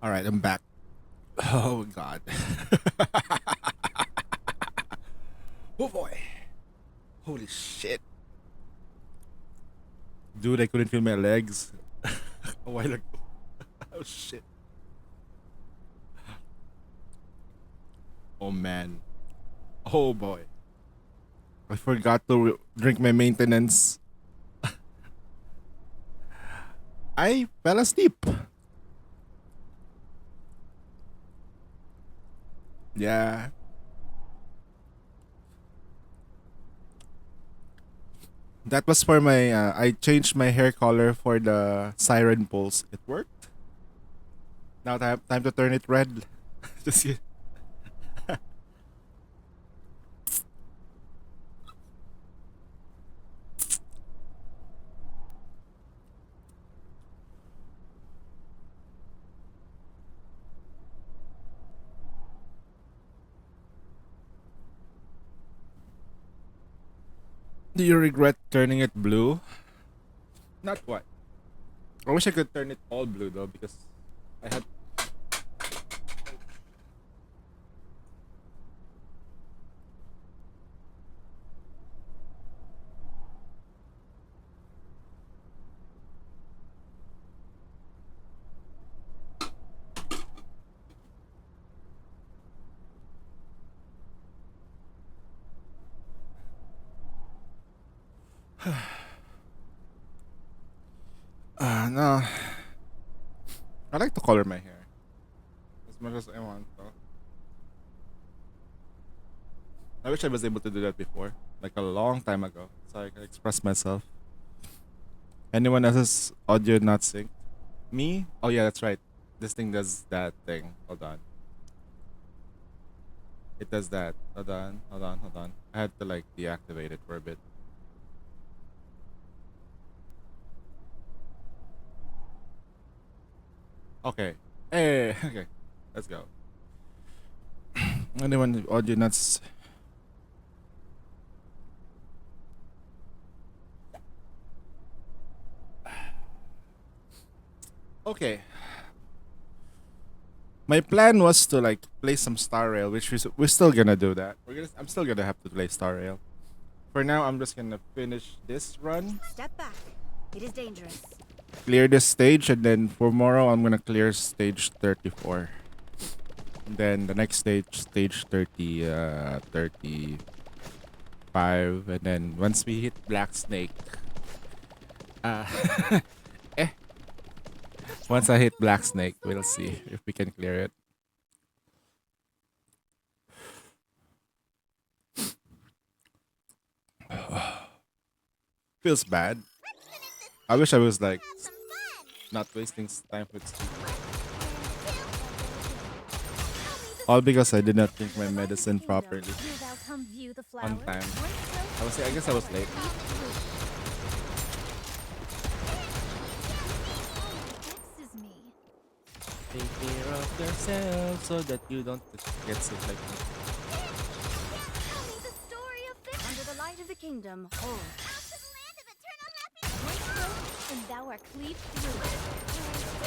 All right, I'm back. Oh God. Oh boy. Holy shit. Dude, I couldn't feel my legs a while ago. Oh shit. Oh man. Oh boy. I forgot to drink my maintenance. I fell asleep. Yeah. That was for my I changed my hair color for the siren pulse. It worked. Now time to turn it red. Just kidding. Do you regret turning it blue? Not quite. I wish I could turn it all blue though because I had no. I like to color my hair as much as I want though. I wish I was able to do that before, like a long time ago, so I can express myself. Anyone else's audio not synced? Me? Oh yeah, that's right. This thing does that thing. Hold on. It does that. Hold on. Hold on. Hold on. I had to like deactivate it for a bit. Okay. Hey. Okay. Let's go. Anyone audio nuts? Okay. My plan was to like play some Star Rail, which we're still gonna do that. I'm still gonna have to play Star Rail. For now, I'm just gonna finish this run, Step back. It is dangerous. clear this stage, and then for tomorrow, I'm gonna clear stage 34. And then the next stage, stage 35, and then once we hit Black Snake, uh, eh, once I hit Black Snake, we'll see if we can clear it. Feels bad. I wish I was like not wasting time with sleep. All because I did not drink my medicine properly on time. I guess I was late. Take care of yourself so that you don't get sick like me. Under the light of the kingdom, hold. And thou art cleaved through.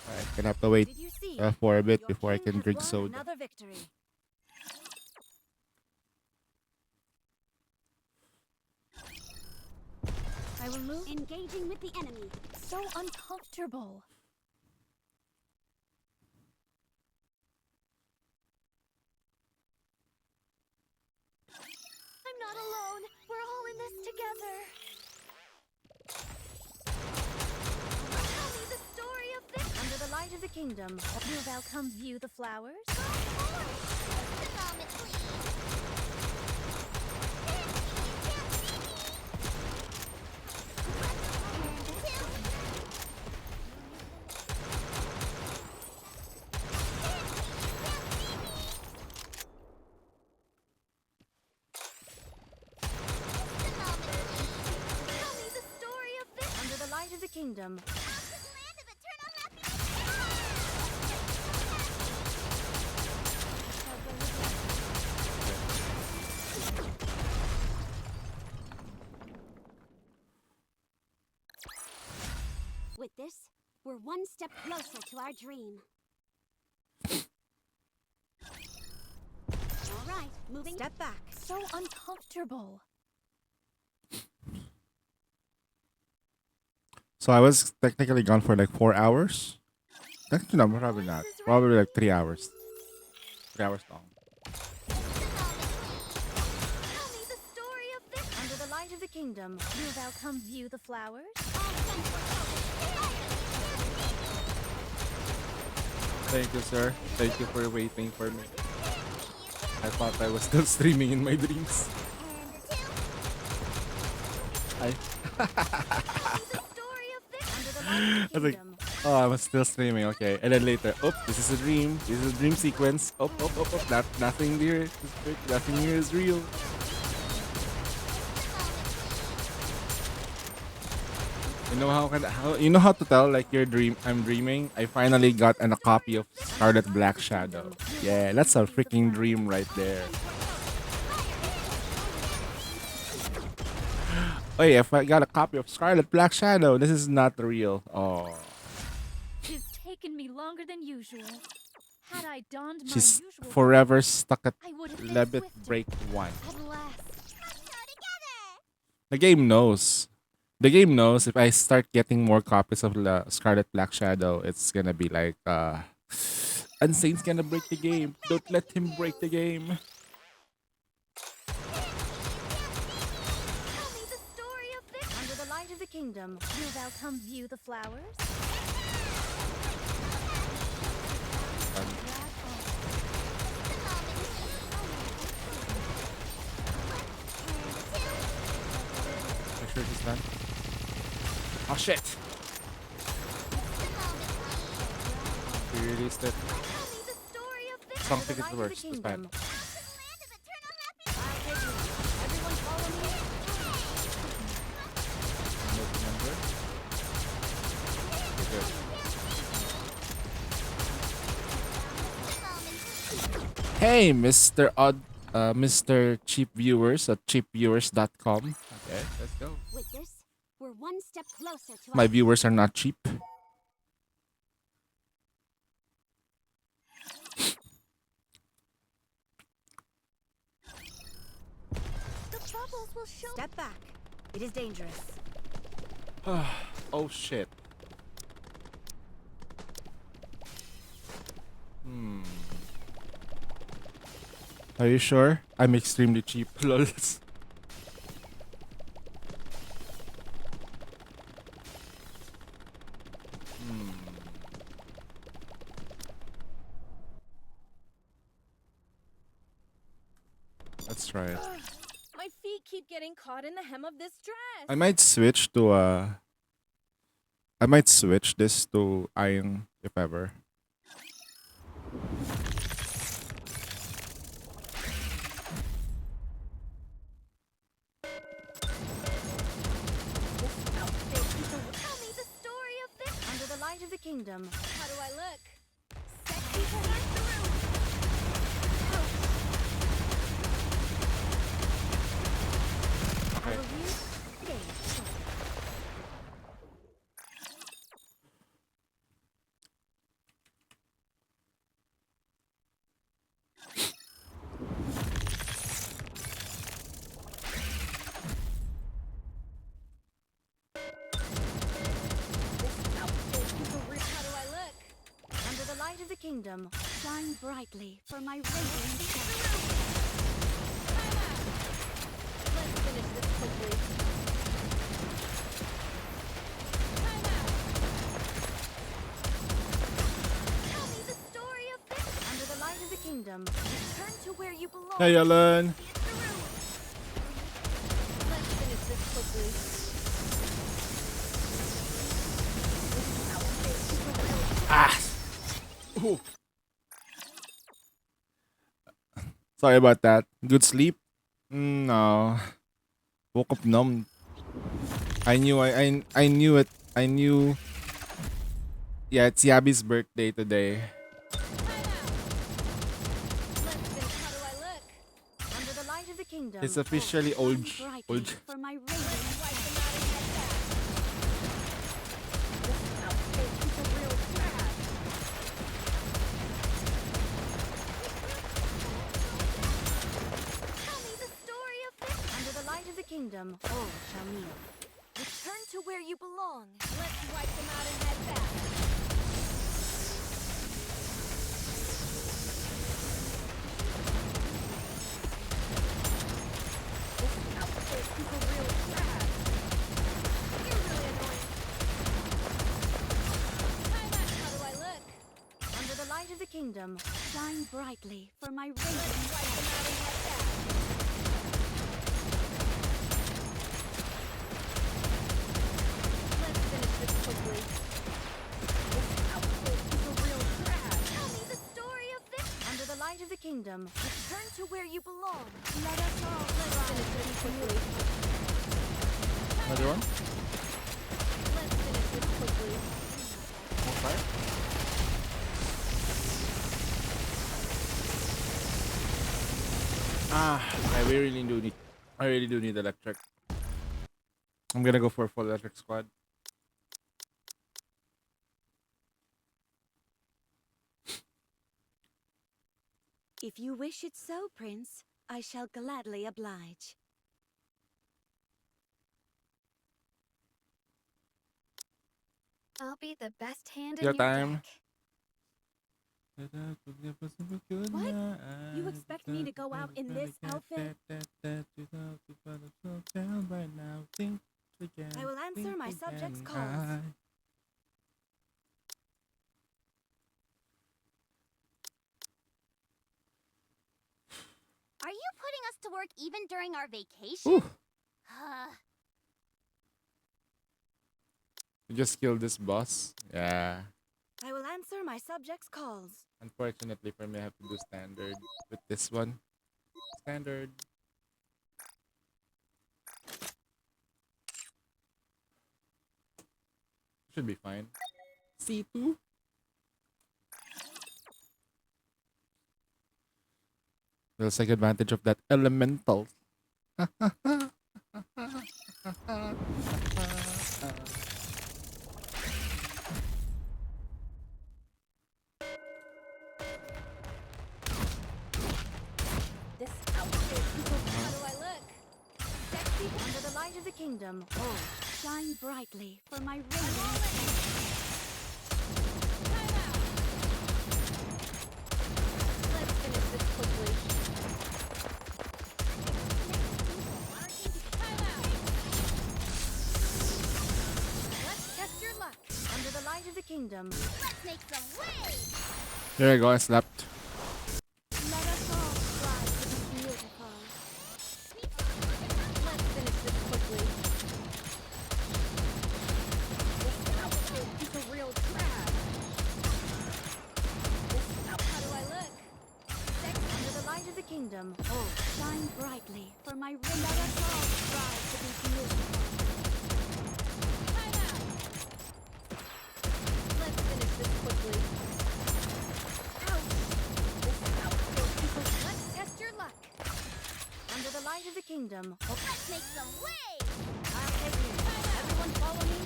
Alright, gonna have to wait Did you see? for a bit Your before I king can has drink won soda. Another victory. I will move. Engaging with the enemy. So uncomfortable. I'm not alone. We're all in this together. Tell me the story of this. Under the light of the kingdom, wilt thou come view the flowers? Development, please. Tell me the story of this. Under the light of the kingdom, Land of eternal happiness. With this, we're one step closer to our dream. All right, moving. Step back. So uncomfortable. So I was technically gone for like 4 hours. Technically, no, probably not. Probably like 3 hours. 3 hours long. Tell me the story of this. Under the light of the kingdom, wilt thou come view the flowers? Thank you, sir. Thank you for waiting for me. I thought I was still streaming in my dreams. I The story of this. Under the light I of was the like, kingdom. oh, I was still streaming. Okay, and then later, oh, this is a dream. This is a dream sequence. Oh, oh, oh, oh. Nothing here. Nothing here is real. You know how to tell like your dream? I'm dreaming. I finally got a copy of Scarlet Black Shadow. Yeah, that's a freaking dream right there. Oh yeah, if I got a copy of Scarlet Black Shadow, this is not real. Oh, Tis taken me longer than usual. Had I donned my she's usual forever stuck at I would have been Lebit swifter. Break 1. At last. The game knows. The game knows if I start getting more copies of the Scarlet Black Shadow, it's gonna be like, Unsane's gonna break the game. Don't let him break the game. Tell me the story of this. Under the light of the kingdom, wilt thou come view the flowers? Make sure she's done. Oh shit! We released it. Tell me the story of this. Song Under the ticket's light the of worst. the It's bad. kingdom. Land of eternal happiness. I'll take it. Everyone follow me. Remember? Okay, good. Hey, Mr. Cheap Viewers at cheapviewers.com. Okay, let's go. With this, we're one step closer to My our viewers are not cheap. The bubbles will show. Step back. It is dangerous. Oh shit. Are you sure? I'm extremely cheap. Lols. Let's try it. My feet keep getting caught in the hem of this dress. I might switch this to iron if ever. Tell me the story of this. Under the light of the kingdom. How do I look? Sexy to light the room. I will use days. How do I look? Under the light of the kingdom. shine brightly for my radiant shadow. Let's finish this quickly. Tell me the story of this. Under the light of the kingdom. Return to where you belong. Hey, Ellen. Let's finish this quickly. Ooh. Sorry about that. Good sleep? No. Woke up numb. I knew it. I knew. Yeah, it's Yabi's birthday today. Let's finish. How do I look? Under the light of the kingdom. It's officially old. Shine brightly Old. for my radiant Wipe them out of my back. kingdom, all shall kneel. Return to where you belong. Let's wipe them out and head back. This outfit is a real crab. You're really annoying. Time out. How do I look? Under the light of the kingdom, shine brightly, for my Let's radiant wipe them out and head back. Let's finish this quickly. This outfit is a real crab. Tell me the story of this. Under the light of the kingdom, Return to where you belong. let us all Let's finish this quickly. Another one? Let's finish this quickly. More fire? I really do need electric. I'm gonna go for a full electric squad. If you wish it so, Prince, I shall gladly oblige. I'll be the best hand Your in time. deck. What? You expect me to go out in this outfit? I will answer my subjects' calls. Are you putting us to work even during our vacation? Ooh, we just killed this boss. Yeah. I will answer my subjects' calls. Unfortunately for me, I have to do standard with this one. Standard. Should be fine. C2. We'll take advantage of that elemental. This outfit is a... How do I look? Sexy? Under the light of the kingdom, all shine brightly, for my radiant Time out. Let's finish this quickly. Time out. Let's test your luck. under the light of the kingdom. Let's make some waves. There you go, I slept. Let us all strive to be beautiful. Let's finish this quickly. This outfit is a real crab. How do I look? Under the light of the kingdom, all shine brightly, for my let us all strive to be beautiful. Time out. Let's finish this quickly. Ouch. This outfit is a... Let's test your luck. Under the light of the kingdom, all Let's make some waves. I'll take you. Everyone follow me.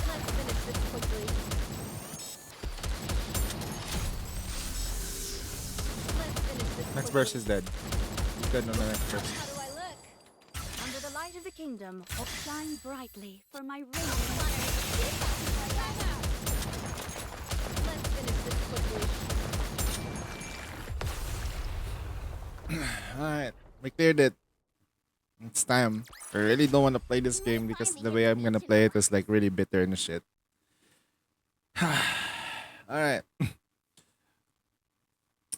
Let's finish this quickly. Let's finish this Next quickly. verse is dead. He's dead on the next verse. How do I look? Under the light of the kingdom, all shine brightly, for my radiant Time out. Let's finish this quickly. Alright, we cleared it. It's time. I really don't want to play this game because the way I'm gonna play it is like really bitter and shit. Alright.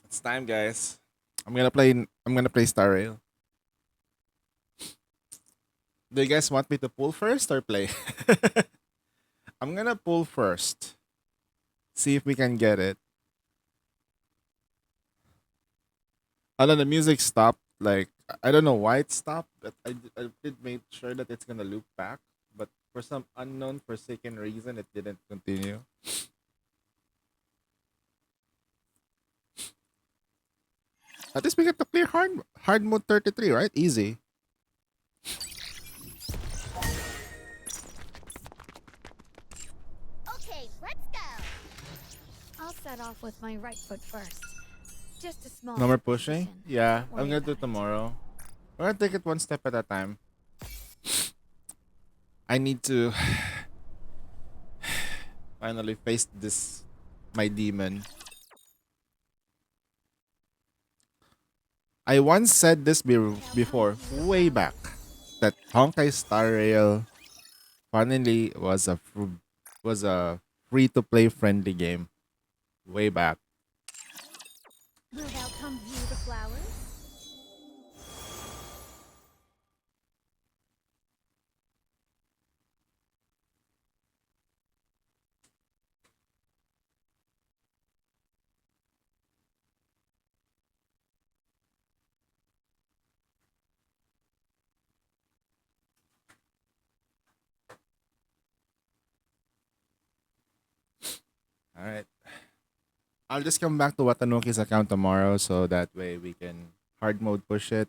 It's time, guys. I'm gonna play Star Rail. Do you guys want me to pull first or play? I'm gonna pull first. See if we can get it. Although the music stopped, like I don't know why it stopped, but I did make sure that it's gonna loop back. But for some unknown forsaken reason, it didn't continue. At least we get to clear hard mode 33, right? Easy. Okay, let's go. I'll set off with my right foot first. Just a small. No more pushing? superstition. Yeah, Worry I'm gonna do about it tomorrow. We're gonna take it one step at a time. I need to finally face this, my demon. I once said this before, way back, that Honkai Star Rail finally was a free to play friendly game. Way back. Will thou come view the flowers? All right. I'll just come back to Watanuki's account tomorrow so that way we can hard mode push it.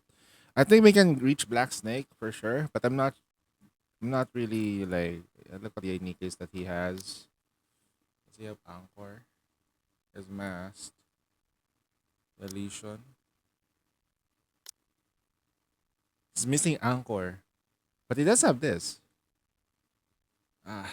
I think we can reach Black Snake for sure, but I'm not really like look at the uniqueness that he has. Does he have Anchor? His Mask. Elysion. He's missing Anchor. But he does have this. Ah.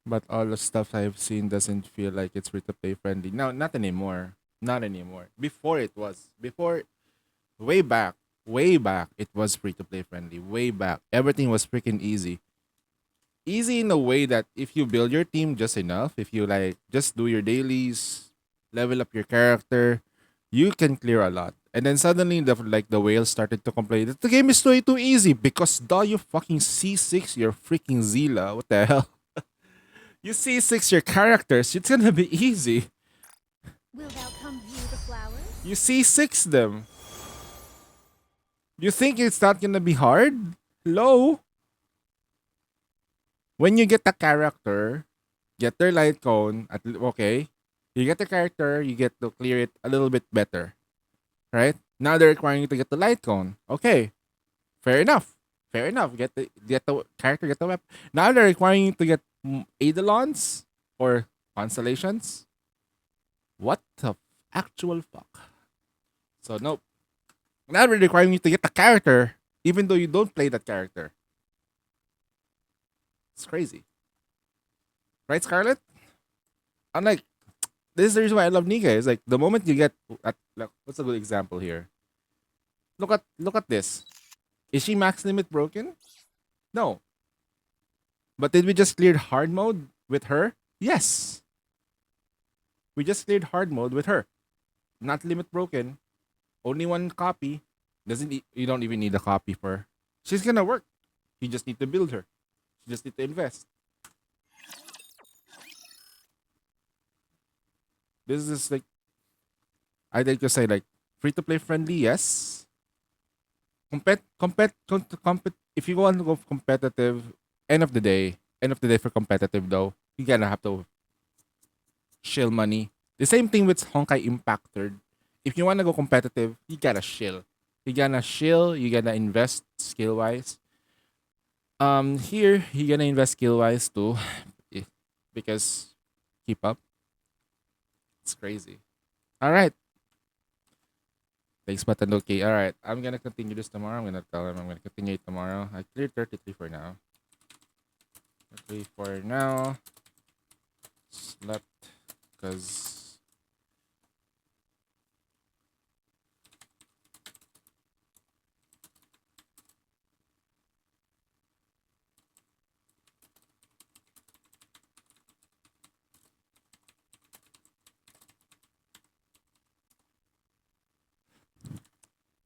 But all the stuff I've seen doesn't feel like it's free to play friendly. No, not anymore. Not anymore. Before it was. Before, way back, it was free to play friendly. Way back. Everything was freaking easy. Easy in a way that if you build your team just enough, if you like just do your dailies, level up your character, you can clear a lot. And then suddenly the whales started to complain that the game is way too easy because duh you fucking C6 your freaking Zila. What the hell? You C6 your characters, it's gonna be easy. Will thou come view the flowers? You C6 them. You think it's not gonna be hard? Low. When you get the character, get their light cone, okay, you get the character, you get to clear it a little bit better. Right? Now they're requiring you to get the light cone. Okay. Fair enough. Fair enough. Get the character, get the weapon. Now they're requiring you to get Eidolons or constellations. What the actual fuck? So nope. Now they're requiring you to get the character, even though you don't play that character. It's crazy. Right, Scarlett? I'm like, this is the reason why I love Nika. It's like the moment you get what's a good example here? Look at this. Is she max limit broken? No. But did we just clear hard mode with her? Yes. We just cleared hard mode with her. Not limit broken. Only one copy. You don't even need a copy for her. She's gonna work. You just need to build her. You just need to invest. This is like I'd like to say like free to play friendly, yes. If you want to go competitive, end of the day for competitive though, you gotta have to shill money. The same thing with Honkai Impact Third. If you wanna go competitive, you gotta shill. You gotta invest skill wise. Here you gotta invest skill wise too. Because keep up. It's crazy. Alright. Thanks, Matanuki. Alright. I'm gonna continue this tomorrow. I'm gonna tell him I'm gonna continue it tomorrow. I cleared 33 for now. 33 for now. Slept. Because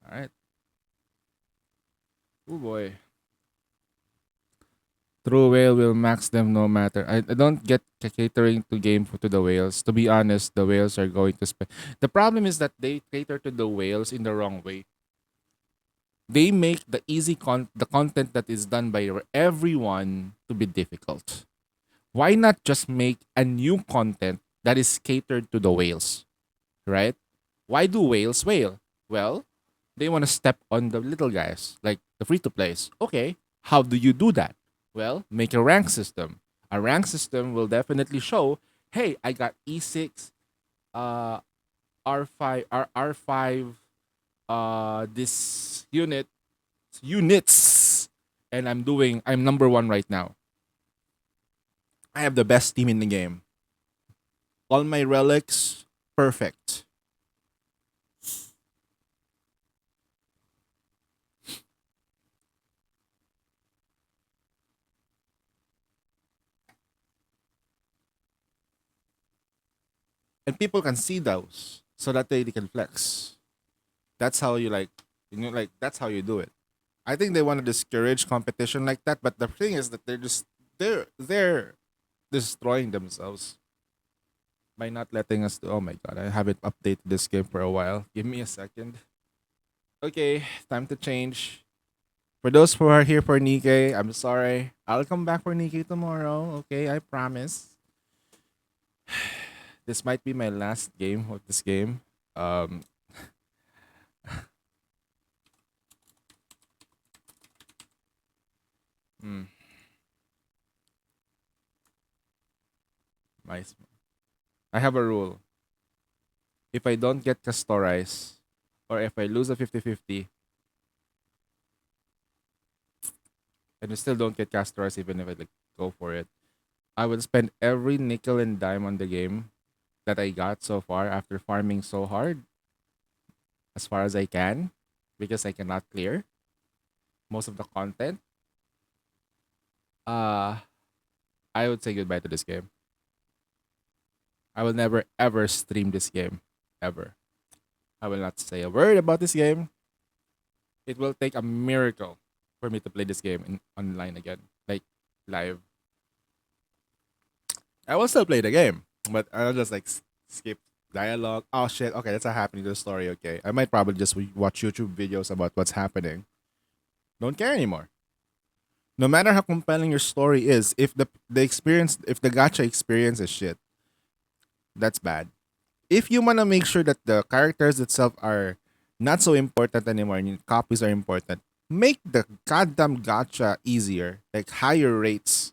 alright. Oh boy. True whale will max them no matter. I don't get catering to to the whales. To be honest, the whales are going to spend. The problem is that they cater to the whales in the wrong way. They make the content that is done by everyone to be difficult. Why not just make a new content that is catered to the whales, right? Why do whales whale? Well, they want to step on the little guys, like the free to plays. Okay, how do you do that? Well, make a rank system. A rank system will definitely show, hey, I got E6, uh, R5, R5, this units, and I'm number one right now. I have the best team in the game. All my relics, perfect. And people can see those so that they can flex. That's how you that's how you do it. I think they want to discourage competition like that, but the thing is that they're destroying themselves by not letting us do. Oh my god, I haven't updated this game for a while. Give me a second. Okay, time to change. For those who are here for Nikkei, I'm sorry. I'll come back for Nikkei tomorrow. Okay, I promise. This might be my last game of this game. Um, hmm, my, I have a rule. If I don't get Castorize, or if I lose a 50-50, and I still don't get Castorize even if I like go for it, I will spend every nickel and dime on the game that I got so far after farming so hard as far as I can because I cannot clear most of the content. Uh I would say goodbye to this game. I will never ever stream this game ever. I will not say a word about this game. It will take a miracle for me to play this game in online again, like live. I will still play the game, but I'll just like skip dialogue. Oh shit! Okay, that's not happening to the story. Okay, I might probably just watch YouTube videos about what's happening. Don't care anymore. No matter how compelling your story is, if the gacha experience is shit, that's bad. If you wanna make sure that the characters itself are not so important anymore and your copies are important, make the goddamn gacha easier, like higher rates.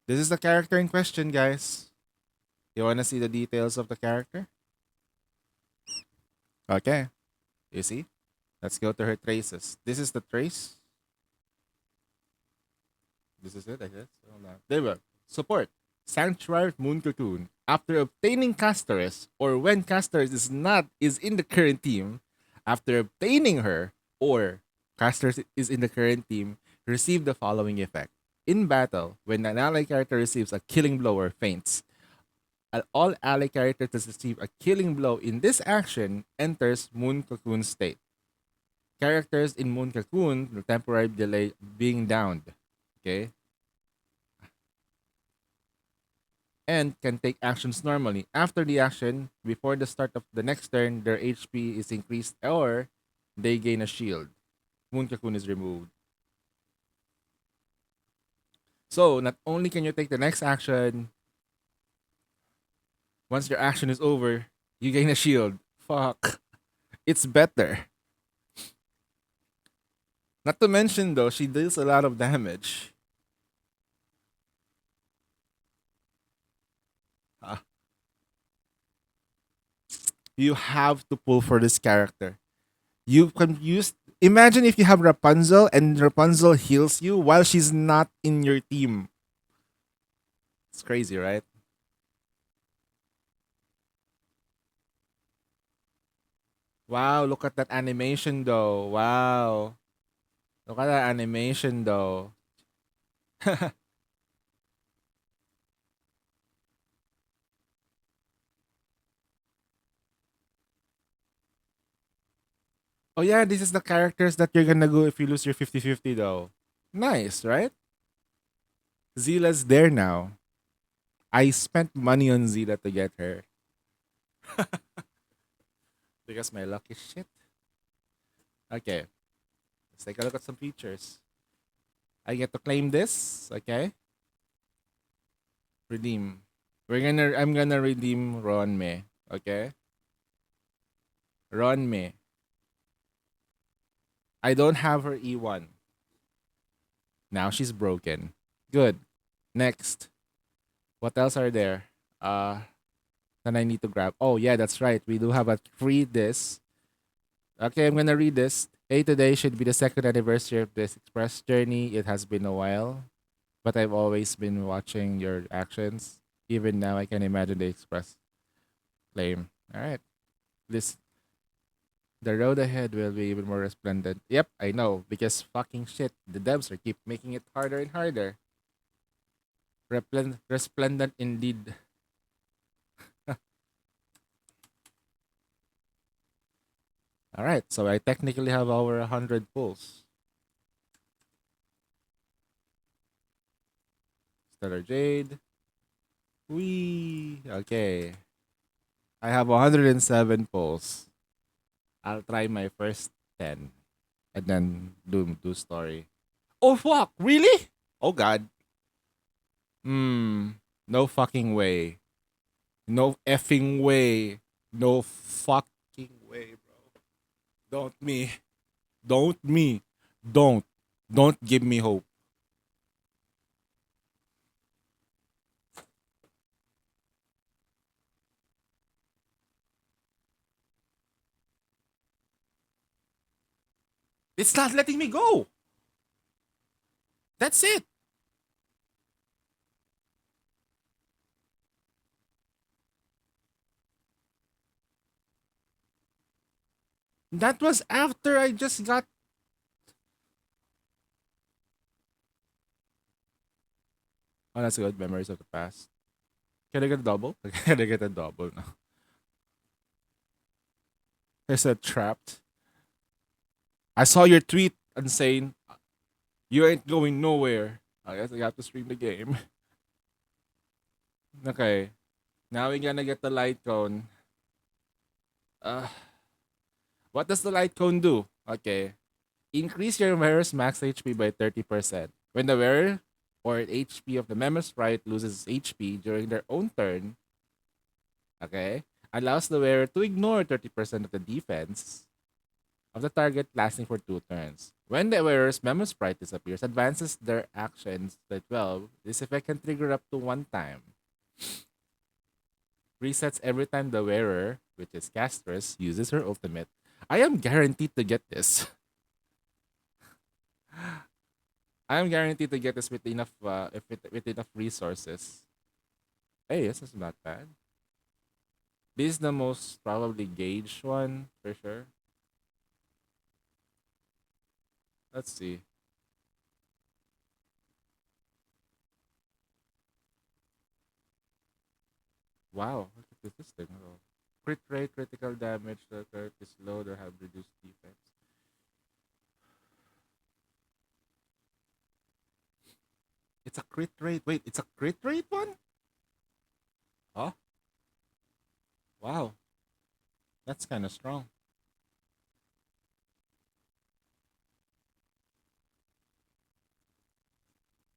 This is the character in question, guys. You wanna see the details of the character? Okay. You see? Let's go to her traces. This is the trace. This is it, I guess. Hold on. There we go. Support. Sanctuary Moon Cocoon. After obtaining Castoress, or when Castoress is in the current team, after obtaining her, or Castoress is in the current team, receive the following effect. In battle, when an ally character receives a killing blow or faints, all ally characters that receive a killing blow in this action enters Moon Cocoon state. Characters in Moon Cocoon will temporarily delay being downed. Okay? And can take actions normally. After the action, before the start of the next turn, their HP is increased or they gain a shield. Moon Cocoon is removed. So, not only can you take the next action, once your action is over, you gain a shield. Fuck. It's better. Not to mention, though, she deals a lot of damage. Ah. You have to pull for this character. You can use. Imagine if you have Rapunzel and Rapunzel heals you while she's not in your team. It's crazy, right? Wow, look at that animation though. Wow. Look at that animation though. Oh yeah, this is the characters that you're gonna go if you lose your 50-50 though. Nice, right? Zila's there now. I spent money on Zila to get her. Because my luck is shit. Okay. Let's take a look at some features. I get to claim this, okay? Redeem. I'm gonna redeem Ronme, okay? Ronme. I don't have her E1. Now she's broken. Good. Next. What else are there? That I need to grab. Oh yeah, that's right. We do have a free this. Okay, I'm gonna read this. Hey, today should be the second anniversary of this express journey. It has been a while, but I've always been watching your actions. Even now, I can imagine the express flame. All right, this the road ahead will be even more resplendent. Yep, I know because fucking shit, the devs are keep making it harder and harder. Resplendent indeed. All right, so I technically have over 100 pulls. Stellar Jade. Wee. Okay. I have 107 pulls. I'll try my first 10 and then do story. Oh fuck, really? Oh god. No fucking way. No effing way. No fucking way, bro. Don't me. Don't me. Don't. Don't give me hope. It's not letting me go. That's it. That was after I just got. Oh, that's good. Memories of the past. Can I get a double? Can I get a double now? There's a trapped. I saw your tweet and saying you ain't going nowhere. I guess I have to stream the game. Okay. Now we're gonna get the light cone. Uh, what does the light cone do? Okay. Increase your wearer's max HP by 30%. When the wearer or HP of the memo sprite loses HP during their own turn, okay, allows the wearer to ignore 30% of the defense of the target lasting for 2 turns. When the wearer's memo sprite disappears, advances their actions by 12. This effect can trigger up to 1 time. Resets every time the wearer, which is Castress, uses her ultimate. I am guaranteed to get this. I am guaranteed to get this with enough with enough resources. Hey, this is not bad. This is the most probably gauge one for sure. Let's see. Wow, look at this thing. Oh. Crit rate, critical damage, the curve is low or have reduced defense. It's a crit rate. Wait, it's a crit rate one? Huh? Wow. That's kind of strong.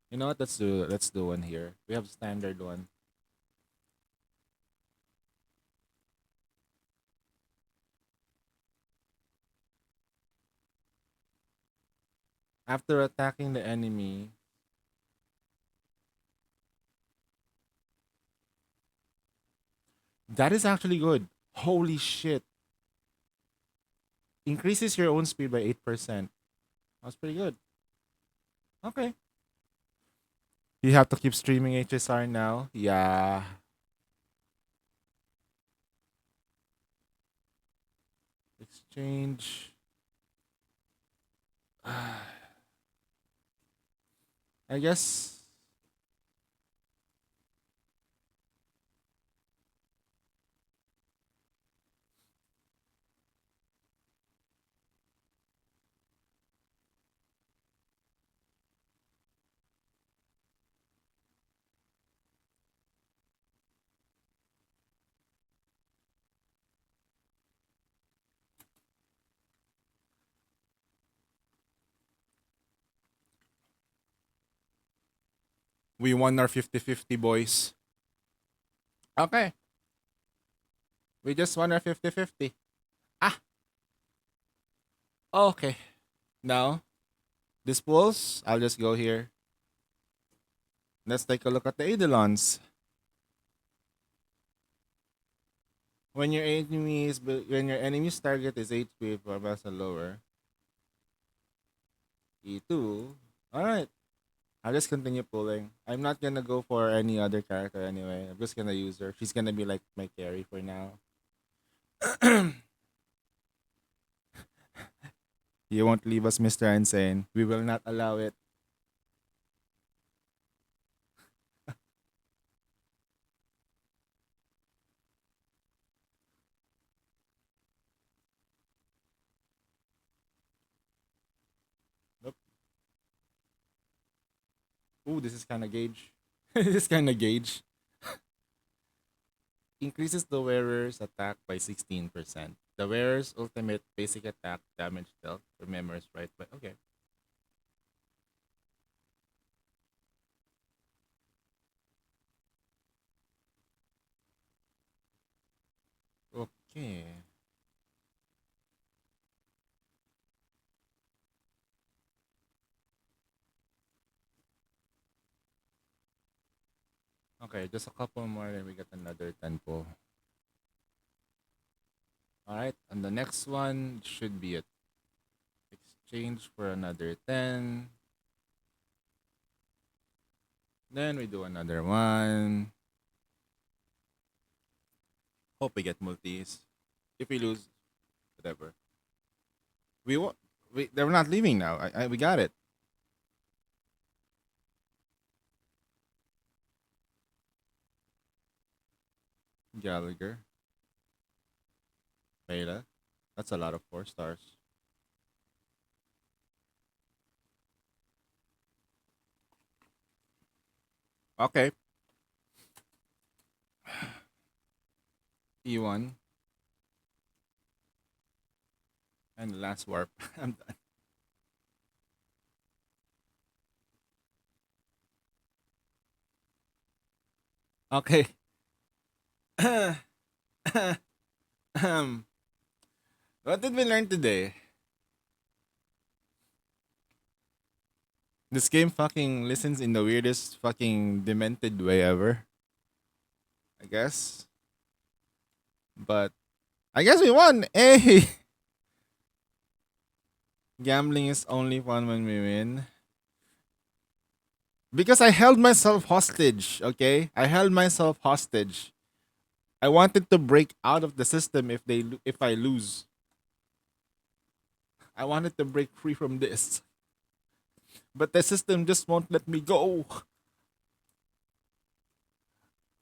You know what? Let's do one here. We have standard one. After attacking the enemy, that is actually good. Holy shit. Increases your own speed by 8%. That's pretty good. Okay. You have to keep streaming HSR now? Yeah. Exchange. I guess. We won our 50-50, boys. Okay. We just won our 50-50. Ah. Okay. Now, This pulse, I'll just go here. Let's take a look at the Eidolons. When your enemy's target is HP or less or lower, E2. Alright. I'll just continue pulling. I'm not gonna go for any other character anyway. I'm just gonna use her. She's gonna be like my carry for now. You won't leave us, Mr. Insane. We will not allow it. Nope. Ooh, this is kind of gauge. This is kind of gauge. Increases the wearer's attack by 16%. The wearer's ultimate basic attack damage dealt. Remembers right, but okay. Okay. Okay, just a couple more, then we get another tempo. Alright, and the next one should be it. Exchange for another 10. Then we do another one. Hope we get multis. If we lose, whatever. We won't. They're not leaving now. We got it. Gallagher. Beta. That's a lot of 4 stars. Okay. E1. And last warp. I'm done. Okay. What did we learn today? This game fucking listens in the weirdest fucking demented way ever. I guess. But I guess we won. Hey! Gambling is only fun when we win. Because I held myself hostage, okay? I held myself hostage. I wanted to break out of the system if I lose. I wanted to break free from this. But the system just won't let me go.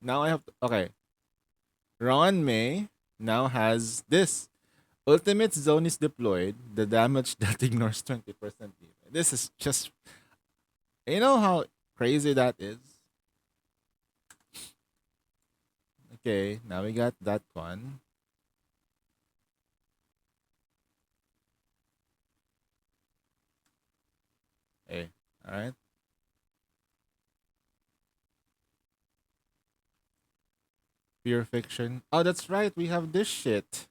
Now I have to, okay. Ron May now has this. Ultimate zone is deployed. The damage that ignores 20% even. This is just, you know how crazy that is? Okay, now we got that one. Hey, alright. Pure fiction. Oh, that's right. We have this shit.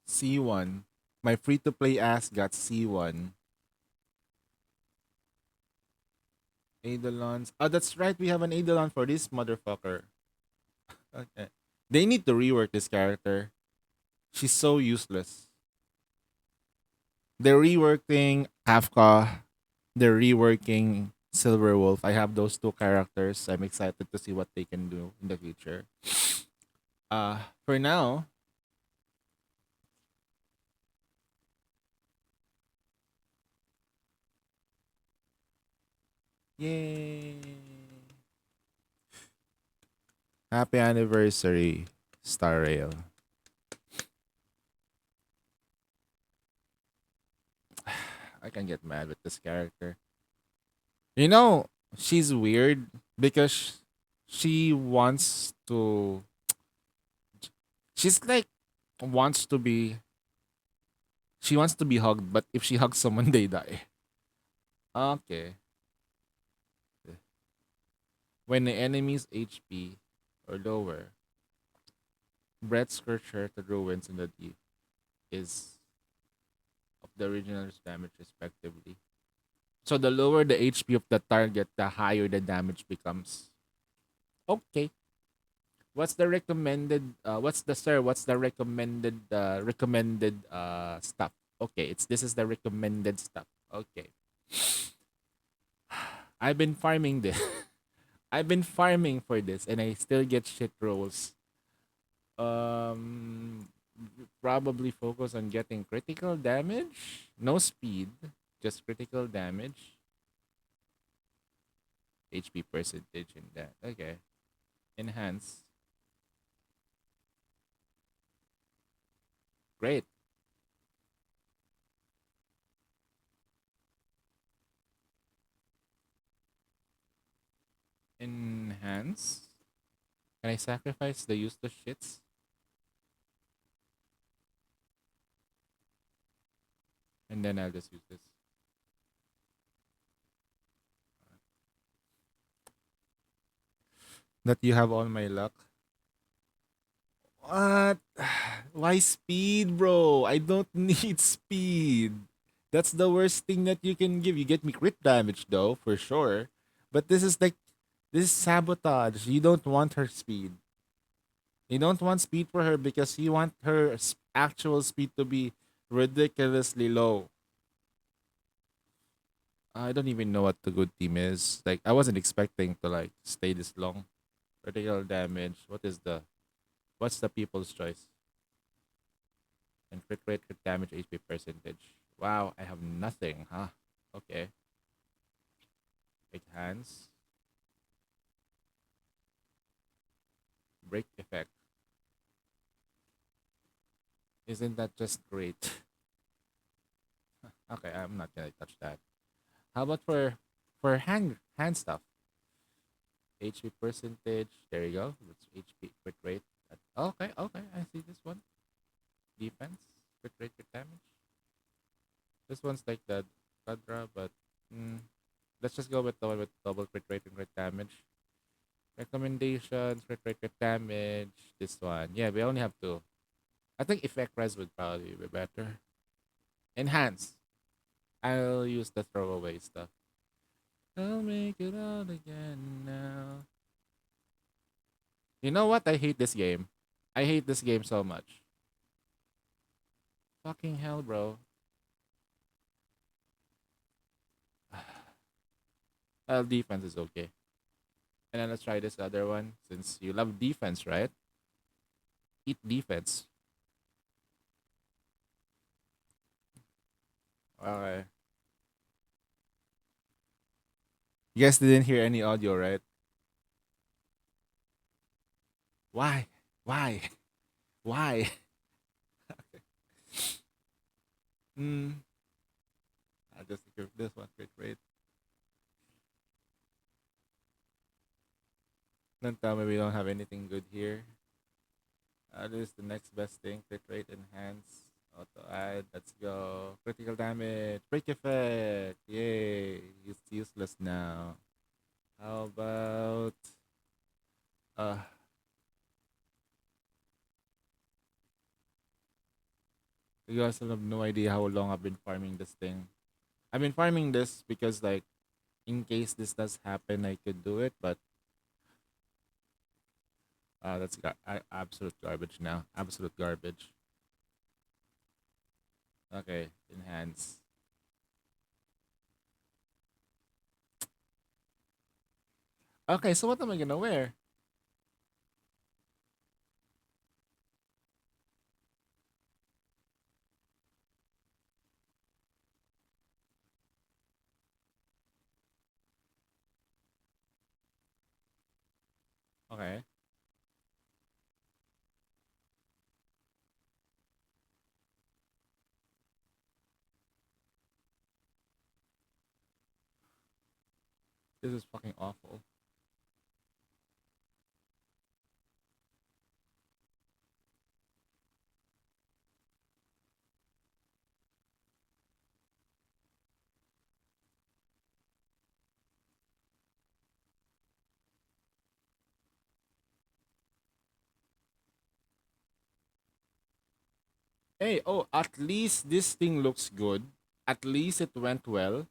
C1. My free to play ass got C1. Eidolons. Oh, that's right. We have an Eidolon for this motherfucker. Okay. They need to rework this character. She's so useless. They're reworking Kafka. They're reworking Silver Wolf. I have those 2 characters. I'm excited to see what they can do in the future. For now, yay! Happy anniversary, Star Rail. I can get mad with this character. You know, she's weird because she wants to. She's like wants to be. She wants to be hugged, but if she hugs someone, they die. Okay. When the enemy's HP or lower, Breath Scorcher to ruins in the deep is of the original's damage respectively. So the lower the HP of the target, the higher the damage becomes. Okay. What's the recommended what's the recommended stuff? Okay, it's this is the recommended stuff. Okay. I've been farming this. I've been farming for this and I still get shit rolls. Um Probably focus on getting critical damage. No speed, just critical damage. HP percentage in that. Okay. Enhance. Great. Enhance. Can I sacrifice the useless shits? And then I'll just use this. That you have all my luck. What? Why speed, bro? I don't need speed. That's the worst thing that you can give. You get me crit damage though, for sure. But this is sabotage. You don't want her speed. You don't want speed for her because you want her actual speed to be ridiculously low. I don't even know what the good team is. Like I wasn't expecting to like stay this long. Critical damage. What's the people's choice? And crit rate, crit damage, HP percentage. Wow, I have nothing, huh? Okay. Big hands. Break effect. Isn't that just great? Okay, I'm not gonna touch that. How about for hand stuff? HP percentage. There you go. That's HP crit rate. Okay, okay. I see this one. Defense, crit rate, crit damage. This one's like the Kadra, but let's just go with the one with double crit rate and crit damage. Recommendations, crit rate, crit damage. This one. Yeah, we only have two. I think effect res would probably be better. Enhance. I'll use the throwaway stuff. I'll make it all again now. You know what? I hate this game. I hate this game so much. Fucking hell, bro. Defense is okay. And then let's try this other one. Since you love defense, right? Eat defense. Okay. You guys didn't hear any audio, right? Why? Why? Why? Hmm. I'll just give this one. Great. Don't tell me we don't have anything good here. This is the next best thing. Crit rate enhance. Auto add. Let's go. Critical damage. Break effect. Yay. It's useless now. How about uh you guys have no idea how long I've been farming this thing. I've been farming this because like in case this does happen I could do it, but that's absolute garbage now. Absolute garbage. Okay, enhance. Okay, so what am I gonna wear? Okay. This is fucking awful. Hey, oh, at least this thing looks good. At least it went well,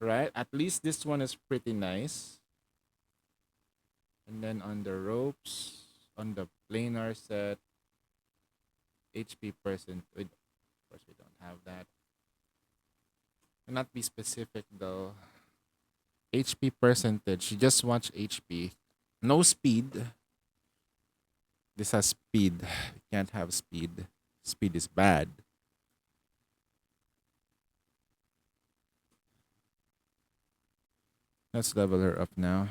right? At least this one is pretty nice. And then on the ropes, on the planar set, HP percent. Of course, we don't have that. Cannot be specific though. HP percentage. You just watch HP. No speed. This has speed. You can't have speed. Speed is bad. Let's level her up now.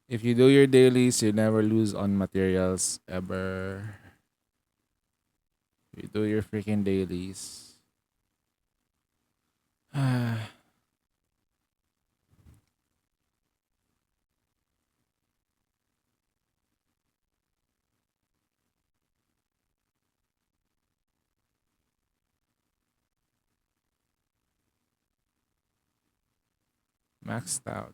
If you do your dailies, you never lose on materials ever. You do your freaking dailies. Maxed out.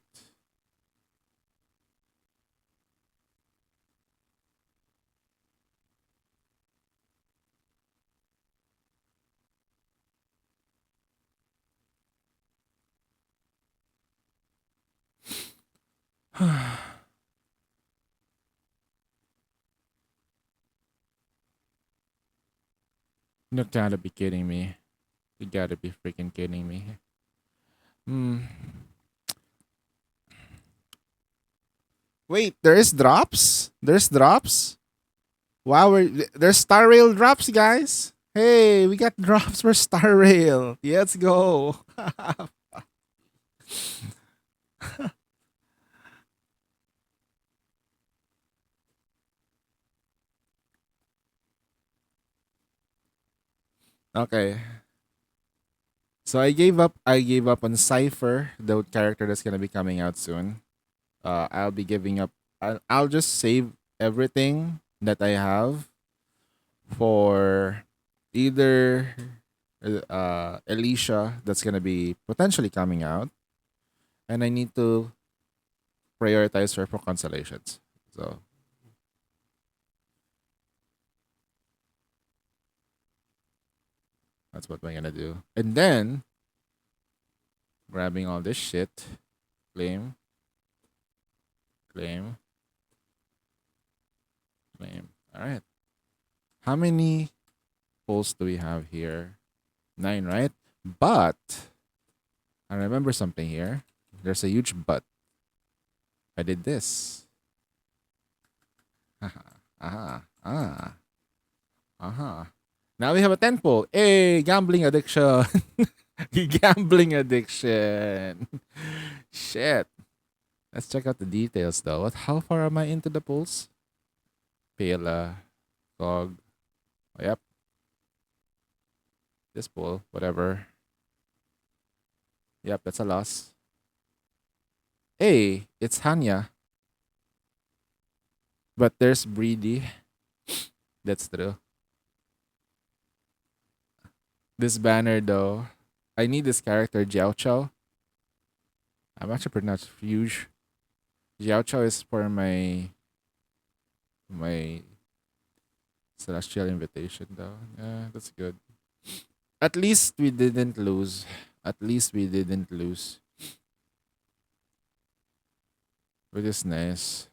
You gotta be kidding me. You gotta be freaking kidding me. Hmm. Wait, there is drops? There's drops? Wow, there's Star Rail drops, guys. Hey, we got drops for Star Rail. Let's go. Okay. So I gave up. I gave up on Cipher, the character that's gonna be coming out soon. I'll be giving up. I'll just save everything that I have for either Alicia, that's gonna be potentially coming out, and I need to prioritize her for constellations. So that's what I'm gonna do. And then grabbing all this shit, claim, claim, claim. All right. How many pulls do we have here? 9, right? But I remember something here. There's a huge but. I did this. Aha. Aha. Now we have a 10 pull. Hey, gambling addiction. Gambling addiction. Shit. Let's check out the details though. How far am I into the pulls? Pela, Gog. Oh, yep. This pull, whatever. Yep, that's a loss. Hey, it's Hanya. But there's Breedy. That's true. This banner though. I need this character, Jiao Chao. I'm actually pronounced Fuge. Jiao Chao is for my Celestial Invitation though. Yeah, that's good. At least we didn't lose. At least we didn't lose. Which is nice.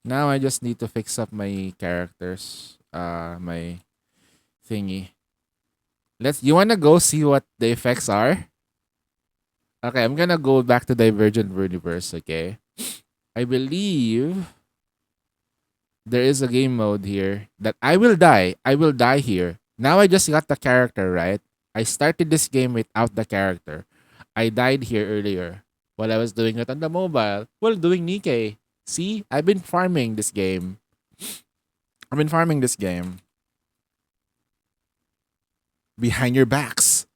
Now I just need to fix up my characters. My thingy. You wanna go see what the effects are? Okay, I'm gonna go back to Divergent Universe, okay? I believe there is a game mode here that I will die. I will die here. Now I just got the character, right? I started this game without the character. I died here earlier while I was doing it on the mobile while doing Nikkei. See, I've been farming this game. I've been farming this game. Behind your backs.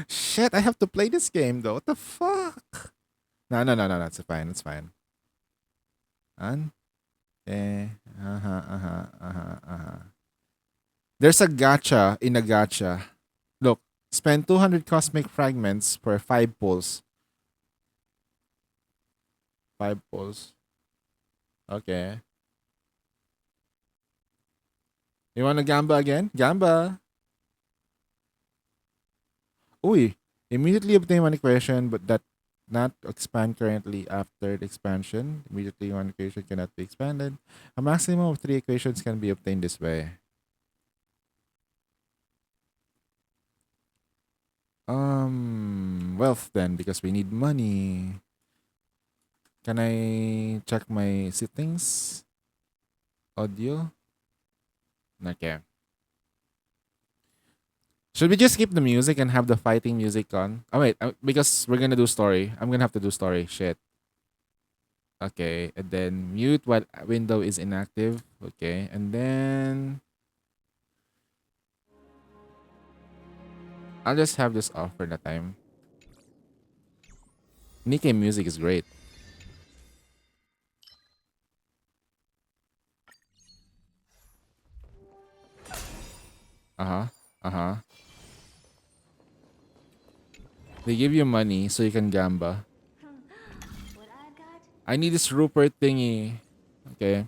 Shit, I have to play this game though. What the fuck? No. That's fine. It's fine. There's a gacha in a gacha. Look, Spend 200 cosmic fragments for 5 pulls. 5 pulls. Okay. You want to gamba again? Gamba. Uy. Immediately obtain one equation, but that not expand currently after the expansion. Immediately one equation cannot be expanded. A maximum of 3 equations can be obtained this way. Wealth then, because we need money. Can I check my settings? Audio? Okay. Should we just skip the music and have the fighting music on? Oh wait, because we're gonna do story. I'm gonna have to do story. Shit. Okay, and then mute while window is inactive. Okay, and then I'll just have this off for the time. Nikkei music is great. Uh-huh. Uh-huh. They give you money so you can gamba. What I got? I need this Rupert thingy. Okay.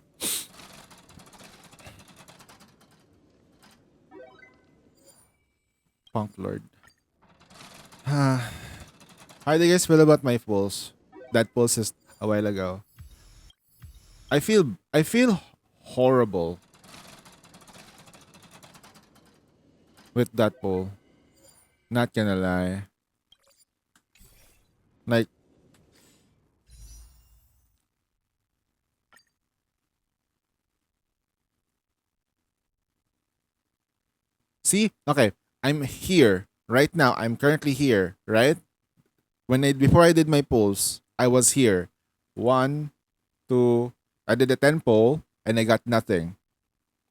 Punk Lord. How do you guys feel about my pulse? That pulse is a while ago. I feel horrible with that pull. Not gonna lie. Like, see? Okay. I'm here. Right now, I'm currently here, right? Before I did my pulls, I was here. One, two, I did a 10 pull and I got nothing.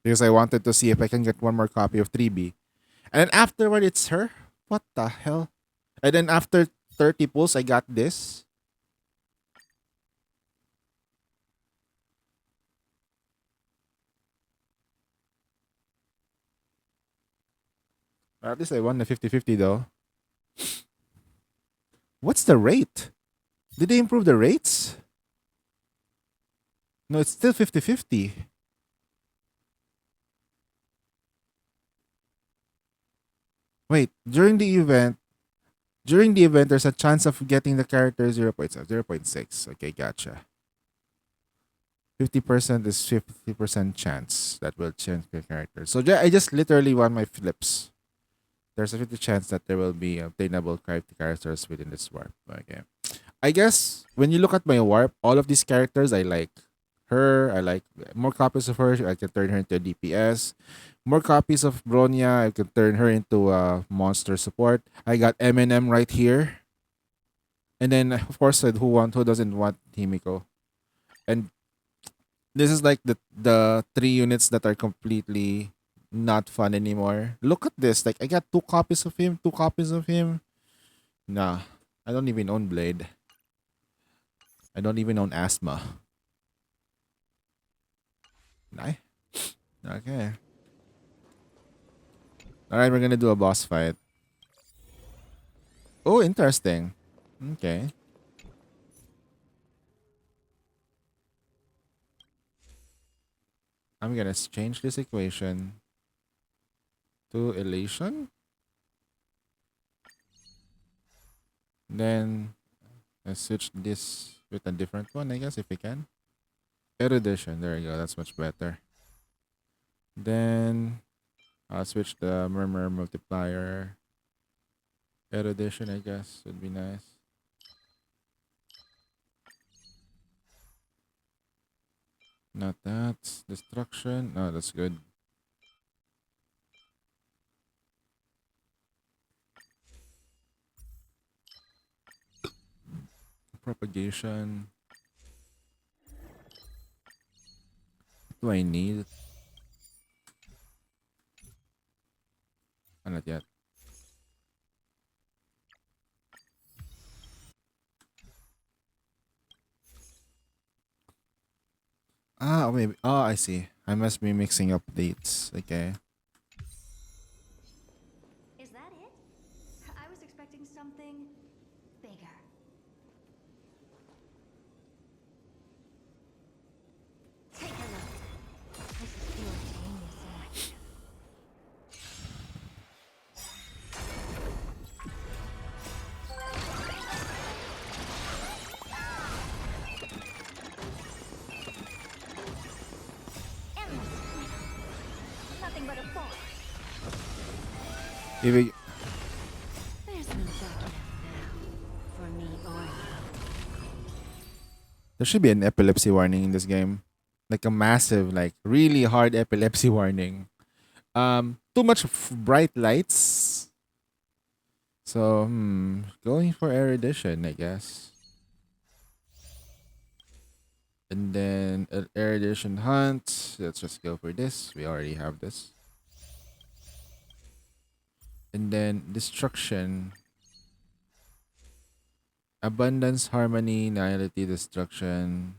Because I wanted to see if I can get one more copy of 3B. And then afterward, it's her. What the hell? And then after 30 pulls, I got this. At least I won the 50-50 though. What's the rate? Did they improve the rates? No, it's still 50-50. Wait, during the event, there's a chance of getting the character 0.6. Okay, gotcha. 50% is 50% chance that will change the character. So I just literally won my flips. There's a 50 chance that there will be obtainable characters within this warp. Okay. I guess when you look at my warp, all of these characters I like. Her, I like more copies of her. I can turn her into a DPS. More copies of Bronya, I can turn her into a monster support. I got Eminem right here. And then of course who doesn't want Himiko? And this is like the 3 units that are completely not fun anymore. Look at this. Like I got 2 copies of him, 2 copies of him. Nah. I don't even own Blade. I don't even own Asthma. Nah. Okay. Alright, we're gonna do a boss fight. Oh, interesting. Okay. I'm gonna change this equation to elation. Then let's switch this with a different one, I guess, if we can. Erudition, there you go, that's much better. Then I'll switch the murmur multiplier. Erudition, I guess, would be nice. Not that. Destruction. No, that's good. Propagation. What do I need? Not yet. Ah, maybe. Oh, I see. I must be mixing up dates. Okay. Is that it? but a fawn. If we, There's no backing out now. For me or you. there should be an epilepsy warning in this game, like a massive, like really hard epilepsy warning. Too much bright lights. So, going for erudition, I guess. And then erudition hunt. Let's just go for this. We already have this. And then destruction. Abundance, harmony, nihility, destruction.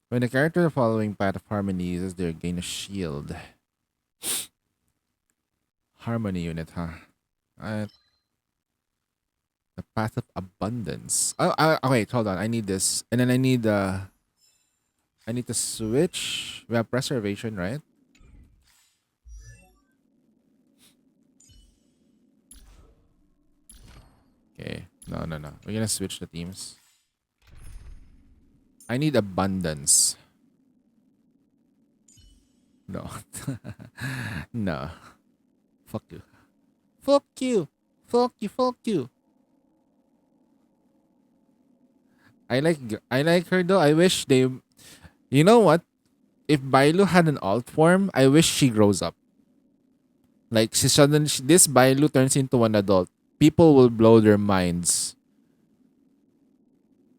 When the character following path of harmony uses their gain a shield. Harmony unit, huh? The path of abundance. Oh, wait, hold on. I need this, and then I need to switch. We have preservation, right? Okay. No. We're gonna switch the teams. I need abundance. No. No. Fuck you. Fuck you. Fuck you. Fuck you. I like her though. I wish they. You know what? If Bailu had an alt form, I wish she grows up. Like this Bailu turns into an adult. People will blow their minds.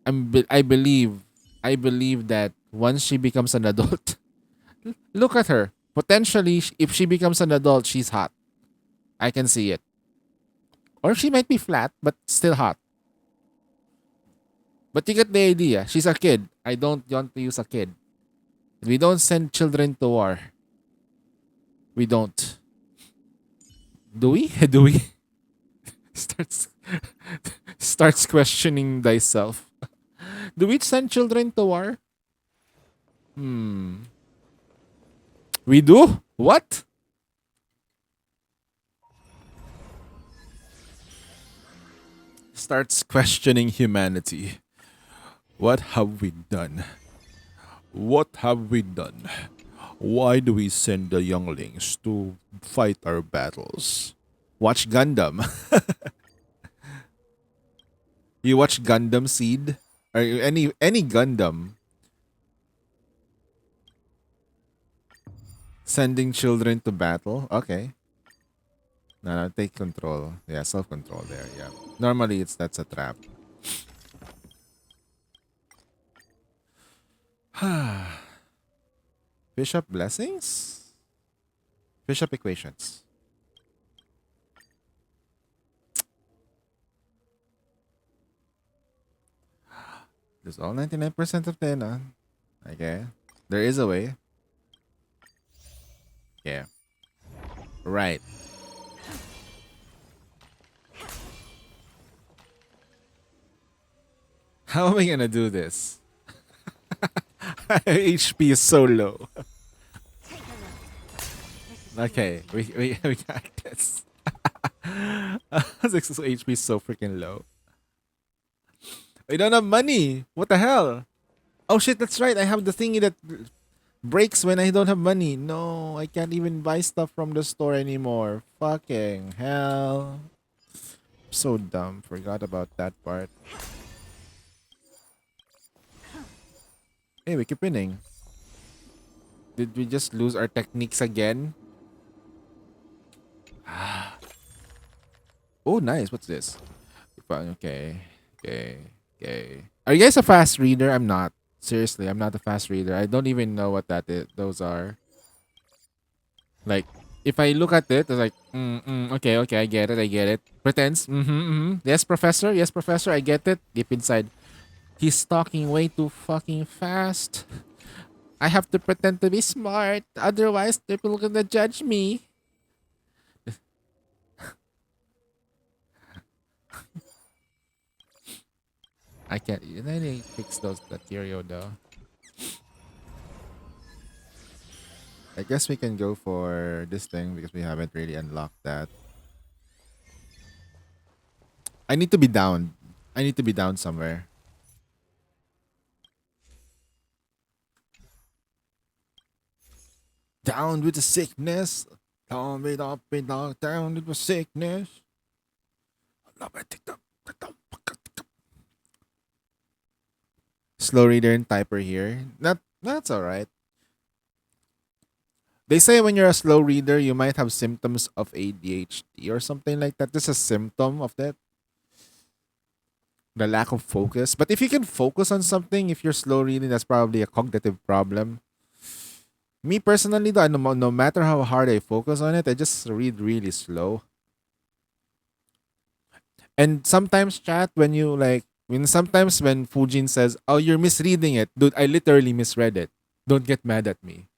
I believe that once she becomes an adult, look at her. Potentially, if she becomes an adult, she's hot. I can see it. Or she might be flat, but still hot. But you get the idea. She's a kid. I don't want to use a kid. We don't send children to war. We don't. Do we? Do we? Starts questioning thyself. Do we send children to war? We do? What? Starts questioning humanity. What have we done? What have we done? Why do we send the younglings to fight our battles? Watch Gundam. You watch Gundam Seed? Or any Gundam? Sending children to battle? Okay. No, take control. Yeah, self-control there, yeah. Normally that's a trap. Bishop blessings? Bishop equations. There's all 99% of Tena. Okay. There is a way. Yeah. Right. How am I gonna do this? HP is so low. Okay, we got this. HP is so freaking low. I don't have money. What the hell? Oh shit, that's right. I have the thingy that breaks when I don't have money. No, I can't even buy stuff from the store anymore. Fucking hell. So dumb. Forgot about that part. Hey, we keep winning. Did we just lose our techniques again? Oh, nice. What's this? Okay. Are you guys a fast reader? I'm not. Seriously, I'm not a fast reader. I don't even know what those are. Like, if I look at it, it's like, okay, I get it. Pretends, Yes, professor, I get it. Deep inside, he's talking way too fucking fast. I have to pretend to be smart. Otherwise, people are gonna judge me. I can't. I need to fix that Tyrio though. I guess we can go for this thing because we haven't really unlocked that. I need to be down. I need to be down somewhere. Down with the sickness. Down with down with the sickness. Slow reader and typer here. That's alright. They say when you're a slow reader, you might have symptoms of ADHD or something like that. This is a symptom of that. The lack of focus. But if you can focus on something, if you're slow reading, that's probably a cognitive problem. Me personally, though, no matter how hard I focus on it, I just read really slow. And sometimes, chat, sometimes when Fujin says, "Oh, you're misreading it," dude, I literally misread it. Don't get mad at me.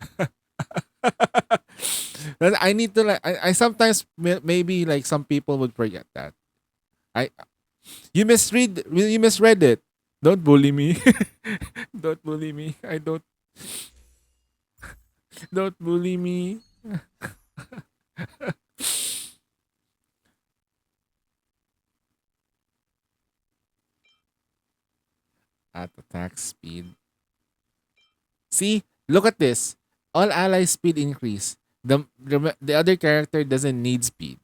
I need to I sometimes maybe like some people would forget that. I you misread it. Don't bully me. Don't bully me. Don't bully me. At attack speed. See, look at this. All ally speed increase. The other character doesn't need speed.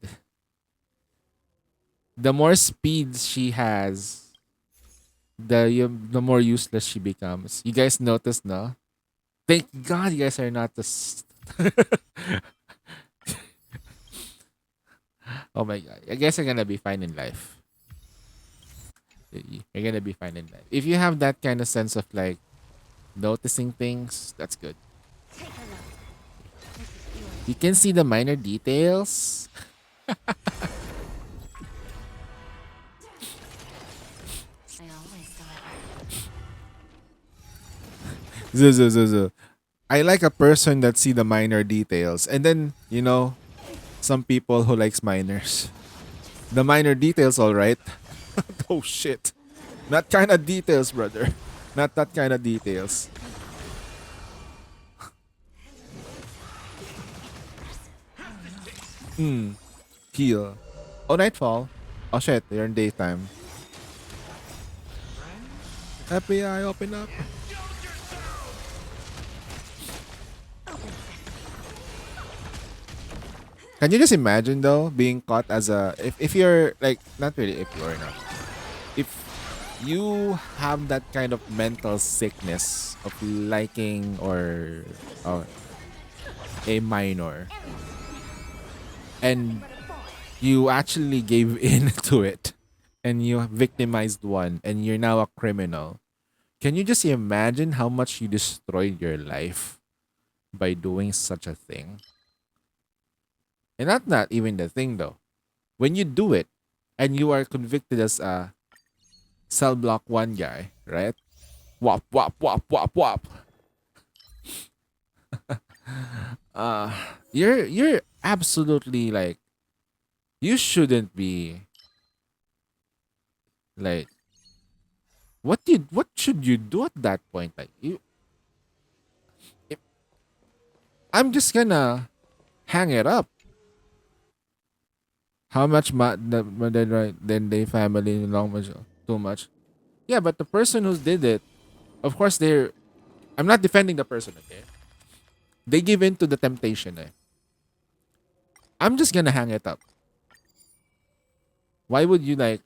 The more speed she has, the more useless she becomes. You guys notice, no? Thank God you guys are not the. Oh my God! I guess you're gonna be fine in life. You're gonna be fine in life. If you have that kind of sense of like noticing things, that's good. Take a look. This is yours. You can see the minor details. I always deliver. Zuzu. I like a person that see the minor details. And then, some people who likes minors. The minor details, all right. Oh shit. Not kind of details, brother. Not that kind of details. Heal. Oh, nightfall. Oh shit, you're in daytime. FBI, open up. Can you just imagine though being caught as a if you're like not really if you're not if you have that kind of mental sickness of liking or a minor and you actually gave in to it and you victimized one and you're now a criminal. Can you just imagine how much you destroyed your life by doing such a thing? And that's not even the thing though. When you do it and you are convicted as a cell block 1 guy, right? Wop wop wop wop wop. You're absolutely like you shouldn't be like what should you do at that point? Like I'm just gonna hang it up. How much then they family long much too much. Yeah, but the person who did it, of course I'm not defending the person, okay? They give in to the temptation, eh. I'm just gonna hang it up. Why would you like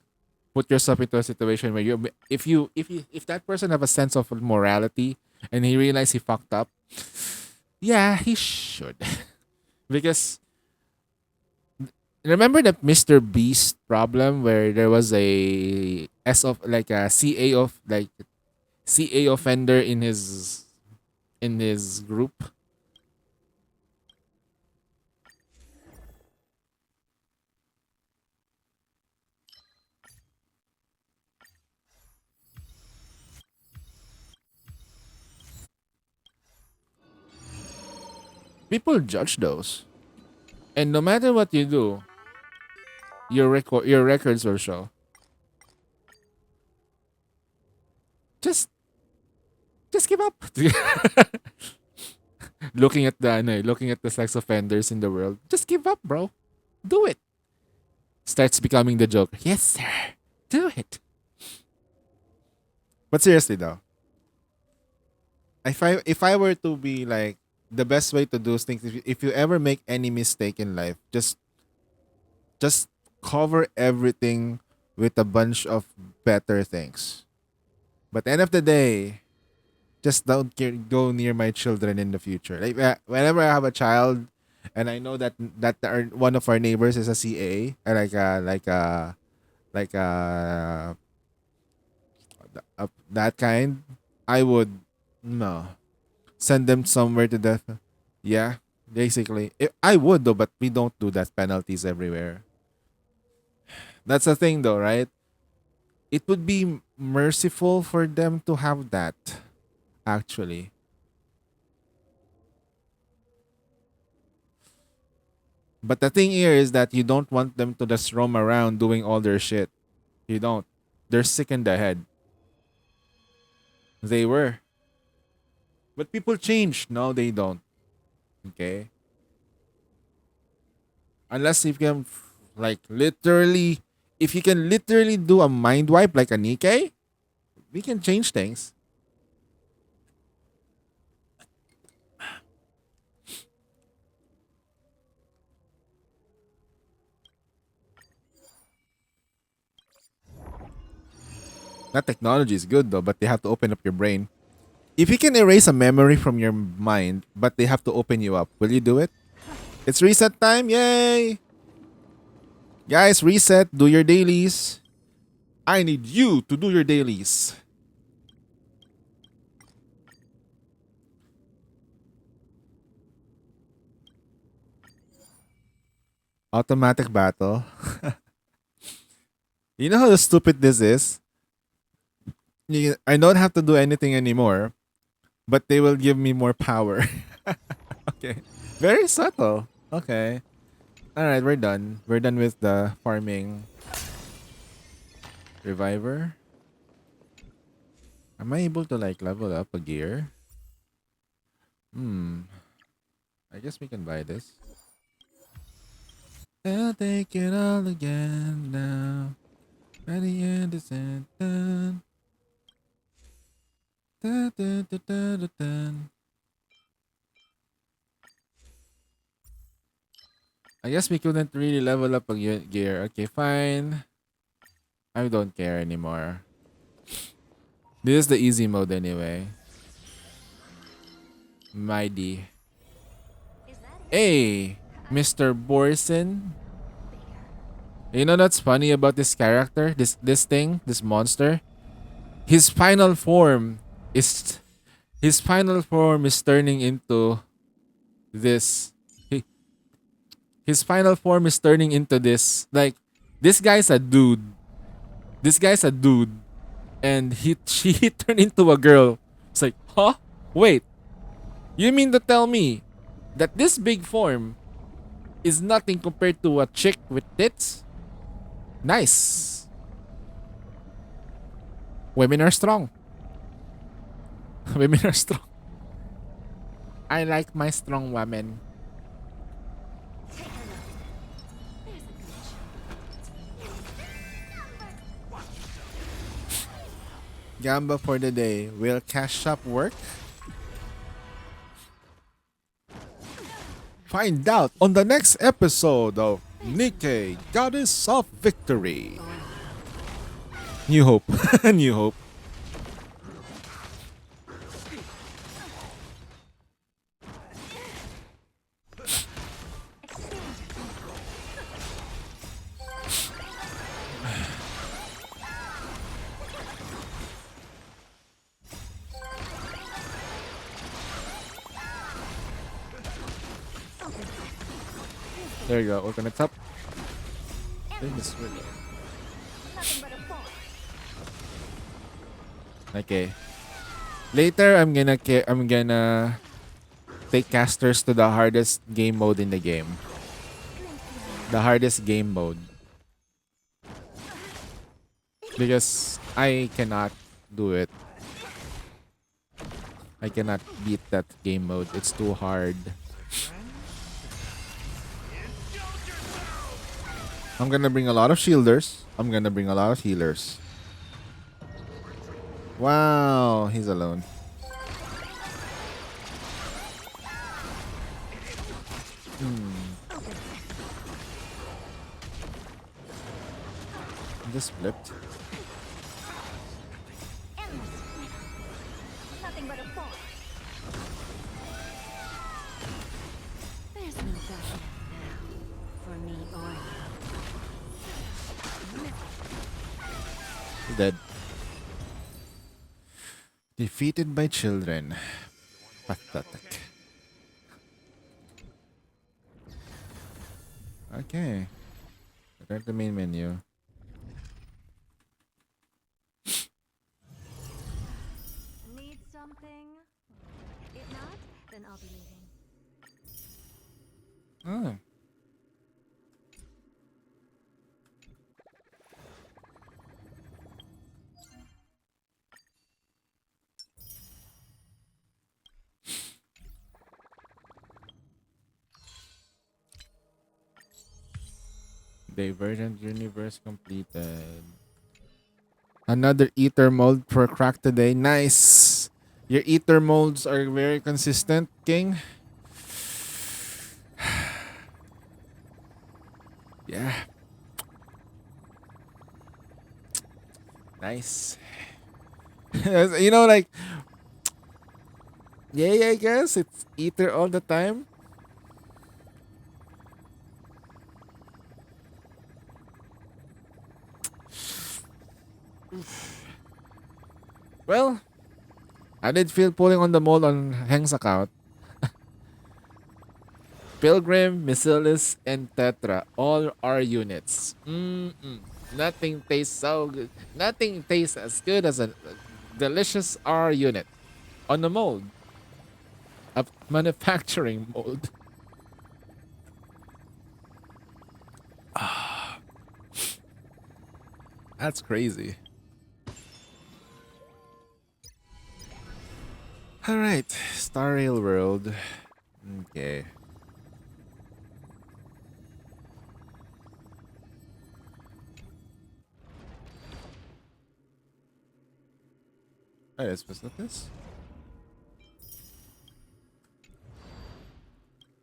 put yourself into a situation where if that person have a sense of morality and he realized he fucked up, yeah, he should. Because remember the Mr. Beast problem where there was a CA offender in his group? People judge those. And no matter what you do, your records will show. Just give up. looking at the sex offenders in the world, just give up, bro. Do it. Starts becoming the joke. Yes, sir. Do it. But seriously though, if I were to be like the best way to do things, if you ever make any mistake in life, just cover everything with a bunch of better things. But at the end of the day, just don't go near my children in the future. Like whenever I have a child, and I know that one of our neighbors is a CA, like that kind, I would no send them somewhere to death. Yeah, basically, I would though, but we don't do that. Penalties everywhere. That's the thing, though, right? It would be merciful for them to have that. Actually, but the thing here is that you don't want them to just roam around doing all their shit. You don't. They're sick in the head. They were. But people change. No, they don't. Okay? Unless you can, like, literally, if you can literally do a mind wipe like a Nikkei, we can change things. That technology is good though, but they have to open up your brain. If you can erase a memory from your mind, but they have to open you up, will you do it? It's reset time, yay! Guys, reset, do your dailies. I need you to do your dailies. Automatic battle. You know how stupid this is? I don't have to do anything anymore, but they will give me more power. Okay. Very subtle. Okay. Alright, we're done. We're done with the farming. Reviver. Am I able to like level up a gear? I guess we can buy this. I'll take it all again now. At the end is done. Dun, dun, dun, dun, dun, dun. I guess we couldn't really level up a gear. Okay, fine. I don't care anymore. This is the easy mode anyway. Mighty. Hey, Mr. Borson. You know what's funny about this character? This monster? His final form is turning into this. His final form is turning into this. Like, this guy's a dude. And he turned into a girl. It's like, huh? Wait. You mean to tell me that this big form is nothing compared to a chick with tits? Nice. Women are strong. Women are strong. I like my strong women. Gamba for the day. Will cash shop work? Find out on the next episode of Nikkei, Goddess of Victory. New Hope. New Hope. There you go. Open it up. Okay. Later, I'm gonna take casters to the hardest game mode in the game. The hardest game mode. Because I cannot do it. I cannot beat that game mode. It's too hard. I'm gonna bring a lot of shielders. I'm gonna bring a lot of healers. Wow, he's alone. Just flipped. Endless. Nothing but a fall. There's no backing now for me or you. Dead. Defeated by children. Pathetic. Okay. Return to main menu. Need something? If not, then I'll be leaving. Oh. Divergent universe completed. Another ether mold for crack today. Nice. Your ether molds are very consistent, King. Yeah. Nice. You know, like, yeah, I guess it's ether all the time. Well, I did feel pulling on the mold on Heng's account. Pilgrim, Missilis, and Tetra all are units. Nothing tastes so good. Nothing tastes as good as a delicious R unit on the mold. A manufacturing mold. That's crazy. All right, Star Rail World. Okay. Alright, was that this?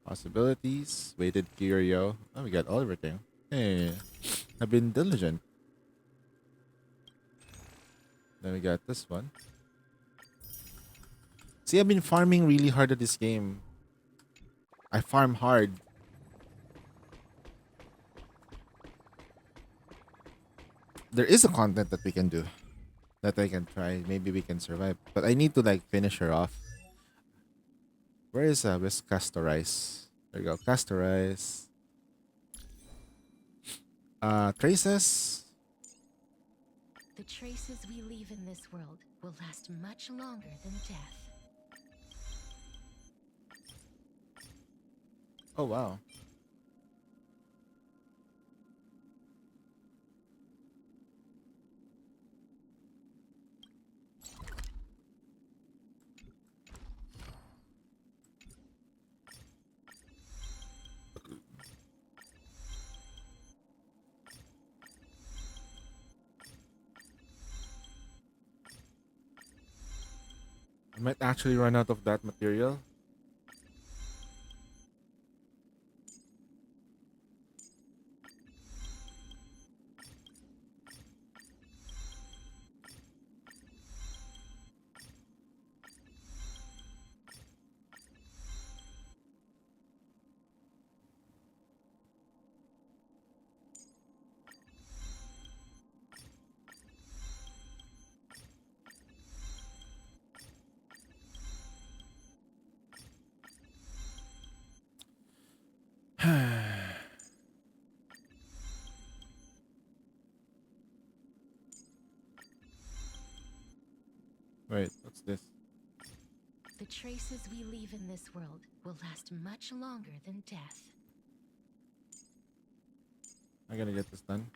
Possibilities, weighted curio. Oh, we got all everything. Hey, I've been diligent. Then we got this one. See, I've been farming really hard at this game. I farm hard. There is a content that we can do. That I can try. Maybe we can survive. But I need to like finish her off. Where is where's Castorize? There you go. Castorize. Traces. The traces we leave in this world will last much longer than death. Oh wow. I might actually run out of that material. Wait, what's this? The traces we leave in this world will last much longer than death. I gotta get this done.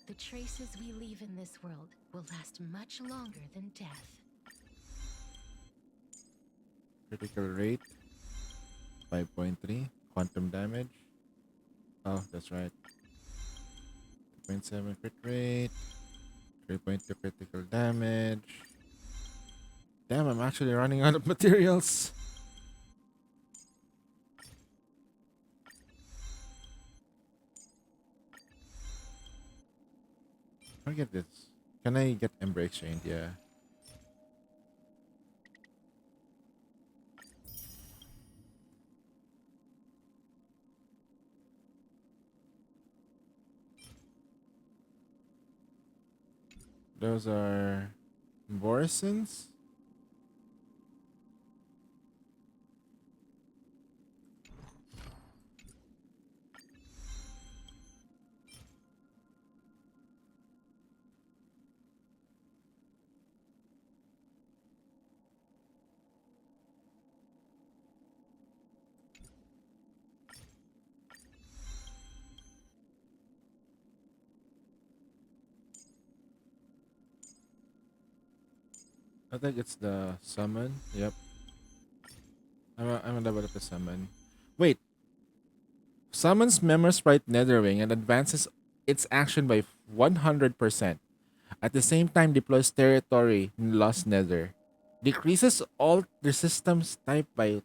The traces we leave in this world will last much longer than death. Critical rate 5.3. Quantum damage. Oh, that's right. 2.7 crit rate. 3.2 critical damage. Damn, I'm actually running out of materials. Forget this. Can I get Ember Exchange? Yeah. Those are Borisons? I think it's the summon. Yep. I'm gonna develop the summon. Wait. Summons Memosprite Netherwing and advances its action by 100%. At the same time, deploys territory in Lost Nether. Decreases all resistance type by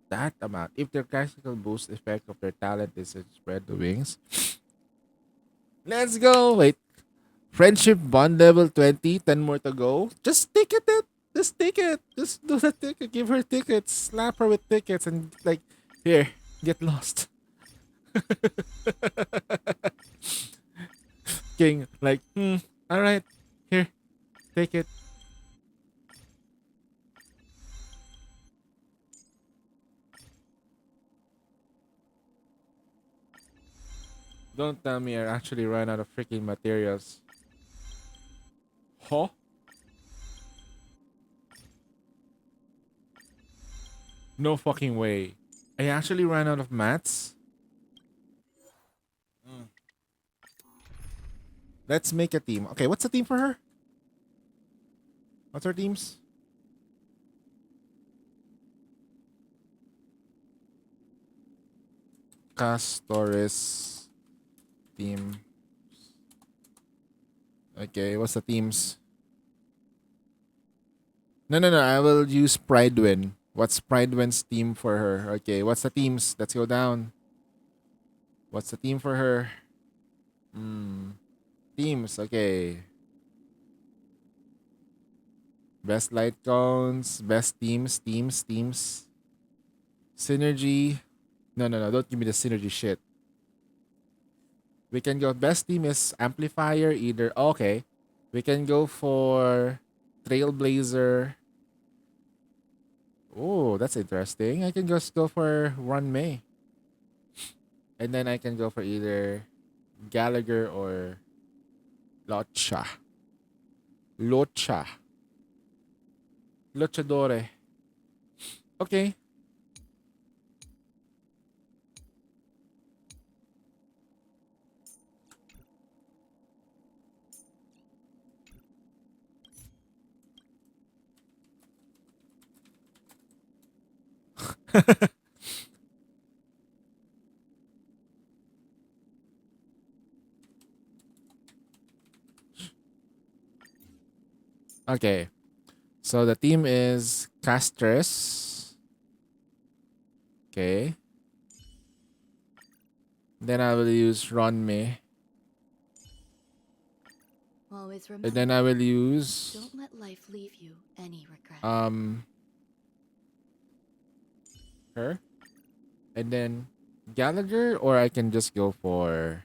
that amount. If their classical boost effect of their talent is to spread the wings. Let's go! Wait. Friendship bond level 20, 10 more to go. Just take it. Just take it. Just do the ticket. Give her tickets. Slap her with tickets and like, here, get lost. King, like, alright, here, take it. Don't tell me I actually ran out of freaking materials. Huh? No fucking way. I actually ran out of mats? Let's make a team. Okay, what's the team for her? What's her teams? Castores team. Okay, what's the teams? No. I will use Pridewin. What's Pridewin's team for her? Okay, what's the teams? Let's go down. What's the team for her? Teams, okay. Best light cones, best teams. Synergy. No, don't give me the synergy shit. We can go, best team is amplifier either. Okay. We can go for Trailblazer. Oh, that's interesting. I can just go for Run May. And then I can go for either Gallagher or Locha. Luchadore. Okay. Okay. So the team is Castres. Okay. Then I will use Ronme. Always And remember, then I will use don't let life leave you any regret. her. And then Gallagher, or I can just go for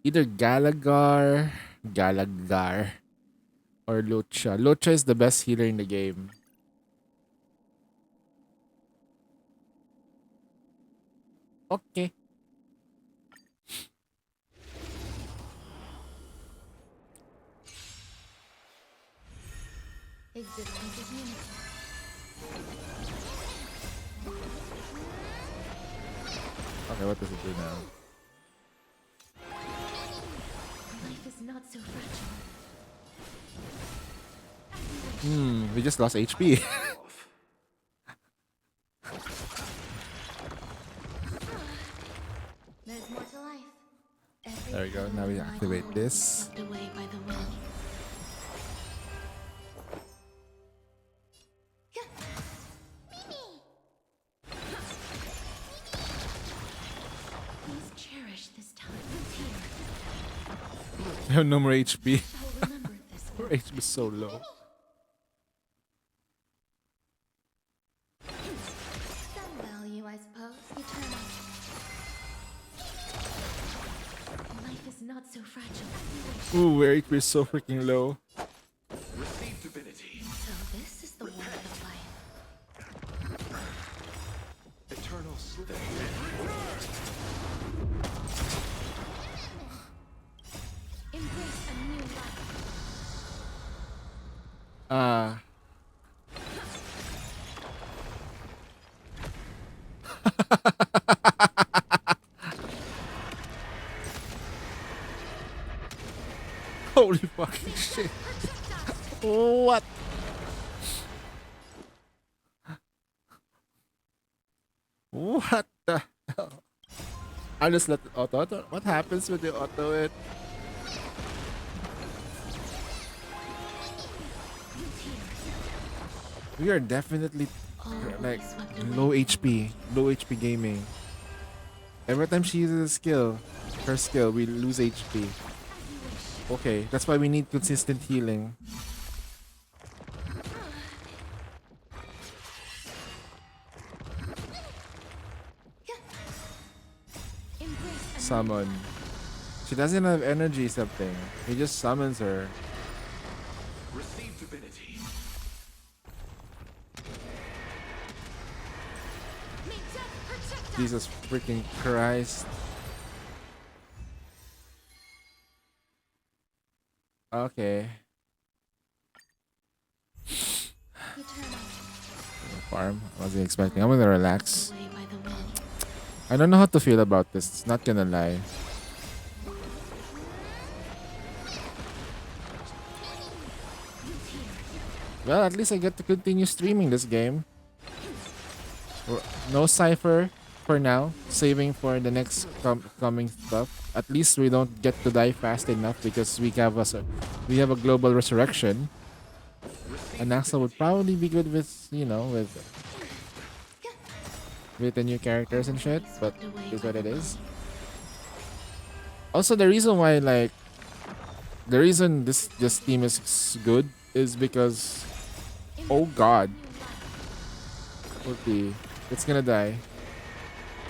either Gallagher, or Lucha. Lucha is the best healer in the game. Okay. Existence is unity. Okay, what does it do now? Life is not so fragile. We just lost HP. There's more to life. There we go. Now we activate this. Swept away by the wind. this time. I have no more HP. I'll remember this Our one. HP is so low. Some value, I suppose. Eternal. Life is not so fragile. Ooh, our HP is so freaking low. Receive divinity. So this is the one of life. Eternal slither. Embrace a new life. Ah. Holy fucking shit. What? What the hell? I just let it auto. What happens when you auto it? We are definitely like low HP, gaming. Every time she uses a skill, her skill, we lose HP. Okay, that's why we need consistent healing. Embrace a Summon. She doesn't have energy something. He just summons her. Receive divinity. May death protect us. Jesus freaking Christ. Okay. Eternal. Farm. I wasn't expecting. I'm gonna relax. Away by the wind. I don't know how to feel about this. Not gonna lie. Well, at least I get to continue streaming this game. No Cypher for now. Saving for the next coming stuff. At least we don't get to die fast enough because we have a global resurrection. And Axel would probably be good with, you know, with the new characters and shit, but it is what it is. Also, the reason why, like, the reason this team is good is because, oh god, okay, it's gonna die.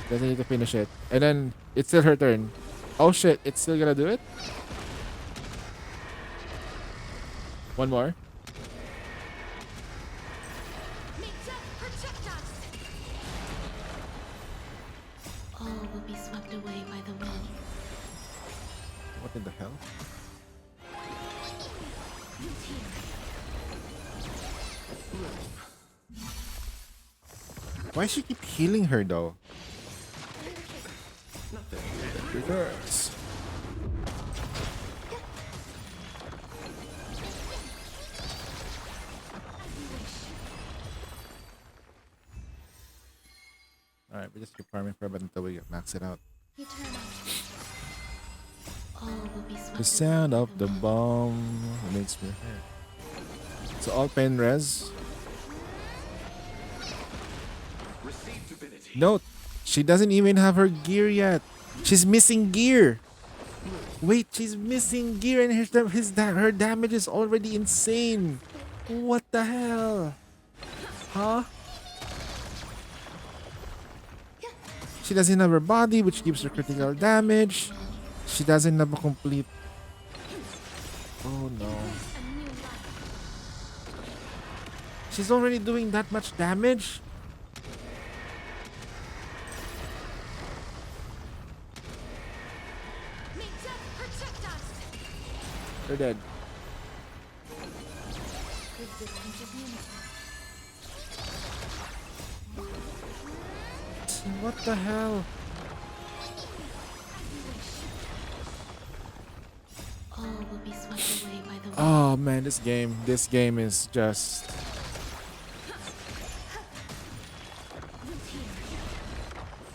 Doesn't need to finish it, and then it's still her turn. Oh shit, it's still gonna do it. One more. May death protect us. All will be swept away by the wind. What in the hell? Why she keep healing her though? It reverse. Alright, we just keep farming for a bit until we max it out. Eternal. All will be swept The sound of the bomb makes me hurt. So all pen res. Receive divinity. Note, she doesn't even have her gear yet. She's missing gear. Wait, she's missing gear and her damage is already insane. What the hell? Huh? She doesn't have her body, which gives her critical damage. She doesn't have a complete... Oh no. a new life. She's already doing that much damage? May death protect us. They're dead. Resistance is unity. What the hell? All will be swept away by the wind. Oh man, this game is just...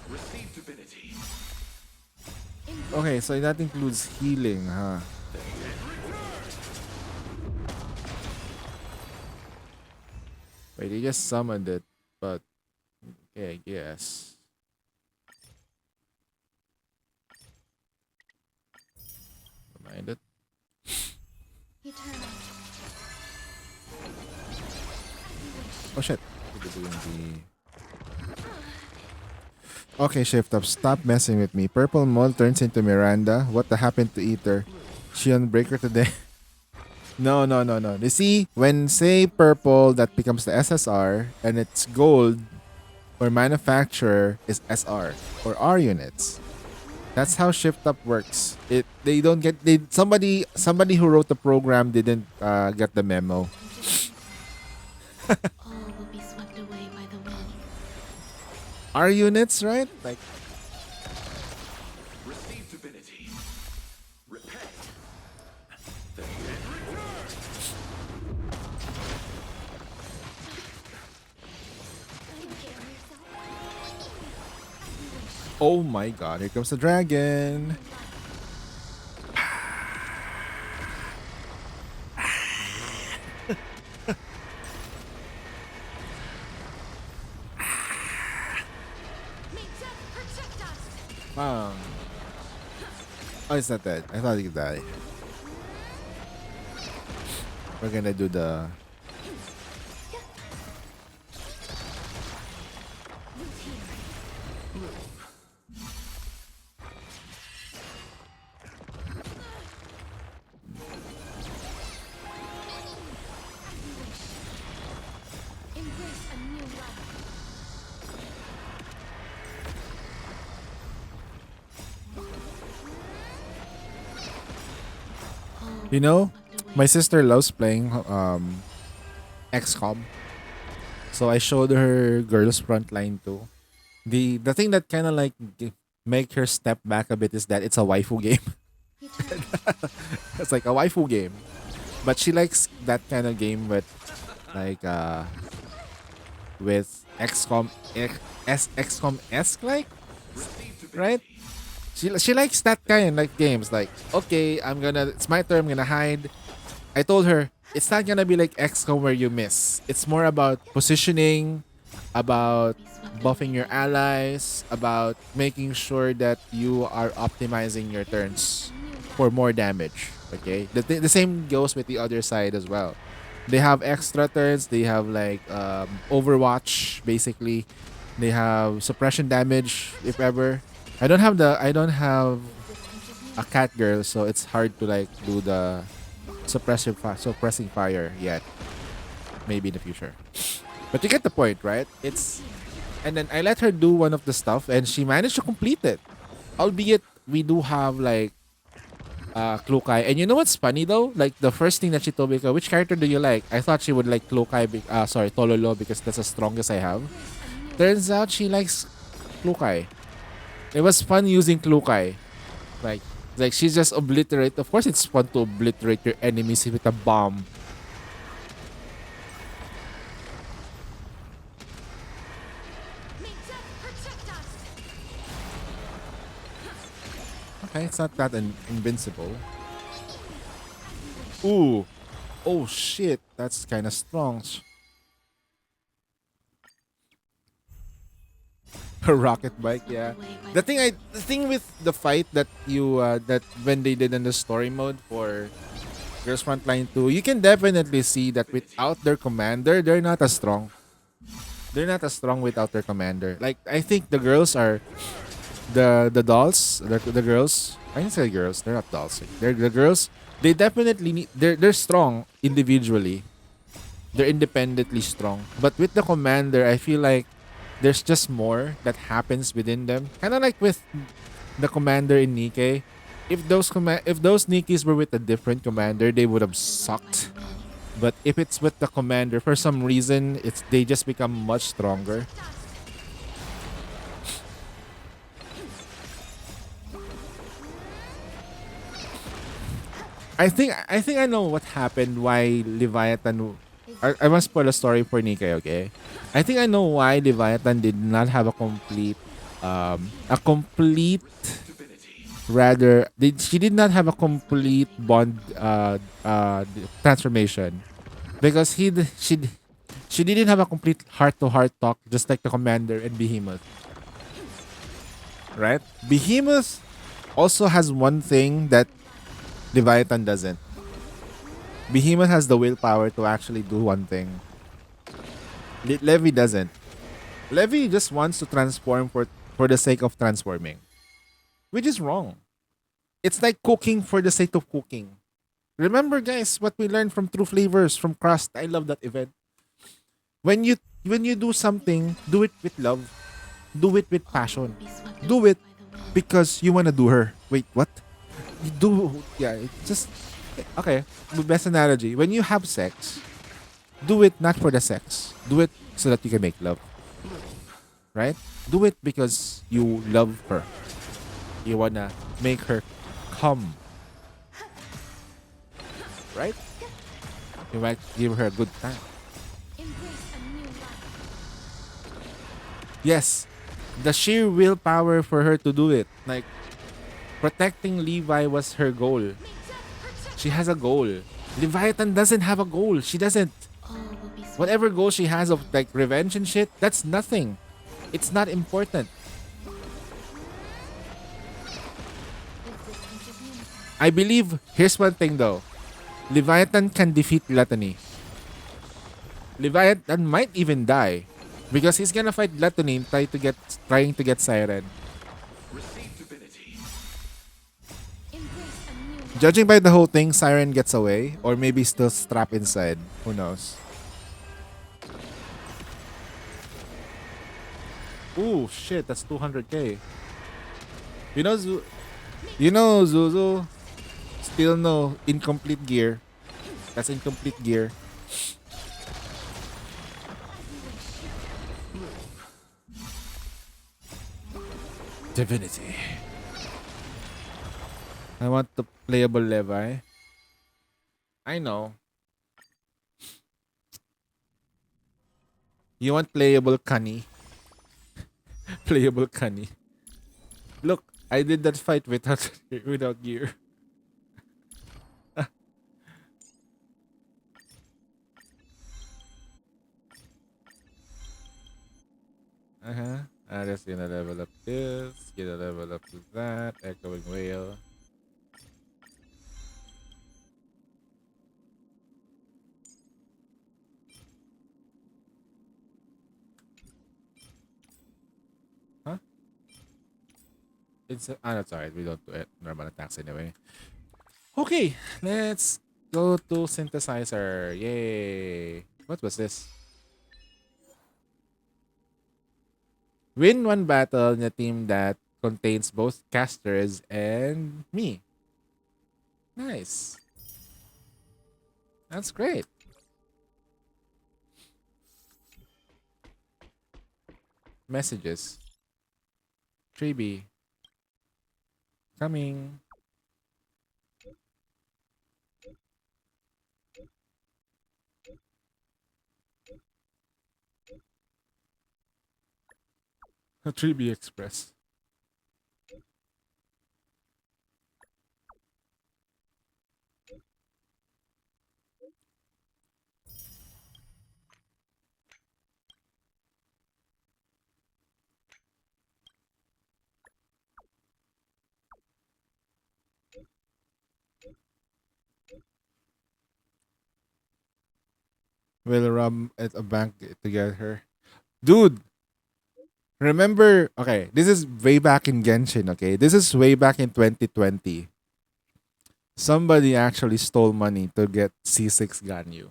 Receive divinity. Okay, so that includes healing, huh? Wait, he just summoned it, but... Okay, I guess. Find it. Eternal. Oh shit. We're doing Okay, Shift Up, stop messing with me. Purple Mole turns into Miranda. What the happened to Ether? She on breaker today? No. You see, when say purple, that becomes the SSR, and it's gold, or manufacturer is SR, or R units. That's how Shift Up works. They don't get somebody who wrote the program didn't get the memo. All will be swept away by the wind. R units, right? Like Receive divinity. Repay. Then oh my god, here comes the dragon. Wow. Oh, it's not dead. I thought he could die. We're gonna do the Embrace a new life. You know, my sister loves playing XCOM. So I showed her Girls Frontline too. The thing that kind of like make her step back a bit is that it's a waifu game. It's like a waifu game. But she likes that kind of game with like with XCOM XCOM esque like, right? She likes that kind like games. Like, okay, it's my turn, I'm gonna hide. I told her it's not gonna be like XCOM where you miss. It's more about positioning, about buffing your allies, about making sure that you are optimizing your turns for more damage. Okay, the same goes with the other side as well. They have extra turns. They have like Overwatch basically. They have suppression damage if ever. I don't have a cat girl, so it's hard to like do the suppressing fire yet. Maybe in the future. But you get the point, right? And then I let her do one of the stuff and she managed to complete it. Albeit we do have like Klukai. And you know what's funny though? Like the first thing that she told me, which character do you like? I thought she would like Klukai, Tololo, because that's the strongest I have. Turns out she likes Klukai. It was fun using Klukai. Like she just obliterate. Of course it's fun to obliterate your enemies with a bomb. Okay, it's not that invincible. Ooh. Oh shit, that's kind of strong. A rocket bike, yeah. The thing with the fight that that when they did in the story mode for Girls Frontline 2, you can definitely see that without their commander, they're not as strong. They're not as strong without their commander. Like I think the girls are the dolls, the girls. I didn't say girls. They're not dolls. They're the girls. They definitely need. They're strong individually. They're independently strong. But with the commander, I feel like there's just more that happens within them. Kind of like with the commander in Nikke. If those Nikkes were with a different commander, they would have sucked. But if it's with the commander, for some reason, they just become much stronger. I think I know what happened. Why Leviathan? I must spoil a story for Nikke, okay? I think I know why Leviathan did not have a complete she did not have a complete bond transformation, because she didn't have a complete heart-to-heart talk, just like the commander and Behemoth, right? Behemoth also has one thing that Leviathan doesn't. Behemoth has the willpower to actually do one thing. Levi doesn't. Levi just wants to transform for the sake of transforming, which is wrong. It's like cooking for the sake of cooking. Remember, guys, what we learned from True Flavors from Crust. I love that event. When you do something, do it with love. Do it with passion. Do it because you wanna do her. Wait, what? You do just okay. The best analogy. When you have sex, do it not for the sex. Do it so that you can make love. Right? Do it because you love her. You wanna make her come. Right? You might give her a good time. Embrace a new life. Yes, the sheer willpower for her to do it. Like, protecting Levi was her goal. She has a goal. Leviathan doesn't have a goal. She doesn't. Whatever goal she has of like revenge and shit, that's nothing. It's not important. I believe, here's one thing though. Leviathan can defeat Gluttony. Leviathan might even die. Because he's gonna fight Gluttony and trying to get Siren. Receive divinity. Embrace a new life. Judging by the whole thing, Siren gets away. Or maybe still strapped inside. Who knows? Ooh, shit, that's 200k. You know, Zuzu still no incomplete gear. That's incomplete gear. Divinity. I want the playable Levi. I know. You want playable Kani. Playable Kani. Look, I did that fight without gear. I'm just gonna level up this, gonna level up to that, echoing whale. Huh? It's that's alright, we don't do it. Normal attacks anyway. Okay, let's go to synthesizer. Yay! What was this? Win one battle in a team that contains both casters and me. Nice. That's great. Messages. Treeby. Coming. Treeby Express. We'll rob at a bank to get her. Dude, remember, okay, this is way back in Genshin, okay? This is way back in 2020. Somebody actually stole money to get C6 Ganyu.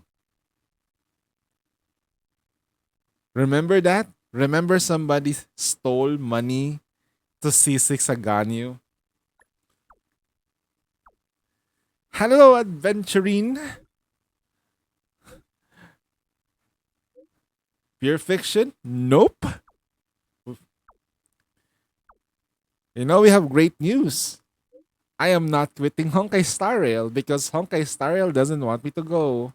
Remember that? Remember somebody stole money to C6 a Ganyu? Hello, adventurine. Pure fiction? Nope. You know, we have great news. I am not quitting Honkai Star Rail because Honkai Star Rail doesn't want me to go.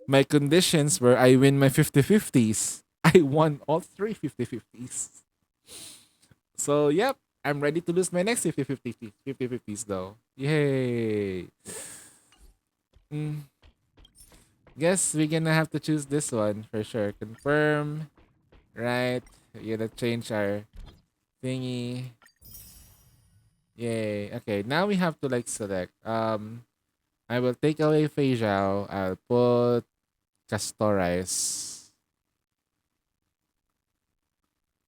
My conditions were I win my 50-50s. I won all three 50-50s. So, yep, I'm ready to lose my next 50-50s though. Yay. Guess we're gonna have to choose this one for sure. Confirm. Right. We're gonna change our thingy. Yay. Okay, now we have to like select. I will take away Fei Zhao. I'll put Castorize.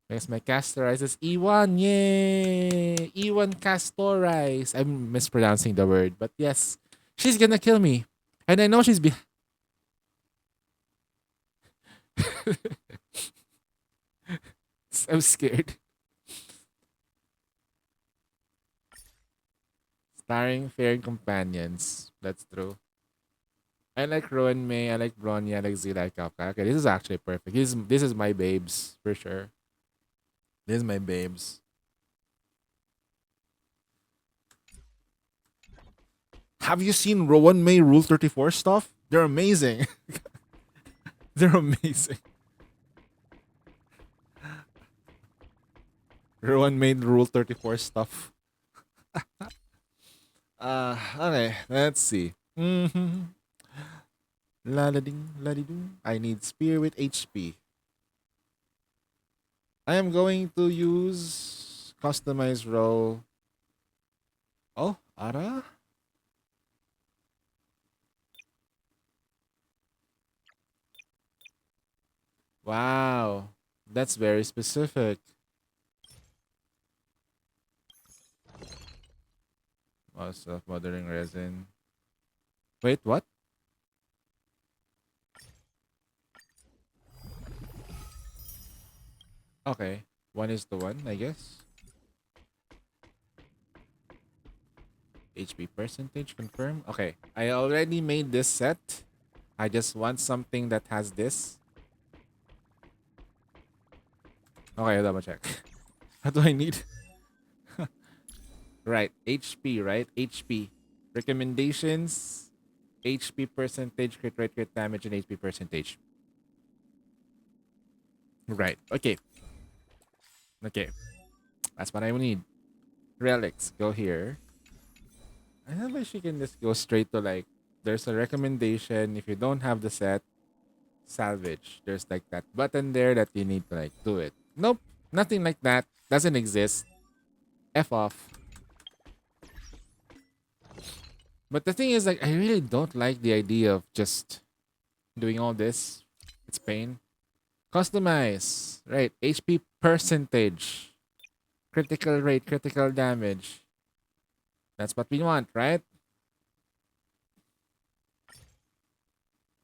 Because my Castorize is E1. Yay! E1 Castorize. I'm mispronouncing the word, but yes. She's gonna kill me. And I know she's I'm scared. Starring fair companions. That's true. I like Rowan May, I like Bronny, I like Z, I like Kafka. Okay, this is actually perfect. This is my babes, for sure. This is my babes. Have you seen Rowan May Rule 34 stuff? They're amazing. They're amazing. Rowan May Rule 34 stuff. Okay, let's see. Mm-hmm. La da ding, la di doo. I need spear with HP. I am going to use customize roll. Oh, Ara? Wow, that's very specific. Oh, self-mothering resin. Wait, what? Okay, 1:1, I guess. HP percentage confirm. Okay, I already made this set. I just want something that has this. Okay, double check. What do I need? Right, HP, right? HP. Recommendations, HP percentage, crit rate, crit damage, and HP percentage. Right, okay. Okay. That's what I need. Relics, go here. I don't know if she can just go straight to like, there's a recommendation. If you don't have the set, salvage. There's like that button there that you need to like do it. Nope, nothing like that. Doesn't exist. F off. But the thing is, like, I really don't like the idea of just doing all this. It's pain. Customize. Right. HP percentage. Critical rate, critical damage. That's what we want, right?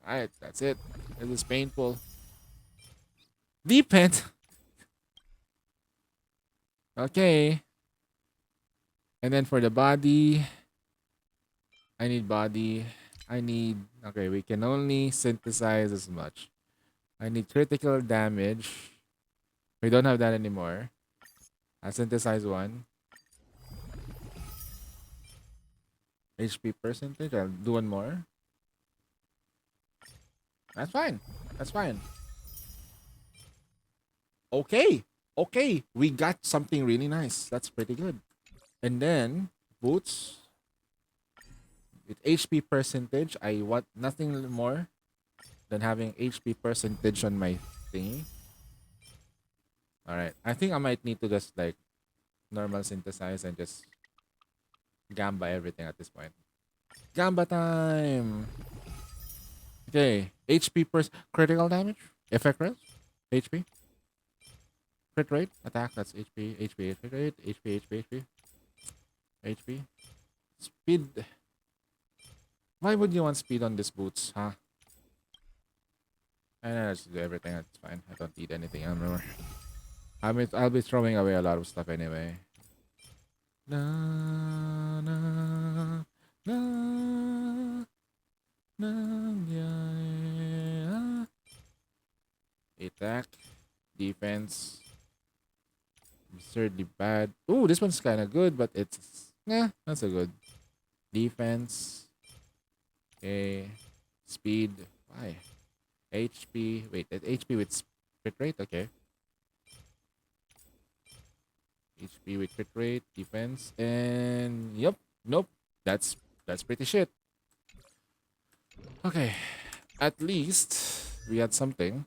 Alright, that's it. It is painful. Depend. Okay. And then for the body, I need body. I need... Okay, we can only synthesize as much. I need critical damage. We don't have that anymore. I'll synthesize one. HP percentage. I'll do one more. That's fine. That's fine. Okay. Okay. We got something really nice. That's pretty good. And then, boots. With HP percentage, I want nothing more than having HP percentage on my thingy. Alright. I think I might need to just like normal synthesize and just gamba everything at this point. Gamba time! Okay. HP per critical damage? Effect rate? HP? Crit rate? Attack, that's HP, HP, crit rate, HP, HP, HP. HP. Speed. Why would you want speed on these boots, huh? I just do everything, that's fine. I don't need anything anymore. I'll be throwing away a lot of stuff anyway. Na, na, na, na, yeah. Attack, defense, absurdly bad. Ooh, this one's kind of good, but it's not so good. Defense, okay, speed. Why? HP. Wait, that HP with crit rate. Okay. HP with crit rate, defense, and yep, nope. That's pretty shit. Okay, at least we had something.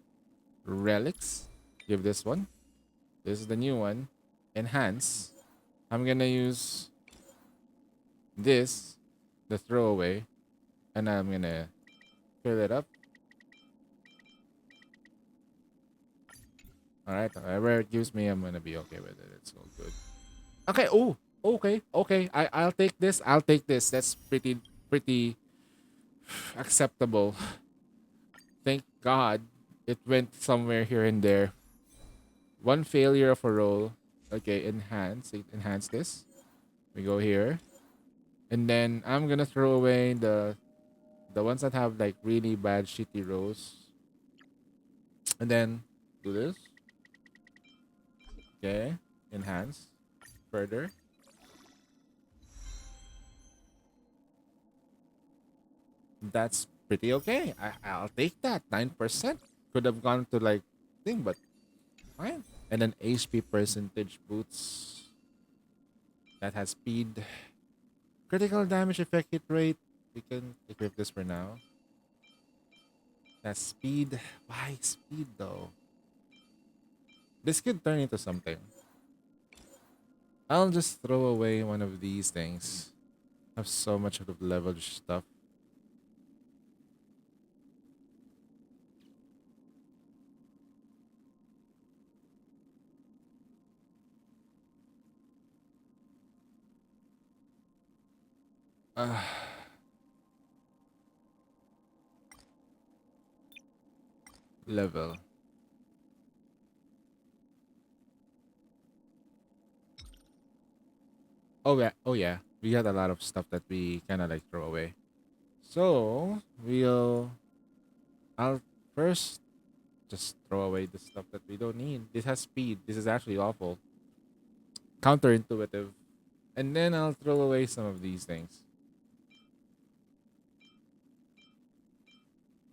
Relics. Give this one. This is the new one. Enhance. I'm gonna use this, the throwaway, and I'm gonna fill it up. All right, whatever it gives me, I'm gonna be okay with it. It's all good. Okay. Oh, okay, okay. I'll take this. I'll take this. That's pretty acceptable. Thank God it went somewhere here and there. One failure of a roll. Okay, enhance. Enhance this. We go here, and then I'm gonna throw away the ones that have like really bad shitty rolls, and then do this. Okay, enhance further. That's pretty okay. I'll take that. 9% could have gone to like thing, but fine. And then HP percentage boots that has speed, critical damage effect hit rate. We can equip this for now. That's speed. Why speed though? This could turn into something. I'll just throw away one of these things. I have so much of the leverage stuff. Uh, level. Oh yeah, oh yeah. We got a lot of stuff that we kind of like throw away. So I'll first just throw away the stuff that we don't need. This has speed. This is actually awful. Counterintuitive. And then I'll throw away some of these things.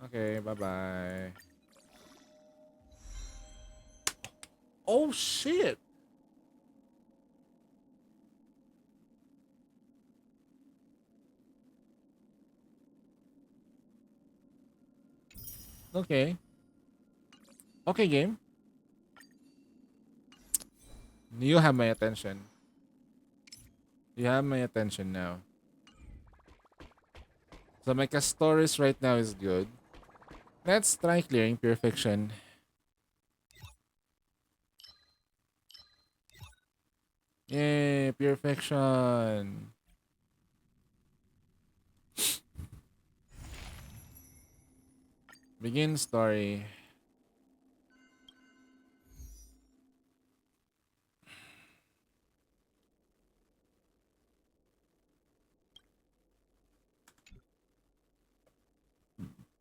Okay, bye bye. Oh shit! Okay. Okay, game. You have my attention. You have my attention now. So my Castoris right now is good. Let's try clearing Pure Fiction. Yay, Pure Fiction. Begin story.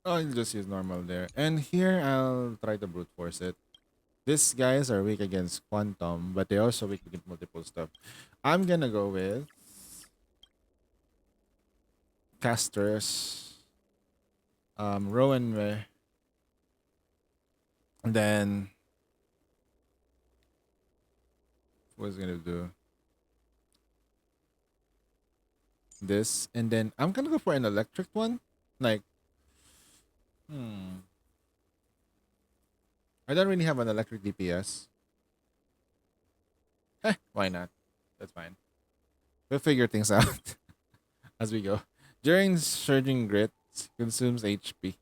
Oh, I'll just use normal there. And here I'll try to brute force it. These guys are weak against Quantum, but they're also weak against multiple stuff. I'm gonna go with Casters, Rowan, and then what's gonna do this, and then I'm gonna go for an electric one. Like, I don't really have an electric DPS. Why not? That's fine. We'll figure things out as we go. During Surging Grit, consumes HP.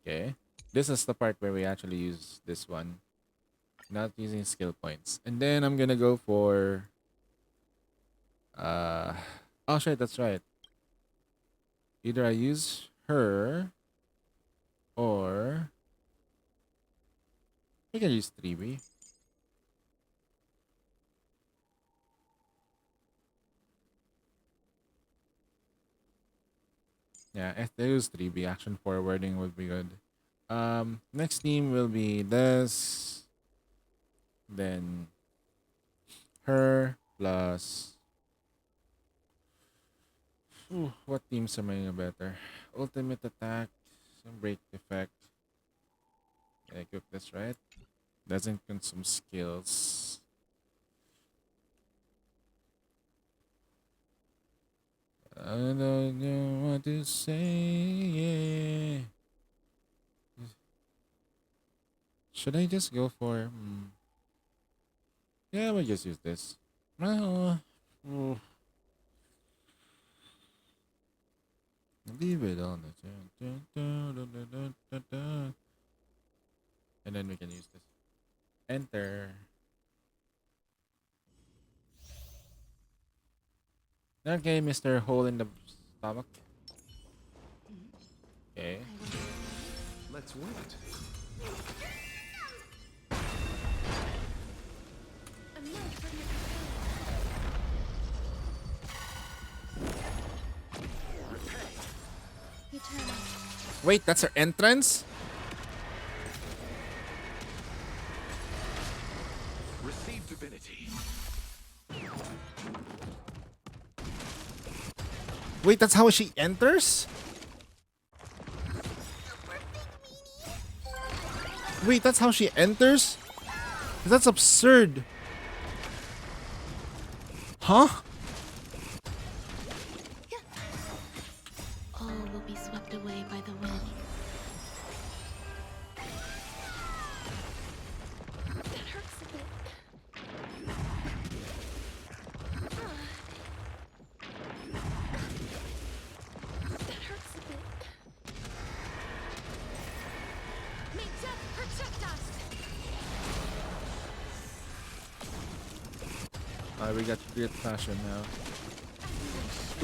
Okay. This is the part where we actually use this one. Not using skill points. And then I'm gonna go for uh oh shit, that's right. Either I use her or we can use 3B. Yeah, if they use 3B, action forwarding would be good. Next team will be this, then her plus. What teams am I better? Ultimate attack, some break effect. I equip this right. Doesn't consume skills. I don't know what to say. Yeah. Should I just go for? Yeah, we'll just use this. Oh, leave it on the. And then we can use this. Enter. Okay, Mr. Hole in the stomach. Okay. Let's wait. Emerge from your cocoon. Eternal. Wait, that's our entrance? Receive divinity. Wait, that's how she enters? Wait, that's how she enters? That's absurd. Huh? All will be swept away by the wind. That hurts a bit. That hurts a bit. May death protect us. We got great fashion now.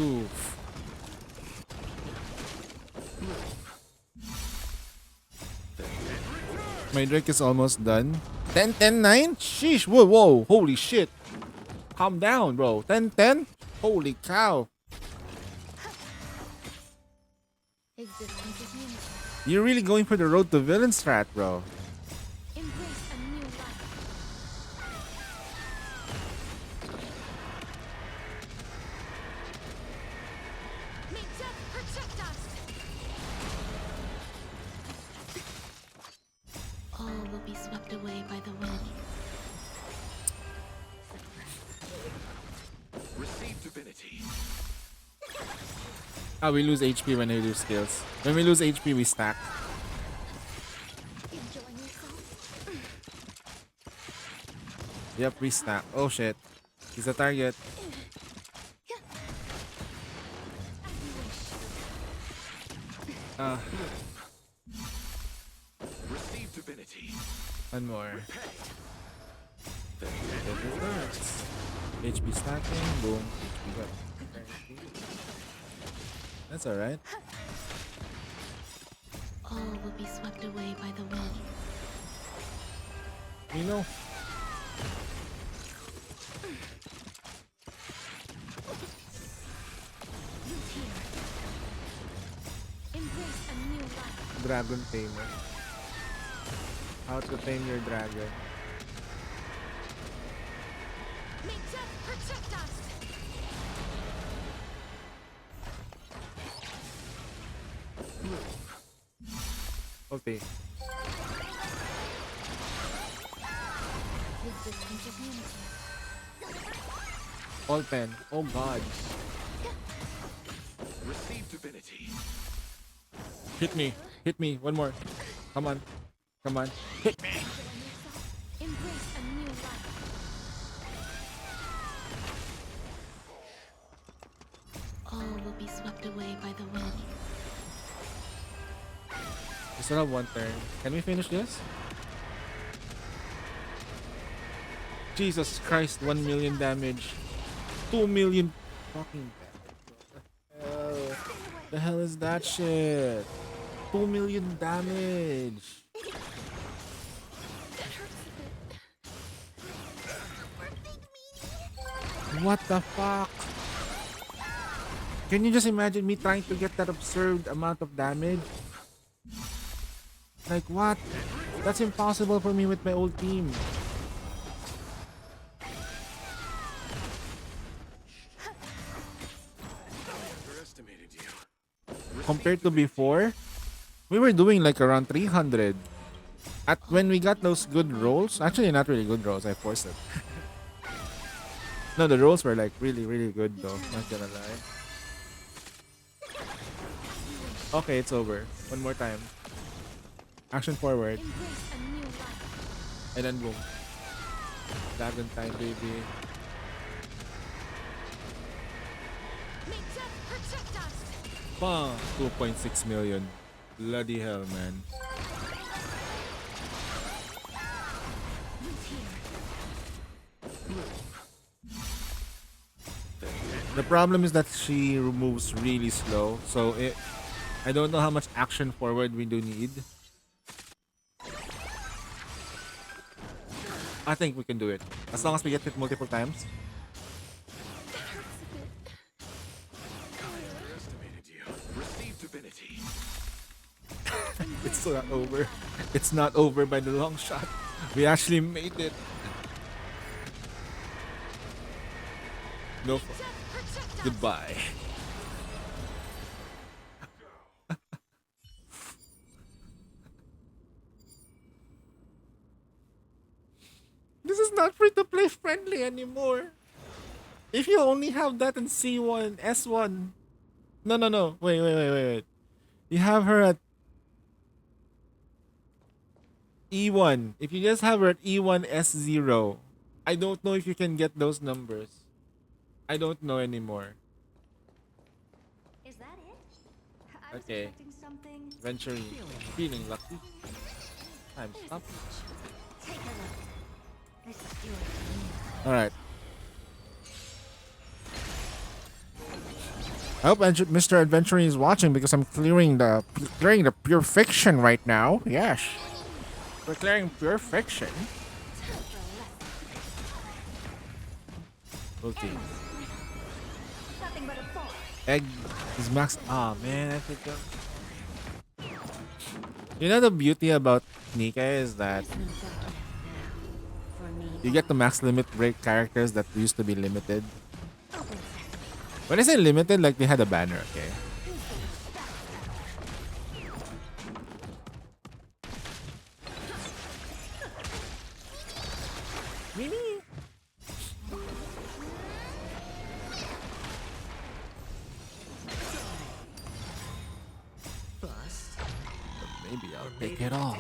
Oof. My drink is almost done. 10, 10, 9? Sheesh, whoa, whoa, holy shit. Calm down, bro. 10, 10? Holy cow. Existence is unity. You're really going for the road to villain strat, bro. Embrace a new life. May death protect us. All will be swept away by the wind. Receive divinity. We lose HP when we lose skills. When we lose HP, we stack. Enjoying yourself. Yep, we stack. Oh shit. He's a target. Receive divinity. One more. It works. HP stacking. Boom. HP got. That's alright. All will be swept away by the wind. You know. Embrace a new life. Dragon tamer. How to tame your dragon. May death protect us. Okay. Existence is unity. All pen. Oh god. Receive divinity. Hit me. Hit me. One more. Come on. Come on. Hit me. Embrace a new life. All will be swept away by the wind. We still have one turn. Can we finish this? Jesus Christ, 1 million damage. 2 million fucking damage. The hell is that shit? 2 million damage. What the fuck? Can you just imagine me trying to get that absurd amount of damage? Like what? That's impossible for me with my old team. Underestimated you. Compared to before, we were doing like around 300. At when we got those good rolls, actually not really good rolls, I forced it. No, the rolls were like really, really good though, not gonna lie. Okay, it's over. One more time. Action forward. Embrace a new life. And then boom. Dragon time, baby. May death protect us! Bang! 2.6 million. Bloody hell, man. The problem is that she moves really slow, so I don't know how much action forward we do need. I think we can do it. As long as we get hit multiple times. Underestimated you. Receive divinity. It's still not over. It's not over by the long shot. We actually made it. No. Goodbye. This is not free to play friendly anymore. If you only have that in C1, S1. No. Wait. You have her at E1. If you just have her at E1 S0, I don't know if you can get those numbers. I don't know anymore. Is that it? I was Okay. expecting something. Venturing. Feeling lucky. Time stop. Take a look. This is yours. Alright. I hope Mr. Adventuring is watching because I'm clearing the pure fiction right now. Yes. We're clearing pure fiction. Okay. Nothing but a fall. Egg is max. Ah, man, I think. You know the beauty about Nika is that For me. you get the max limit break characters that used to be limited. Open sesame. When I say limited, like they had a banner, okay? Really? Maybe I'll take it all.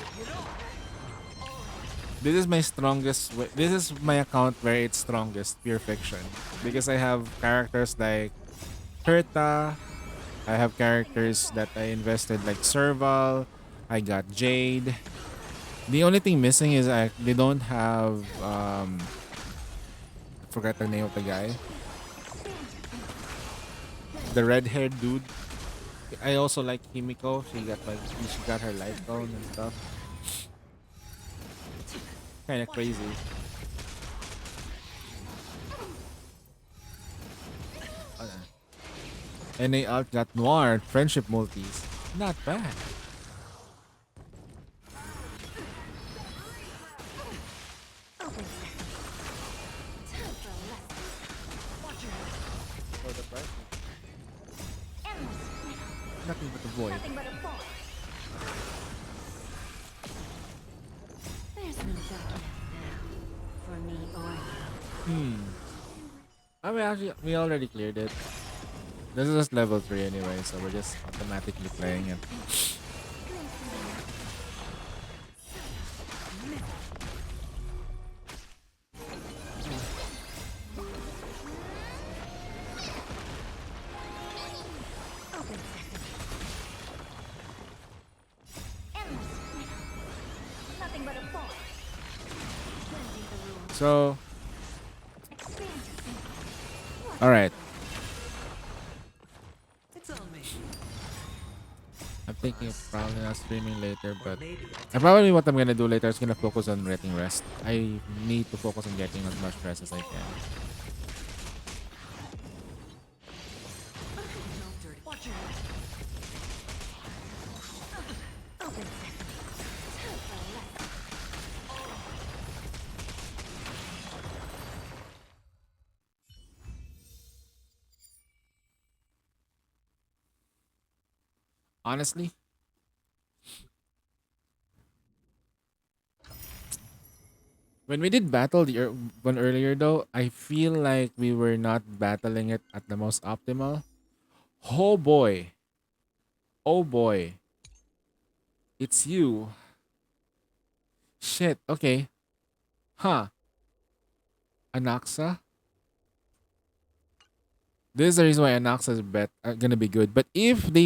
This is my strongest. This is my account where it's strongest, pure fiction, because I have characters like Herta. I have characters that I invested like Serval. I got Jade. The only thing missing is they don't have I forgot the name of the guy. The red-haired dude. I also like Himiko. She got her light down and stuff. Kind of crazy. And they out got Noir friendship multis. Not bad. Open sesame. For the price? Endless. Nothing but the void. Nothing but a fall. There's no darkness now. For me or you. I mean, actually, we already cleared it. This is just level 3 anyway, so we're just automatically playing it. Open sesame. Endless. Nothing but a fall. Bending the rules. So, Expand your thinking. alright. It's on me. I'm thinking of probably not streaming later, but Maybe probably what I'm gonna do later is gonna focus on getting rest. I need to focus on getting as much rest as I can. Watch your Open sesame. Honestly, when we did battle the one earlier though, I feel like we were not battling it at the most optimal. Oh boy. Oh boy. It's you. Shit, okay. Huh. Anaxa? This is the reason why Anaxa is gonna be good. But if they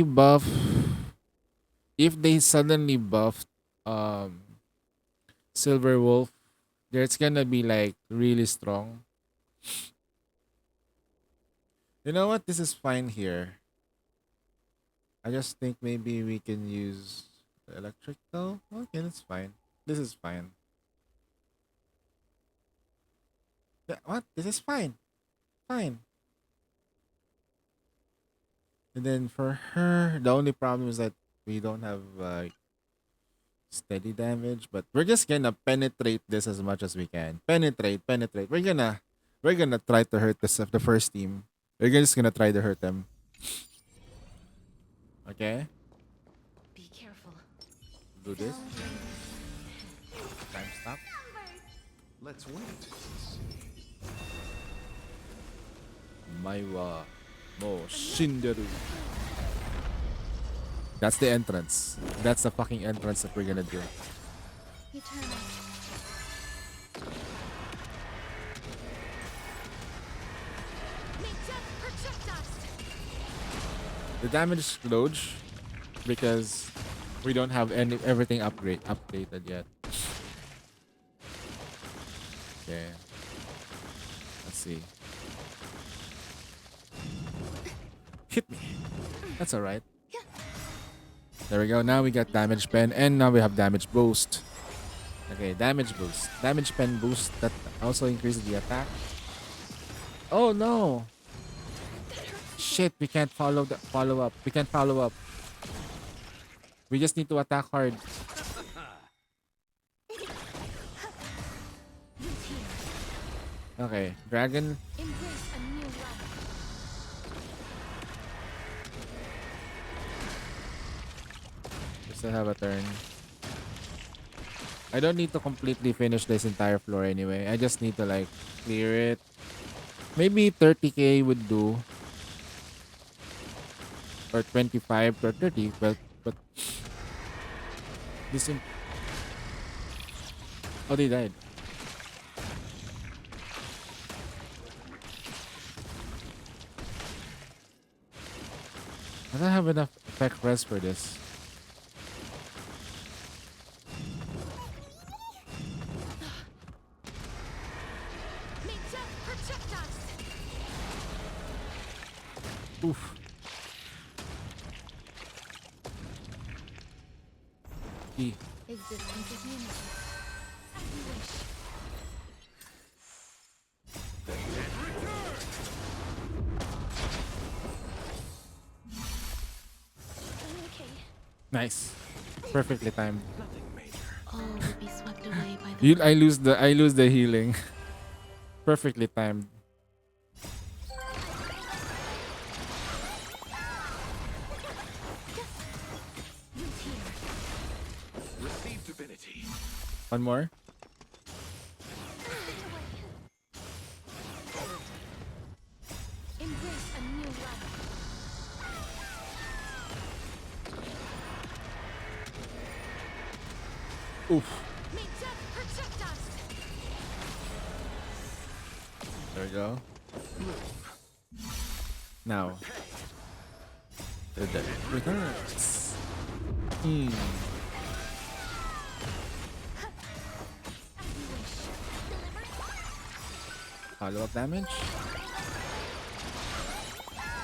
suddenly buff um Silver Wolf, it's gonna be like really strong. You know what? This is fine here. I just think maybe we can use the electric though. Okay, that's fine. This is fine. Yeah, what? This is fine. Fine. And then for her, the only problem is that we don't have steady damage, but we're just gonna penetrate this as much as we can. Penetrate, penetrate. We're gonna try to hurt the first team. We're just gonna try to hurt them. Okay? Be careful. Do this. Time stop. Let's wait. Maiwa Mo Shinderu. That's the entrance. That's the fucking entrance that we're gonna do. Eternal. May death protect us! The damage loads because we don't have everything updated yet. Okay. Let's see. Hit me. That's alright. There we go. Now we got damage pen and now we have damage boost. Okay, damage boost. Damage pen boost that also increases the attack. Oh no! Shit, we can't follow up. We can't follow up. We just need to attack hard. Okay, dragon. Embrace a new life. We still have a turn. I don't need to completely finish this entire floor anyway. I just need to like clear it. Maybe 30k would do. Or 25 or 30, but this oh, they died. I don't have enough effect res for this. May death protect us! Oof. E. Existence is limited. As you wish. Okay. Nice. Perfectly timed. Nothing major. All will be swept away by the I lose the healing. Perfectly timed. Receive divinity. One more. Embrace a new life. Oof. May death protect us! There we go. Now. The death returns. Hmm. Follow-up damage.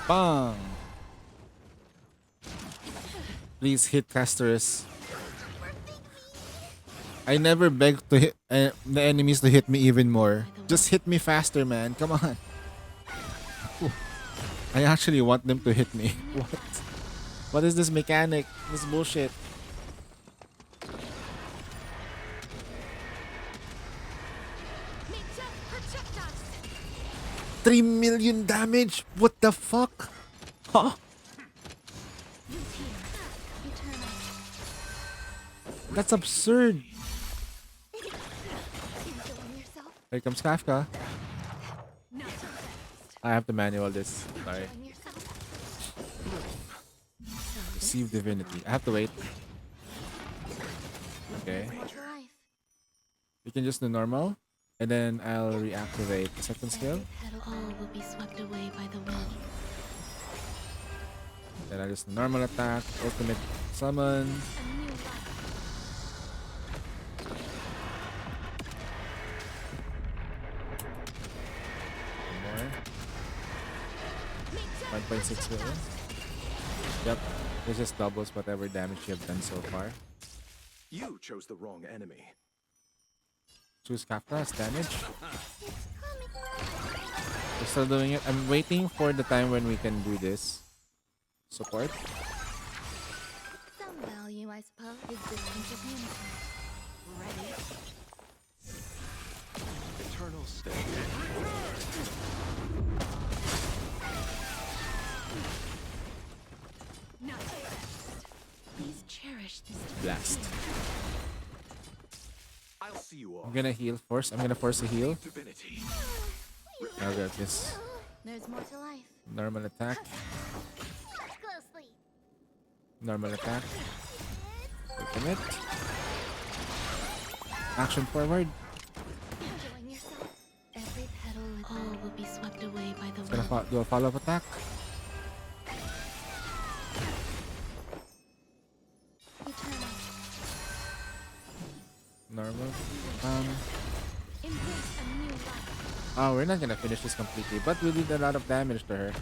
Bang! Please hit Castorus. I never beg to hit the enemies to hit me even more. Just hit me faster, man. Come on. Ooh. I actually want them to hit me. What? What is this mechanic? This bullshit. May death protect us! 3 million damage? What the fuck? Huh? eternal. That's absurd. Enjoying yourself. Here comes Kafka. Not so fast. I have to manual this. Sorry. Enjoying yourself. Receive divinity. I have to wait. Okay. More to life. We can just do normal. And then I'll reactivate the second skill. All will be swept away by the wind. Then I'll just normal attack, ultimate summon. A new life. More. 1.6 million. Yep. This just doubles whatever damage you have done so far. You chose the wrong enemy. Choose Kafka's damage. We're still doing it. I'm waiting for the time when we can do this. Support. Some value, I suppose, is distance of unity. Ready? Eternal state. Please cherish this. Blast. I'll see you I'm off. gonna heal first. I'm gonna force a heal. Divinity. I'll get this. There's more to life. Normal attack. Closely. Normal attack. Ultimate. Action forward. Enjoying yourself. Every petal, all will be swept away by the Gonna wind. do a follow-up attack. Eternal. Normal. Embrace a new life. Oh, we're not gonna finish this completely, but we did a lot of damage to her.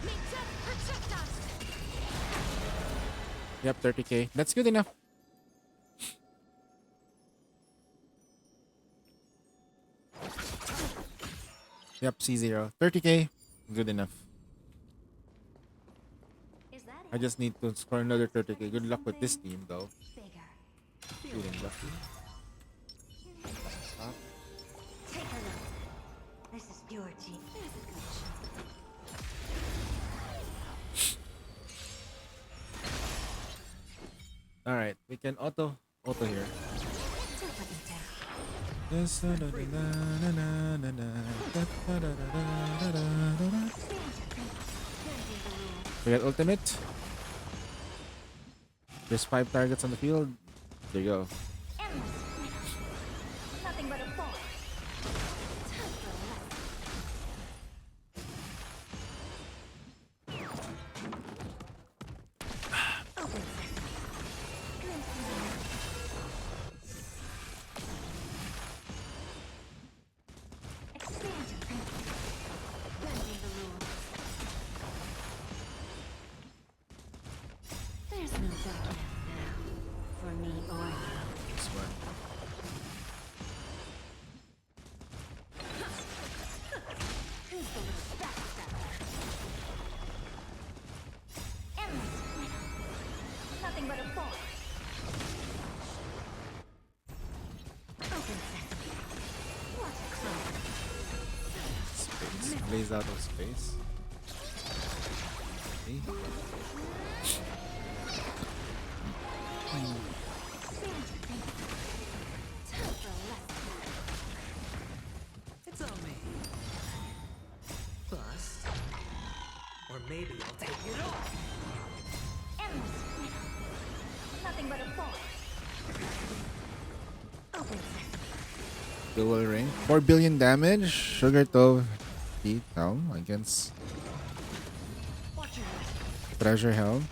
May death protect us. Yep, 30k. That's good enough. Yep, C0. 30k. Good enough. Is that I just need to score another 30k. Good luck with this team, though. bigger? Feeling lucky. Stop. Take a look. This is pure genius. There's a good shot. Alright, we can auto here. Don't let me down. Yes, da, da, da, da, da, da, da, da, da, da, da, da, da, da. We got ultimate. There's 5 targets on the field. There you go. Nothing but a fall. There's no backing out now. For me or you. This one. Who's the little backstabber? Endless winner. Nothing but a fall. Open sesame. What a clown. Space. Blaze out of space. Okay. It's on me. Bust. Or maybe I'll take it off. Endless winner. Nothing but a fall. Open sesame. Dual ring. 4 billion damage. Sugar Tove beat down against Watch your Treasure Helm.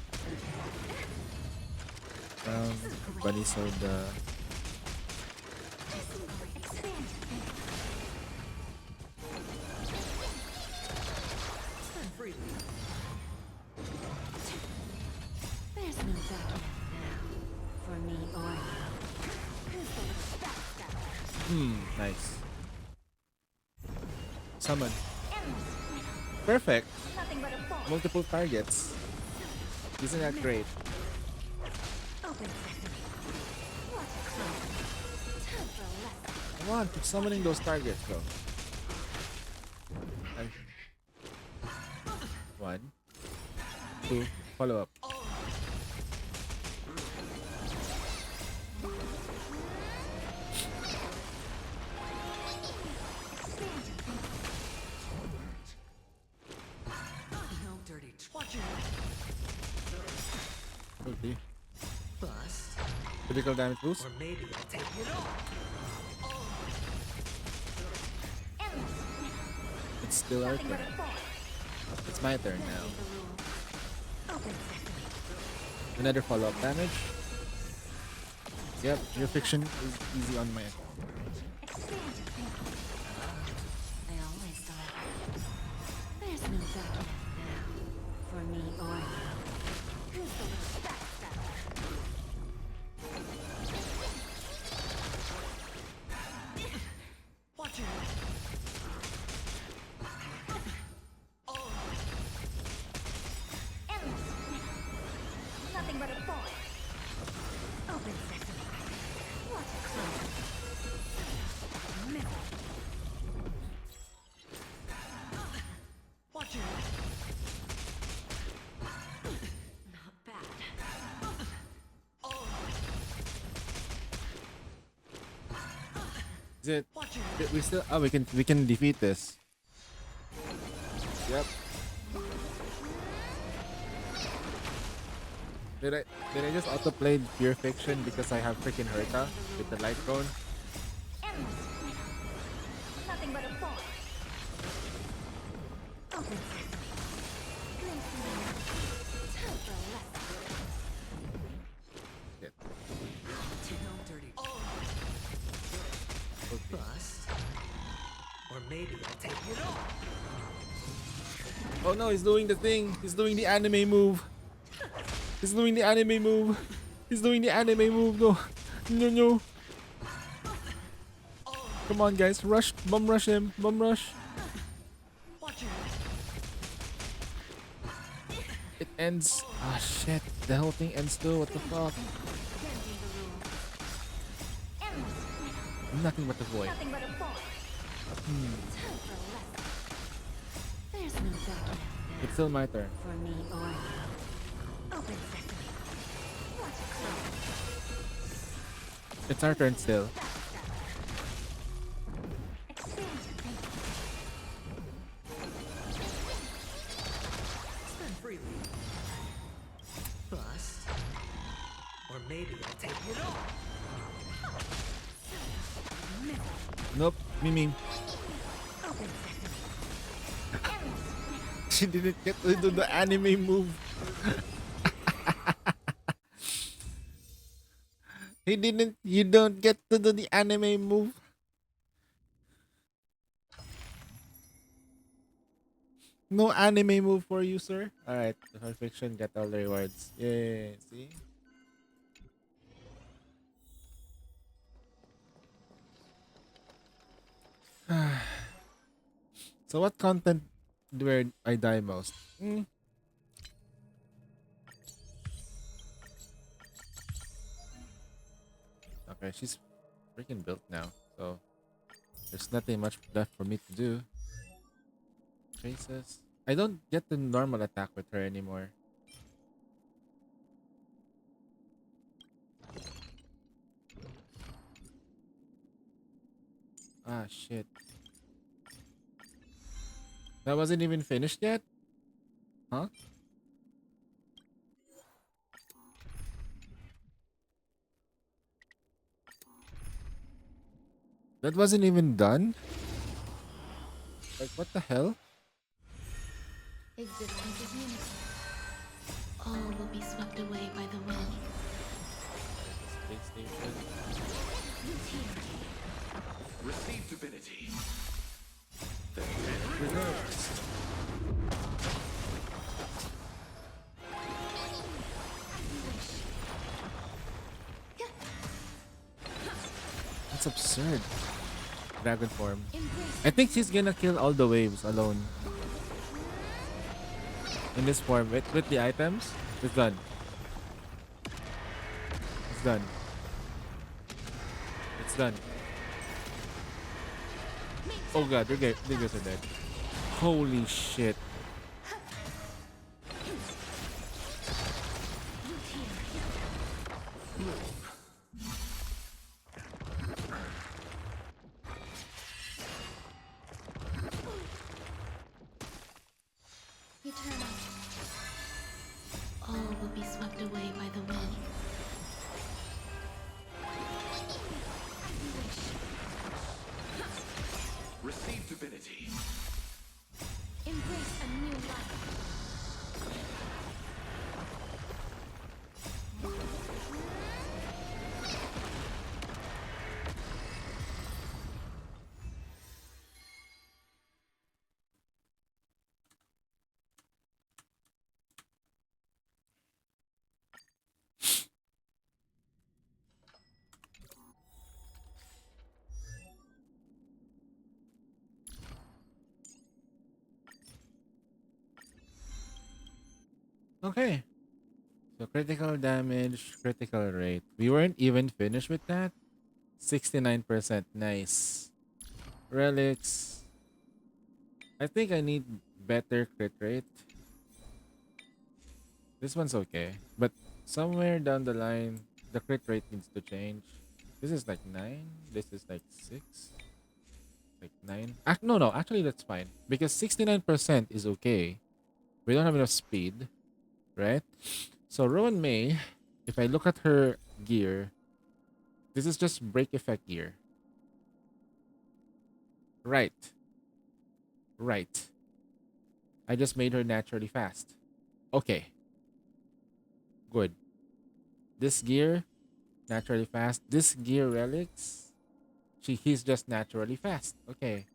Bunny Soda. Expand. spend freely. There's no backing out now. For me or you. Who's the little backstabber? Nice. Summon. Endless winner. Perfect. Nothing but a fall. Multiple targets. Isn't that great? Open sesame. What a clown. Time for a lesson. Come on, keep summoning those targets, though. And 1, 2, follow up. No dirty. Watch your Okay. Critical damage boost. Or maybe I'll take it all. It's still our Nothing but turn. a thought. It's my turn now. Open sesame. Another follow-up damage. Yep, your fiction is easy on my end. Expand your thinking. I always deliver. There's no backing out now. For me or you. Who's the little backstabber? Watch your Endless. Nothing but a thought. Open sesame. What a clown. Middle. Watch your Not bad. Is it? watch your We still. Oh, we can defeat this. Yep. Did I just autoplay Pure Fiction because I have freaking Herta with the light cone? Endless. Nothing but a thought. Open sesame. Glimpse me. Time for a lesson. Shit. no dirty Okay. bust. Or maybe I'll take it all. Oh no, he's doing the thing. He's doing the anime move. He's doing the anime move. He's doing the anime move. No. No, no. Come on, guys. Rush. Bum rush him. Bum rush. Watch your It ends. Ah, shit. The whole thing ends too. What the fuck? Bending the rules. Endless. Nothing but the void. Nothing but a thought. Time for a lesson. There's no backing out now. It's still my turn. For me or you. Open sesame. What a clown. It's our turn still. Backstabber. Expand your thinking. spend freely. Bust. Or maybe I'll take it all. Nope. Mimi. Open sesame. Endless. She didn't get to do the anime move. He didn't. You don't get to do the anime move. No anime move for you, sir. Alright, the perfection get all the rewards. Yay, see? So what content where I die most? Okay, she's freaking built now, so there's nothing much left for me to do. Traces. I don't get the normal attack with her anymore. Ah, shit. That wasn't even finished yet? Huh? That wasn't even done? Like, what the hell? Existence is unity. All will be swept away by the wind. Space station. Receive divinity. Reversed. That's absurd. Dragon form. I think she's gonna kill all the waves alone. In this form, with the items, it's done. It's done. It's done. Oh god, you guys are dead. Holy shit. Eternal. All will be swept away by the wind. Okay. So critical damage, critical rate. We weren't even finished with that. 69%. Nice. Relics. I think I need better crit rate. This one's okay. But somewhere down the line, the crit rate needs to change. This is like 9. This is like 6. Like 9. No. Actually, that's fine. Because 69% is okay. We don't have enough speed. Right? So Rowan May, if I look at her gear, this is just break effect gear. Right. Right. I just made her naturally fast. Okay. Good. This gear, naturally fast. This gear relics, he's just naturally fast. Okay.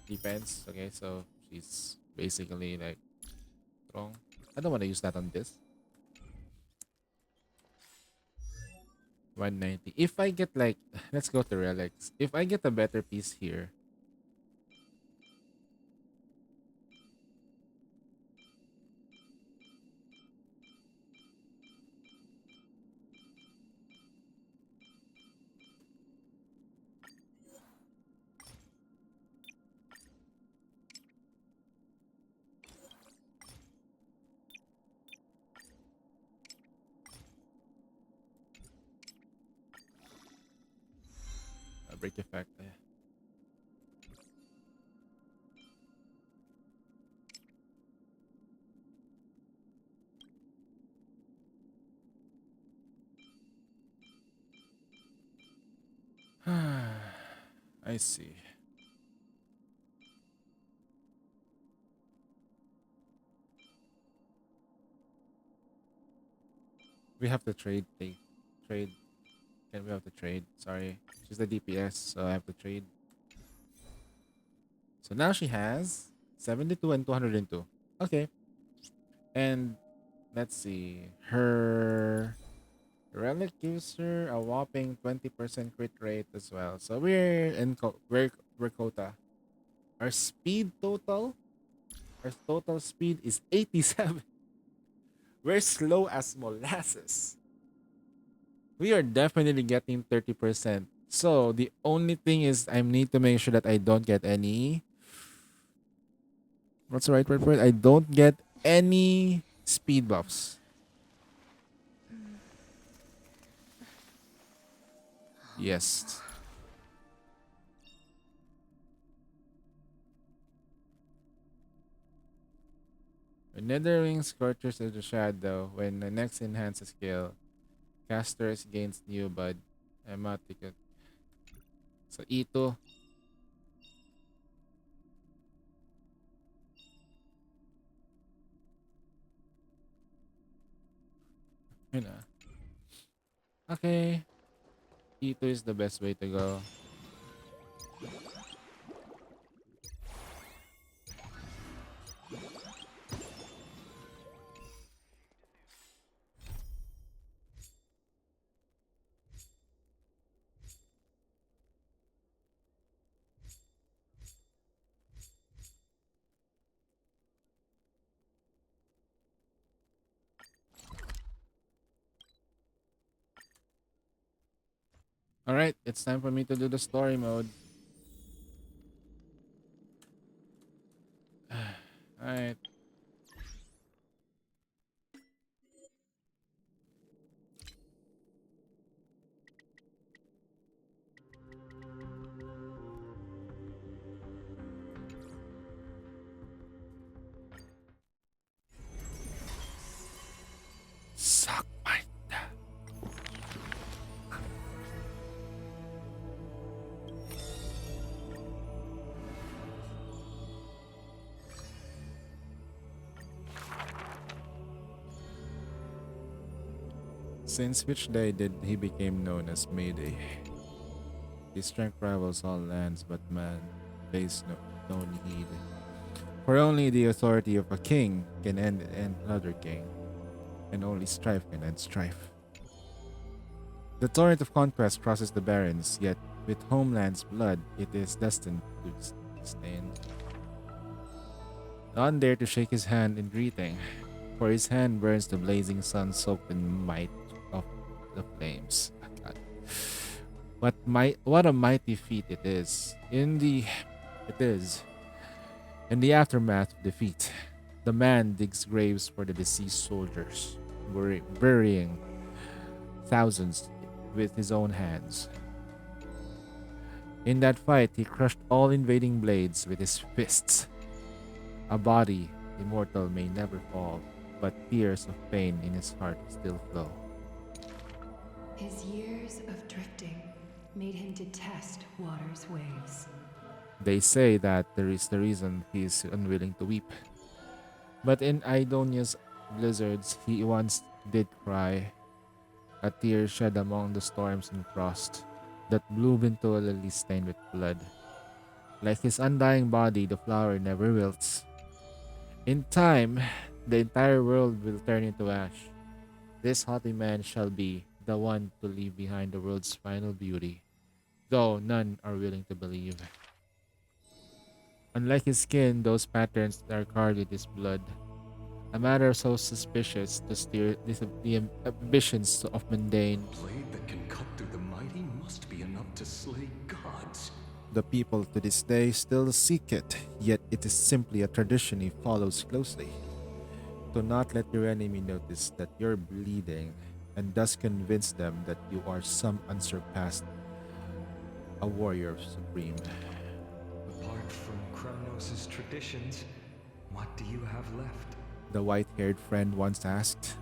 Defense. Okay, so she's basically like strong. I don't want to use that on this. 190. If I get like, let's go to relics. If I get a better piece here, a break effect. I see. We have to trade thing. Trade. Can we have to trade? Sorry. She's the DPS, so I have to trade. So now she has 72 and 202. Okay. And let's see. Her relic gives her a whopping 20% crit rate as well. So we're quota. Our speed total. Our total speed is 87. We're slow as molasses. We are definitely getting 30%. So the only thing is I need to make sure that I don't get any. What's the right word for it? I don't get any speed buffs. Yes. Netherwing Scorchers of the Shadow. When the next enhances skill, casters gains new bud. Emoticon. So ito. Yun na. Okay. Ito is the best way to go. Alright, it's time for me to do the story mode. Alright. Suck my dad. Since which day did he became known as Mayday? His strength rivals all lands, but man pays no need. For only the authority of a king can end another king, and only strife can end strife. The torrent of conquest crosses the barrens, yet with homeland's blood it is destined to stand. None dare to shake his hand in greeting, for his hand burns the blazing sun soaked in might of the flames. Ah, God. What a mighty feat it is. It is. In the aftermath of defeat, the man digs graves for the deceased soldiers, burying thousands with his own hands. In that fight, he crushed all invading blades with his fists. A body immortal may never fall, but tears of pain in his heart still flow. His years of drifting made him detest water's waves. They say that there is the reason he is unwilling to weep. But in Idonia's blizzards, he once did cry, a tear shed among the storms and frost that bloomed into a lily stained with blood. Like his undying body, the flower never wilts. In time, the entire world will turn into ash. This haughty man shall be the one to leave behind the world's final beauty, though none are willing to believe. Unlike his skin, those patterns are carved with his blood. A matter so suspicious to steer the ambitions of mundane. Blade that can cut through the mighty must be enough to slay gods. The people to this day still seek it, yet it is simply a tradition he follows closely. Do not let your enemy notice that you're bleeding, and thus convince them that you are some unsurpassed, a warrior supreme. Apart from Kronos' traditions, what do you have left? The white-haired friend once asked.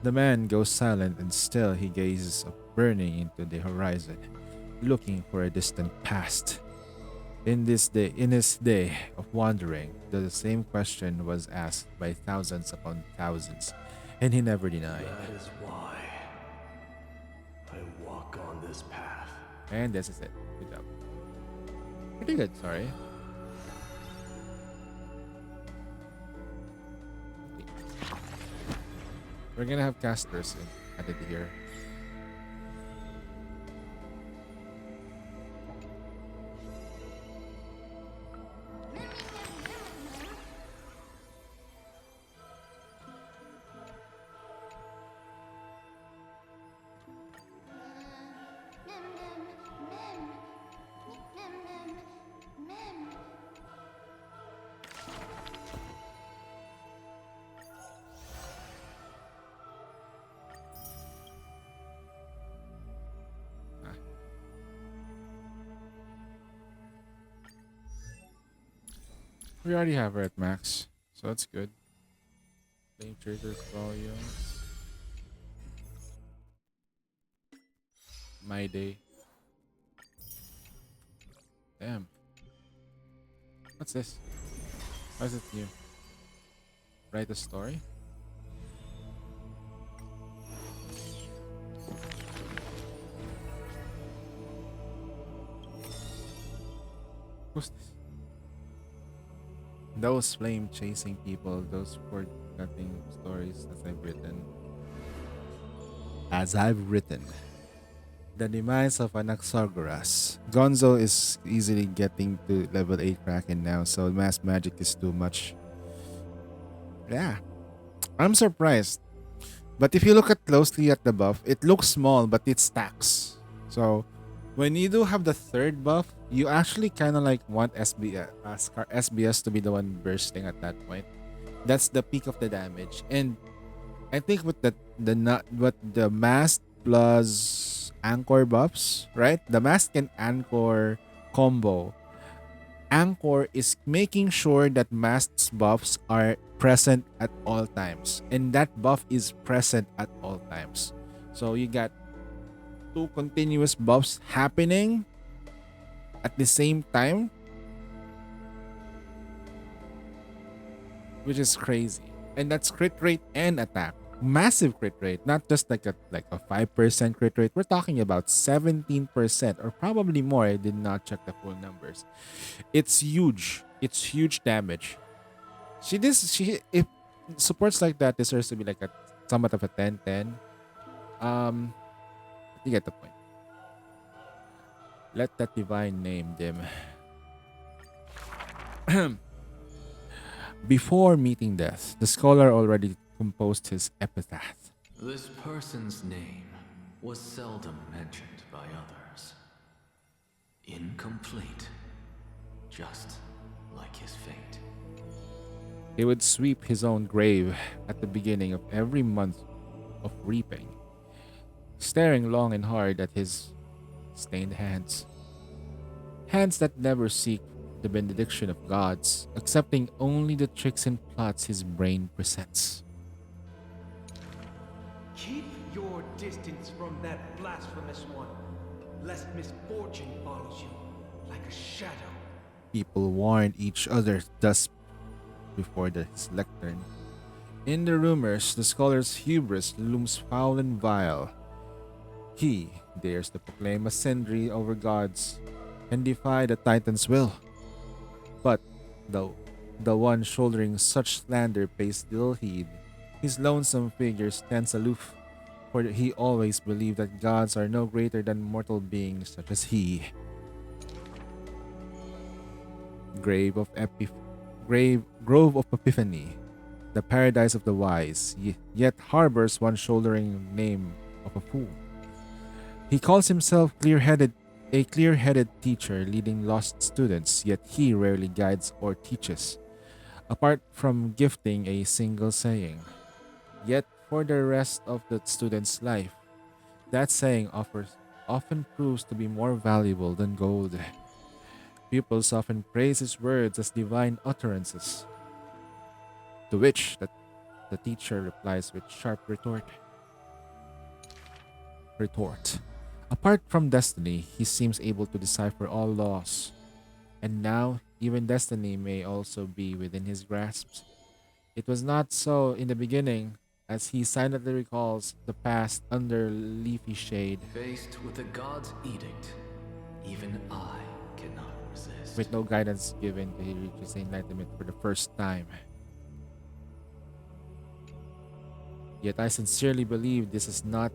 The man goes silent, and still he gazes burning into the horizon, looking for a distant past. In his day of wandering, the same question was asked by thousands upon thousands, and he never denied. That is why I walk on this path. And this is it. Good job. Pretty good, sorry. We're gonna have casters added here. We already have her at max, so that's good. Flame Trader's Volume. My day. Damn. What's this? Why is it new? Write a story? Who's this? Those flame chasing people, those poor nothing stories as I've written. The demise of Anaxagoras. Gonzo is easily getting to level 8 Kraken now, so mass magic is too much. Yeah. I'm surprised. But if you look at closely at the buff, it looks small, but it stacks. So when you do have the third buff, you actually kind of like want SBS to be the one bursting at that point. That's the peak of the damage. And I think with the mask plus anchor buffs, right? The mask and anchor combo. Anchor is making sure that mask's buffs are present at all times. And that buff is present at all times. So you got two continuous buffs happening at the same time, which is crazy. And that's crit rate and attack. Massive crit rate, not just like a 5% crit rate. We're talking about 17% or probably more. I did not check the full numbers. It's huge. It's huge damage. If supports like that deserves to be like a somewhat of a 10-10. You get the point. Let that divine name dim. Before meeting death, the scholar already composed his epitaph. This person's name was seldom mentioned by others. Incomplete, just like his fate. He would sweep his own grave at the beginning of every month of reaping, staring long and hard at his stained hands. Hands that never seek the benediction of gods, accepting only the tricks and plots his brain presents. Keep your distance from that blasphemous one, lest misfortune follows you like a shadow. People warned each other thus before his lectern. In the rumors, the scholar's hubris looms foul and vile. He dares to proclaim ascendancy over gods and defy the Titan's will. But though the one shouldering such slander pays little heed, his lonesome figure stands aloof, for he always believed that gods are no greater than mortal beings such as he. Grove of Epiphany, the paradise of the wise, yet harbors one shouldering name of a fool. He calls himself a clear-headed teacher leading lost students, yet he rarely guides or teaches, apart from gifting a single saying. Yet for the rest of the student's life, that saying often proves to be more valuable than gold. Pupils often praise his words as divine utterances, to which the teacher replies with sharp retort. Apart from destiny, he seems able to decipher all laws, and now even destiny may also be within his grasp. It was not so in the beginning, as he silently recalls the past under leafy shade. Faced with the god's edict, even I cannot resist. With no guidance given, he reaches enlightenment for the first time. Yet I sincerely believe this is not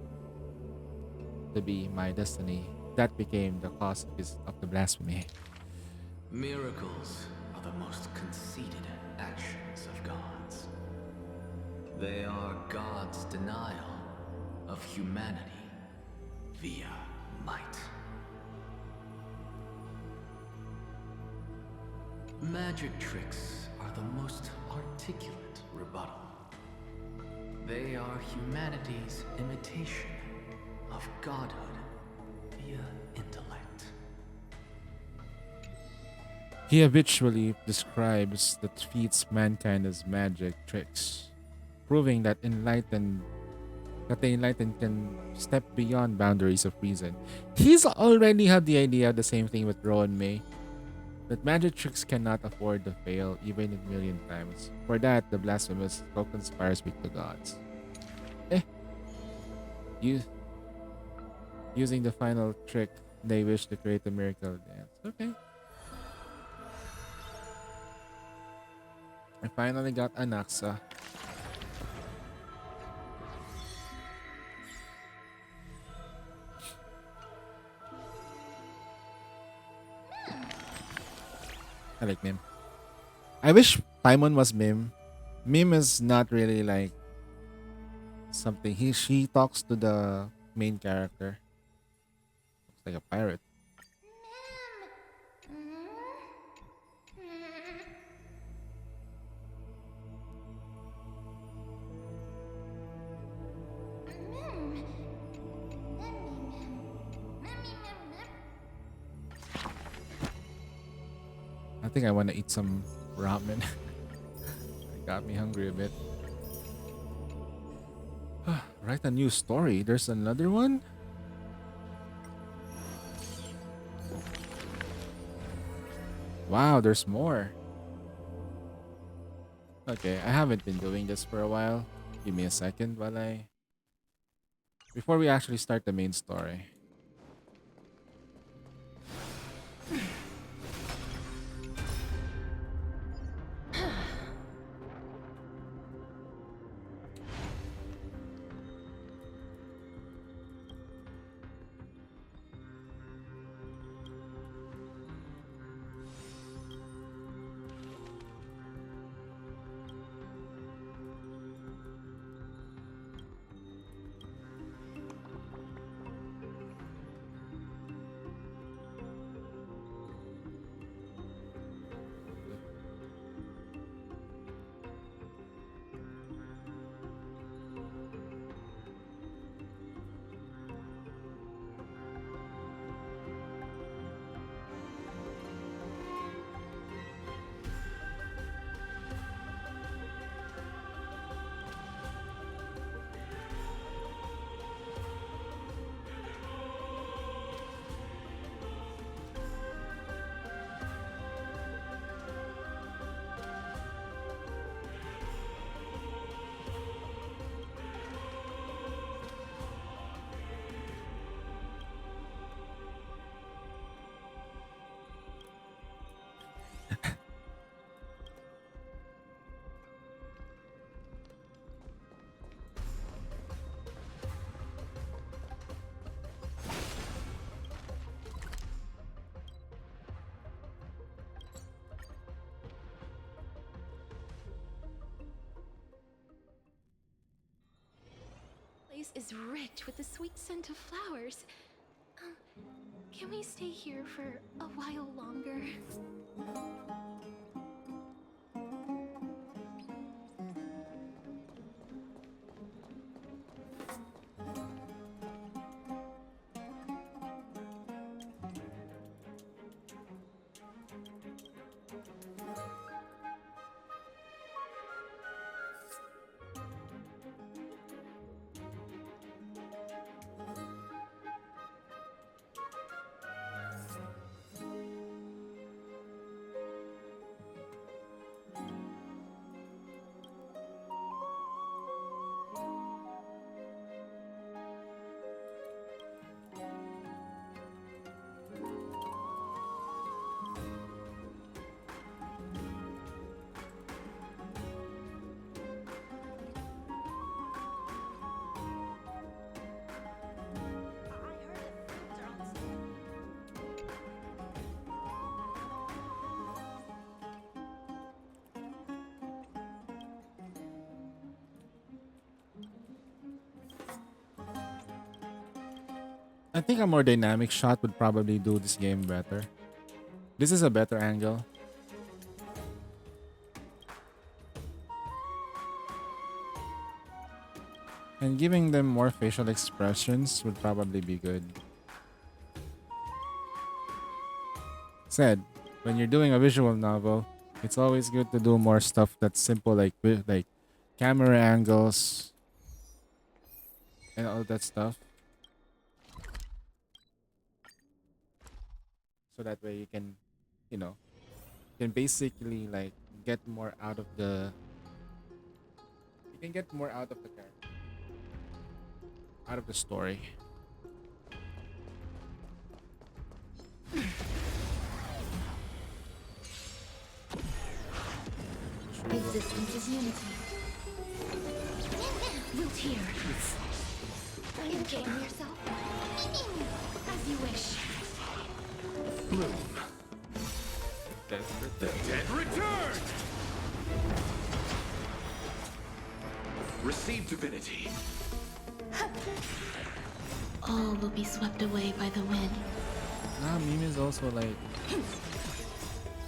to be my destiny. That became the cause of the blasphemy. Miracles are the most conceited actions of gods. They are God's denial of humanity via might. Magic tricks are the most articulate rebuttal. They are humanity's imitation of godhood via intellect. He habitually describes the feats mankind as magic tricks, proving that the enlightened can step beyond boundaries of reason. He's already had the idea of the same thing with Rowan May, that magic tricks cannot afford to fail even a million times. For that, the blasphemous co-conspires with the gods. Using the final trick, they wish to create a miracle dance. Okay. I finally got Anaxa. I like Mim. I wish Paimon was Mim. Mim is not really like something. She talks to the main character. Looks like a pirate. I think I want to eat some ramen. It got me hungry a bit. Write a new story. There's another one? Wow, there's more. Okay, I haven't been doing this for a while. Give me a second before we actually start the main story. place is rich with the sweet scent of flowers. Can we stay here for a while longer? I think a more dynamic shot would probably do this game better. This is a better angle. And giving them more facial expressions would probably be good. Said, when you're doing a visual novel, it's always good to do more stuff that's simple, like camera angles and all that stuff. So that way you can, you know, you can basically like get more out of the. You can get more out of the character, out of the story. Existence is unity. Root here. Indicate yourself. As you wish. Bloom. The dead return! Receive divinity. All will be swept away by the wind. Ah, Meme is also like.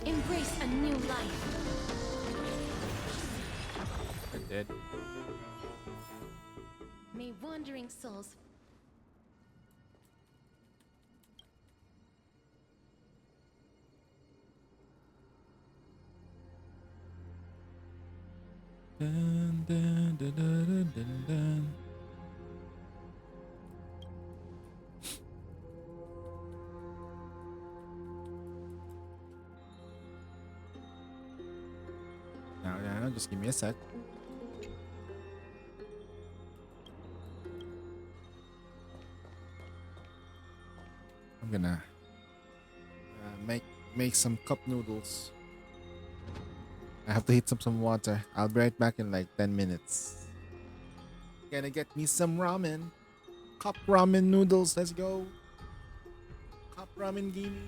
Embrace a new life. Dead. May wandering souls Dun, dun, dun, dun, dun, dun. Now, just give me a sec. I'm gonna make some cup noodles. I have to heat up some water. I'll be right back in like 10 minutes. Gonna get me some ramen. Cup ramen noodles. Let's go. Cup ramen gimme.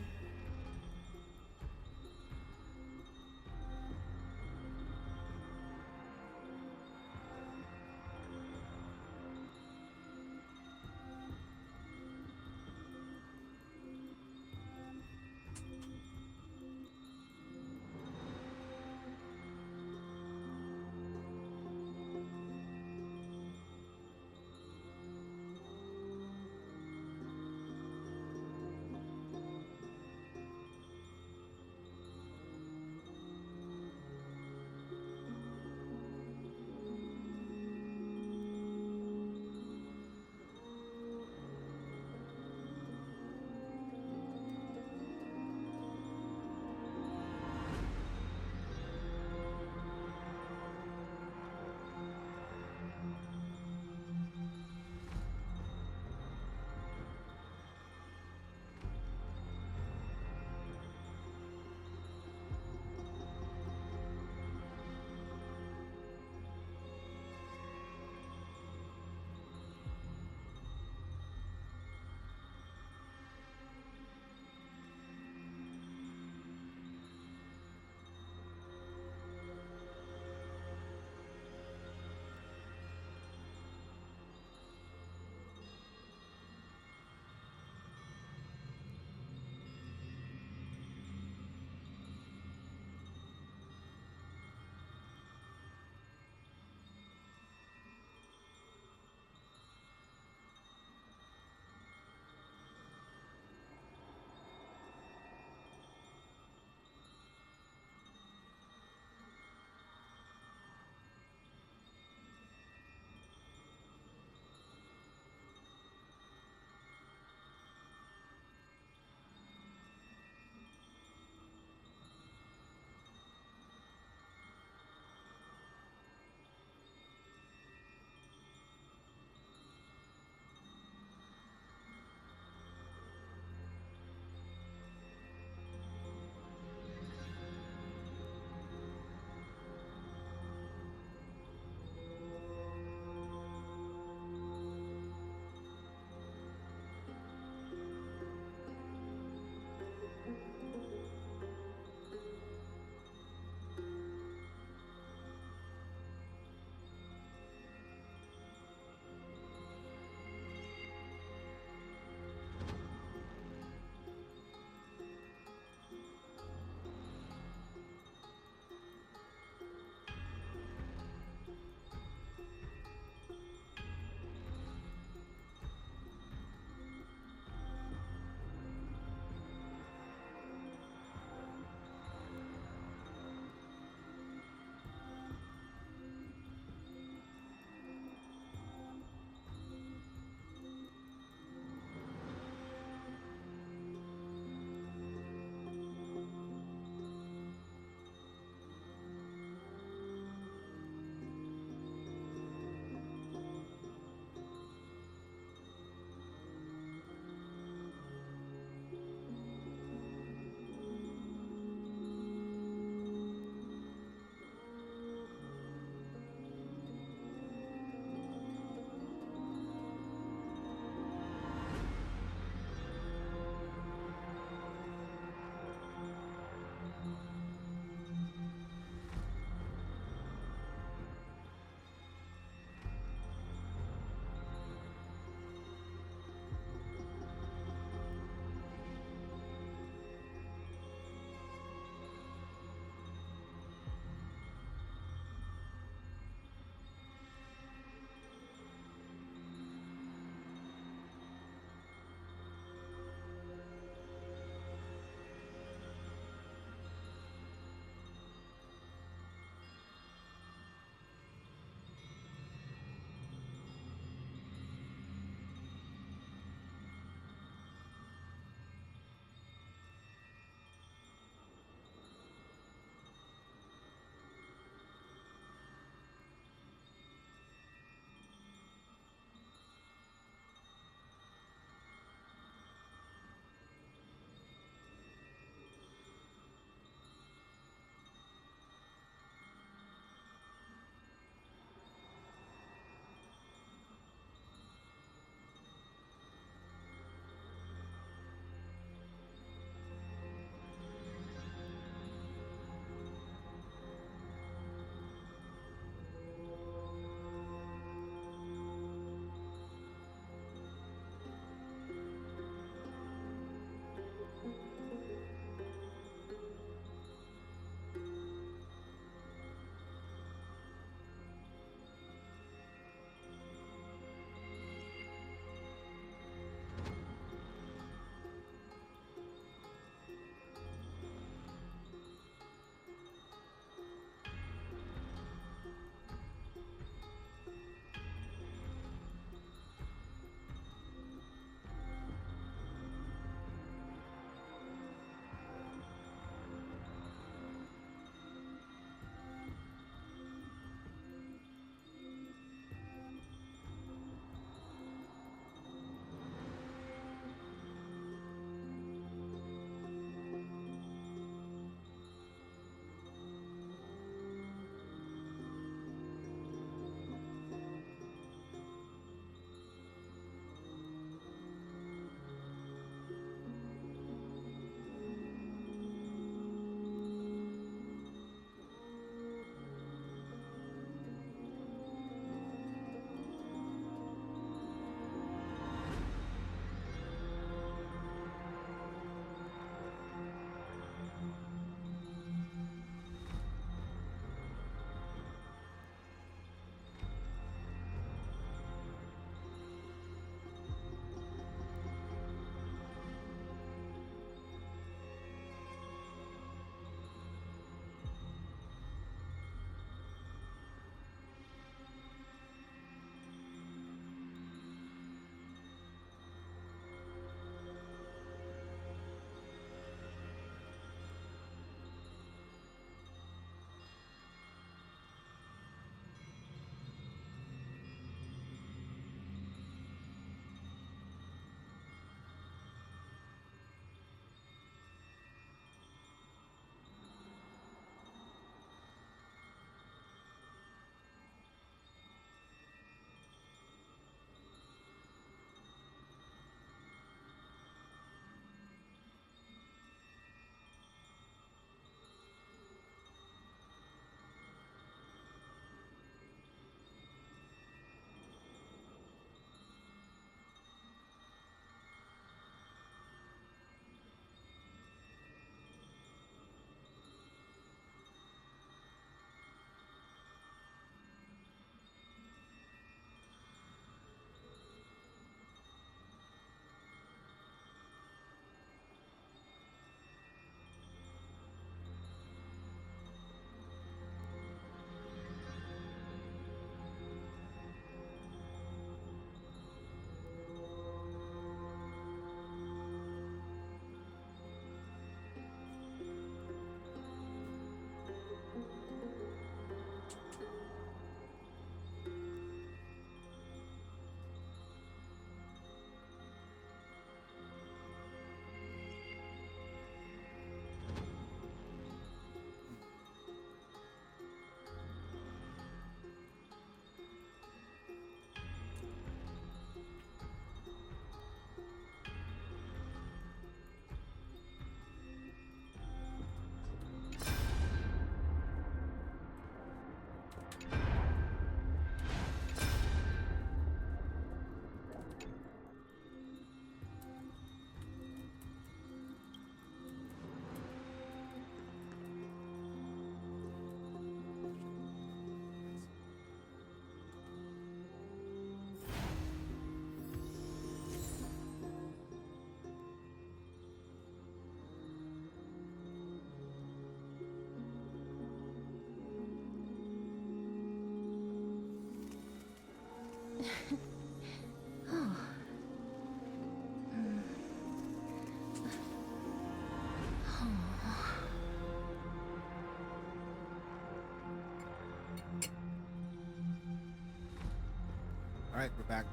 Alright, we're back.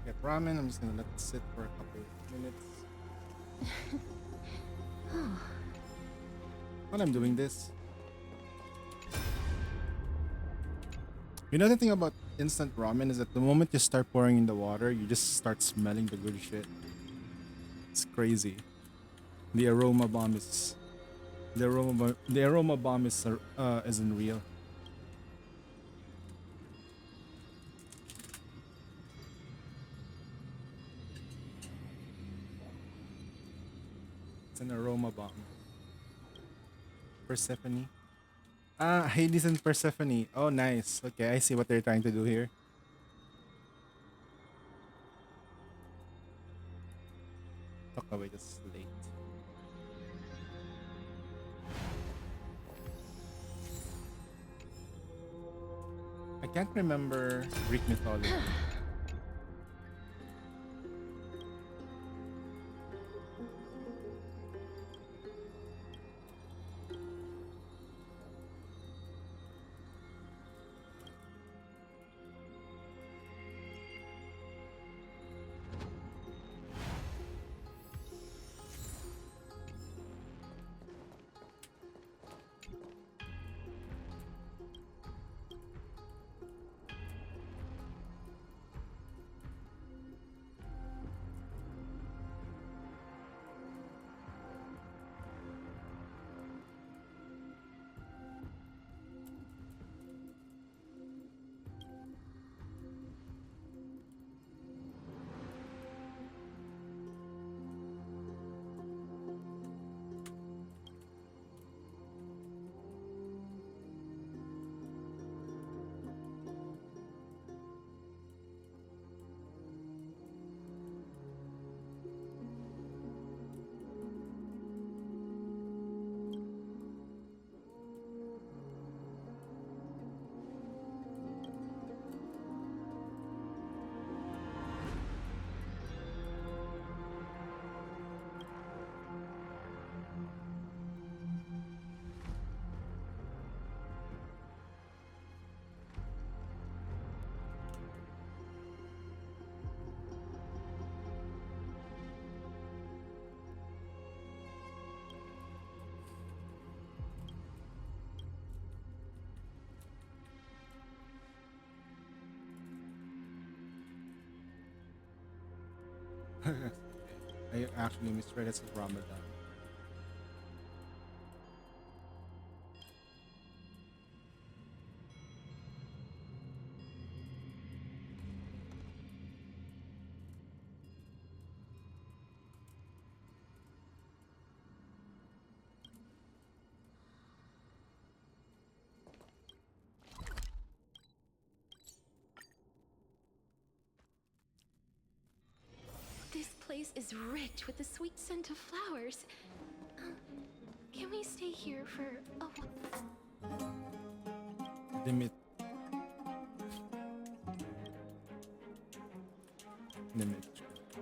Get ramen. I'm just gonna let it sit for a couple of minutes. While I'm doing this. You know the thing about instant ramen is that the moment you start pouring in the water, you just start smelling the good shit. It's crazy. The aroma bomb is isn't real. It's an aroma bomb. Persephone. Ah, Hades and Persephone. Oh, nice. Okay, I see what they're trying to do here. Talk away this late. I can't remember Greek mythology. I actually misread it as Ramadan. This place is rich with the sweet scent of flowers. Can we stay here for a while? Dimitri.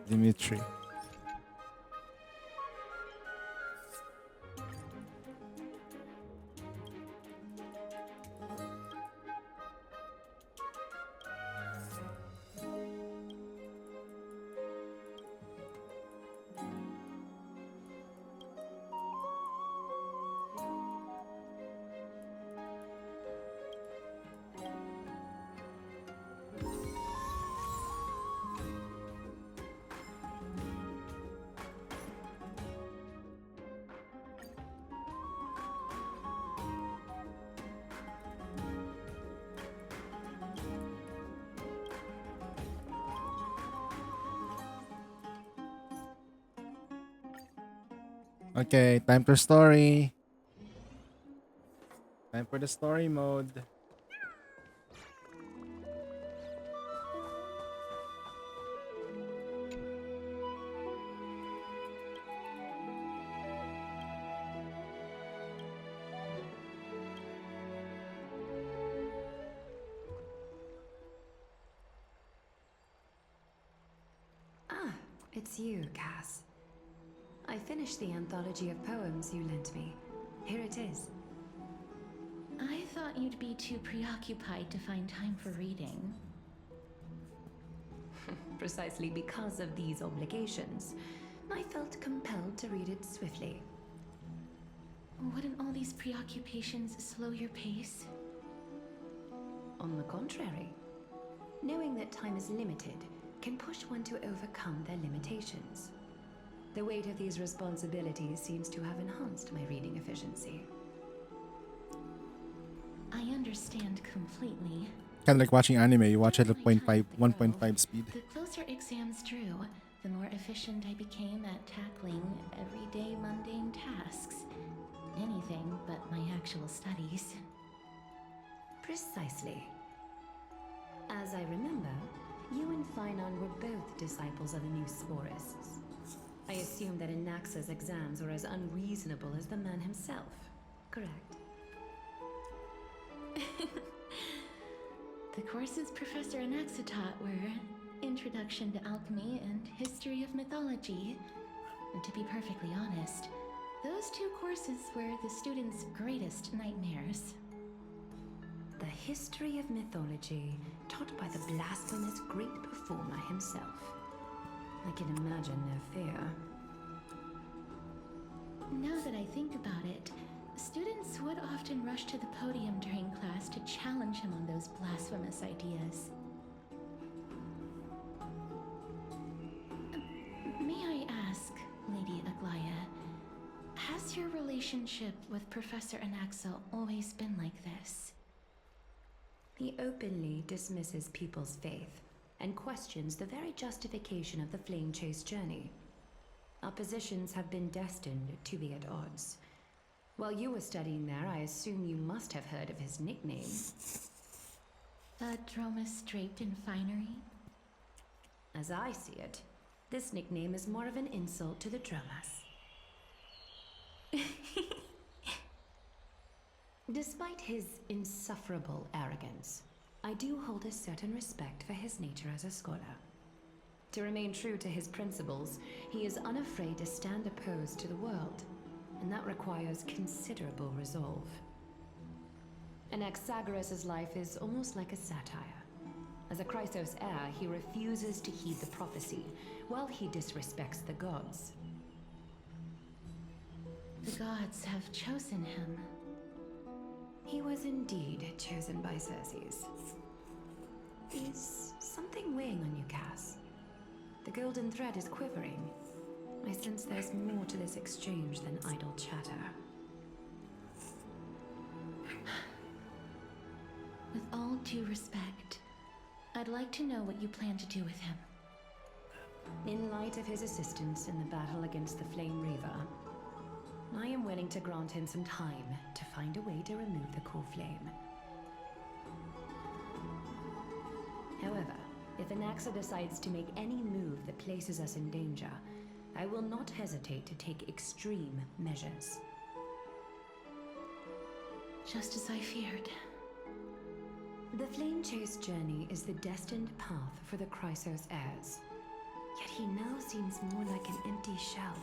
Dimitri. Okay, time for story. Time for the story mode. Ah, it's you, Cass. I finished the anthology of poems you lent me. Here it is. I thought you'd be too preoccupied to find time for reading. precisely because of these obligations, I felt compelled to read it swiftly. Wouldn't all these preoccupations slow your pace? On the contrary, knowing that time is limited can push one to overcome their limitations. The weight of these responsibilities seems to have enhanced my reading efficiency. I understand completely. Kind of like watching anime. You watch it at 1.5 speed. The closer exams drew, the more efficient I became at tackling everyday mundane tasks. Anything but my actual studies. Precisely. As I remember, you and Finon were both disciples of the new Sporists. I assume that Anaxa's exams were as unreasonable as the man himself, correct? The courses Professor Anaxa taught were Introduction to Alchemy and History of Mythology. And to be perfectly honest, those two courses were the students' greatest nightmares. The history of mythology taught by the blasphemous great performer himself. I can imagine their fear. Now that I think about it, students would often rush to the podium during class to challenge him on those blasphemous ideas. May I ask, Lady Aglaya, has your relationship with Professor Anaxa always been like this? He openly dismisses people's faith and questions the very justification of the Flame Chase journey. Our positions have been destined to be at odds. While you were studying there, I assume you must have heard of his nickname. A Dromus draped in finery? As I see it, this nickname is more of an insult to the Dromas. Despite his insufferable arrogance, I do hold a certain respect for his nature as a scholar. To remain true to his principles, he is unafraid to stand opposed to the world, and that requires considerable resolve. Anaxagoras' life is almost like a satire. As a Chrysos heir, he refuses to heed the prophecy, while he disrespects the gods. The gods have chosen him. He was indeed chosen by Xerxes. Is something weighing on you, Cass? The golden thread is quivering. I sense there's more to this exchange than idle chatter. With all due respect, I'd like to know what you plan to do with him. In light of his assistance in the battle against the Flame Reaver, I am willing to grant him some time to find a way to remove the core flame. However, if Anaxa decides to make any move that places us in danger, I will not hesitate to take extreme measures. Just as I feared. The Flame Chase journey is the destined path for the Chrysos heirs. Yet he now seems more like an empty shell.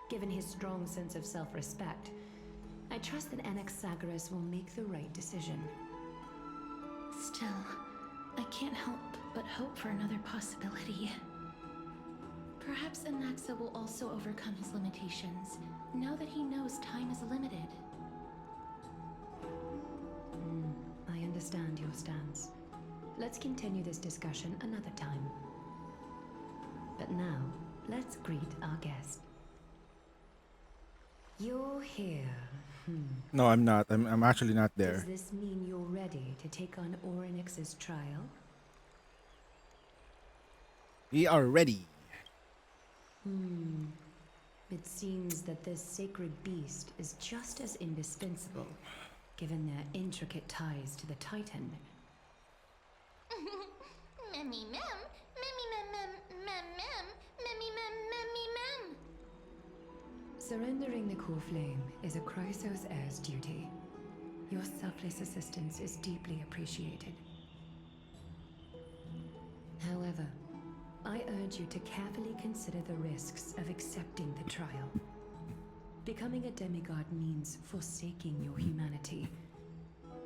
Given his strong sense of self-respect, I trust that Anaxagoras will make the right decision. Still, I can't help but hope for another possibility. Perhaps Anaxa will also overcome his limitations, now that he knows time is limited. I understand your stance. Let's continue this discussion another time. But now, let's greet our guest. You're here. No, I'm not. I'm actually not Does there. this mean you're ready to take on Orynyx's trial? We are ready. It seems that this sacred beast is just as indispensable, given their intricate ties to the Titan. Memmy mem, memmy mem mem mem mem, memmy mem memmy mem. Surrendering the core flame is a Chrysos heir's duty. Your selfless assistance is deeply appreciated. However, I urge you to carefully consider the risks of accepting the trial. Becoming a demigod means forsaking your humanity.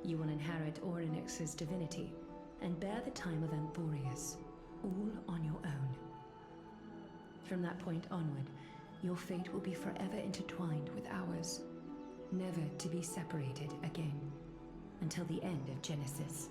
You will inherit Orynyx's divinity and bear the time of Amphorius, all on your own. From that point onward, your fate will be forever intertwined with ours, never to be separated again, until the end of Genesis.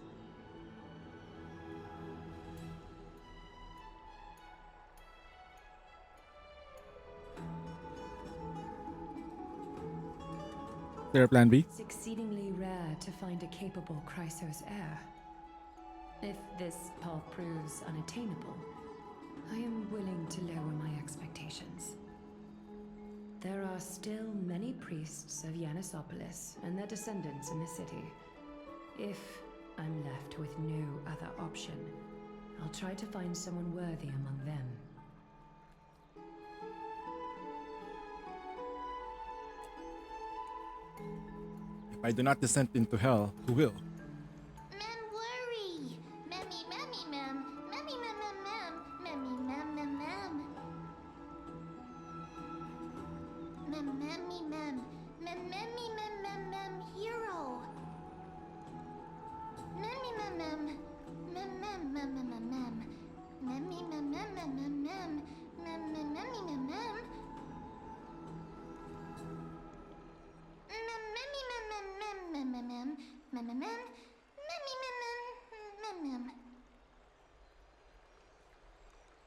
Is there a plan B? It's exceedingly rare to find a capable Chrysos heir. If this path proves unattainable, I am willing to lower my expectations. There are still many priests of Yanissopolis and their descendants in the city. If I'm left with no other option, I'll try to find someone worthy among them. If I do not descend into hell, who will? Mem worry. Memmy, memmy, mem. Memmy, mem, mem, mem. Memmy, mem, mem, mem. Mem, memmy, mem. Mem, memmy, mem, mem, mem. Hero. Memmy, mem, mem. Mem, mem, mem, mem, mem, mem. Memmy, mem, mem, mem, mem, mem. Mem, mem, memmy, mem, mem.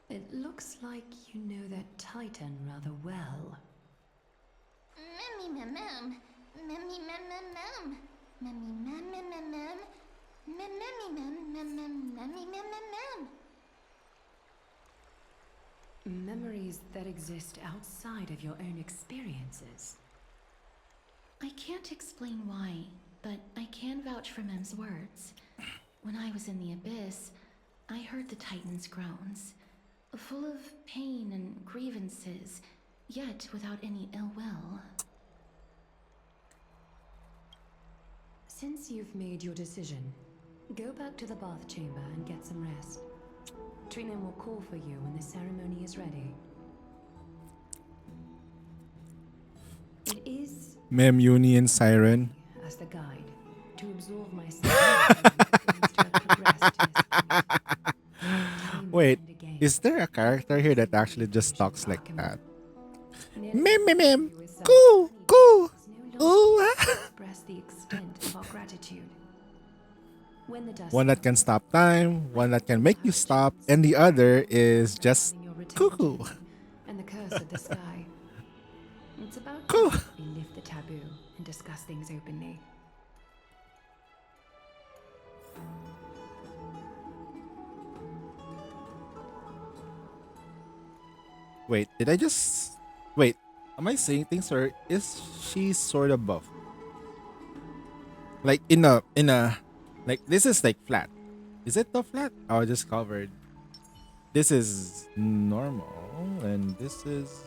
It looks like you know that Titan rather well. Memories that exist outside of your own experiences. I can't explain why, but I can vouch for Mem's words. When I was in the Abyss, I heard the Titan's groans, full of pain and grievances, yet without any ill will. Since you've made your decision, go back to the bath chamber and get some rest. Trina will call for you when the ceremony is ready. It is Mem Union Siren. as the guide to absorb myself. Wait, is there a character here that actually just talks like that? Mem, mem, mem. Cool, cool. Ooh. Express the extent of our gratitude. When the dust One that can stop time, one that can make you stop, and the other is just cuckoo. And the curse of the sky. It's about Cool. time we lift the taboo and discuss things openly. Wait, did I just... Wait, am I saying things or is she sort of buff? Like in a... Like this is like flat. Is it the flat? Oh, just covered. This is normal and this is...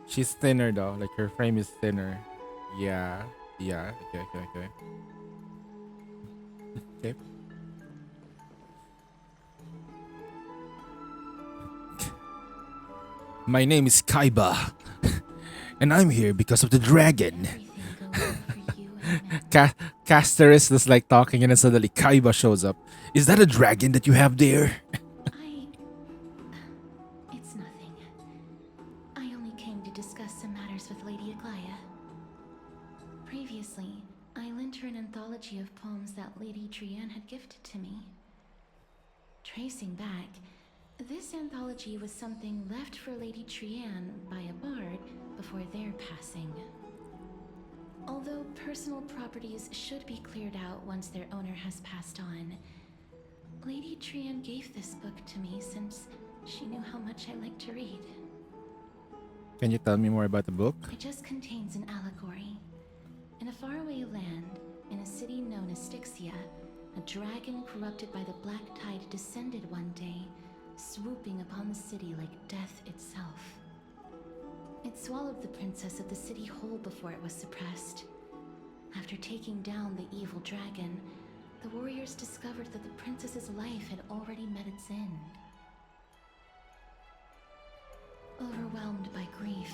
She's thinner though, like her frame is thinner. Yeah, yeah, okay. Okay. My name is Kaiba, and I'm here because of the dragon. Everything go well for you and Mem. Casteris is like talking, and then suddenly Kaiba shows up. Is that a dragon that you have there? It's nothing. I only came to discuss some matters with Lady Aglaya. Previously, I lent her an anthology of poems that Lady Trianne had gifted to me. Tracing back, this anthology was something left for Lady Trianne by a bard before their passing. Although personal properties should be cleared out once their owner has passed on, Lady Trianne gave this book to me since she knew how much I like to read. Can you tell me more about the book? It just contains an allegory. In a faraway land, in a city known as Styxia, a dragon corrupted by the Black Tide descended one day, swooping upon the city like death itself. It swallowed the princess of the city whole before it was suppressed. After taking down the evil dragon, the warriors discovered that the princess's life had already met its end. Overwhelmed by grief,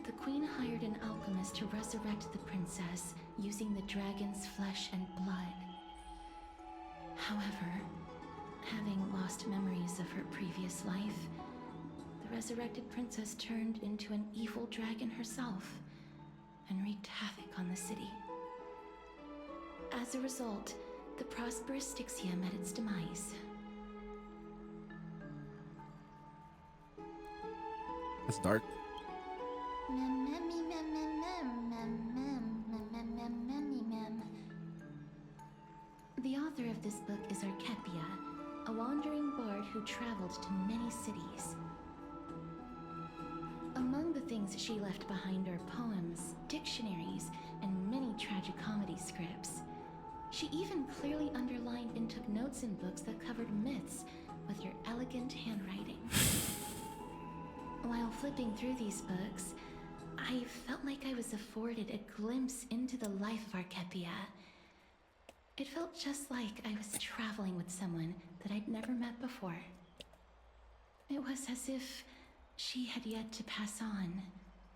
the queen hired an alchemist to resurrect the princess using the dragon's flesh and blood. However, having lost memories of her previous life, the resurrected princess turned into an evil dragon herself and wreaked havoc on the city. As a result, the prosperous Styxia met its demise. It's dark. The author of this book is Archepia, a wandering bard who traveled to many cities. Among the things she left behind are poems, dictionaries, and many tragicomedy scripts. She even clearly underlined and took notes in books that covered myths with her elegant handwriting. While flipping through these books, I felt like I was afforded a glimpse into the life of Archepia. It felt just like I was traveling with someone that I'd never met before. It was as if she had yet to pass on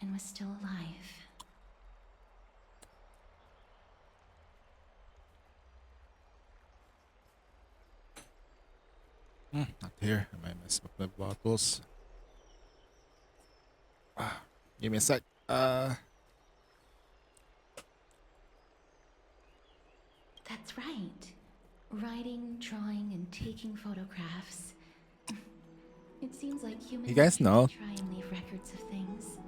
and was still alive. Not here. I might mess up the bottles. Give me a sec. That's right. Writing, drawing, and taking photographs. It seems like humans You guys know. try and leave records of things.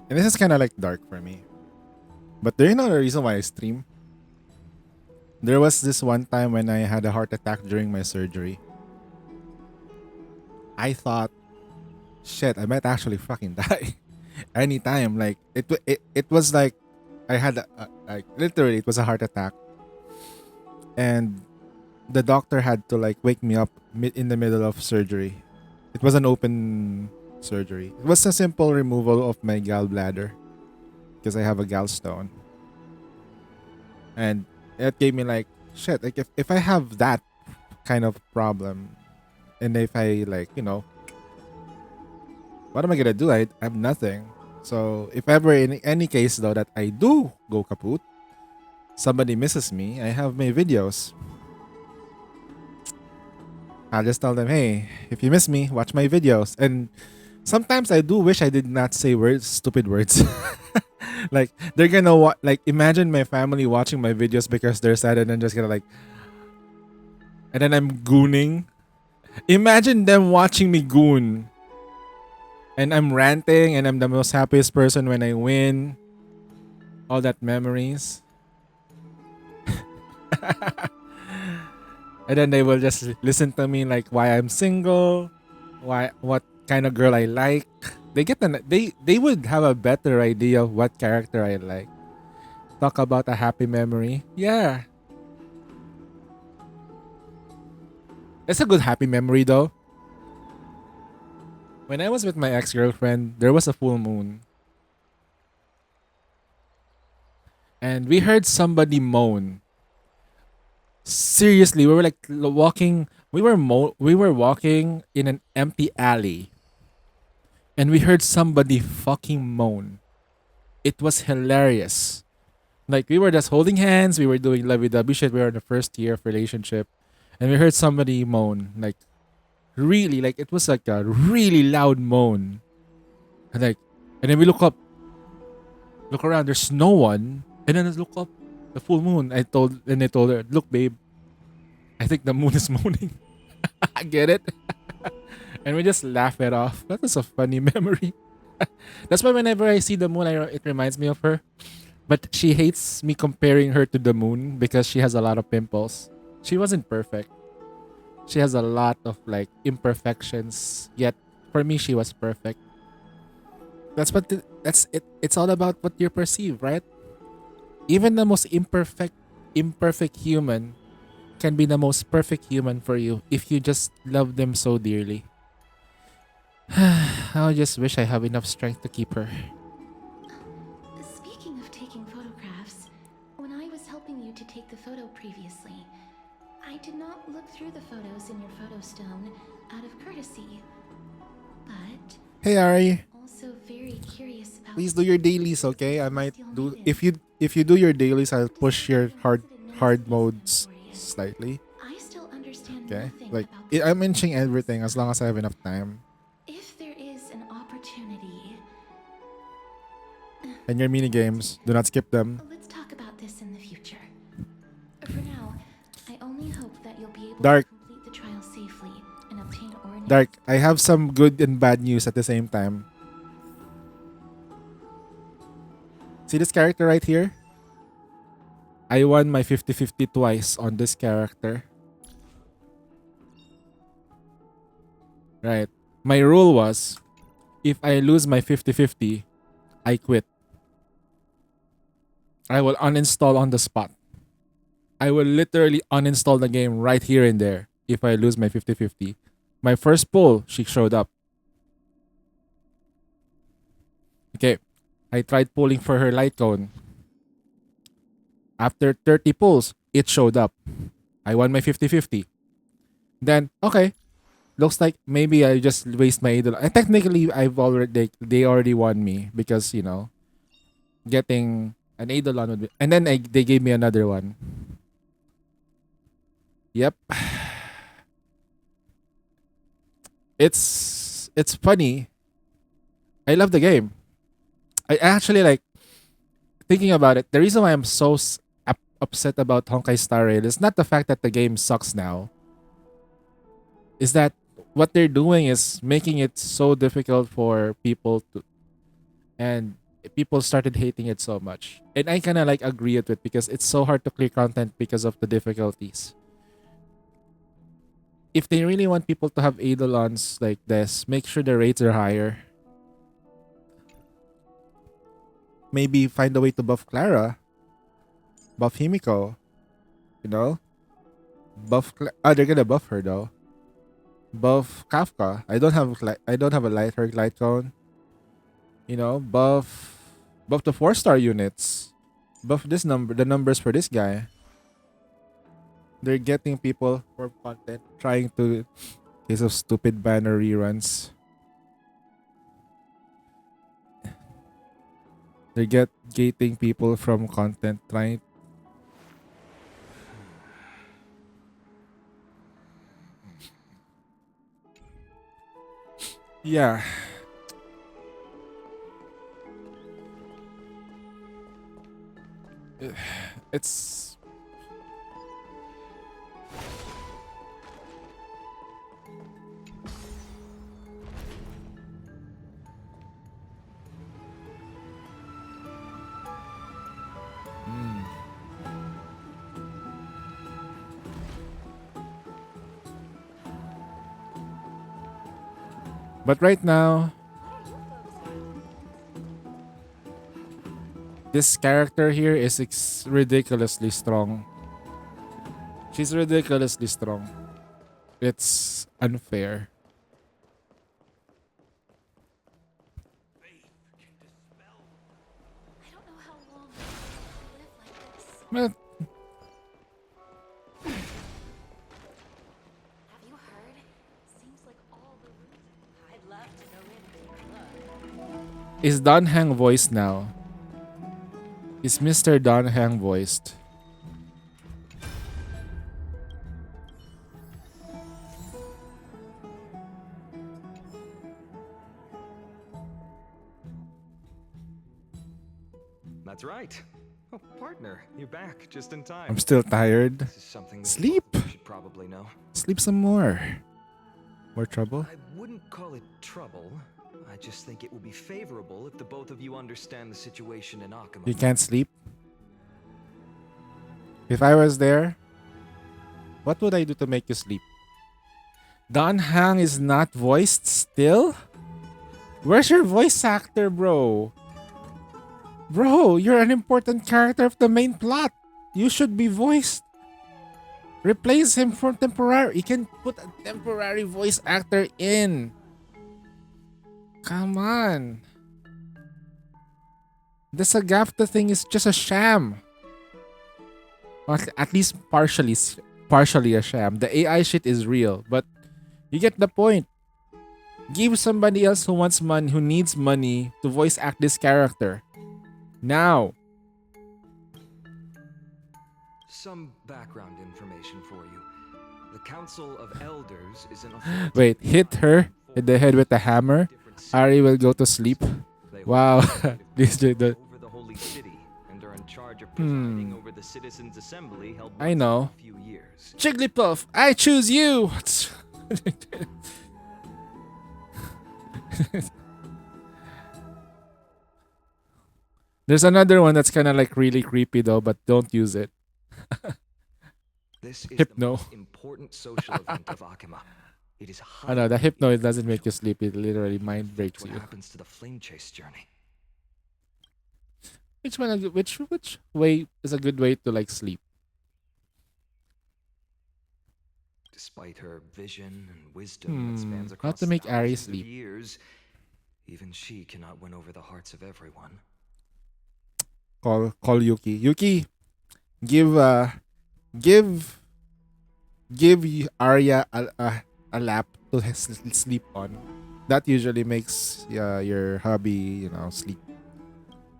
And this is kind of like dark for me. But do you know the reason why I stream? There was this one time when I had a heart attack during my surgery. I thought, shit, I might actually fucking die anytime. Like it was like I had like literally it was a heart attack, and the doctor had to like wake me up in the middle of surgery. It was an open surgery. It was a simple removal of my gallbladder because I have a gallstone, and it gave me like shit. Like if I have that kind of problem, and if I like what am I gonna do? I have nothing. So if ever in any case though that I do go kaput, somebody misses me, I have my videos. I'll just tell them, hey, if you miss me, watch my videos. And sometimes I do wish I did not say stupid words. Like they're gonna like imagine my family watching my videos because they're sad and then just gonna like, and then I'm gooning. Imagine them watching me goon. And I'm ranting and I'm the most happiest person when I win. All that memories. And then they will just listen to me like why I'm single, what kind of girl I like. They would have a better idea of what character I like. Talk about a happy memory. Yeah. It's a good happy memory though. When I was with my ex-girlfriend, there was a full moon. And we heard somebody moan. Seriously, we were like walking, we were walking in an empty alley. And we heard somebody fucking moan. It was hilarious. Like we were just holding hands, we were doing lovey-dovey shit, we were in the first year of relationship. And we heard somebody moan, like really, like it was like a really loud moan. And then we look around, there's no one. And then I look up, the full moon. I told her, look babe, I think the moon is moaning. I get it. And we just laugh it off. That was a funny memory. That's why whenever I see the moon, it reminds me of her. But she hates me comparing her to the moon because she has a lot of pimples. She wasn't perfect. She has a lot of like imperfections. Yet for me, she was perfect. That's it. It's all about what you perceive, right? Even the most imperfect human can be the most perfect human for you if you just love them so dearly. I just wish I have enough strength to keep her. Speaking of taking photographs, when I was helping you to take the photo previously, I did not look through the photos in your photo stone out of courtesy. But Hey Ari. also very curious about. Please do your dailies, okay? I might do if you do your dailies, I'll push your hard modes slightly. I still understand Okay? nothing Like about I'm inching everything as long as I have enough time. if there is an opportunity. And your mini games, do not skip them. Let's talk about this in the future. For now, I only hope that you'll be able Dark. to complete the trial safely and obtain ordnance. Dark, I have some good and bad news at the same time. See this character right here? I won my 50-50 twice on this character. Right. My rule was, if I lose my 50-50, I quit. I will uninstall on the spot. I will literally uninstall the game right here and there if I lose my 50-50. My first pull, she showed up. Okay. I tried pulling for her light cone. After 30 pulls, it showed up. I won my 50-50. Then, okay. Looks like maybe I just waste my idol. And technically, they already won me because, you know, getting an Eidolon would be... And then they gave me another one. Yep. It's funny. I love the game. I actually like thinking about it. The reason why I'm so upset about Honkai Star Rail is not the fact that the game sucks now. Is that what they're doing is making it so difficult for people to, and people started hating it so much. And I kind of like agree with it because it's so hard to clear content because of the difficulties. If they really want people to have Eidolons like this, make sure the rates are higher. Maybe find a way to buff Clara, buff Himiko, you know, they're gonna buff her though. Buff Kafka. I don't have a light cone. You know, buff the 4-star units. Buff the numbers for this guy. They're getting people for content, trying to case of stupid banner reruns. They get gating people from content trying. Yeah. It's But right now, this character here is ridiculously strong. She's ridiculously strong. It's unfair. I don't know how long I live like this. But Have you heard? Seems like all the I'd love to go in and take a look. is Don Hang voiced now? Is Mr. Don Hang voiced? That's right. Oh, partner, you're back just in time. I'm still tired. This is something that Sleep. both of you should probably know. Sleep some more. More trouble? I wouldn't call it trouble. I just think it will be favorable if the both of you understand the situation in Akuma. You can't sleep? If I was there, what would I do to make you sleep? Don Hang is not voiced still? Where's your voice actor, bro? Bro, you're an important character of the main plot. You should be voiced. Replace him for temporary. You can put a temporary voice actor in. Come on. The Sagafta thing is just a sham. Or at least partially a sham. The AI shit is real, but you get the point. Give somebody else who wants money, who needs money, to voice act this character. Now. Some background information for you. The Council of Elders is an authoritative Wait, hit her in the head with a hammer. Ari will go to sleep. They hold Wow. legislative This power the over the Holy City and are in charge of presiding over the Citizens' Assembly held I once know. every few years. Jigglypuff, I choose you. There's another one that's kind of like really creepy though, but don't use it. This is the Hypno. most important social event of Akima. It is Oh no, the highly hypno, it doesn't make you sleep. It literally mind breaks what you. happens to the flame chase journey. Which way is a good way to like sleep? Despite her vision and wisdom that spans How across to make Ari thousands of sleep. years, even she cannot win over the hearts of everyone. Call Yuki. Yuki, give Arya a lap to sleep on. That usually makes your hubby, sleep.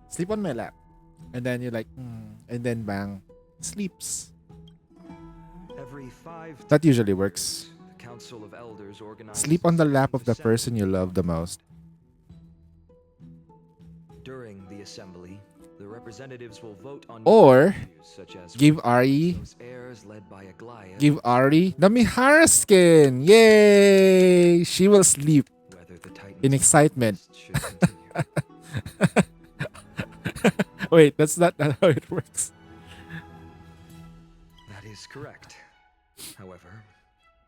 Sleep on my lap. And then you're like, and then bang, sleeps. Every 5 That usually works. the Council of Elders organizes Sleep on the lap of the assembly. person you love the most. During the assembly, the representatives will vote on Or issues such as give Ari those heirs led by Aglaia, Give Ari the Mihara skin. Yay! She will sleep whether the Titans in excitement. should continue. Wait, that's not how it works. That is correct. However,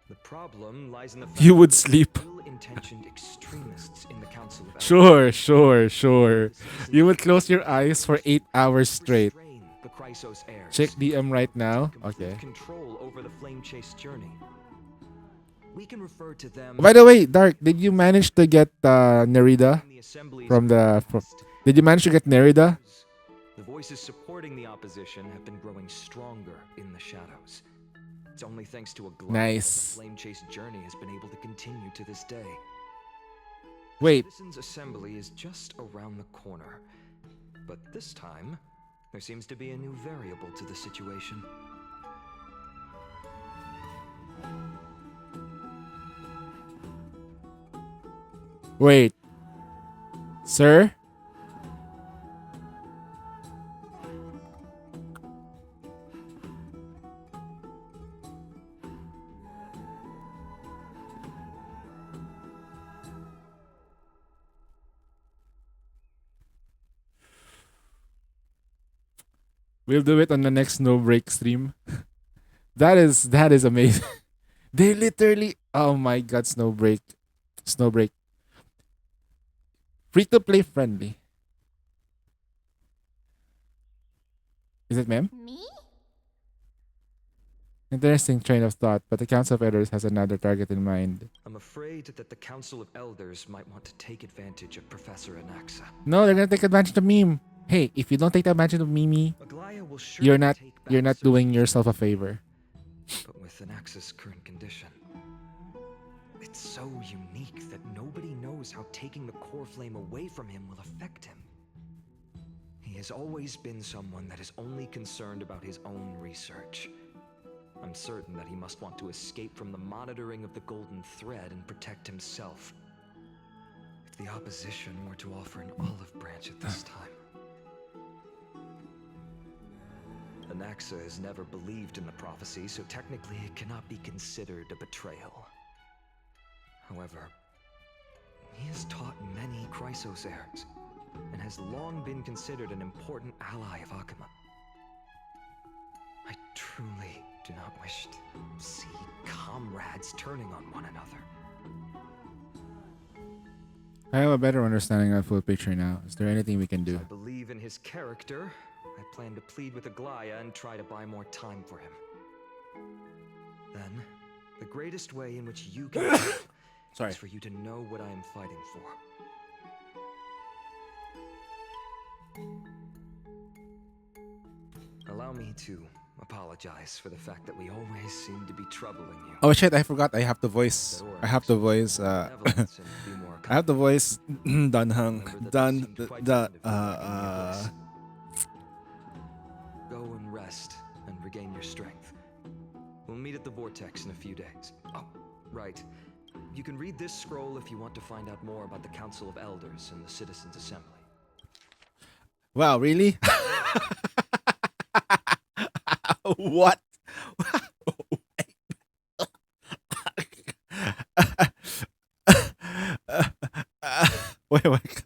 the problem lies in the fact You would that sleep. ill-intentioned extremists in the Council of Sure. You would close your eyes for 8 hours straight. restrain the Chrysos heirs Check DM right to now. complete Okay. control over the flame chase journey. We can refer to them By the way, Dark, did you manage to get Nerida in the assemblies from the? past. Did you manage to get Nerida? The voices supporting the opposition have been growing stronger in the shadows. It's only thanks to a that Nice. the flame chase journey has been able to continue to this day. Wait, The Citizens' Assembly is just around the corner. But this time, there seems to be a new variable to the situation. wait, sir. We'll do it on the next No Break stream. that is amazing. They literally, oh my god, Snowbreak. Free to play friendly. Is it ma'am? Me? Interesting train of thought, but the Council of Elders has another target in mind. I'm afraid that the Council of Elders might want to take advantage of Professor Anaxa. No, they're gonna take advantage of Meme. Hey, if you don't take advantage of Mimi, Aglaia will surely you're not take back you're not certain doing yourself a favor. But with Anaxa's current condition, it's so unique that nobody knows how taking the core flame away from him will affect him. He has always been someone that is only concerned about his own research. I'm certain that he must want to escape from the monitoring of the Golden Thread and protect himself. If the opposition were to offer an olive branch at this time. Anaxa has never believed in the prophecy, so technically it cannot be considered a betrayal. However, he has taught many Chrysos heirs, and has long been considered an important ally of Akima. I truly do not wish to see comrades turning on one another. I have a better understanding of the full picture now. Is there anything we can do? I believe in his character. I plan to plead with Aglaia and try to buy more time for him. Then, the greatest way in which you can help Sorry. is for you to know what I am fighting for. Allow me to apologize for the fact that we always seem to be troubling you. Oh shit! I forgot. I have to voice. I have to voice. Benevolence and be more I have to voice Dan Hung. Remember that Dan. they seemed quite The. fond of you Go and rest and regain your strength. We'll meet at the Vortex in a few days. Oh, right. You can read this scroll if you want to find out more about the Council of Elders and the Citizens' Assembly. Wow! Really? What? Wait.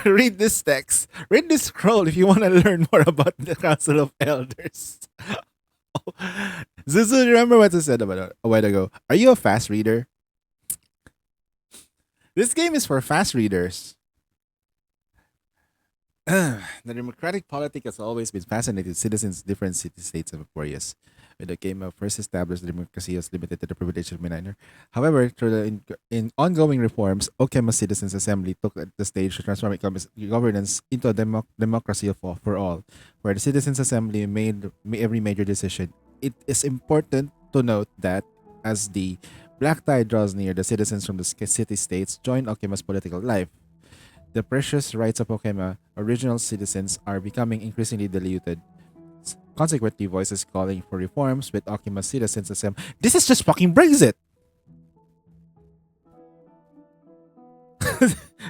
Read this text. Read this scroll if you want to learn more about the Council of Elders. Zuzu, remember what I said about a while ago? Are you a fast reader? This game is for fast readers. The democratic politic has always been fascinating citizens, different city-states, and Emporius. When the game first established, the democracy was limited to the privilege of minor. However, through the in ongoing reforms, Okema Citizens Assembly took the stage to transform governance into a democracy for all, where the Citizens Assembly made every major decision. It is important to note that as the Black Tide draws near, the citizens from the city-states join Okema's political life. The precious rights of Okema, original citizens, are becoming increasingly diluted. Consequently, voices calling for reforms with Okema Citizens Assembly. This is just fucking Brexit!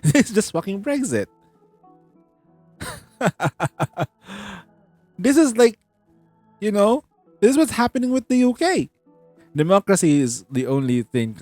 This is just fucking Brexit. This is like, this is what's happening with the UK. Democracy is the only thing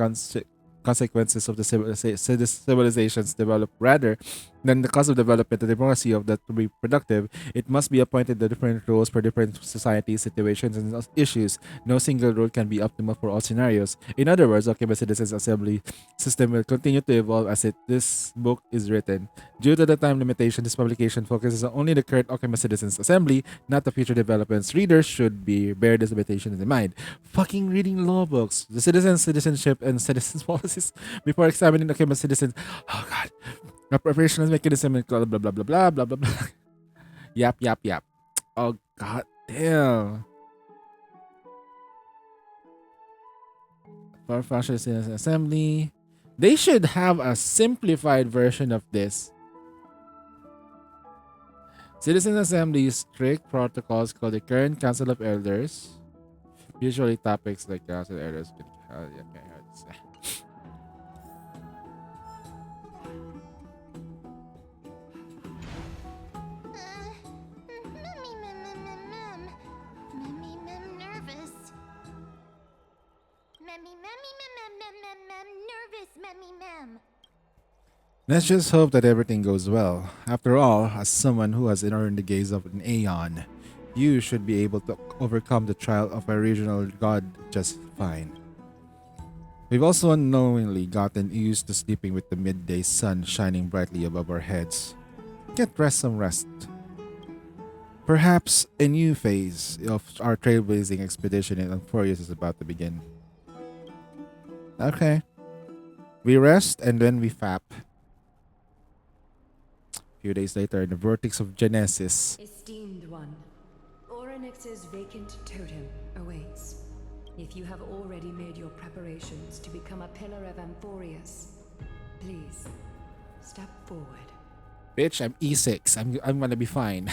consequences of the civilizations develop rather than the cost of development. The democracy of that to be productive, it must be appointed the different rules for different societies, situations, and issues. No single rule can be optimal for all scenarios. In other words, Okema Citizens Assembly system will continue to evolve as this book is written. Due to the time limitation, this publication focuses on only the current Okema Citizens Assembly, not the future developments. Readers should bear this limitation in mind. Fucking reading law books, the citizenship, and citizens policies before examining Okema Citizens. Oh god. A preparational mechanism and blah blah blah blah blah blah blah blah. Yap. Oh god damn. For Fascist Citizens Assembly, they should have a simplified version of this. Citizens Assembly strict protocols called the current Council of Elders. Usually topics like Council of Elders. Nervous. Nervous. Let's just hope that everything goes well. After all, as someone who has earned the gaze of an Aeon, you should be able to overcome the trial of a regional god just fine. We've also unknowingly gotten used to sleeping with the midday sun shining brightly above our heads. Get some rest. Perhaps a new phase of our trailblazing expedition in Emporius is about to begin. Okay. We rest and then we fap. A few days later, in the vortex of Genesis. Esteemed one, Orynyx's vacant totem awaits. If you have already made your preparations to become a pillar of Emporius, please step forward. Bitch, I'm E6. I'm gonna be fine.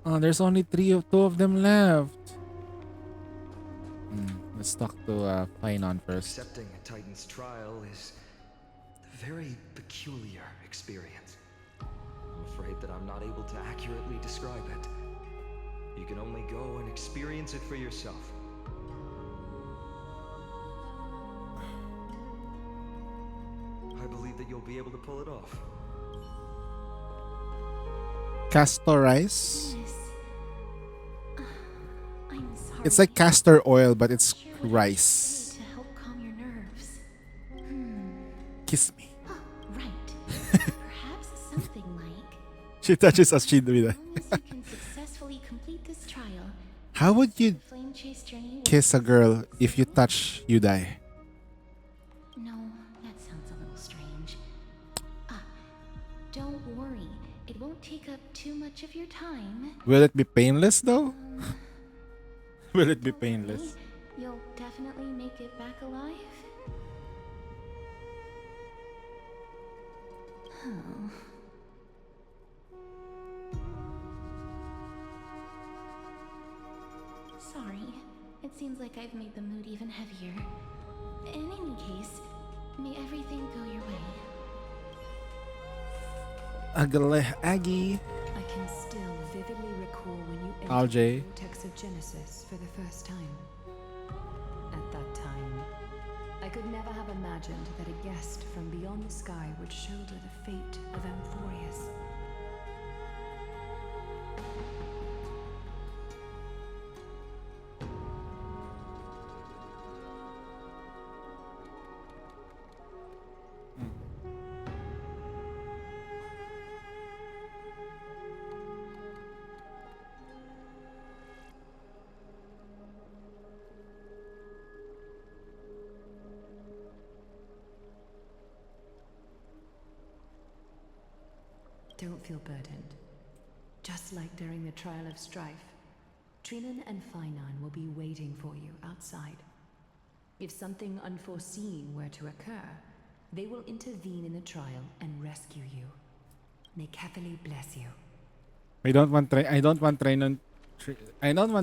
Oh, there's only two of them left. Let's talk to Finon first. Accepting a Titan's trial is a very peculiar experience. I'm afraid that I'm not able to accurately describe it. You can only go and experience it for yourself. I believe that you'll be able to pull it off. Castor rice? I'm sorry. It's like castor oil, but it's rice. To help calm your nerves. Kiss me. Right. Perhaps something like. She touches us. She do that. As long as you can successfully complete this trial, How would you flame chase journey. kiss a girl if you touch, you die? No, that sounds a little strange. Don't worry. It won't take up too much of your time. Will it be painless though? Will it be painless? You'll definitely make it back alive? Oh. Sorry. It seems like I've made the mood even heavier. In any case, may everything go your way. Aggie. I can still vividly recall when you RJ. entered the vortex of Genesis for the first time. At that time, I could never have imagined that a guest from beyond the sky would shoulder the fate of Amphorius. Don't feel burdened. Just like during the trial of strife, Trinan and Finan will be waiting for you outside. If something unforeseen were to occur, they will intervene in the trial and rescue you. May Cathali bless you. I don't want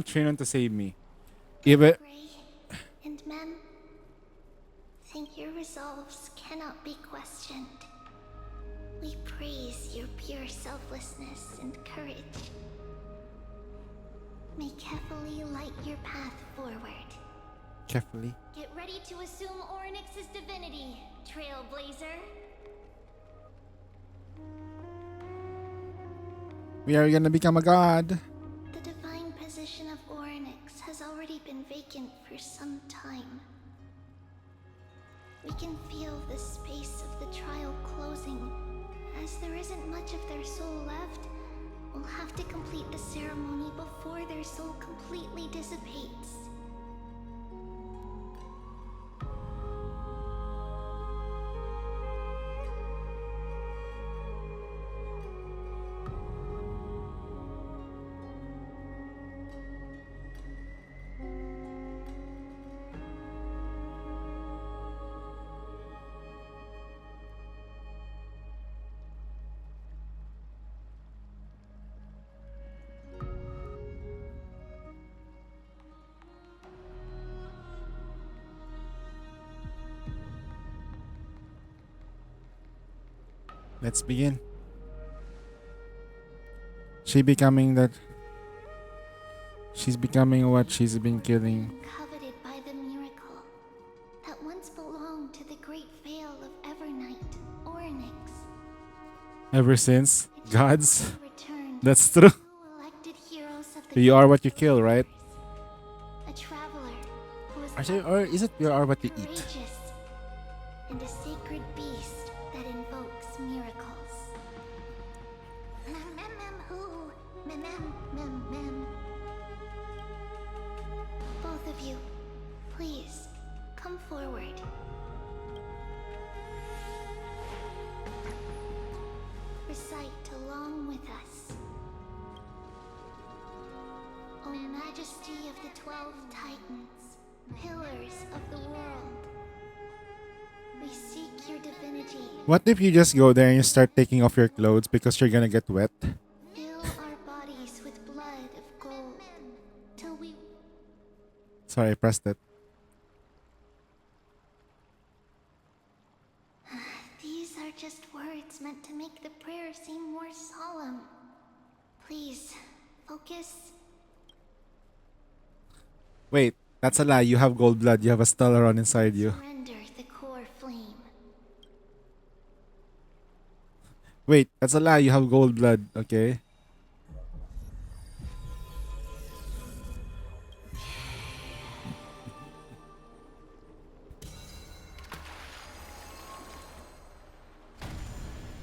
Trinon to save me. Even Gray and Mem, think your resolves cannot be questioned. We praise your pure selflessness and courage. May Kefali light your path forward. carefully. Get ready to assume Orynyx's divinity, Trailblazer. We are gonna become a god. The divine position of Orynyx has already been vacant for some time. We can feel the space of the trial closing. As there isn't much of their soul left, we'll have to complete the ceremony before their soul completely dissipates. Let's begin. She's becoming what she's been killing. Coveted by the miracle that once belonged to the great veil of Evernight, Orynyx. Ever since It gods. shall return That's true. to elected heroes of the You are what you kill, right? a traveler who is Actually, or is it you are what you eat? courageous and a sacred beast that invokes miracles. Mem mem mem who? Mem mem mem mem. Both of you, please come forward. Recite along with us. O Majesty of the 12 Titans, pillars of the world, we seek your divinity. What if you just go there and you start taking off your clothes because you're gonna get wet? Fill our bodies with blood of gold till we Sorry, I pressed it. These are just words meant to make the prayer seem more solemn. Please, focus. Wait, that's a lie. You have gold blood. You have a Stellaron inside you. Surrender the core flame. Wait, that's a lie. You have gold blood, okay?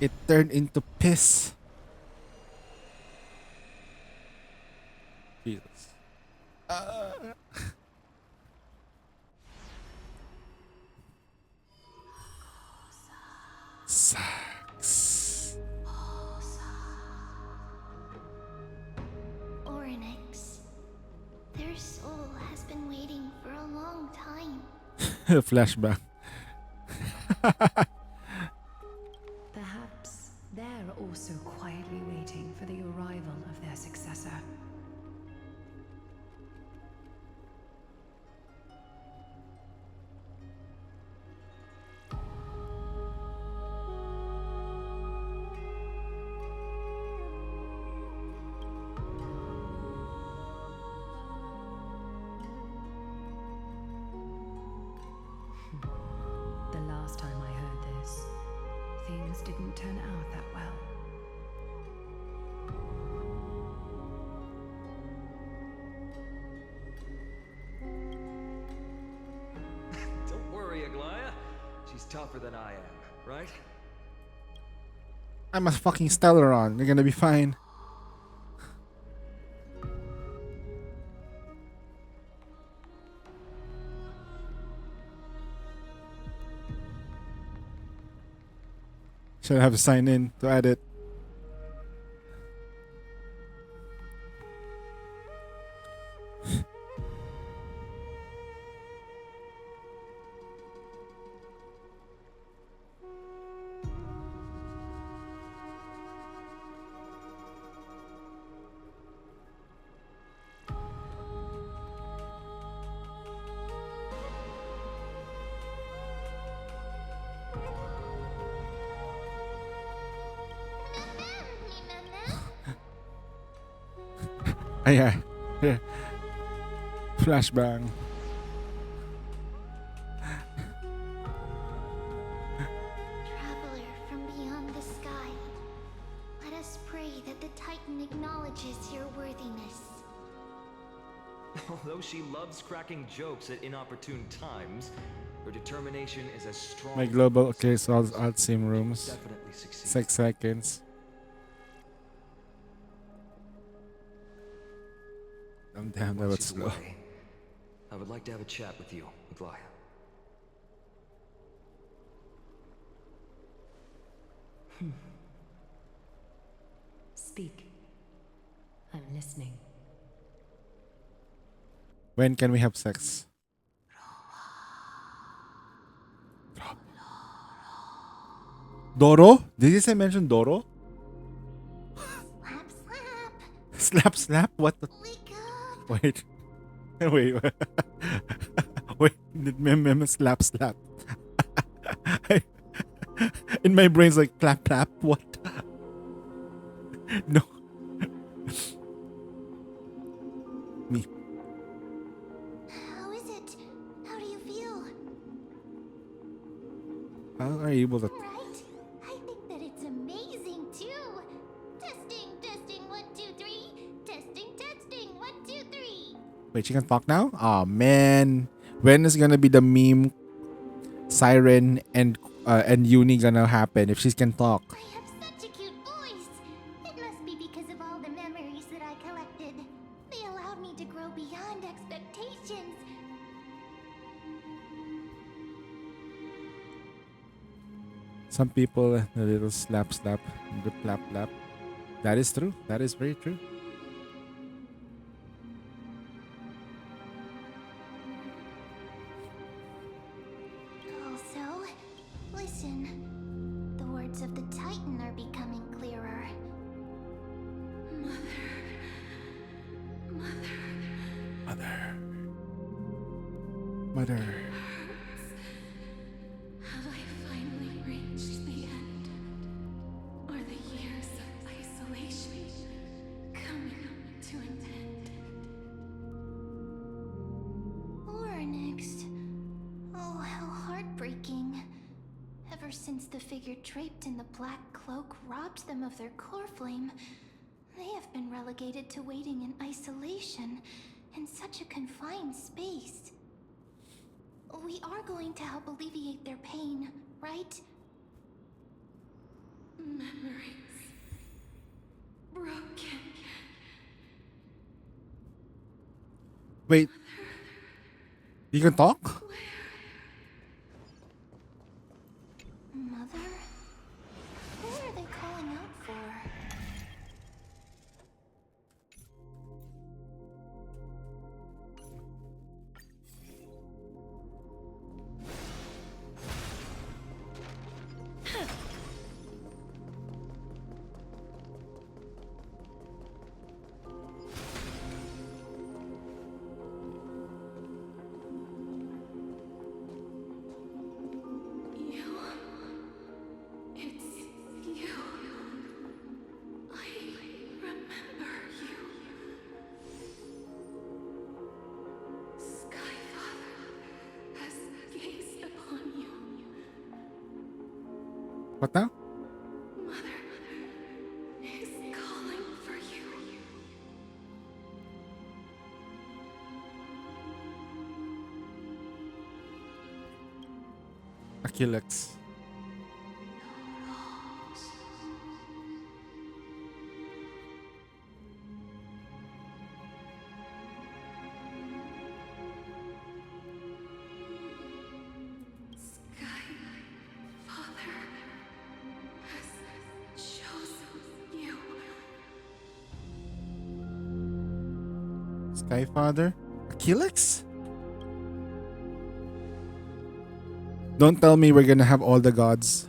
It turned into piss. Jesus. Sucks. Orynyx. Their soul has been waiting for a long time. Flashback. Perhaps they're also quietly waiting for the arrival of their successor. The last time I heard this, things didn't turn out that well. Don't worry, Aglaya. She's tougher than I am, right? I'm a fucking Stellaron. You're gonna be fine. Should have to sign in to add it. Yeah. Yeah. Flashbang. Traveler from beyond the sky, let us pray that the Titan acknowledges your worthiness. Although she loves cracking jokes at inopportune times, her determination is as strong. My global. Okay, so I'll add same rooms. Definitely succeed. 6 seconds. Damn, that was Once she's slow. away, I would like to have a chat with you, Aglaya. Speak. I'm listening. When can we have sex? Doro? Did you say mention Doro? Slap, slap. Slap, slap? What the? Wake up. Wait. Wait. Wait. Did meme slap, slap? In my brain's like clap, clap. What? No. Me. How is it? How do you feel? How are you able to? Right? I think that it's amazing too. Testing, testing, 1, 2, 3. Testing, testing, 1, 2, 3. Wait, she can talk now? Oh man. When is gonna be the meme Siren and Uni gonna happen if she can talk? I have such a cute voice. It must be because of all the memories that I collected. They allowed me to grow beyond expectations. Some people, the little slap, slap, the plap, plap. That is true. That is very true. Also, listen. The words of the Titan are becoming clearer. Mother. Have I finally reached the end? Are the years of isolation coming to an end? Orynyx. Oh, how heartbreaking. Ever since the figure draped in the black cloak robbed them of their core flame, they have been relegated to waiting in isolation in such a confined space. We are going to help alleviate their pain, right? Memories broken. Wait. You can talk? Mother? Who are they calling out for? What now? Mother is calling for you. Achilles. Sky Father has chosen you. Skyfather? Achilles? Don't tell me we're gonna have all the gods.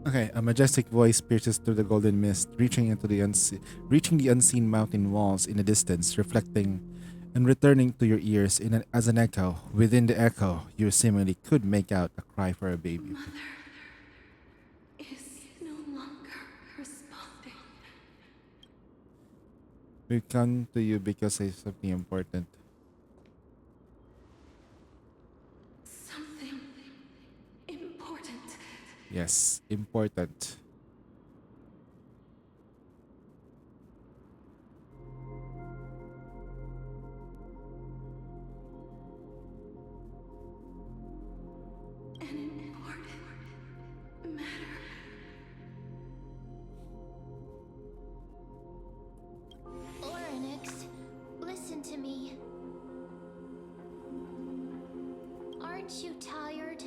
Okay, a majestic voice pierces through the golden mist, reaching the unseen mountain walls in the distance, reflecting and returning to your ears as an echo. Within the echo, you seemingly could make out a cry for a baby. Mother is no longer responding. We come to you because of something important. Something important. Yes, important. An important matter. Orynyx, listen to me. Aren't you tired?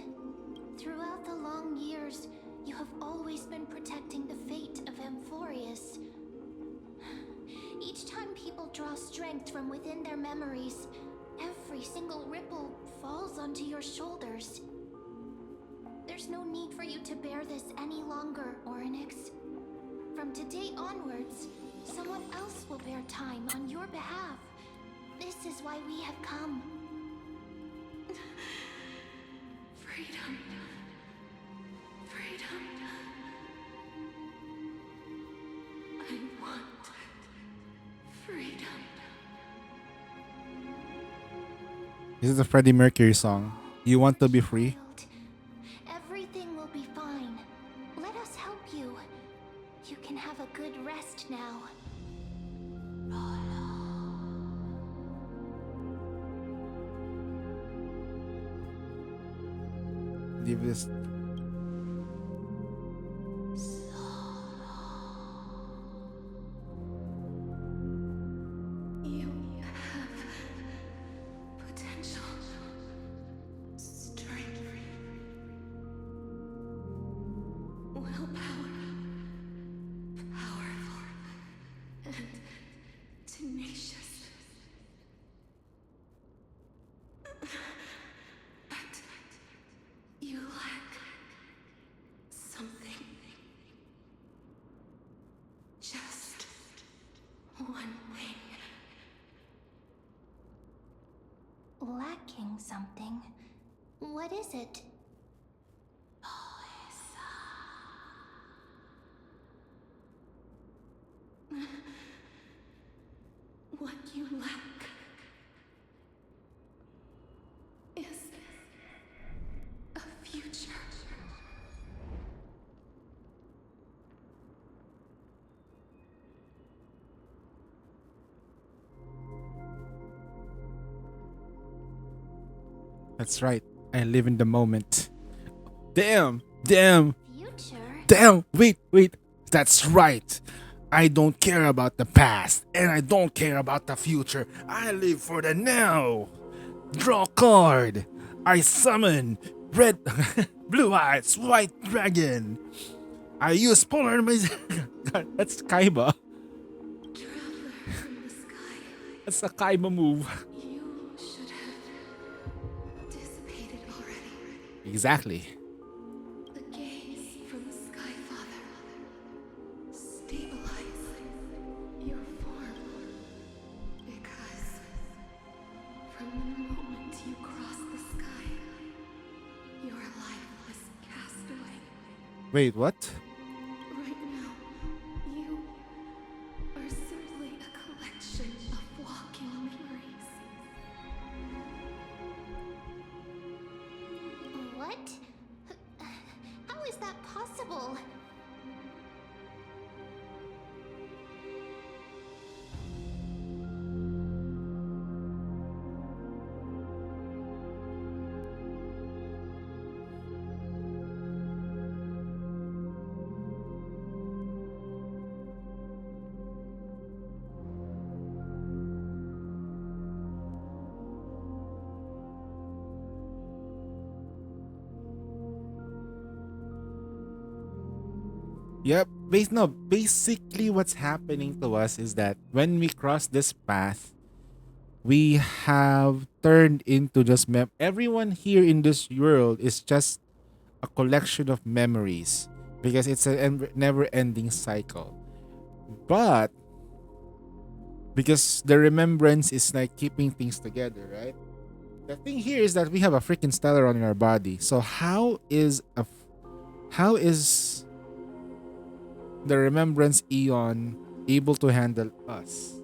Throughout the long years, you have always been protecting the fate of Amphorius. Each time people draw strength from within their memories, every single ripple falls onto your shoulders. There's no need for you to bear this any longer, Orynyx. From today onwards, someone else will bear time on your behalf. This is why we have come. Freedom. Freedom. I want freedom. This is a Freddie Mercury song. You want to be free? Everything will be fine. Let us help you. You can have a good rest now. Leave this. You have potential, strength, willpower, powerful, and tenacious. But you lack something. Just one thing. Lacking something. What is it? What you lack is a future. That's right. I live in the moment. Damn! Damn! Future? Damn! Wait! That's right. I don't care about the past, and I don't care about the future. I live for the now. Draw card. I summon red, blue eyes, white dragon. I use polar. God, that's Kaiba. Traveler from the sky, That's a Kaiba move. you should have dissipated already. Exactly. The gaze from Sky Father stabilize your form. Because from the moment you cross the sky, your life was cast away. Wait, what? Right now, you What? How is that possible? Yep. Basically what's happening to us is that when we cross this path, we have turned into just everyone here in this world is just a collection of memories because it's a never-ending cycle. But because the remembrance is like keeping things together, right? The thing here is that we have a freaking Stellaron in our body. So how is the remembrance Eon able to handle us?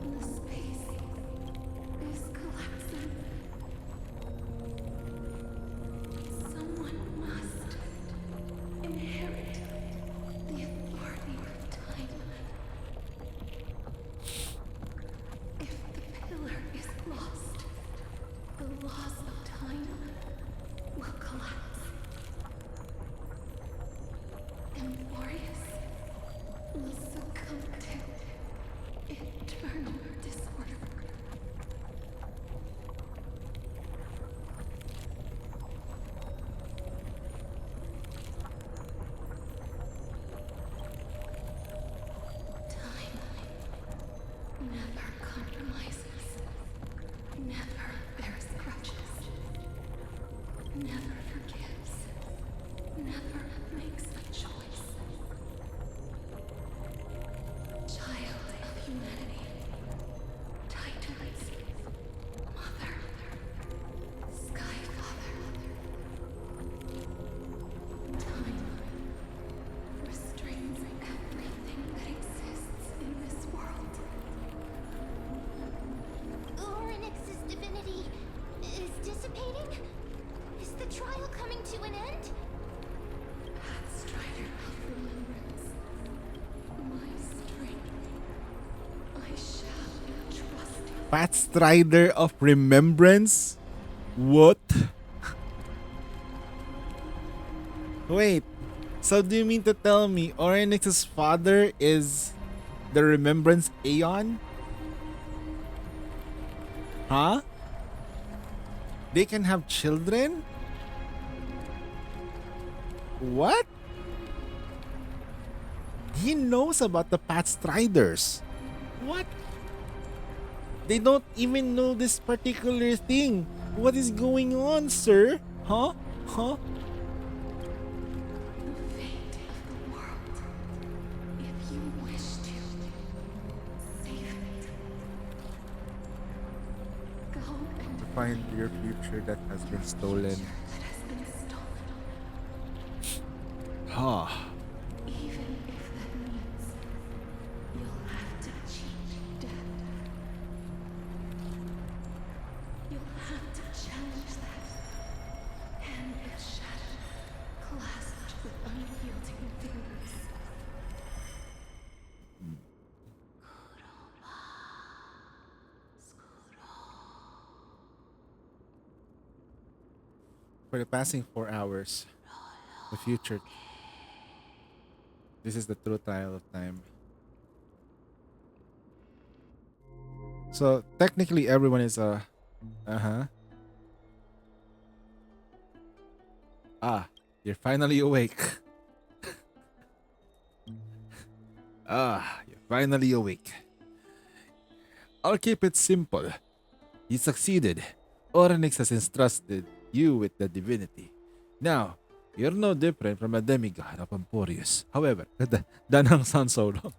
The space is collapsing. Someone must inherit the authority of time. If the pillar is lost, the laws of time will collapse. Emborius will succumb to eternal disorder. Time never compromises, never bears grudges, never forgives, never makes a choice. Child of humanity, Titans, Mother, Sky Father. Time restrains everything that exists in this world. Orynyx's divinity is dissipating? Is the trial coming to an end? Pathstrider of remembrance, my strength. I shall trust in Pathstrider of Remembrance? What? Wait. So do you mean to tell me Orynyx's father is the Remembrance Aeon? Huh? They can have children? What? He knows about the Pathstriders. What? They don't even know this particular thing. What is going on, sir? Huh? Huh? the fate of the world. If you wish to save it, go and Find your future that has been stolen. that has been stolen. Huh. Even if that means you'll have to cheat death. You'll have to challenge that. Hand of shadow, clasped with unyielding fingers. For the passing 4 hours, the future. This is the true trial of time. So technically, everyone is a. You're finally awake. You're finally awake. I'll keep it simple. You succeeded. Oryx has entrusted you with the divinity. Now, you're no different from a demigod of Emporius. However, Danang sounds so long.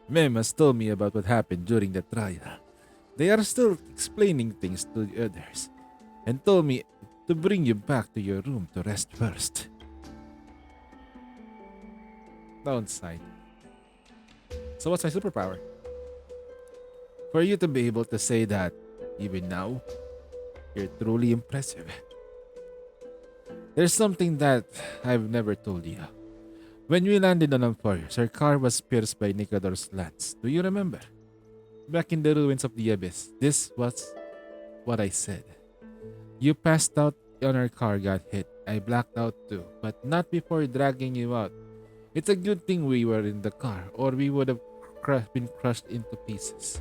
Mem has told me about what happened during the trial. They are still explaining things to the others, and told me to bring you back to your room to rest first. Downside. So what's my superpower? For you to be able to say that, even now, you're truly impressive. There's something that I've never told you. When we landed on Emporius, our car was pierced by Nicodor's lance. Do you remember? Back in the ruins of the abyss, this was what I said. You passed out and our car got hit. I blacked out too, but not before dragging you out. It's a good thing we were in the car, or we would have been crushed into pieces.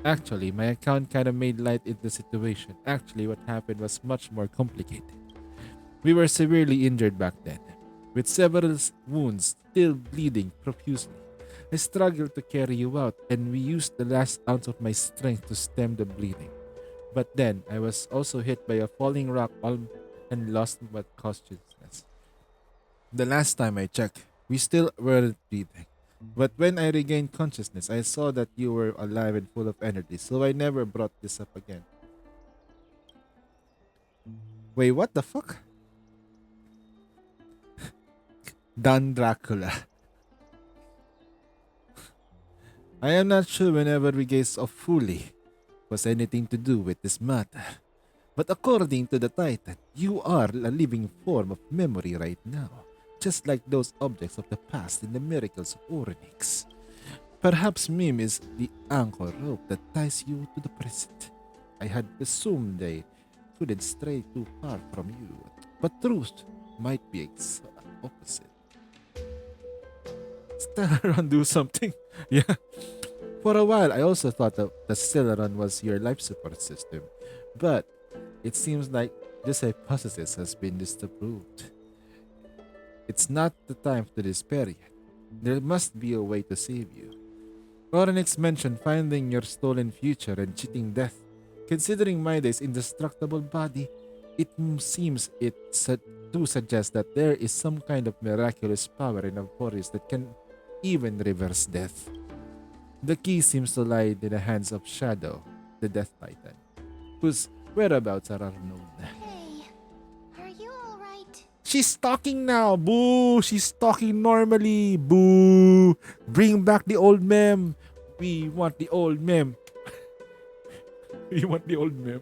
Actually, my account kind of made light in the situation. Actually, what happened was much more complicated. We were severely injured back then, with several wounds still bleeding profusely. I struggled to carry you out, and we used the last ounce of my strength to stem the bleeding. But then, I was also hit by a falling rock and lost my consciousness. The last time I checked, we still weren't breathing. But when I regained consciousness, I saw that you were alive and full of energy, so I never brought this up again. Wait, what the fuck? Don Dracula. I am not sure whenever we gaze off fully was anything to do with this matter. But according to the Titan, you are a living form of memory right now, just like those objects of the past in the miracles of Oryx. Perhaps Mim is the anchor rope that ties you to the present. I had assumed they couldn't stray too far from you, but truth might be opposite. Stellaron do something. Yeah. For a while, I also thought that the Stellaron was your life support system, but it seems like this hypothesis has been disproved. It's not the time to despair yet. There must be a way to save you. Oryx mentioned finding your stolen future and cheating death. Considering Maida's indestructible body, it seems to suggest that there is some kind of miraculous power in Emporius that can even reverse death. The key seems to lie in the hands of Shadow, the Death Titan, whose whereabouts are unknown. Hey, are you alright? She's talking now! Boo! She's talking normally! Boo! Bring back the old mem! We want the old mem! We want the old mem.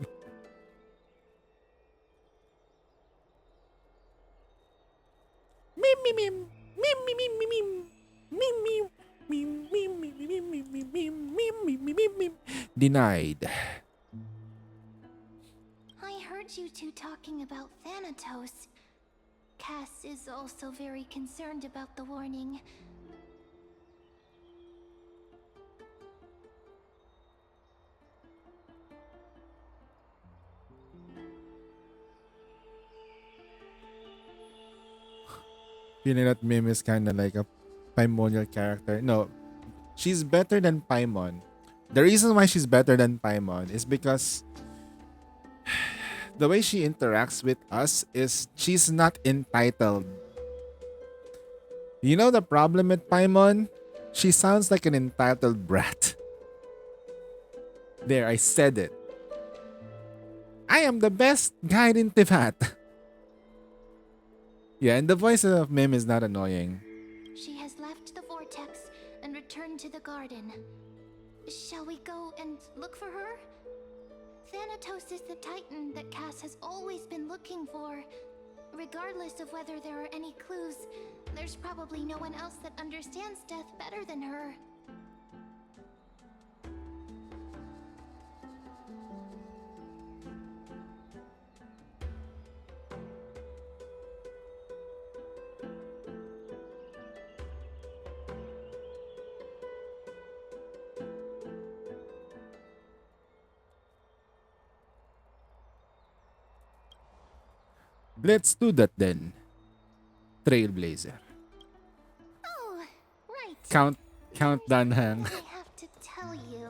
Mim mim mim! Mim mim mim mim mim! Mim mim! Mim mim mim mim mim mim mim mim mim mim mim. Denied. I heard you two talking about Thanatos. Cass is also very concerned about the warning. Feeling that Mim is kind of like a Paimonial character. No, she's better than Paimon. The reason why she's better than Paimon is because the way she interacts with us is she's not entitled. You know the problem with Paimon? She sounds like an entitled brat. There, I said it. I am the best guide in Tivat. Yeah, and the voice of Mim is not annoying. She has left the vortex and returned to the garden. Shall we go and look for her? Thanatos is the Titan that Cass has always been looking for. Regardless of whether there are any clues, there's probably no one else that understands death better than her. Let's do that then. Trailblazer. Oh, right. Count Danhang. I have to tell you.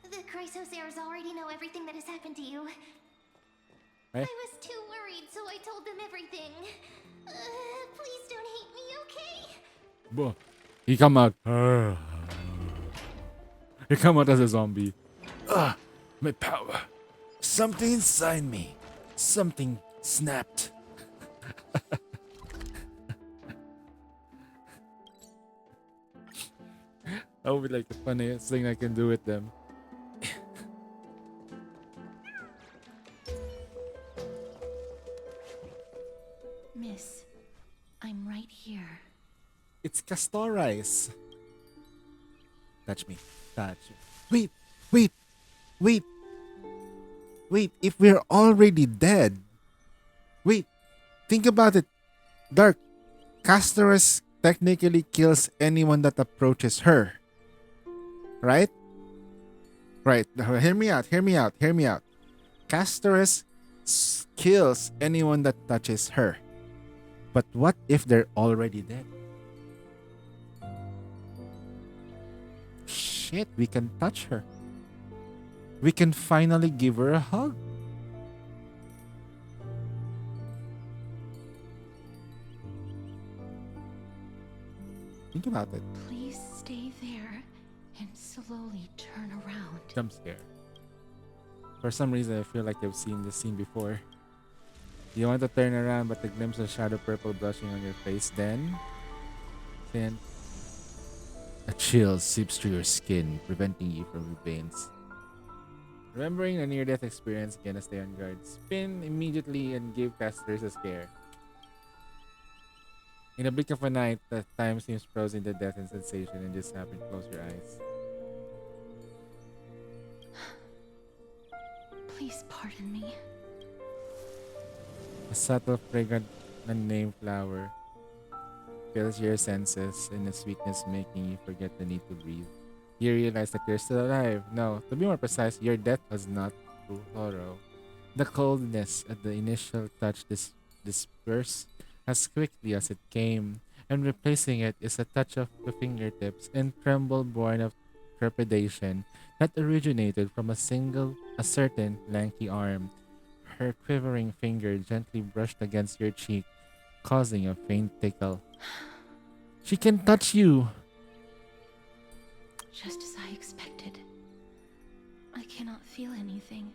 The Chrysos heirs already know everything that has happened to you. Eh? I was too worried, so I told them everything. Please don't hate me, okay? Bo. He come out. He come out as a zombie. My power. Something inside me. Something snapped. That would be like the funniest thing I can do with them. Miss, I'm right here. It's Castorice. Touch me. Touch me. Wait. If we're already dead. Wait. Think about it. Dark. Castorice technically kills anyone that approaches her. Right? Right. Hear me out. Castorice kills anyone that touches her. But what if they're already dead? Shit, we can touch her. We can finally give her a hug. Think about it. Please stay there and slowly turn around. Jump scare. For some reason, I feel like I've seen this scene before. You want to turn around, but the glimpse of shadow purple blushing on your face. Then a chill seeps through your skin, preventing you from your veins. Remembering a near-death experience, again, stay on guard. Spin immediately and give casters a scare. In a blink of an eye, the time seems frozen to death and sensation, and just happen. Close your eyes. Please pardon me. A subtle, fragrant, unnamed flower fills your senses, and its sweetness making you forget the need to breathe. You realize that you're still alive. No, to be more precise, your death was not through sorrow. The coldness at the initial touch dispersed as quickly as it came, and replacing it is a touch of the fingertips and tremble born of trepidation that originated from a certain lanky arm. Her quivering finger gently brushed against your cheek, causing a faint tickle. She can touch you! Just as I expected. I cannot feel anything.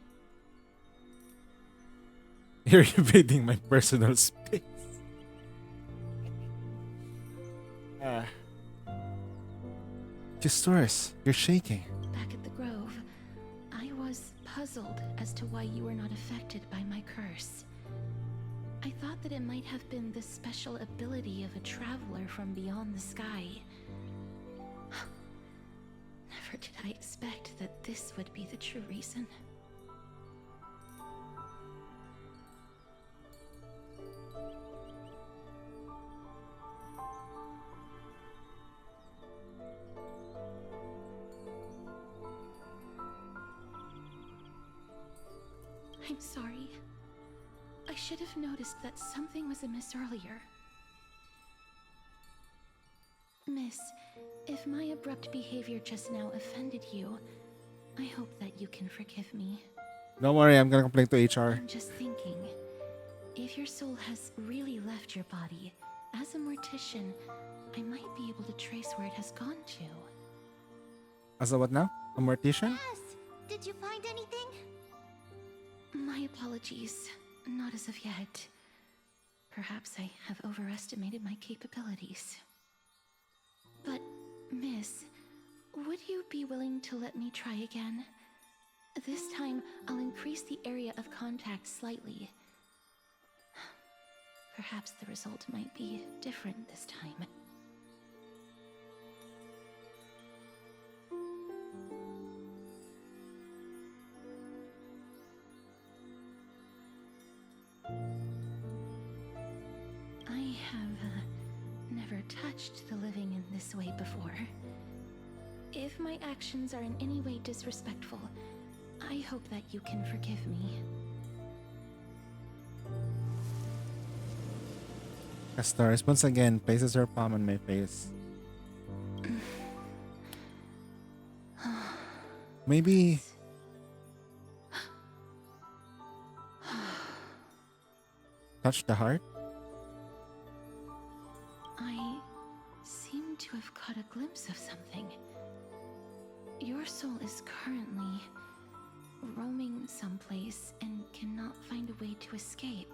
You're invading my personal space. Justoris, you're shaking. Back at the Grove, I was puzzled as to why you were not affected by my curse. I thought that it might have been the special ability of a traveler from beyond the sky. Never did I expect that this would be the true reason. I'm sorry. I should have noticed that something was amiss earlier. Miss, if my abrupt behavior just now offended you, I hope that you can forgive me. Don't worry, I'm gonna complain to HR. I'm just thinking, if your soul has really left your body, as a mortician, I might be able to trace where it has gone to. As a what now? A mortician? Yes. Did you find anything? My apologies. Not as of yet. Perhaps I have overestimated my capabilities. But, Miss, would you be willing to let me try again? This time, I'll increase the area of contact slightly. Perhaps the result might be different this time. I have never touched the living in this way before. If my actions are in any way disrespectful, I hope that you can forgive me. Castaris once again places her palm on my face. Maybe touch the heart? I seem to have caught a glimpse of something. Your soul is currently roaming someplace and cannot find a way to escape.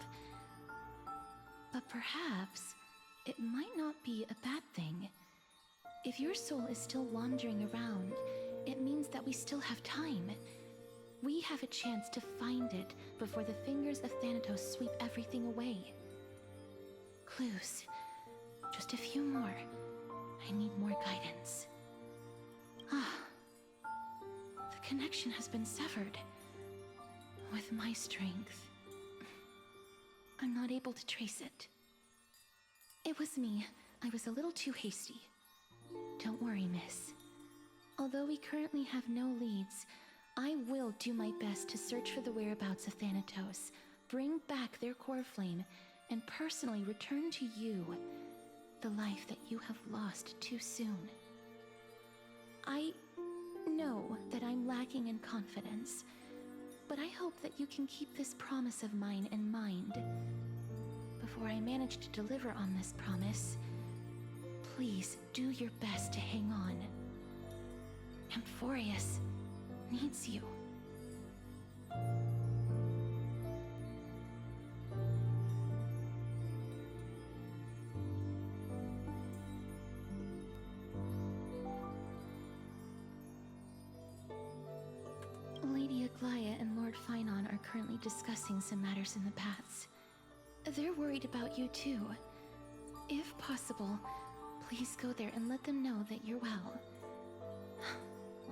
But perhaps it might not be a bad thing. If your soul is still wandering around, it means that we still have time. We have a chance to find it before the fingers of Thanatos sweep everything away. Clues. Just a few more. I need more guidance. The connection has been severed. With my strength, I'm not able to trace it. It was me. I was a little too hasty. Don't worry, miss. Although we currently have no leads, I will do my best to search for the whereabouts of Thanatos, bring back their core flame, and personally return to you the life that you have lost too soon. I know that I'm lacking in confidence, but I hope that you can keep this promise of mine in mind. Before I manage to deliver on this promise, please do your best to hang on. Amphorius needs you. Lady Aglaya and Lord Finon are currently discussing some matters in the paths. They're worried about you too. If possible, please go there and let them know that you're well.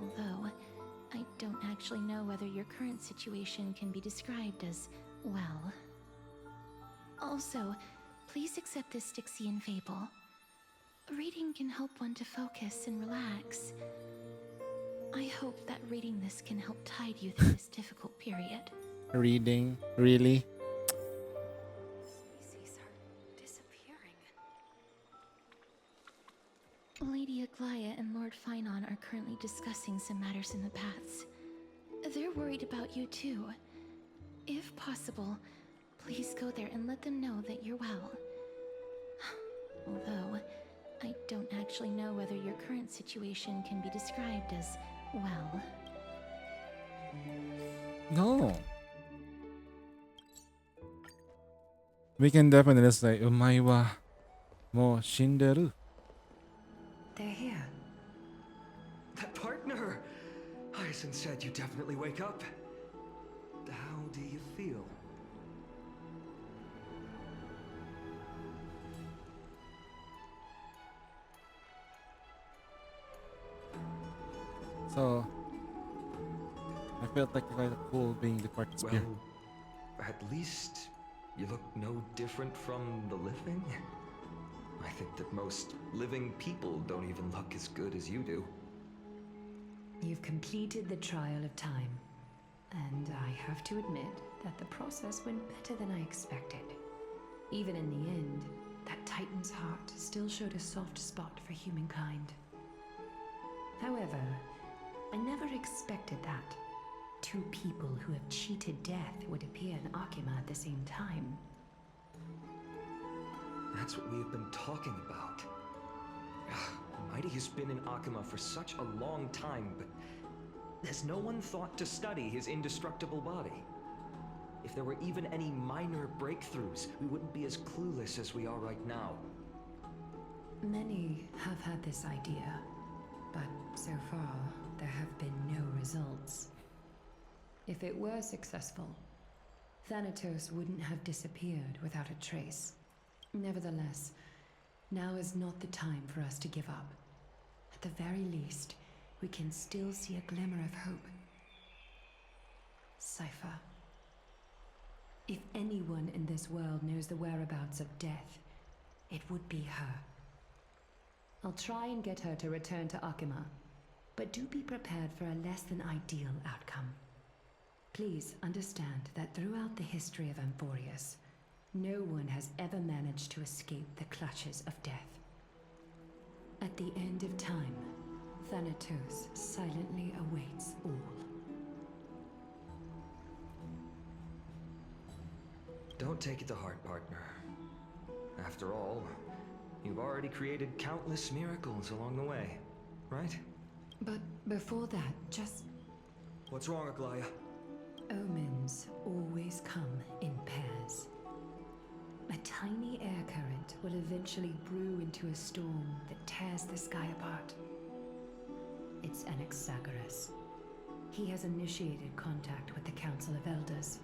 Although, I don't actually know whether your current situation can be described as well. Also, please accept this Styxian fable. Reading can help one to focus and relax. I hope that reading this can help tide you through this difficult period. Reading? Really? Species are disappearing. Lady Aglaya and Lord Finon are currently discussing some matters in the paths. They're worried about you too. If possible, please go there and let them know that you're well. Although, I don't actually know whether your current situation can be described as well. No. We can definitely say, Umai wa mo shinderu. They're here. That partner! Hyacinth said you definitely wake up. How do you feel? So, I felt like quite cool being the party spear. Well, at least you look no different from the living. I think that most living people don't even look as good as you do. You've completed the trial of time, and I have to admit that the process went better than I expected. Even in the end, that Titan's heart still showed a soft spot for humankind. However, I never expected that two people who have cheated death would appear in Akima at the same time. That's what we have been talking about. Mighty has been in Akima for such a long time, but has no one thought to study his indestructible body? If there were even any minor breakthroughs, we wouldn't be as clueless as we are right now. Many have had this idea, but so far there have been no results. If it were successful, Thanatos wouldn't have disappeared without a trace. Nevertheless, now is not the time for us to give up. At the very least, we can still see a glimmer of hope. Cypher. If anyone in this world knows the whereabouts of death, it would be her. I'll try and get her to return to Akima, but do be prepared for a less than ideal outcome. Please understand that throughout the history of Amphorius, No one has ever managed to escape the clutches of death. At the end of time, Thanatos silently awaits all. Don't take it to heart, partner. After all, you've already created countless miracles along the way, right? But before that, just... What's wrong, Aglaya? Omens always come in pairs. A tiny air current will eventually brew into a storm that tears the sky apart. It's Anaxagoras. He has initiated contact with the Council of Elders.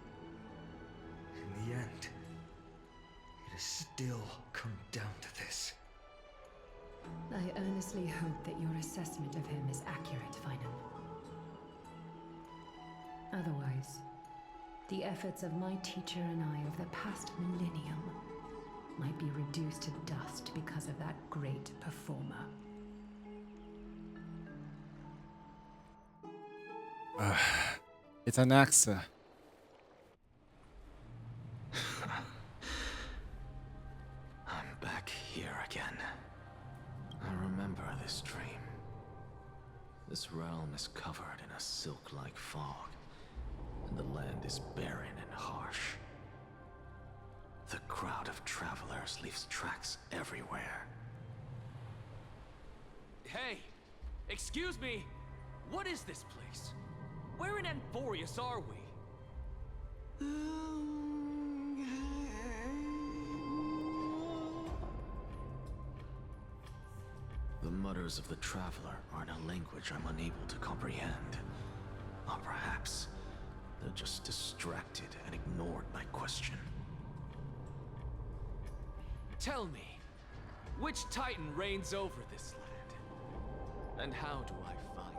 In the end, it has still come down to this. I earnestly hope that your assessment of him is accurate, Final. Otherwise, the efforts of my teacher and I over the past millennium might be reduced to dust because of that great performer. It's an Axa. I'm back here again. I remember this dream. This realm is covered in a silk-like fog, and the land is barren and harsh. The crowd of travelers leaves tracks everywhere. Hey! Excuse me! What is this place? Where in Amphorius are we? The mutters of the traveler are in a language I'm unable to comprehend. Or perhaps they're just distracted and ignored my question. Tell me, which Titan reigns over this land? And how do I find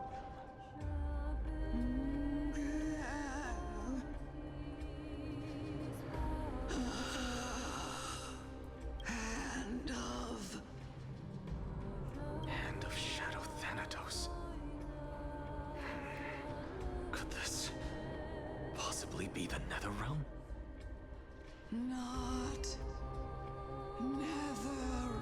Hand of Shadow Thanatos. Could this possibly be the Netherrealm? Not Netherrealm.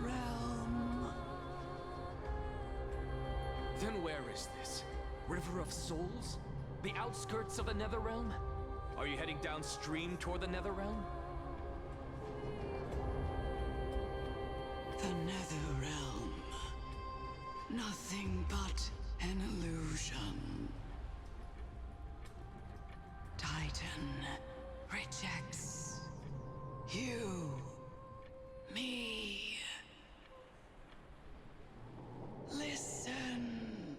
Then where is this? River of Souls? The outskirts of the Netherrealm? Are you heading downstream toward the Netherrealm? The Netherrealm. Nothing but an illusion. Titan rejects you, me. Listen.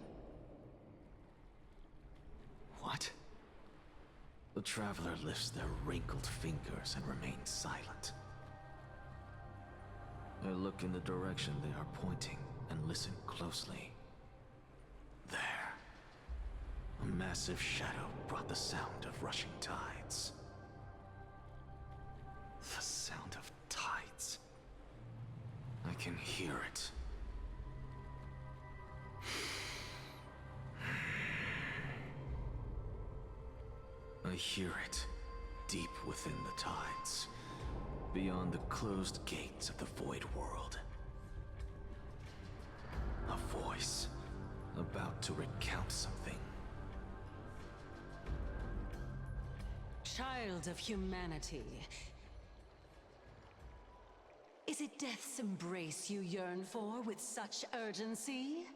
What? The traveler lifts their wrinkled fingers and remains silent. I look in the direction they are pointing and listen closely. There. A massive shadow brought the sound of rushing tides. The sound of tides. I can hear it. I hear it, deep within the tides, beyond the closed gates of the Void World. A voice, about to recount something. Child of humanity. Is it death's embrace you yearn for with such urgency?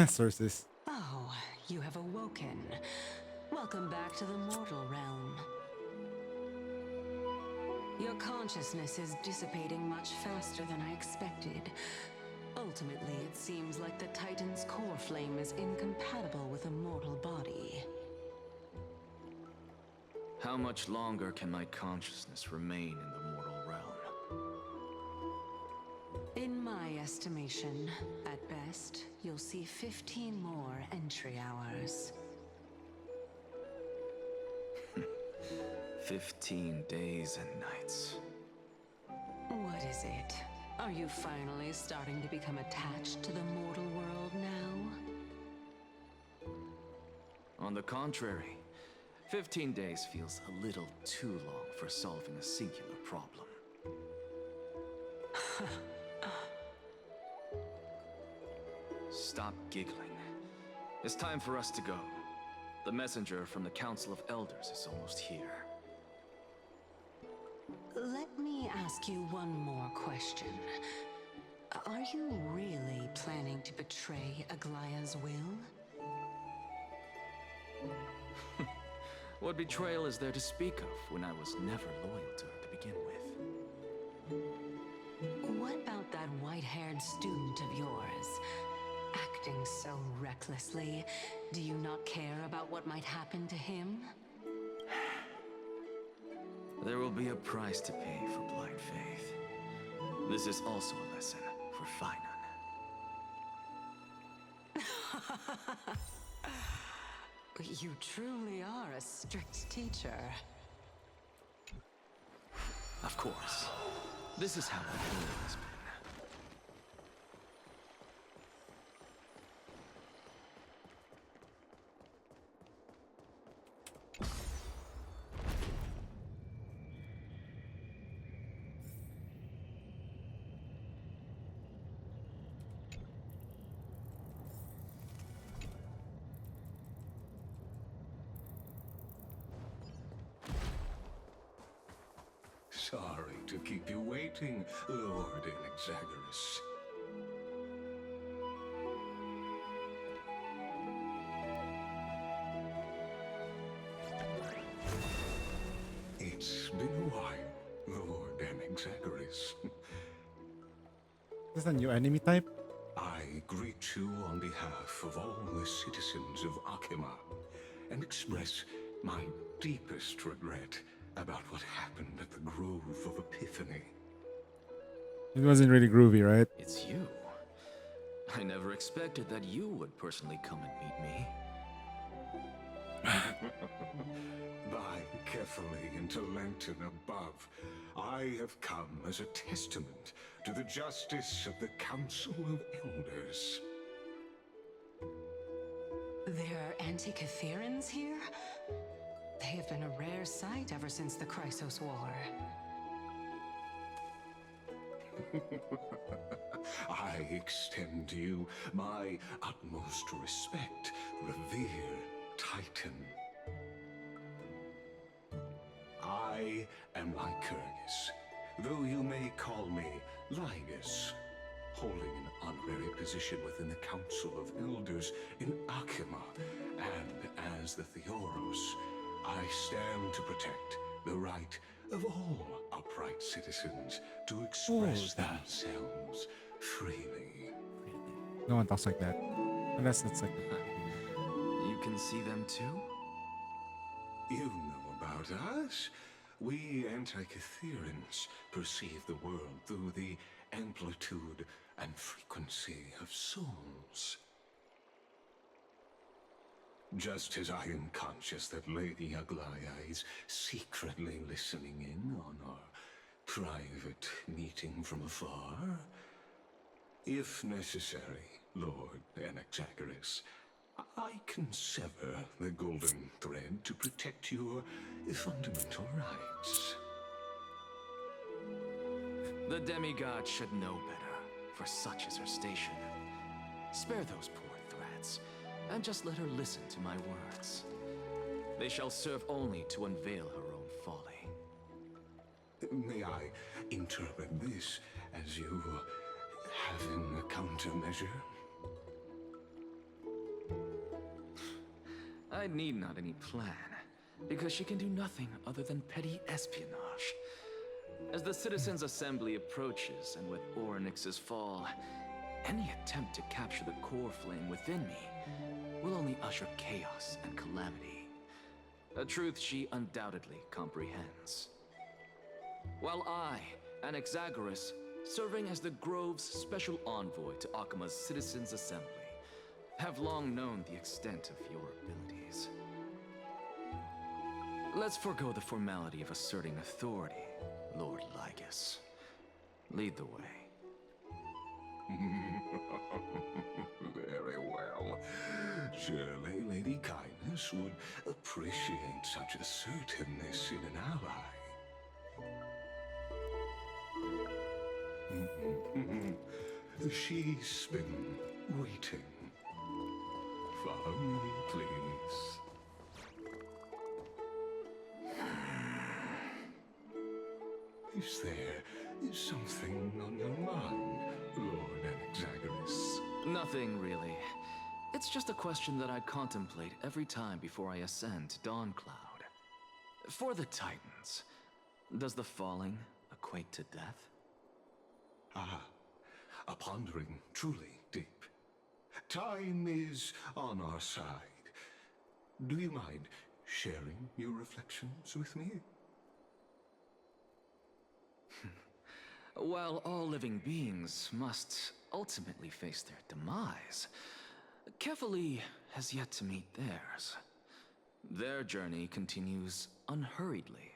Sources. Oh, you have awoken. Welcome back to the mortal realm. Your consciousness is dissipating much faster than I expected. Ultimately, it seems like the Titan's core flame is incompatible with a mortal body. How much longer can my consciousness remain in the mortal realm? In my estimation, at best, you'll see 15 more entry hours. 15 days and nights. What is it? Are you finally starting to become attached to the mortal world now? On the contrary, 15 days feels a little too long for solving a singular problem. Stop giggling. It's time for us to go. The messenger from the Council of Elders is almost here. Let me ask you one more question. Are you really planning to betray Aglaya's will? What betrayal is there to speak of when I was never loyal to her to begin with? What about that white-haired student of yours? Acting so recklessly, do you not care about what might happen to him? There will be a price to pay for blind faith. This is also a lesson for Finan. You truly are a strict teacher. Of course. This is how I've always been. Sorry to keep you waiting, Lord Anaxagoras. It's been a while, Lord Anaxagoras. Is that a new enemy type? I greet you on behalf of all the citizens of Akima and express my deepest regret about what happened at the Grove of Epiphany. It wasn't really groovy, right? It's you. I never expected that you would personally come and meet me. By carefully into Lantern above, I have come as a testament to the justice of the Council of Elders. There are Antikytherans here? They have been a rare sight ever since the Chrysos War. I extend to you my utmost respect, revered Titan. I am Lycurgus, though you may call me Lygus, holding an honorary position within the Council of Elders in Akima, and as the Theoros, I stand to protect the right of all upright citizens to express themselves freely. No one talks like that. Unless it's like... You can see them too? You know about us. We Antikytherans perceive the world through the amplitude and frequency of souls. Just as I am conscious that Lady Aglaya is secretly listening in on our private meeting from afar, if necessary, Lord Anaxagoras, I can sever the golden thread to protect your fundamental rights. The demigod should know better, for such is her station. Spare those poor threats, and just let her listen to my words. They shall serve only to unveil her own folly. May I interpret this as you having a countermeasure? I need not any plan, because she can do nothing other than petty espionage. As the Citizens' Assembly approaches, and with Orynyx's fall, any attempt to capture the core flame within me will only usher chaos and calamity. A truth she undoubtedly comprehends. While I, Anaxagoras, serving as the Grove's special envoy to Akima's Citizens' Assembly, have long known the extent of your abilities. Let's forego the formality of asserting authority, Lord Lygus. Lead the way. Very well. Surely Lady Kindness would appreciate such assertiveness in an ally. She's been waiting. Follow me, please. Is there something on your mind, Lord Anaxagoras? Nothing really. It's just a question that I contemplate every time before I ascend to Dawncloud. For the Titans, does the falling equate to death? Ah, a pondering truly deep. Time is on our side. Do you mind sharing your reflections with me? While all living beings must ultimately face their demise, Kefali has yet to meet theirs. Their journey continues unhurriedly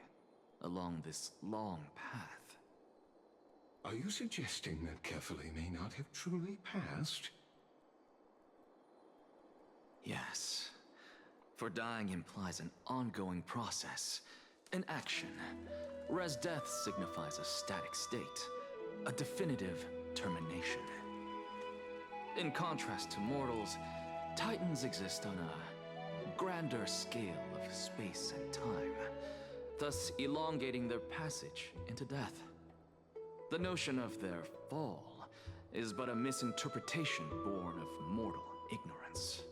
along this long path. Are you suggesting that Kefali may not have truly passed? Yes. For dying implies an ongoing process, an action, whereas death signifies a static state, a definitive termination. In contrast to mortals, Titans exist on a grander scale of space and time, thus elongating their passage into death. The notion of their fall is but a misinterpretation born of mortal ignorance.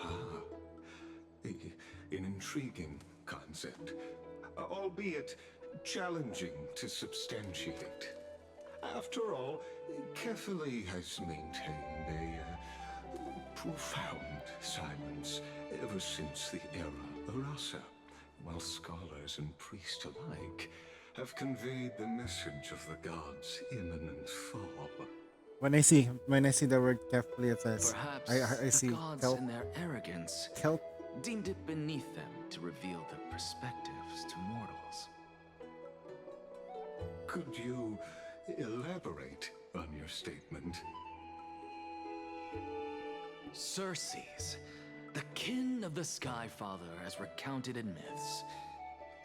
Ah, an intriguing concept, albeit challenging to substantiate. After all, Kefali has maintained a profound silence ever since the era Arasa, while scholars and priests alike have conveyed the message of the gods' imminent fall. When I see the word carefully, it says Perhaps I see the gods kelp. in their arrogance Kelp. deemed it beneath them to reveal their perspectives to mortals. Could you elaborate on your statement? Circes, the kin of the Skyfather as recounted in myths,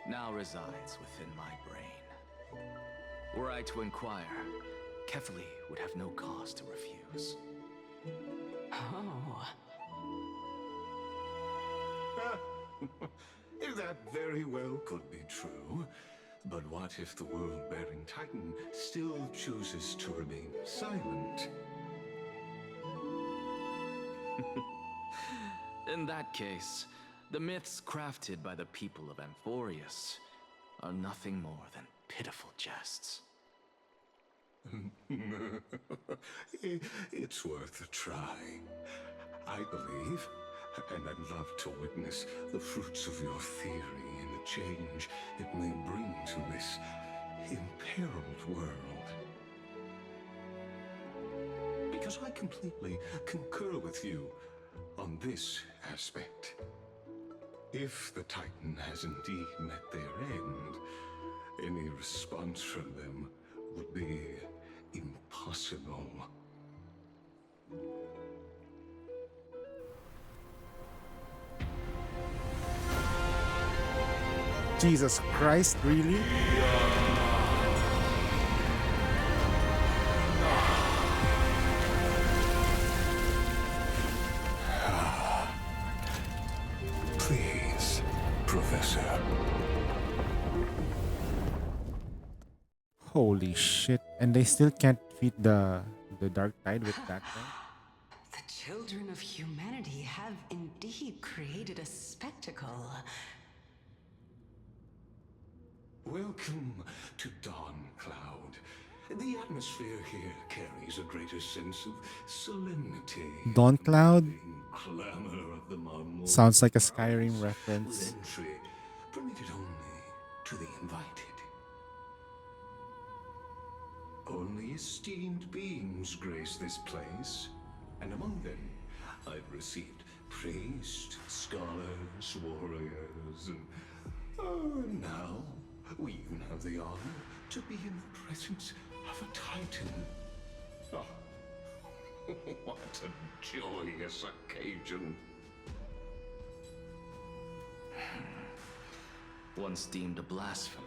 now resides within my brain. Were I to inquire, Kefali would have no cause to refuse. Oh. That very well could be true. But what if the world-bearing Titan still chooses to remain silent? In that case, the myths crafted by the people of Amphorius are nothing more than pitiful jests. It's worth a try. I believe, and I'd love to witness the fruits of your theory and the change it may bring to this imperiled world. Because I completely concur with you on this aspect. If the Titan has indeed met their end, any response from them would be impossible. Jesus Christ, really? Please, Professor. Holy shit. And they still can't defeat the Dark Tide with that thing? The children of humanity have indeed created a spectacle. Welcome to Dawncloud. The atmosphere here carries a greater sense of solemnity. Dawncloud? Clamor of the marble Sounds like a Skyrim reference. with entry permitted only to the invited. Only esteemed beings grace this place, and among them I've received priests, scholars, warriors, and now we even have the honor to be in the presence of a Titan. Oh, what a joyous occasion. Once deemed a blasphemer,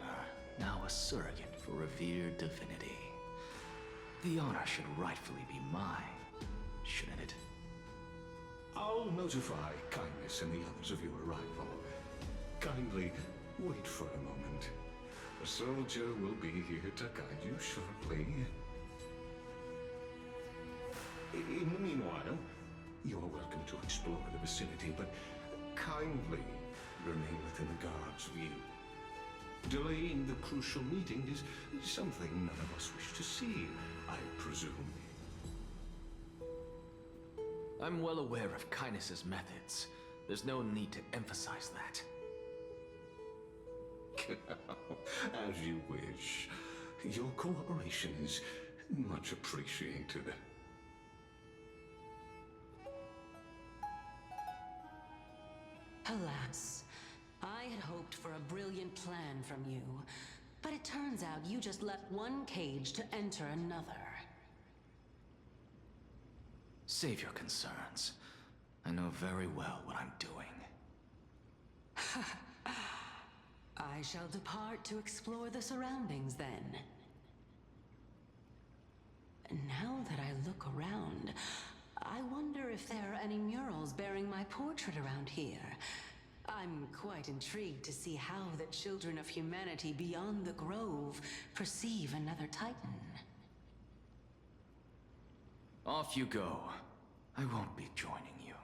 now a surrogate for revered divinity. The honor should rightfully be mine, shouldn't it? I'll notify Kindness and the others of your arrival. Kindly wait for a moment. A soldier will be here to guide you shortly. In the meanwhile, you're welcome to explore the vicinity, but kindly remain within the guard's view. Delaying the crucial meeting is something none of us wish to see, I presume. I'm well aware of Kindness's methods. There's no need to emphasize that. As you wish. Your cooperation is much appreciated. Alas, I had hoped for a brilliant plan from you, but it turns out you just left one cage to enter another. Save your concerns. I know very well what I'm doing. I shall depart to explore the surroundings then. Now that I look around, I wonder if there are any murals bearing my portrait around here. I'm quite intrigued to see how the children of humanity beyond the grove perceive another Titan. Off you go. I won't be joining you.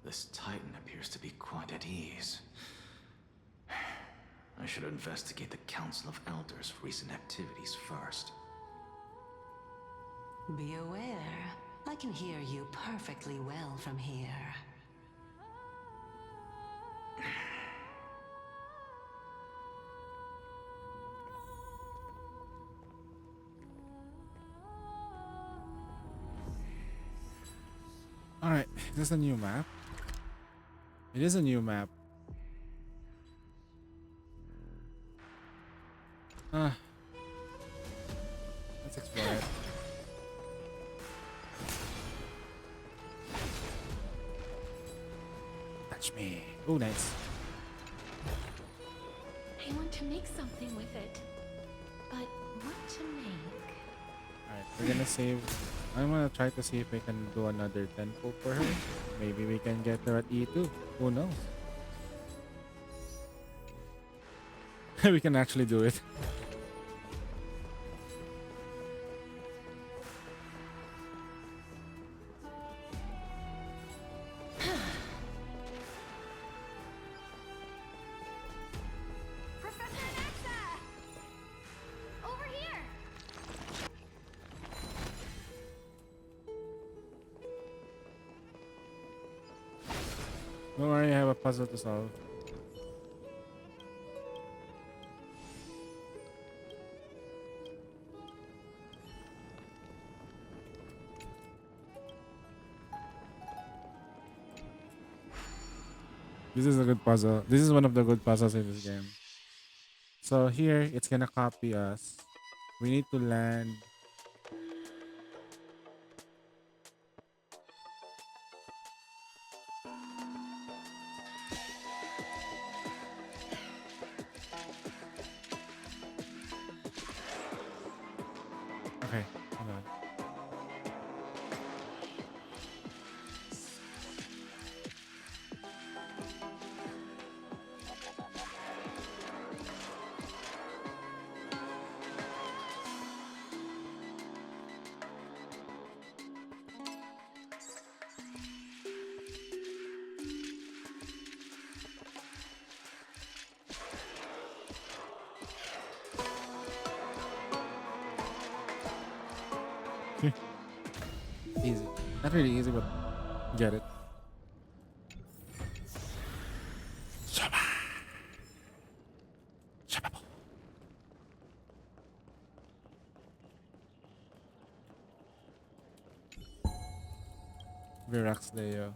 This Titan appears to be quite at ease. I should investigate the Council of Elders' recent activities first. Be aware, I can hear you perfectly well from here. Alright, is this a new map? It is a new map. Let's explore it. Touch me. Oh, nice. I want to make something with it. But what to make? Alright, we're gonna save. I'm gonna try to see if I can do another tempo for her. Maybe we can get her at E2. Who knows? We can actually do it. Professor Anaxa! Over here! Don't worry, I have a puzzle to solve. This is a good puzzle. This is one of the good puzzles in this game. So here, it's gonna copy us. We need to land. Okay, hold on. Easy. Not really easy, but get it. Shaba. Shababo. Virax Leo.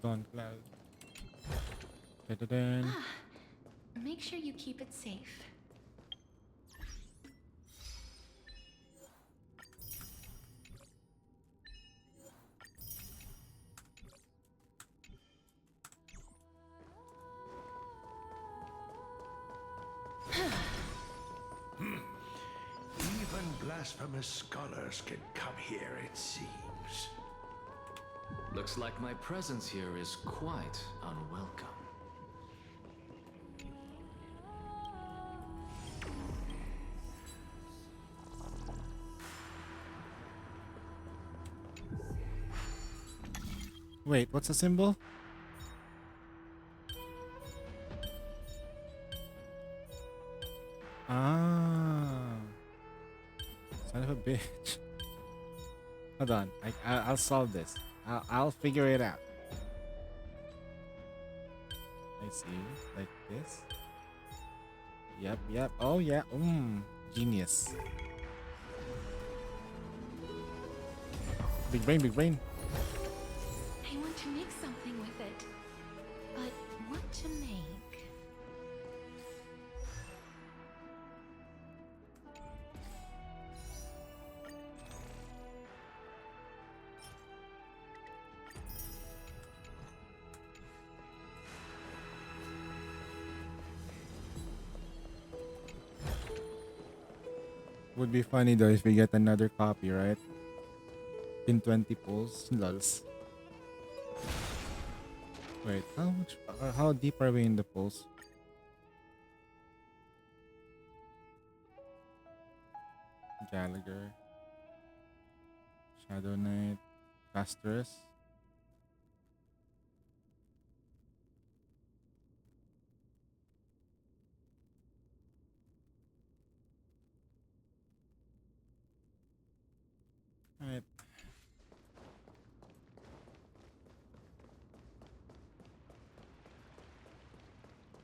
Dawn Cloud. Da-da-dan. Make sure you keep it safe. Even blasphemous scholars can come here, it seems. Looks like my presence here is quite unwelcome. Wait, what's the symbol? Ah, son of a bitch. Hold on, I'll solve this. I'll figure it out. I see, like this. Yep. Oh yeah, genius. Big brain, big brain. I want to make something with it. But what to make? Would be funny though if we get another copy, right? In 20 pulls, lols. Wait, how deep are we in the pulls? Gallagher, Shadow Knight, Castorus. Alright.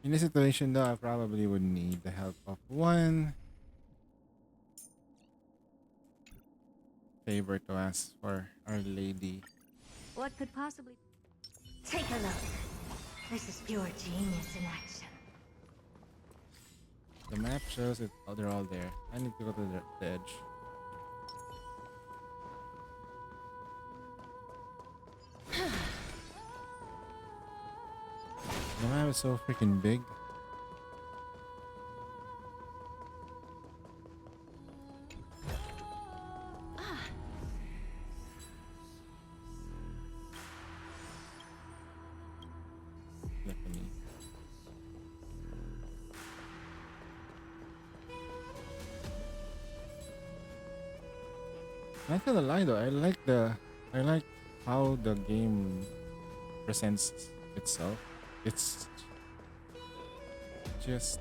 In this situation though, I probably would need the help of one favor to ask for Our Lady. What could possibly... Take a look. This is pure genius in action. The map shows it. Oh, they're all there. I need to go to the edge. The map is so freaking big. Definitely. I feel a lie though. I like how the game presents itself. It's just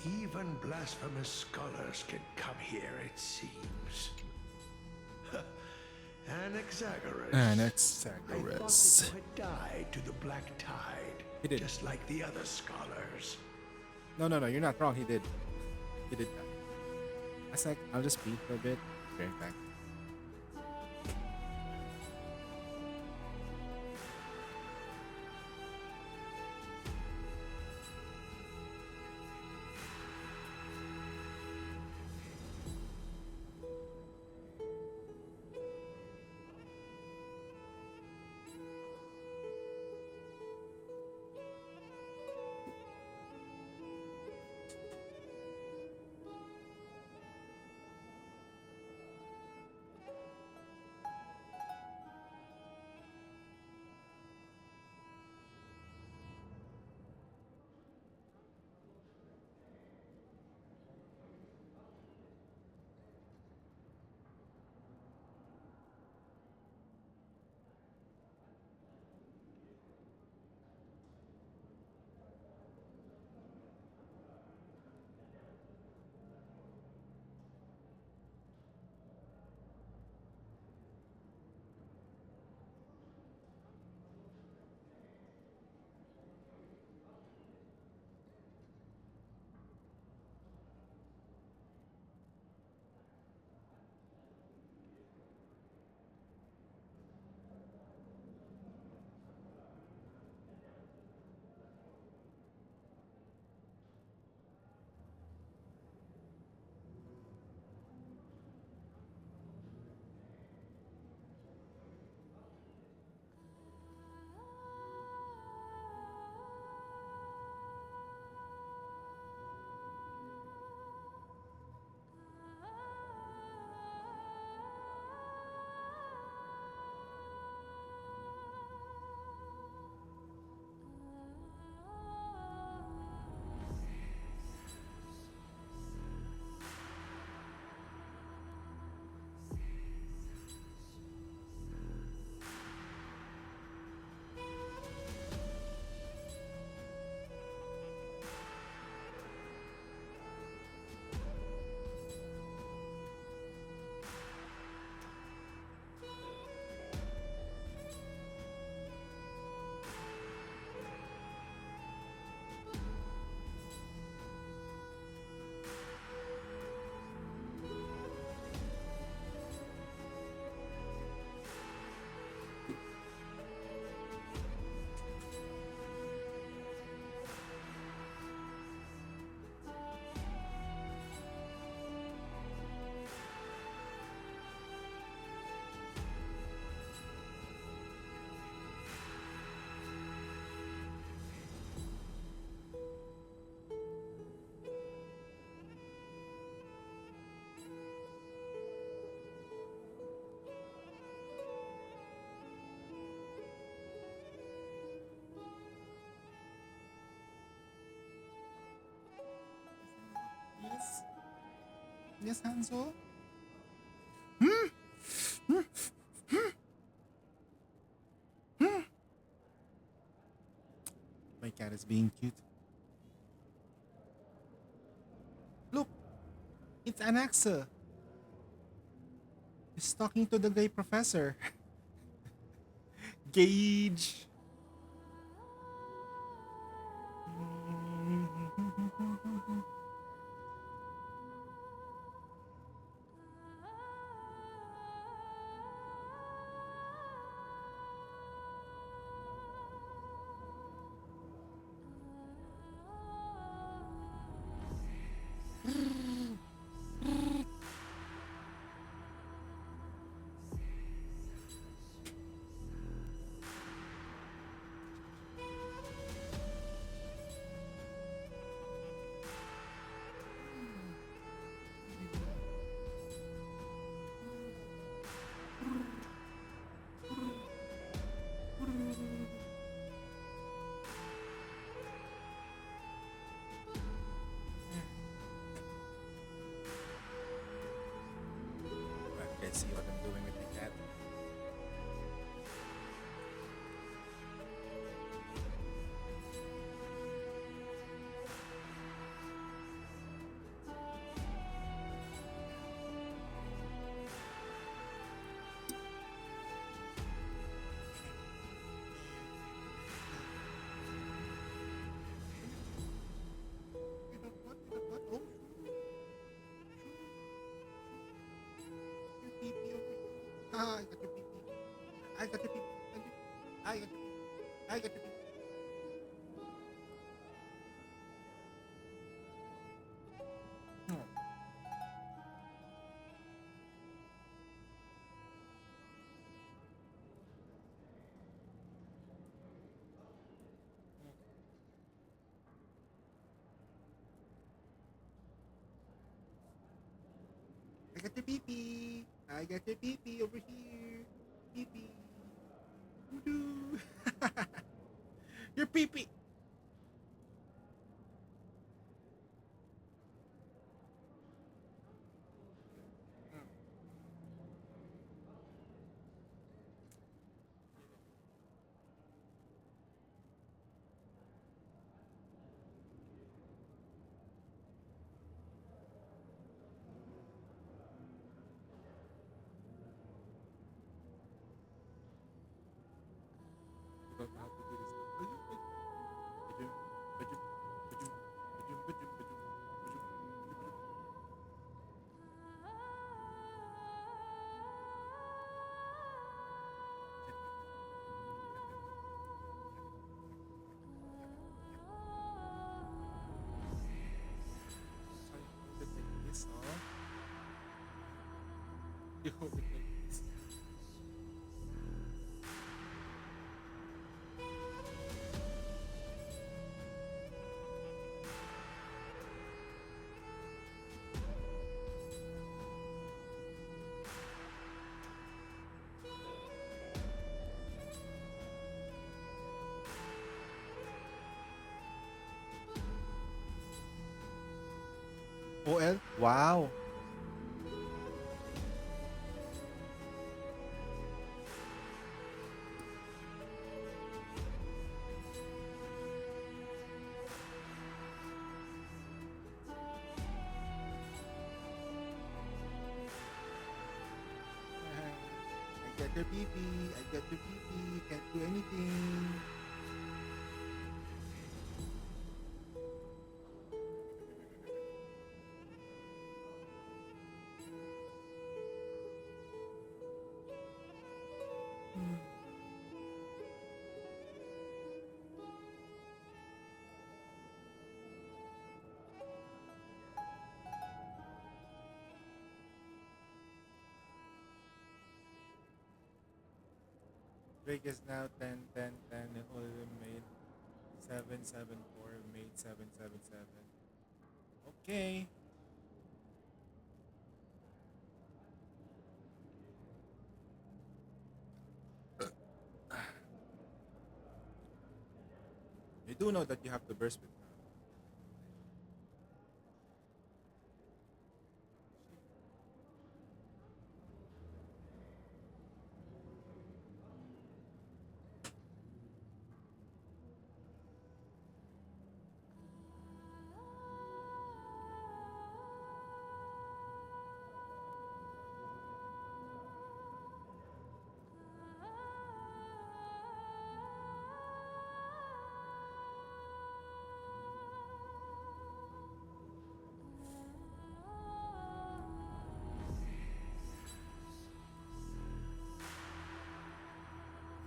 Even blasphemous scholars can come here, it seems. Anaxagoras. Anaxagoras. I thought that you had died to the Black Tide, He did. just like the other scholars. No, you're not wrong. He did. He did that. A sec. I'll just speed for a bit. Be right back. Yes, Hanzo? My cat is being cute. Look, it's Anaxa. He's talking to the gay professor. Gage. Let's see what I'm doing with the cat. Ah, I got your pee pee. I got your pee pee. I got your pee pee. I got your pee pee. I got your pee pee. I got your pee pee over here. Pee pee. Doo-doo. Your pee pee. Forgot how to do this. This, huh? You hold it like this. OL? Wow. I got your pee pee. I got your pee pee. Can't do anything. Drake is now 10, 10, 10, and only made 774, made 777. Okay. You do know that you have to burst with her.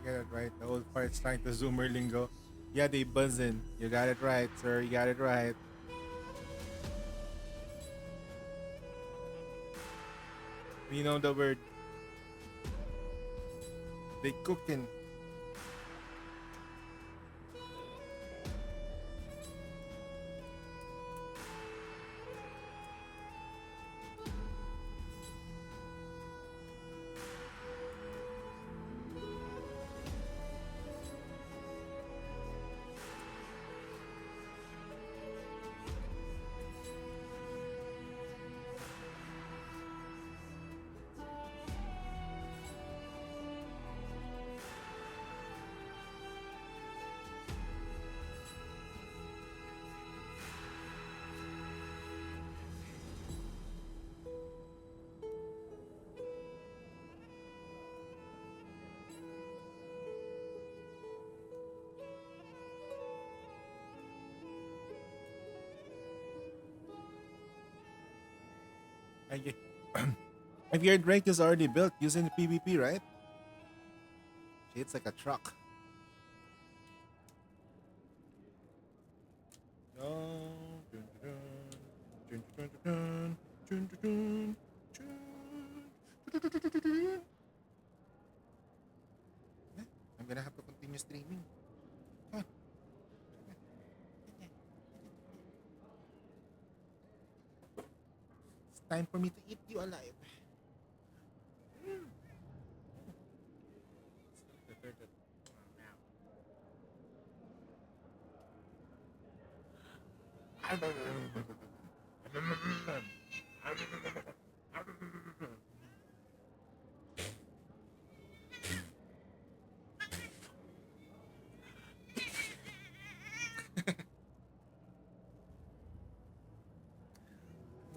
Get it right. The old part's trying to zoomer lingo. Yeah, they buzzing. You got it right, sir. You got it right. You know the word. They cooking. If your Drake is already built using the PvP, right? It's like a truck. I'm gonna have to continue streaming. Come on. It's time for me to eat you alive.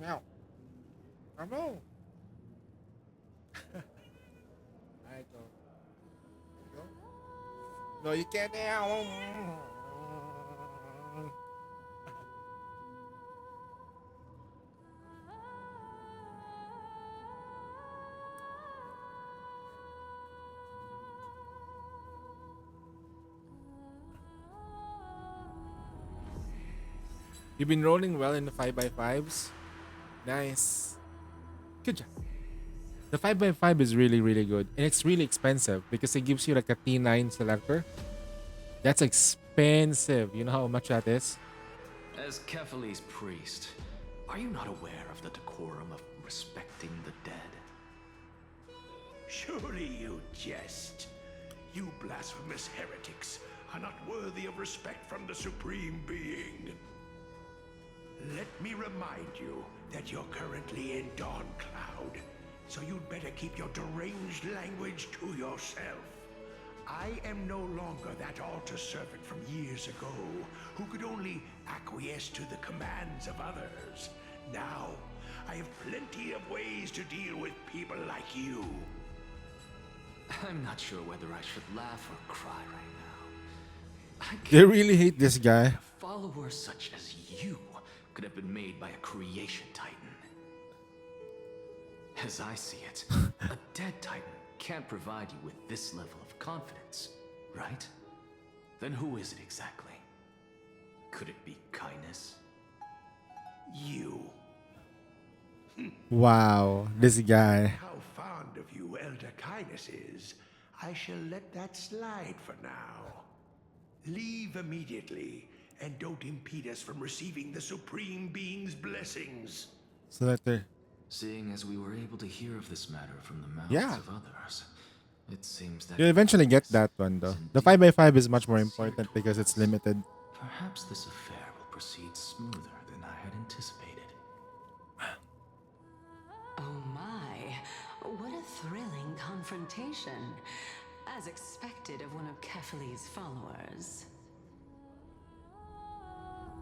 Meow. Bravo. Alright, go. Go. No, you can't. You've been rolling well in the 5x5s. Nice. Good job. The 5x5 is really, really good. And it's really expensive because it gives you like a T9 selector. That's expensive. You know how much that is? As Kefali's priest, are you not aware of the decorum of respecting the dead? Surely you jest. You blasphemous heretics are not worthy of respect from the Supreme Being. Let me remind you that you're currently in Dawn Cloud, so you'd better keep your deranged language to yourself. I am no longer that altar servant from years ago who could only acquiesce to the commands of others. Now, I have plenty of ways to deal with people like you. I'm not sure whether I should laugh or cry right now. They really hate this guy. Followers such as you could have been made by a creation titan. As I see it, a dead titan can't provide you with this level of confidence, right? Then who is it exactly? Could it be kindness? You. Wow, this guy. How fond of you Elder Kindness is, I shall let that slide for now. Leave immediately, and don't impede us from receiving the Supreme Being's blessings. Selector. Seeing as we were able to hear of this matter from the mouths Yeah. of others, it seems that You'll eventually get that one though. The 5x5 is much more important because it's limited. perhaps this affair will proceed smoother than I had anticipated. Oh my, what a thrilling confrontation. As expected of one of Kefali's followers.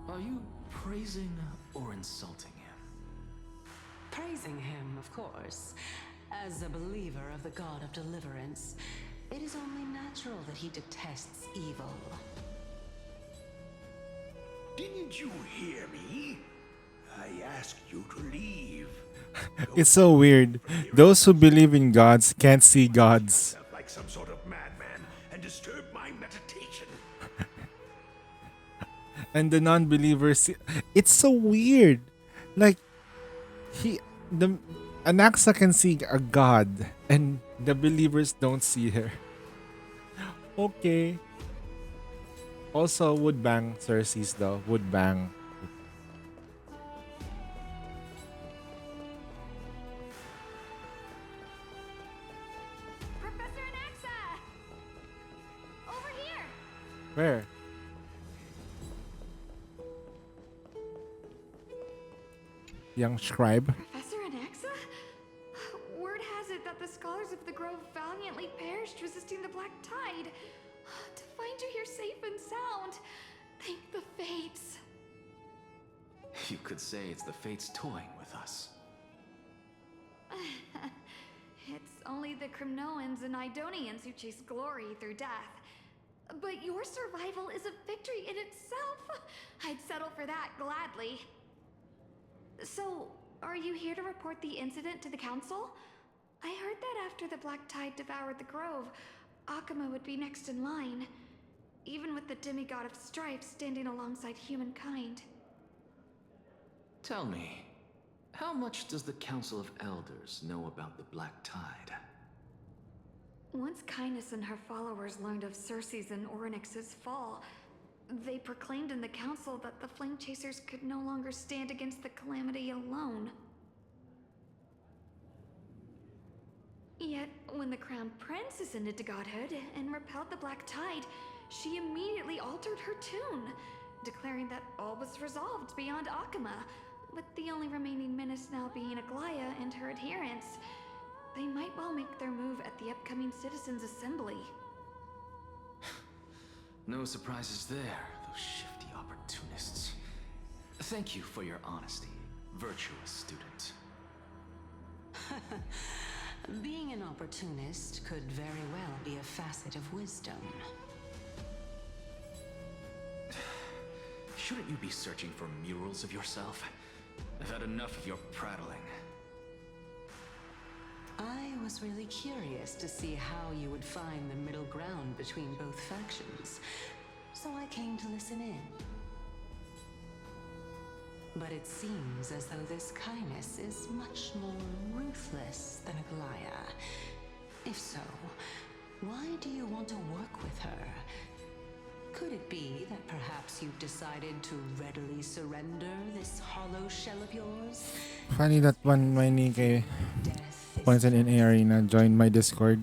Are you praising or insulting him? Praising him, of course. As a believer of the God of Deliverance, it is only natural that he detests evil. Didn't you hear me? I asked you to leave. It's so weird. Those who believe in gods can't see gods. Like some sort of madman and hesitation. And the non-believers, it's so weird. Like Anaxa can see a god and the believers don't see her. Okay. Also would bang Cersei's though. Would bang. Professor Anaxa! Over here! Where? Young scribe. Professor Anaxa? Word has it that the scholars of the Grove valiantly perished resisting the Black Tide. To find you here safe and sound, thank the Fates. You could say it's the Fates toying with us. It's only the Crimnoans and Idonians who chase glory through death. But your survival is a victory in itself. I'd settle for that gladly. So, are you here to report the incident to the Council? I heard that after the Black Tide devoured the Grove, Akuma would be next in line, even with the demigod of strife standing alongside humankind. Tell me, how much does the Council of Elders know about the Black Tide? Once Kindness and her followers learned of Cersei's and Oryx's fall, they proclaimed in the council that the Flame Chasers could no longer stand against the calamity alone. Yet, when the Crown Prince ascended to godhood and repelled the Black Tide, she immediately altered her tune, declaring that all was resolved beyond Akuma, with the only remaining menace now being Aglaya and her adherents. They might well make their move at the upcoming Citizens' Assembly. No surprises there, those shifty opportunists. Thank you for your honesty, virtuous student. Being an opportunist could very well be a facet of wisdom. Shouldn't you be searching for murals of yourself? I've had enough of your prattling. I was really curious to see how you would find the middle ground between both factions, so I came to listen in. But it seems as though this Kindness is much more ruthless than Aglaya. If so, why do you want to work with her? Could it be that perhaps you've decided to readily surrender this hollow shell of yours? Funny that one my Nikkei Points in Arena joined my Discord.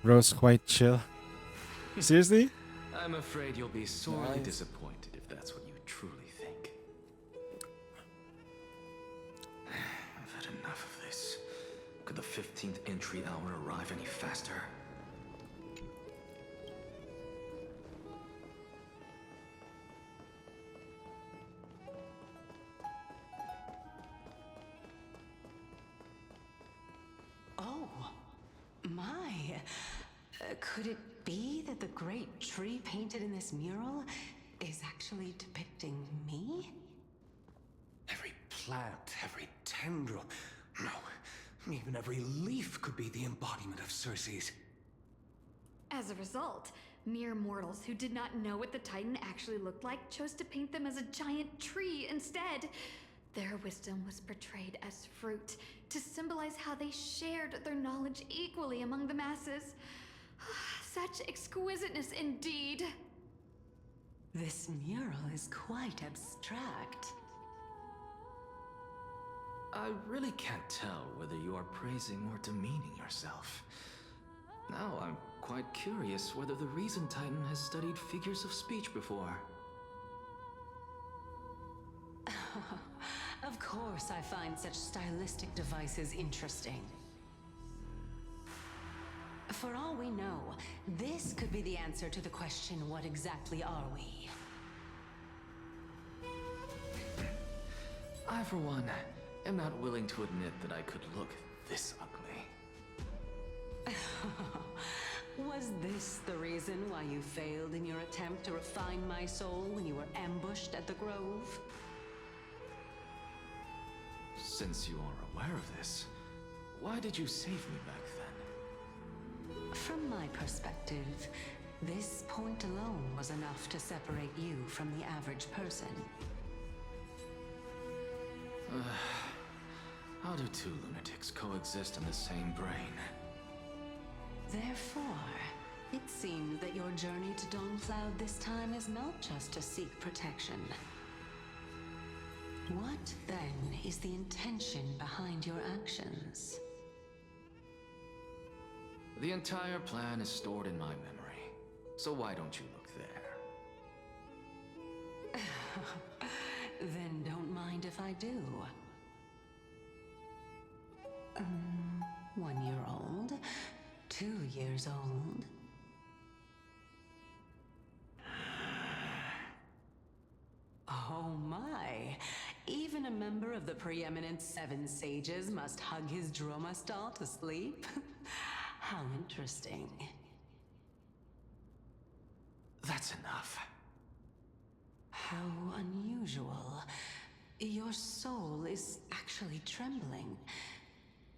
Rose quite chill. Seriously? I'm afraid you'll be sorely disappointed if that's what you truly think. I've had enough of this. Could the 15th entry hour arrive any faster? Could it be that the great tree painted in this mural is actually depicting me? Every plant, every tendril, no, even every leaf could be the embodiment of Cersei's. As a result, mere mortals who did not know what the Titan actually looked like chose to paint them as a giant tree instead. Their wisdom was portrayed as fruit, to symbolize how they shared their knowledge equally among the masses. Such exquisiteness indeed. This mural is quite abstract. I really can't tell whether you are praising or demeaning yourself. Now I'm quite curious whether the Reason Titan has studied figures of speech before. Of course I find such stylistic devices interesting. For all we know, this could be the answer to the question, what exactly are we? I, for one, am not willing to admit that I could look this ugly. Was this the reason why you failed in your attempt to refine my soul when you were ambushed at the Grove? Since you are aware of this, why did you save me back then? From my perspective, This point alone was enough to separate you from the average person. How do two lunatics coexist in the same brain? Therefore, it seems that your journey to Dawn-Cloud this time is not just to seek protection. What, then, is the intention behind your actions? The entire plan is stored in my memory, so why don't you look there? Then don't mind if I do. 1 year old, 2 years old. Oh my! Even a member of the preeminent Seven Sages must hug his Droma stall to sleep? How interesting. That's enough. How unusual. Your soul is actually trembling.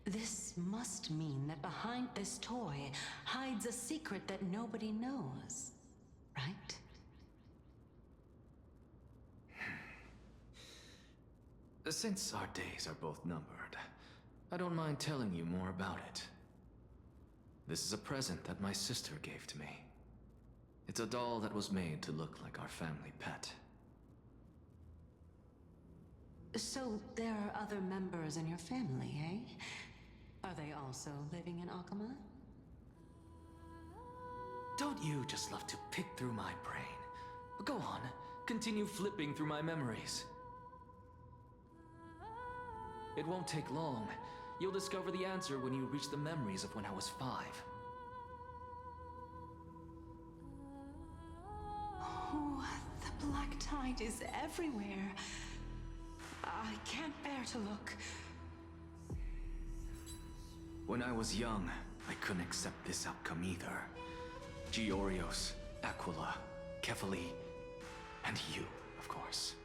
This must mean that behind this toy hides a secret that nobody knows, right? Since our days are both numbered, I don't mind telling you more about it. This is a present that my sister gave to me. It's a doll that was made to look like our family pet. So there are other members in your family, eh? Are they also living in Akama? Don't you just love to pick through my brain? Go on, continue flipping through my memories. It won't take long. You'll discover the answer when you reach the memories of when I was 5. Oh, the black tide is everywhere. I can't bear to look. When I was young, I couldn't accept this outcome either. Georios, Aquila, Kefali, and you, of course.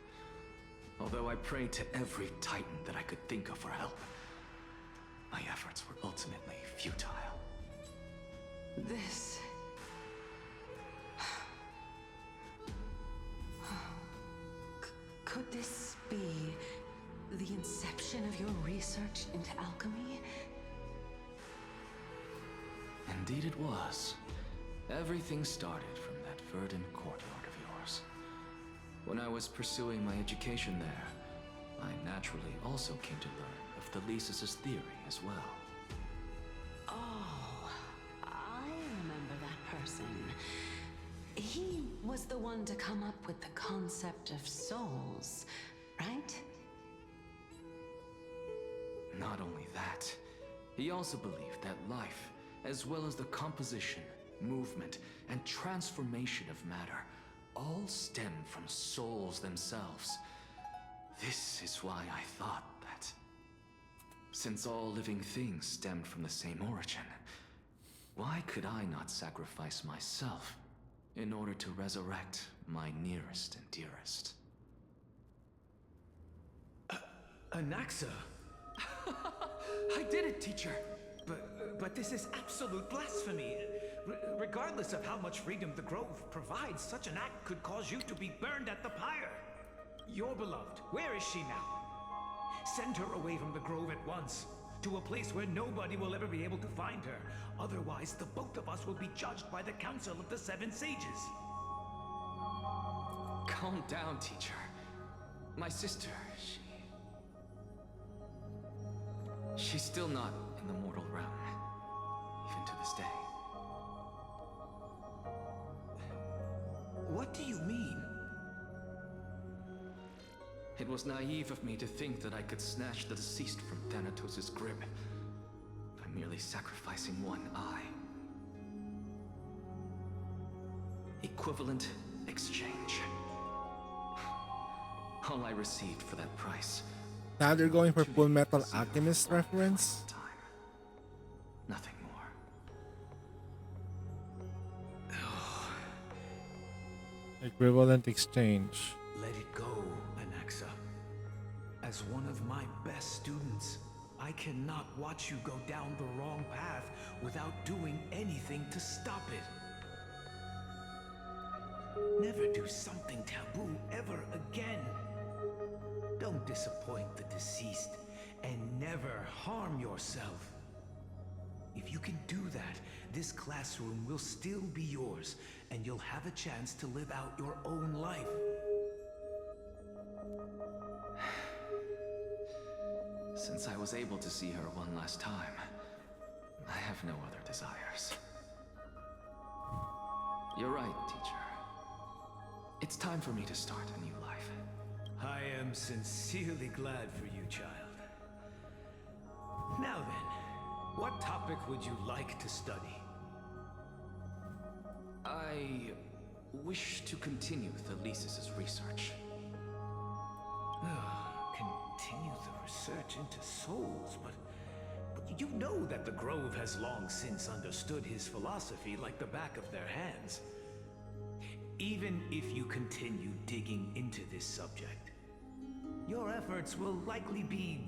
Although I prayed to every titan that I could think of for help, my efforts were ultimately futile. This... Could this be the inception of your research into alchemy? Indeed it was. Everything started from that verdant courtyard of yours. When I was pursuing my education there, I naturally also came to learn of Thalesis' theory as well. Oh, I remember that person. He was the one to come up with the concept of souls, right? Not only that, he also believed that life, as well as the composition, movement, and transformation of matter, all stem from souls themselves. This is why I thought that, since all living things stemmed from the same origin, why could I not sacrifice myself in order to resurrect my nearest and dearest? Anaxa? I did it, teacher! But this is absolute blasphemy. Regardless of how much freedom the Grove provides, such an act could cause you to be burned at the pyre. Your beloved, where is she now? Send her away from the Grove at once, to a place where nobody will ever be able to find her. Otherwise, the both of us will be judged by the Council of the Seven Sages. Calm down, teacher. My sister, she's still not in the mortal realm, even to this day. What do you mean? It was naive of me to think that I could snatch the deceased from Thanatos' grip by merely sacrificing one eye. Equivalent exchange. All I received for that price. Now they're going for Full Metal Alchemist reference? Nothing more. Equivalent exchange. Let it go, Anaxa. As one of my best students, I cannot watch you go down the wrong path without doing anything to stop it. Never do something taboo ever again. Don't disappoint the deceased, and never harm yourself. If you can do that, this classroom will still be yours, and you'll have a chance to live out your own life. Since I was able to see her one last time, I have no other desires. You're right, teacher. It's time for me to start a new life. I am sincerely glad for you, child. Now then, what topic would you like to study? I wish to continue Thalesis' research. Continue the research into souls, but you know that the Grove has long since understood his philosophy like the back of their hands. Even if you continue digging into this subject, your efforts will likely be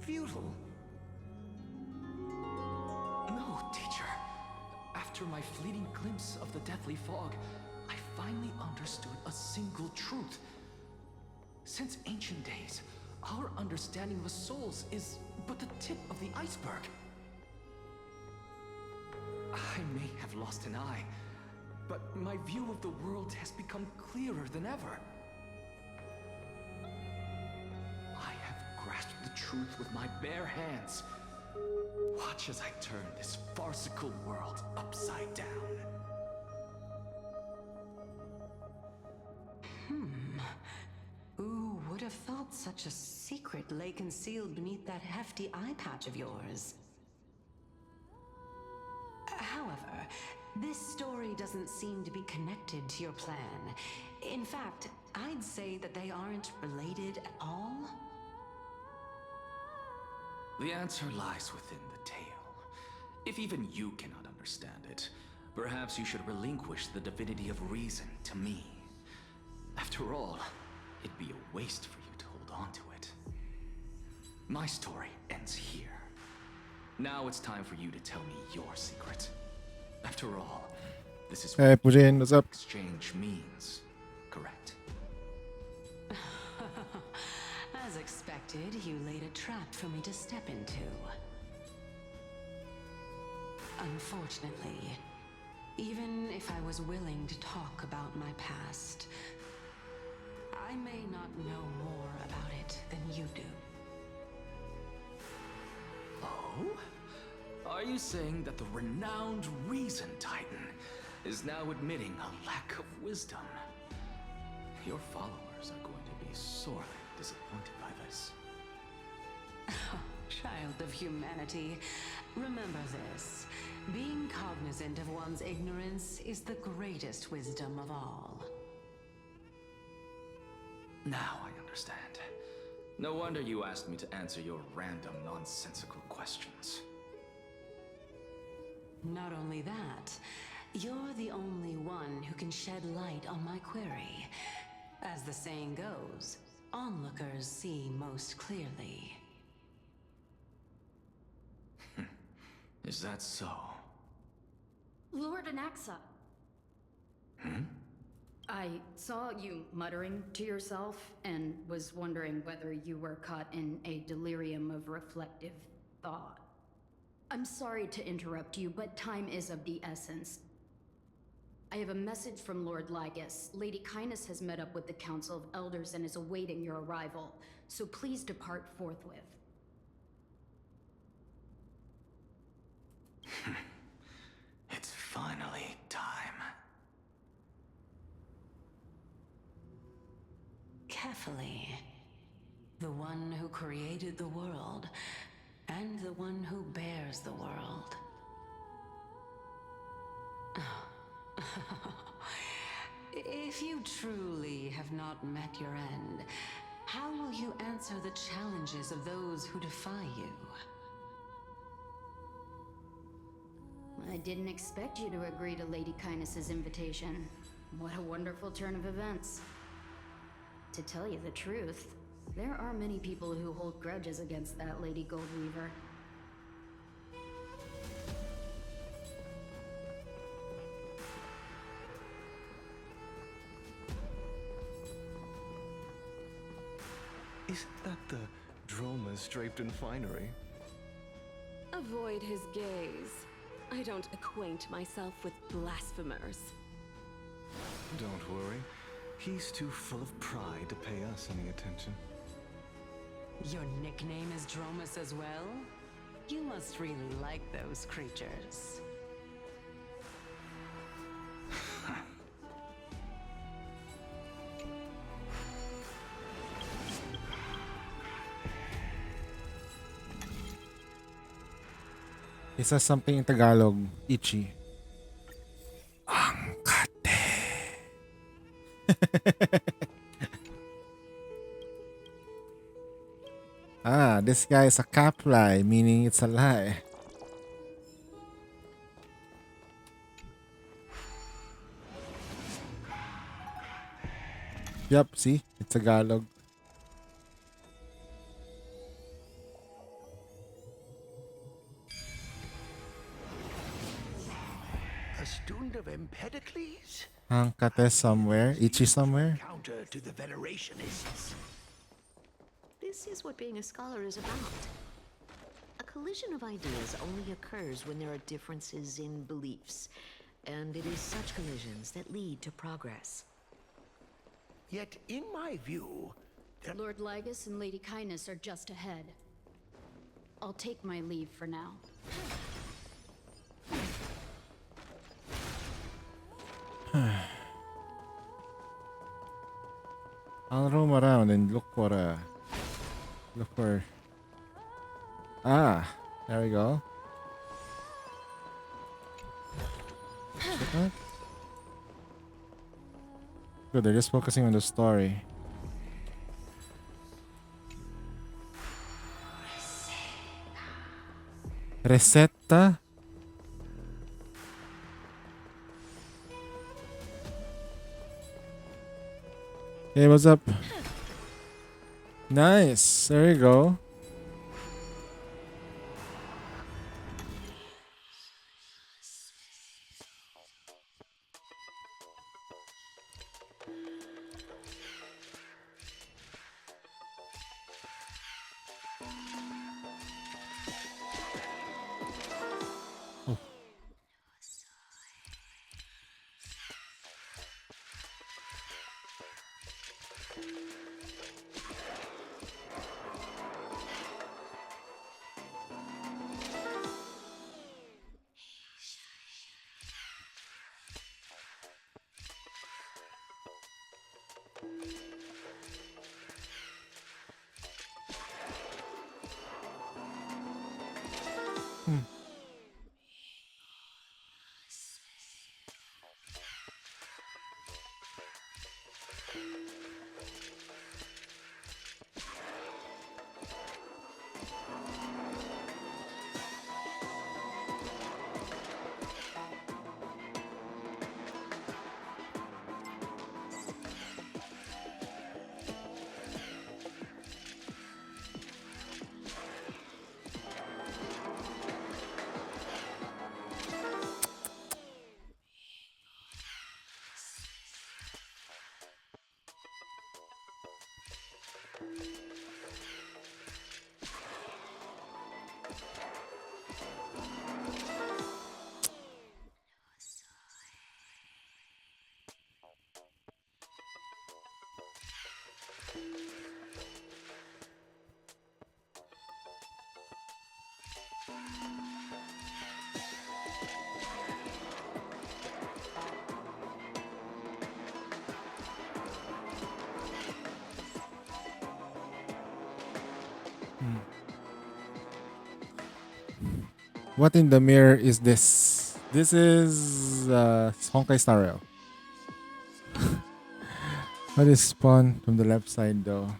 futile. No, teacher. After my fleeting glimpse of the deathly fog, I finally understood a single truth. Since ancient days, our understanding of the souls is but the tip of the iceberg. I may have lost an eye, but my view of the world has become clearer than ever. I have grasped the truth with my bare hands. Watch as I turn this farcical world upside down. Who would have thought such a secret lay concealed beneath that hefty eye patch of yours? However, this story doesn't seem to be connected to your plan. In fact, I'd say that they aren't related at all. The answer lies within the tale. If even you cannot understand it, perhaps you should relinquish the divinity of reason to me. After all, it'd be a waste for you to hold on to it. My story ends here. Now it's time for you to tell me your secret. After all, this is Hey, Pujin, what's up? Exchange means, correct? As expected, you laid a trap for me to step into. Unfortunately, even if I was willing to talk about my past, I may not know more about it than you do. Oh? Are you saying that the renowned Reason Titan is now admitting a lack of wisdom? Your followers are going to be sorely disappointed by this. Child of humanity, remember this. Being cognizant of one's ignorance is the greatest wisdom of all. Now I understand. No wonder you asked me to answer your random, nonsensical questions. Not only that, you're the only one who can shed light on my query. As the saying goes, onlookers see most clearly. Is that so? Lord Anaxa. I saw you muttering to yourself and was wondering whether you were caught in a delirium of reflective thought. I'm sorry to interrupt you, but time is of the essence. I have a message from Lord Lygus. Lady Kindness has met up with the Council of Elders and is awaiting your arrival, so please depart forthwith. It's finally time. Carefully. The one who created the world, and the one who bears the world. If you truly have not met your end, how will you answer the challenges of those who defy you? I didn't expect you to agree to Lady Kindness's invitation. What a wonderful turn of events. To tell you the truth, there are many people who hold grudges against that Lady Goldweaver. Isn't that the Dromas draped in finery? Avoid his gaze. I don't acquaint myself with blasphemers. Don't worry. He's too full of pride to pay us any attention. Your nickname is Dromas as well? You must really like those creatures. He says something in Tagalog. Ichi. Ang kate. Ah, this guy is a cap lie, meaning it's a lie. Yep, see? It's Tagalog. A student of Empedocles? Ang kate somewhere. Ichi somewhere. Counter to the Venerationists. This is what being a scholar is about. A collision of ideas only occurs when there are differences in beliefs, and it is such collisions that lead to progress. Yet, in my view, Lord Lygus and Lady Kindness are just ahead. I'll take my leave for now. I'll roam around and look for there we go. What? Good, they're just focusing on the story. Resetta? Hey, what's up? Nice. There you go. What in the mirror is this? This is Honkai Star Rail. What is spawn from the left side though?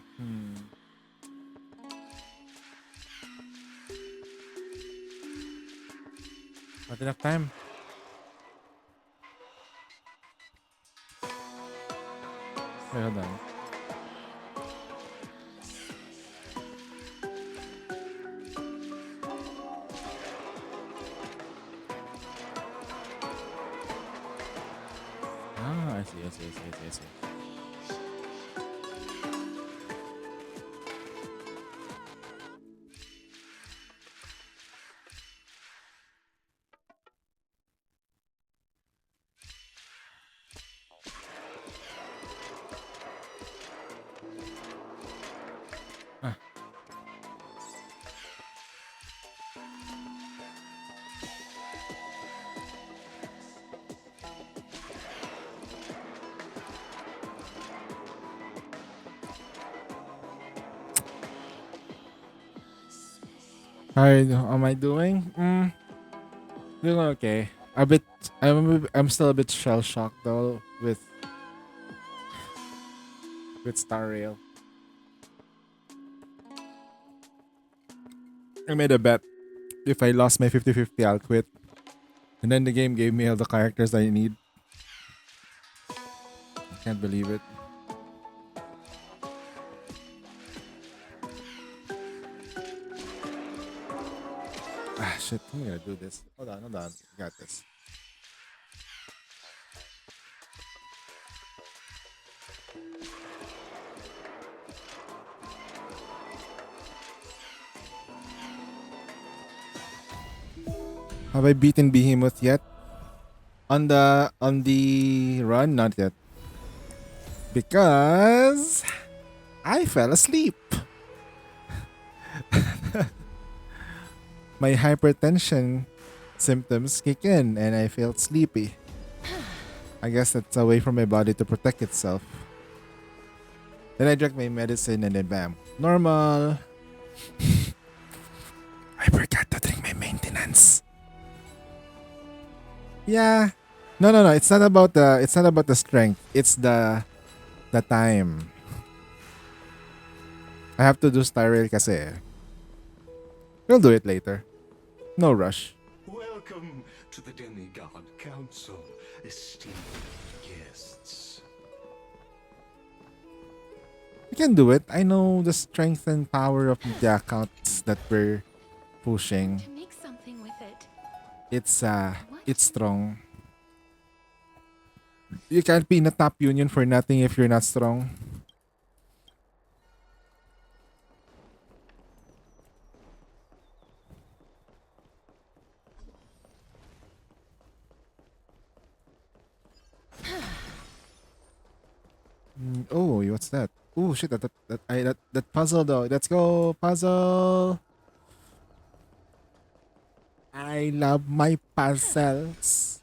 Not enough time. Wait, hold on. I see. How am I doing? Doing okay. A bit. I'm still a bit shell shocked though with Star Rail. I made a bet. If I lost my 50-50, I'll quit. And then the game gave me all the characters I need. I can't believe it. Ah, shit. I'm gonna do this. Hold on. Got this. Have I beaten Behemoth yet? On the run, not yet. Because I fell asleep. My hypertension symptoms kick in and I felt sleepy. I guess that's a way for my body to protect itself. Then I drank my medicine and then bam. Normal. I forgot to drink my maintenance. Yeah. No. It's not about the strength. It's the time. I have to do Star Rail kasi. We'll do it later. No rush. Welcome to the Demigod Council, esteemed guests. We can do it. I know the strength and power of the accounts that we're pushing. To make something with it. It's strong. You can't be in a top union for nothing if you're not strong. Oh, what's that? Oh shit! That puzzle though. Let's go puzzle. I love my puzzles.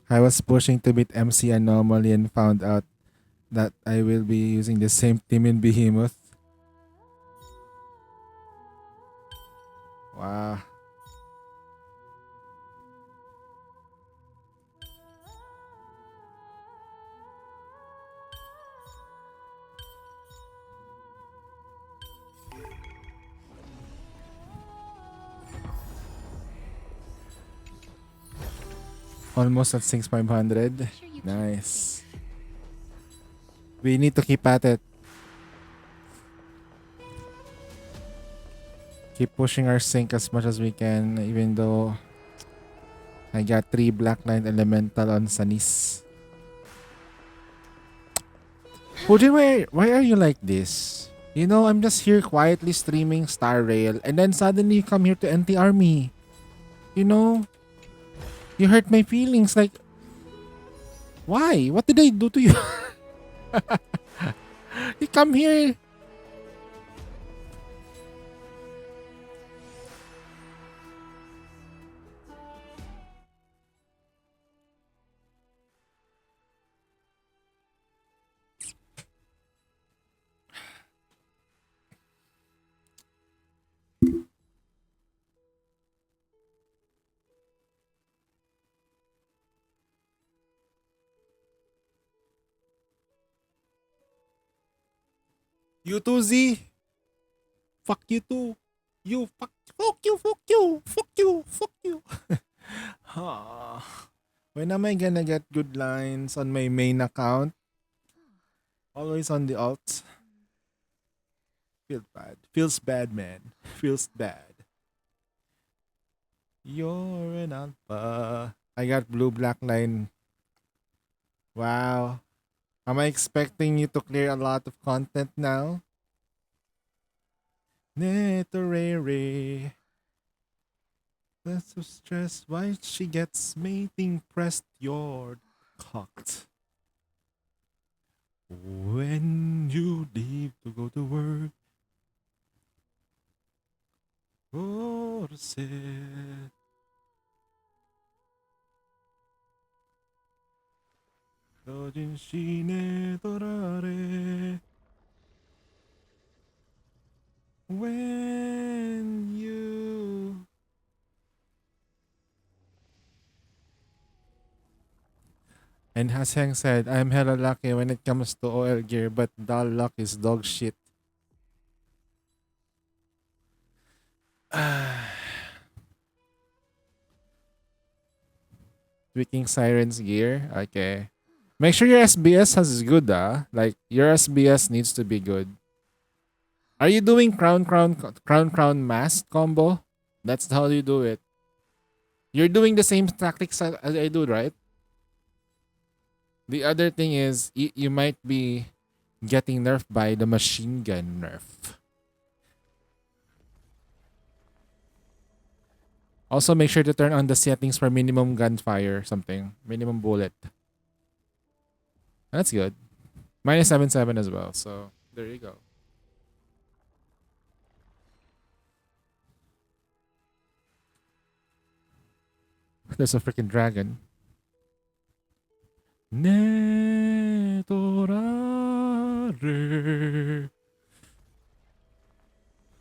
I was pushing to beat MC Anomaly and found out that I will be using the same team in Behemoth. Wow. Almost at 6,500. Nice. We need to keep at it. Keep pushing our sync as much as we can, even though I got 3 Black Knight Elemental on Sanis. Pujin, why are you like this? You know, I'm just here quietly streaming Star Rail and then suddenly you come here to NTR me. You know? You hurt my feelings. Like, why? What did I do to you? You come here. You too, Z. Fuck you too. Fuck you. When am I gonna get good lines on my main account? Always on the alt. Feels bad, man. Feels bad. You're an alpha. I got blue black line. Wow. Am I expecting you to clear a lot of content now? Netorere. That's so stressed. Why she gets mating pressed your cocked. When you leave to go to work. Oh, said. Dojinshi ne torare. When you and Haseng said, I'm hella lucky when it comes to oil gear, but dull luck is dog shit. Tweaking Siren's gear. Okay. Make sure your SBS has good, Like, your SBS needs to be good. Are you doing crown mask combo? That's how you do it. You're doing the same tactics as I do, right? The other thing is, you might be getting nerfed by the machine gun nerf. Also, make sure to turn on the settings for minimum gunfire, something. Minimum bullet. That's good. Mine is 7.7 as well, so there you go. There's a freaking dragon. Ne torare.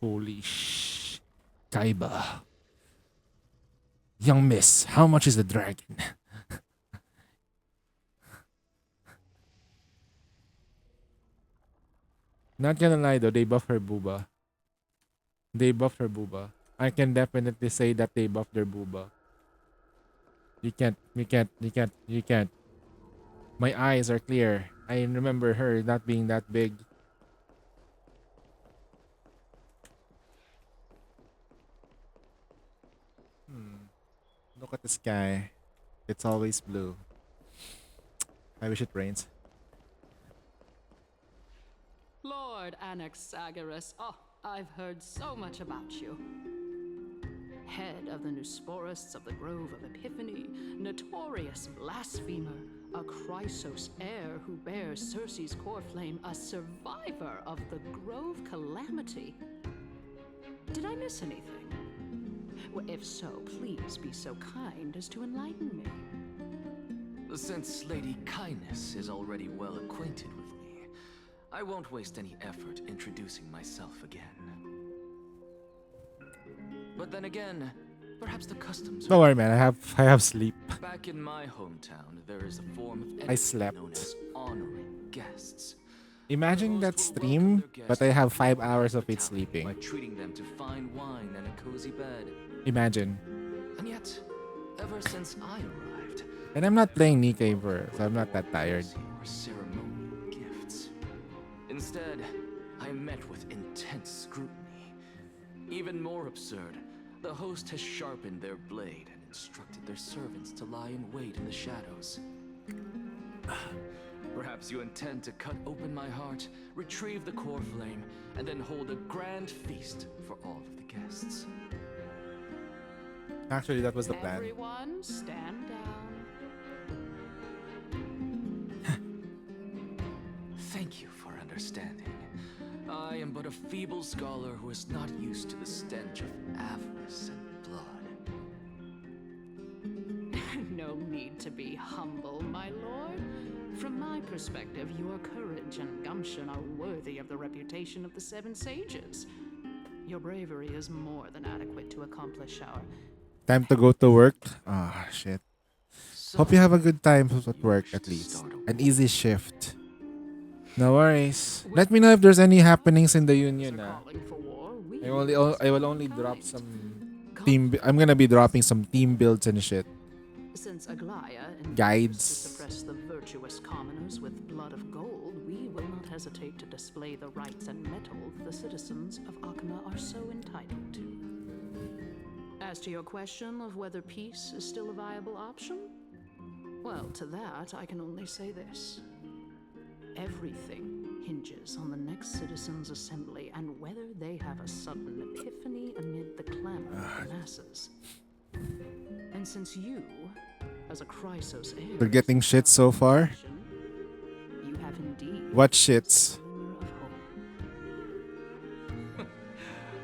Holy sh! Kaiba. Young miss, how much is the dragon? Not gonna lie though, they buffed her booba. They buffed her booba. I can definitely say that they buffed their booba. You can't. My eyes are clear. I remember her not being that big. Look at the sky. It's always blue. I wish it rains. Lord Anaxagoras, I've heard so much about you. Head of the Nusporists of the Grove of Epiphany, notorious blasphemer, a Chrysos heir who bears Circe's core flame, a survivor of the Grove calamity. Did I miss anything? Well, if so, please be so kind as to enlighten me. Since Lady Kindness is already well acquainted with me, I won't waste any effort introducing myself again. But then again, perhaps the customs. Don't worry, man. I have sleep. Back in my hometown, there is a form of I etiquette slept. known as honoring guests. Imagine that stream, but I have 5 hours of it sleeping. By treating them to fine wine and a cozy bed. Imagine. And yet, ever since I arrived, And I'm not playing Nikkei Ver, so I'm not that tired. or ceremonial gifts. Instead, I met with intense scrutiny. Even more absurd, the host has sharpened their blade and instructed their servants to lie in wait in the shadows. Perhaps you intend to cut open my heart, retrieve the core flame, and then hold a grand feast for all of the guests. Actually, that was the plan. Everyone, stand down. Thank you for understanding. I am but a feeble scholar who is not used to the stench of avarice and blood. No need to be humble, my lord. From my perspective, your courage and gumption are worthy of the reputation of the Seven Sages. Your bravery is more than adequate to accomplish our... Time to go to work. Ah, shit. Hope you have a good time at work, at least. An easy shift. No worries. Let me know if there's any happenings in the union. I will only drop some team. I'm gonna be dropping some team builds and shit. Since Aglaya Guides. to suppress the virtuous commoners with blood of gold, we will not hesitate to display the rights and mettle the citizens of Akama are so entitled to. As to your question of whether peace is still a viable option, well, to that I can only say this. Everything hinges on the next citizens' assembly and whether they have a sudden epiphany amid the clamor of the masses. And since you, as a Chrysos heir, They're getting shit so far. you have indeed What shits?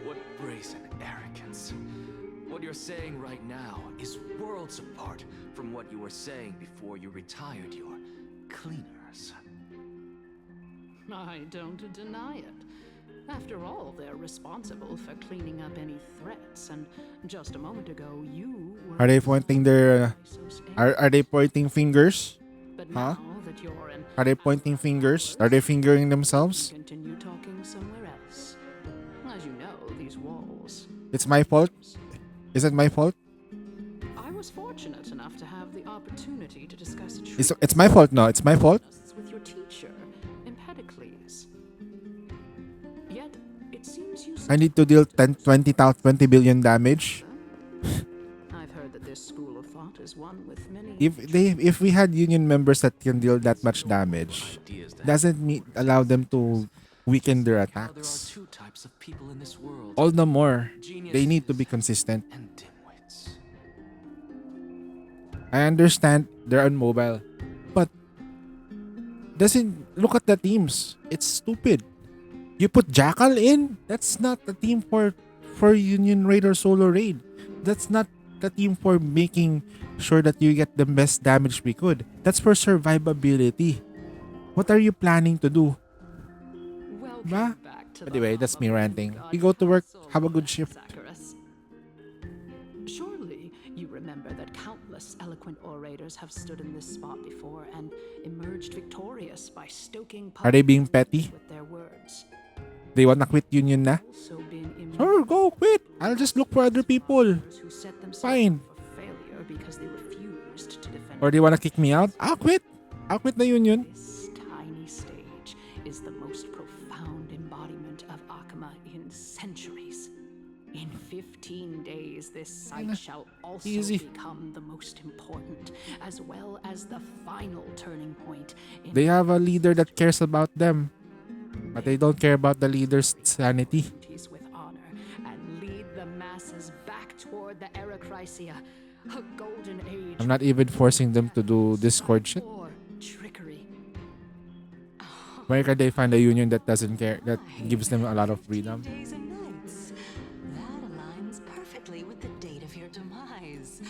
What brazen arrogance. What you're saying right now is worlds apart from what you were saying before you retired your cleaners. I don't deny it. After all, they're responsible for cleaning up any threats, and just a moment ago, you were... Are they pointing their... Are they pointing fingers? But Huh? now that you're in... Are they pointing fingers? Are they fingering themselves? Continue talking somewhere else. As you know, these walls... It's my fault? Is it my fault? I was fortunate enough to have the opportunity to discuss a It's my fault now. It's my fault. with your teacher, Empedocles. Yet, it seems you... I need to deal 20 billion damage. I've heard that this school of thought is one with many... If we had union members that can deal that much damage, doesn't allow them to weaken their attacks. Two types of people in this world. All the more, they need to be consistent. I understand they're on mobile, but doesn't look at the teams. It's stupid. You put Jackal in. That's not a team for Union Raid or Solo Raid. That's not the team for making sure that you get the best damage we could. That's for survivability. What are you planning to do? Ba? Anyway, that's me ranting. We go to work. Have a good shift. Surely you remember that countless eloquent orators have stood in this spot before and emerged victorious by stoking Are they being petty? with their words. They wanna quit Union na? Sure, go quit. I'll just look for other people. Who set themselves Fine. up for failure because they refused to defend Or they wanna kick me out? I'll quit. I'll quit the Union. This tiny stage is the most profound embodiment of Akama in centuries. In 15 days, this site shall also Easy. become the most important, as well as the final turning point. They have a leader that cares about them. But they don't care about the leader's sanity. With honor and lead the masses back toward the Erechrysia, a golden age. I'm not even forcing them to do Discord shit. Or trickery. Where can they find a union that doesn't care, that gives them a lot of freedom? Days and nights. That aligns perfectly with the date of your demise.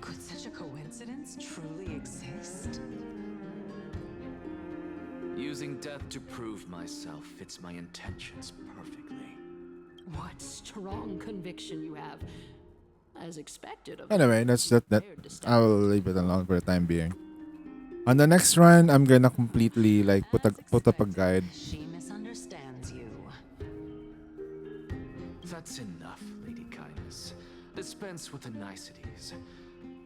Could such a coincidence truly exist? Using death to prove myself fits my intentions perfectly. What strong conviction you have. As expected of Anyway, that's that. I'll leave it alone for the time being. On the next run, I'm gonna completely like put up a guide. She misunderstands you. That's enough, Lady Kindness. Dispense with the niceties.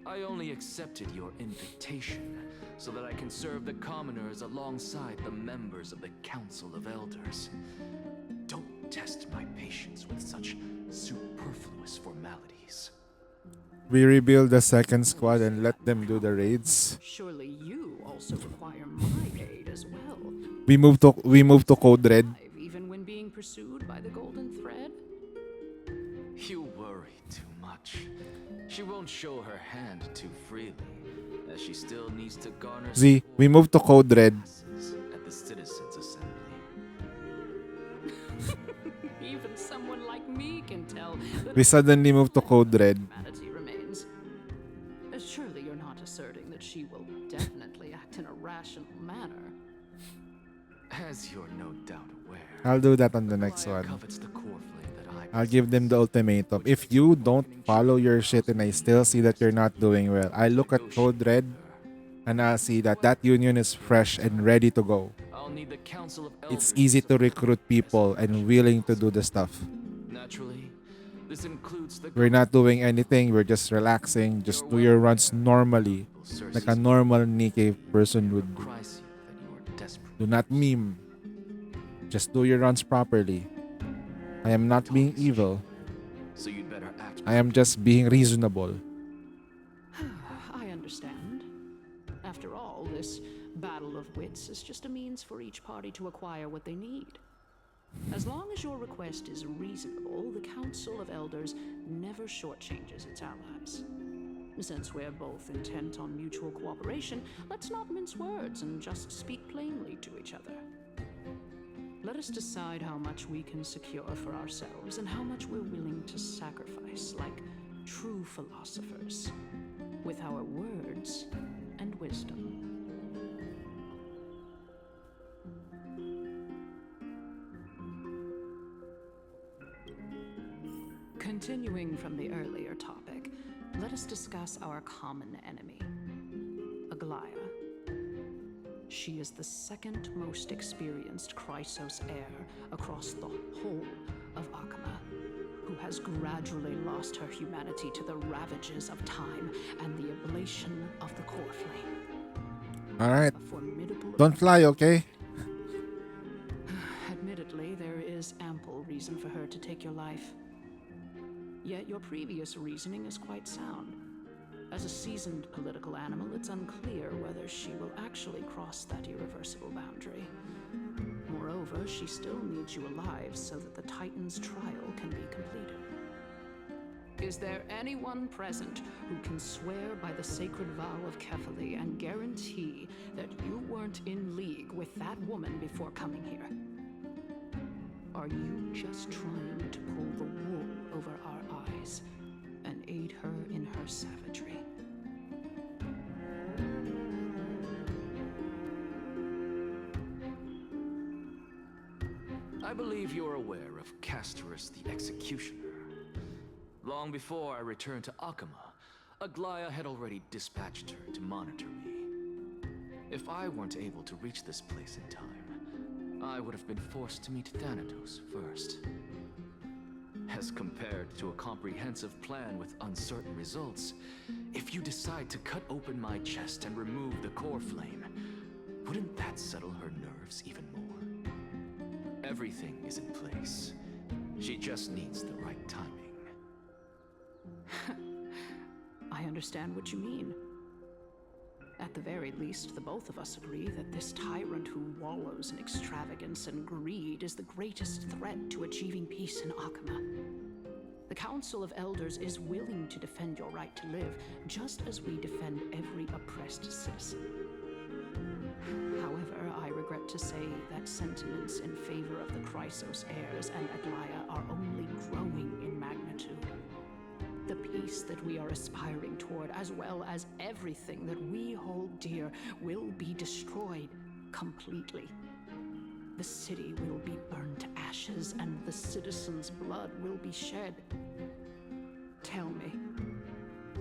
I only accepted your invitation so that I can serve the commoners alongside the members of the Council of Elders. Don't test my patience with such superfluous formalities. We rebuild the second squad and let them do the raids. Surely you also require my aid as well. We move to Code Red. Even when being pursued by the Golden Thread? You worry too much. She won't show her hand too freely, as she still needs to garner Z, we move to Code Red. at the Citizens Assembly. Even someone like me can tell that We suddenly move to Code Red. humanity remains. Surely you're not asserting that she will definitely act in a rational manner. As you're no doubt aware, I'll do that on the next one. covets the core flame that I I'll give them the ultimatum. If you don't follow your shit and I still see that you're not doing well, I look at Code Red and I'll see that that union is fresh and ready to go. I'll need the Council of It's Elders. easy to recruit people and willing to do the stuff. Naturally, this includes the We're not doing anything. We're just relaxing. Just do your runs normally, like a normal Nikkei person would do. crisis that you are desperate. Do not meme. Just do your runs properly. I am not being evil. So you'd better act. I am just being reasonable. I understand. After all, this battle of wits is just a means for each party to acquire what they need. As long as your request is reasonable, the Council of Elders never shortchanges its allies. Since we're both intent on mutual cooperation, let's not mince words and just speak plainly to each other. Let us decide how much we can secure for ourselves and how much we're willing to sacrifice, like true philosophers, with our words and wisdom. Continuing from the earlier topic, let us discuss our common enemy, Aglaya. She is the second most experienced Chrysos heir across the whole of Akama, who has gradually lost her humanity to the ravages of time and the ablation of the core flame. Alright. A formidable Don't fly, okay? Admittedly, there is ample reason for her to take your life. Yet your previous reasoning is quite sound. As a seasoned political animal, it's unclear whether she will actually cross that irreversible boundary. Moreover, she still needs you alive so that the Titan's trial can be completed. Is there anyone present who can swear by the sacred vow of Kefali and guarantee that you weren't in league with that woman before coming here? Are you just trying to pull the wool over our eyes and aid her in her savagery? I believe you're aware of Castorus the Executioner. Long before I returned to Akama, Aglaya had already dispatched her to monitor me. If I weren't able to reach this place in time, I would have been forced to meet Thanatos first. As compared to a comprehensive plan with uncertain results, if you decide to cut open my chest and remove the core flame, wouldn't that settle her nerves even more? Everything is in place. She just needs the right timing. I understand what you mean. At the very least, the both of us agree that this tyrant who wallows in extravagance and greed is the greatest threat to achieving peace in Akama. The Council of Elders is willing to defend your right to live, just as we defend every oppressed citizen. However, I regret to say that sentiments in favor of the Chrysos heirs and Aglaya are only growing in magnitude. The peace that we are aspiring toward, as well as everything that we hold dear, will be destroyed completely. The city will be burned to ashes, and the citizens' blood will be shed. Tell me,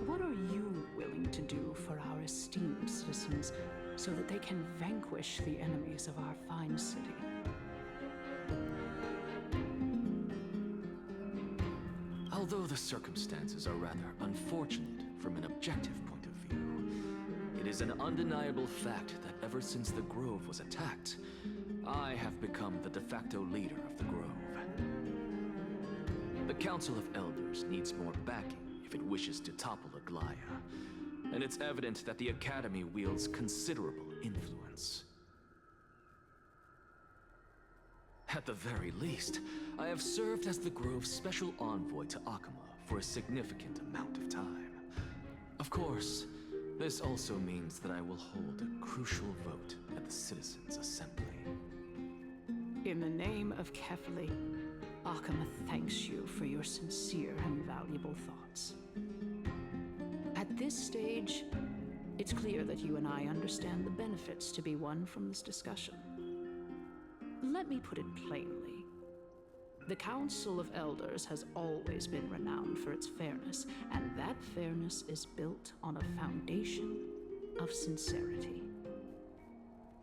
what are you willing to do for our esteemed citizens so that they can vanquish the enemies of our fine city? Although the circumstances are rather unfortunate from an objective point of view, it is an undeniable fact that ever since the Grove was attacked, I have become the de facto leader of the Grove. The Council of Elders needs more backing if it wishes to topple Aglaya, and it's evident that the Academy wields considerable influence. At the very least, I have served as the Grove's special envoy to Akama for a significant amount of time. Of course, this also means that I will hold a crucial vote at the Citizens' Assembly. In the name of Kefali, Akama thanks you for your sincere and valuable thoughts. At this stage, it's clear that you and I understand the benefits to be won from this discussion. Let me put it plainly. The Council of Elders has always been renowned for its fairness, and that fairness is built on a foundation of sincerity.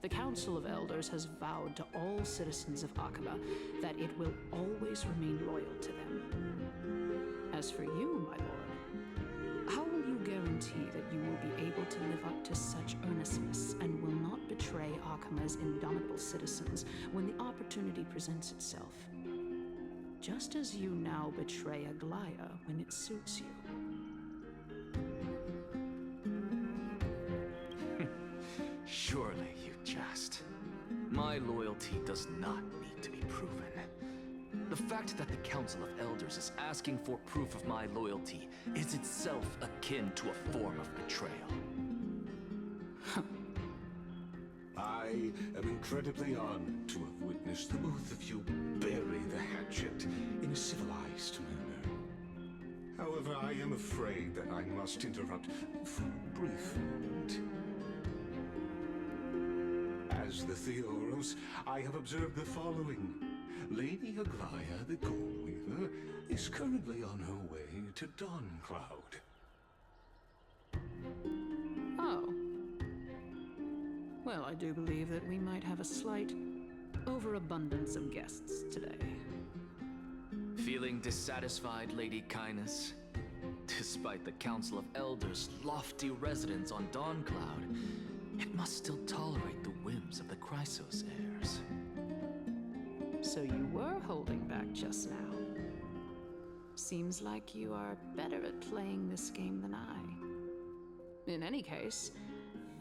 The Council of Elders has vowed to all citizens of Akama that it will always remain loyal to them. As for you, my lord, how will you guarantee that you will be able to live up to such earnestness and will not betray Akama's indomitable citizens when the opportunity presents itself? Just as you now betray Aglaya when it suits you. Surely you jest. My loyalty does not need to be proven. The fact that the Council of Elders is asking for proof of my loyalty is itself akin to a form of betrayal. I am incredibly honored to have witnessed the both of you bury the hatchet in a civilized manner. However, I am afraid that I must interrupt for a brief moment. As the Theoros, I have observed the following. Lady Aglaya, the Goldweaver, is currently on her way to Dawncloud. Oh. Well, I do believe that we might have a slight overabundance of guests today. Feeling dissatisfied, Lady Kindness? Despite the Council of Elders' lofty residence on Dawncloud, it must still tolerate the whims of the Chrysos heirs. So you were holding back just now. Seems like you are better at playing this game than I. In any case,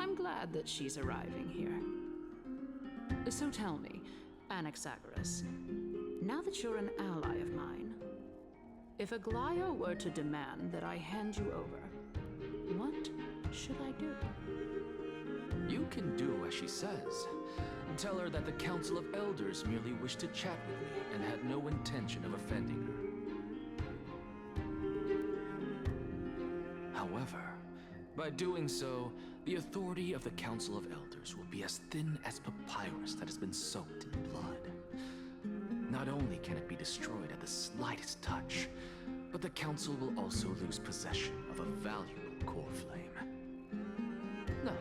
I'm glad that she's arriving here. So tell me, Anaxagoras, now that you're an ally of mine, if Aglaya were to demand that I hand you over, what should I do? You can do as she says. Tell her that the Council of Elders merely wished to chat with me and had no intention of offending her. However, by doing so, the authority of the Council of Elders will be as thin as papyrus that has been soaked in blood. Not only can it be destroyed at the slightest touch, but the Council will also lose possession of a valuable core flame. No,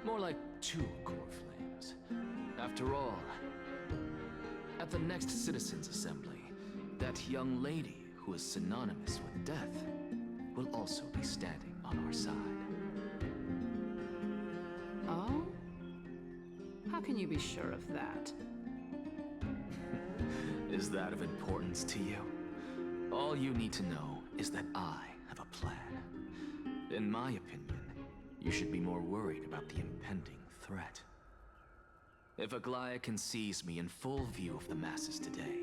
more like 2 core flames. After all, at the next Citizens' Assembly, that young lady who is synonymous with death will also be standing on our side. Oh? How can you be sure of that? Is that of importance to you? All you need to know is that I have a plan. In my opinion, you should be more worried about the impending threat. If Aglaya can seize me in full view of the masses today,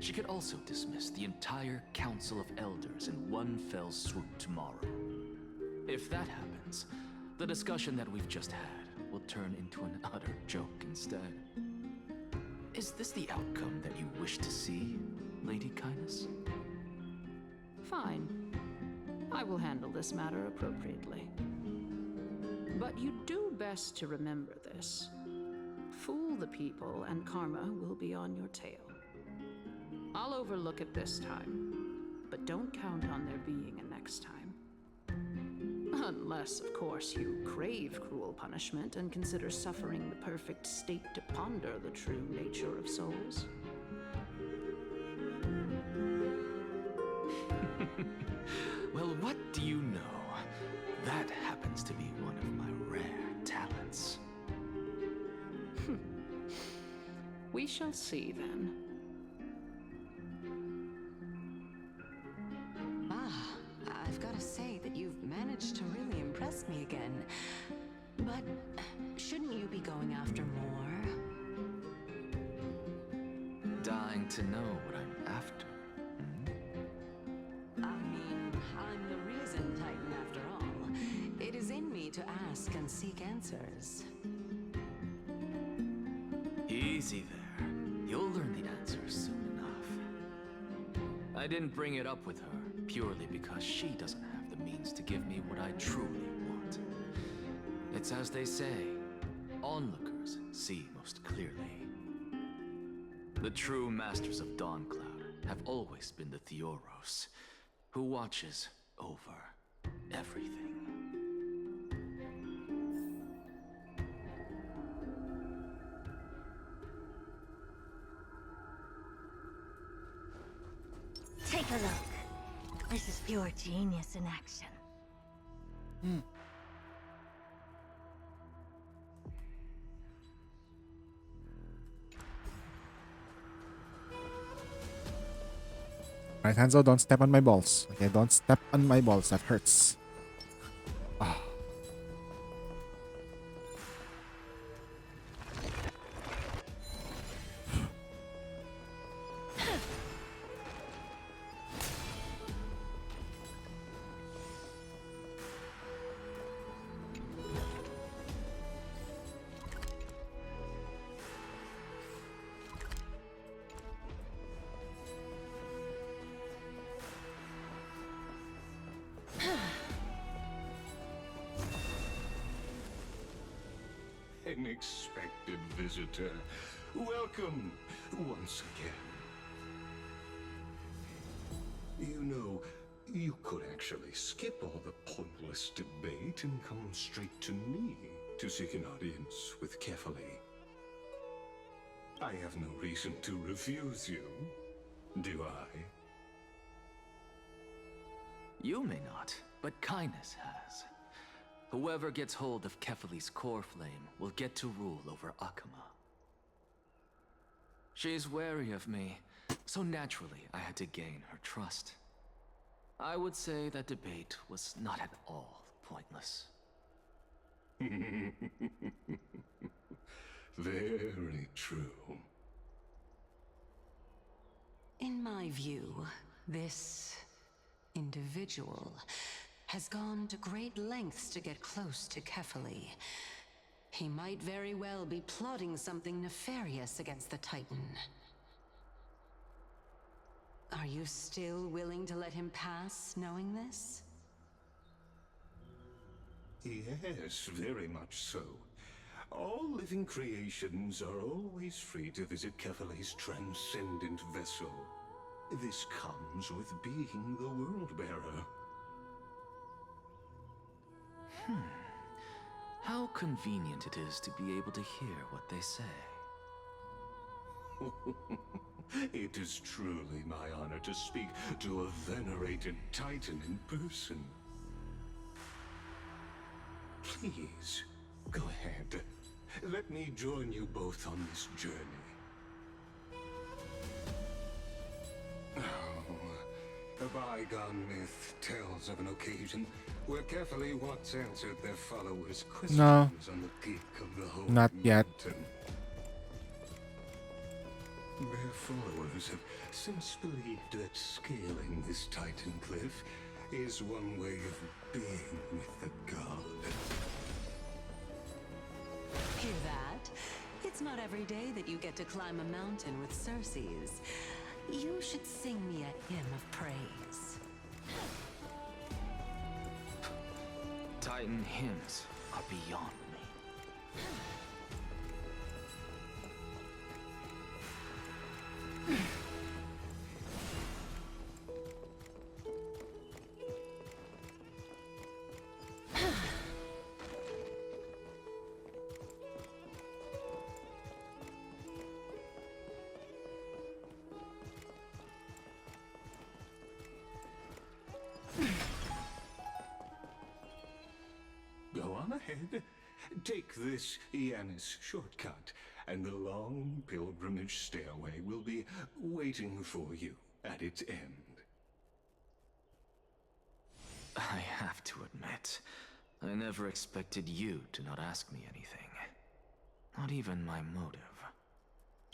she could also dismiss the entire Council of Elders in one fell swoop tomorrow. If that happens, the discussion that we've just had will turn into an utter joke instead. Is this the outcome that you wish to see, Lady Kindness? Fine. I will handle this matter appropriately. But you do best to remember this. Fool the people and karma will be on your tail. I'll overlook it this time, but don't count on there being a next time. Unless, of course, you crave cruel punishment and consider suffering the perfect state to ponder the true nature of souls. Well, what do you know? That happens to be one of my rare talents. We shall see then. I've got to say that you've managed to really impress me again. But shouldn't you be going after more? Dying to know what I'm after. I mean, I'm the reason Titan after all. It is in me to ask and seek answers. Easy there. You'll learn the answers soon enough. I didn't bring it up with her purely because she doesn't have the means to give me what I truly want. It's as they say, onlookers see most clearly. The true masters of Dawncloud have always been the Theoros, who watches over everything. Take a look. This is pure genius in action. Alright, Hanzo, don't step on my balls. Okay, don't step on my balls. That hurts. Ah. Unexpected visitor. Welcome once again. know, you could actually skip all the pointless debate and come straight to me to seek an audience with Kefali. I have no reason to refuse you, do I? You may not, but Kindness has. Whoever gets hold of Kefali's core flame will get to rule over Akuma. She's wary of me, so naturally I had to gain her trust. I would say that debate was not at all pointless. Very true. In my view, this individual has gone to great lengths to get close to Kefali. He might very well be plotting something nefarious against the Titan. Are you still willing to let him pass, knowing this? Yes, very much so. All living creations are always free to visit Kefali's transcendent vessel. This comes with being the World-Bearer. How convenient it is to be able to hear what they say. It is truly my honor to speak to a venerated Titan in person. Please, go ahead. Let me join you both on this journey. Oh, a bygone myth tells of an occasion where Kefali once answered their followers' questions on the peak of the Holy Not yet. Mountain. Their followers have since believed that scaling this Titan cliff is one way of being with the god. Hear that? It's not every day that you get to climb a mountain with Circes. You should sing me a hymn of praise. Titan hymns are beyond me. Go on ahead. Take this Yanis shortcut, and the long pilgrimage stairway will be waiting for you at its end. I have to admit, I never expected you to not ask me anything. Not even my motive.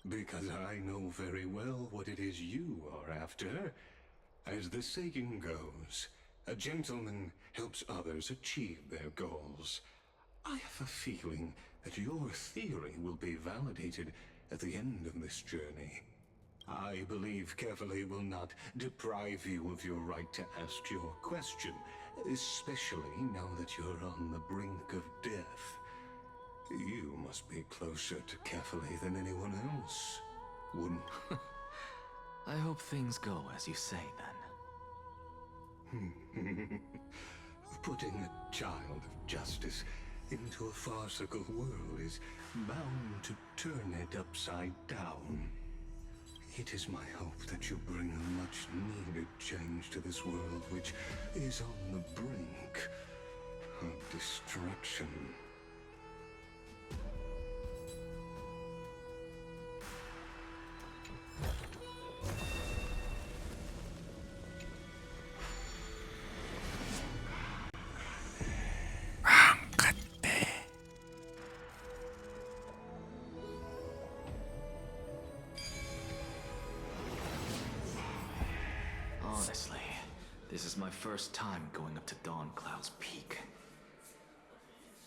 Because I know very well what it is you are after. As the saying goes, a gentleman helps others achieve their goals. I have a feeling that your theory will be validated at the end of this journey. I believe Kefali will not deprive you of your right to ask your question, especially now that you're on the brink of death. You must be closer to Kefali than anyone else, wouldn't? I hope things go as you say, then. Putting a child of justice into a farcical world is bound to turn it upside down. It is my hope that you bring a much-needed change to this world, which is on the brink of destruction. Honestly, this is my first time going up to Dawncloud's peak.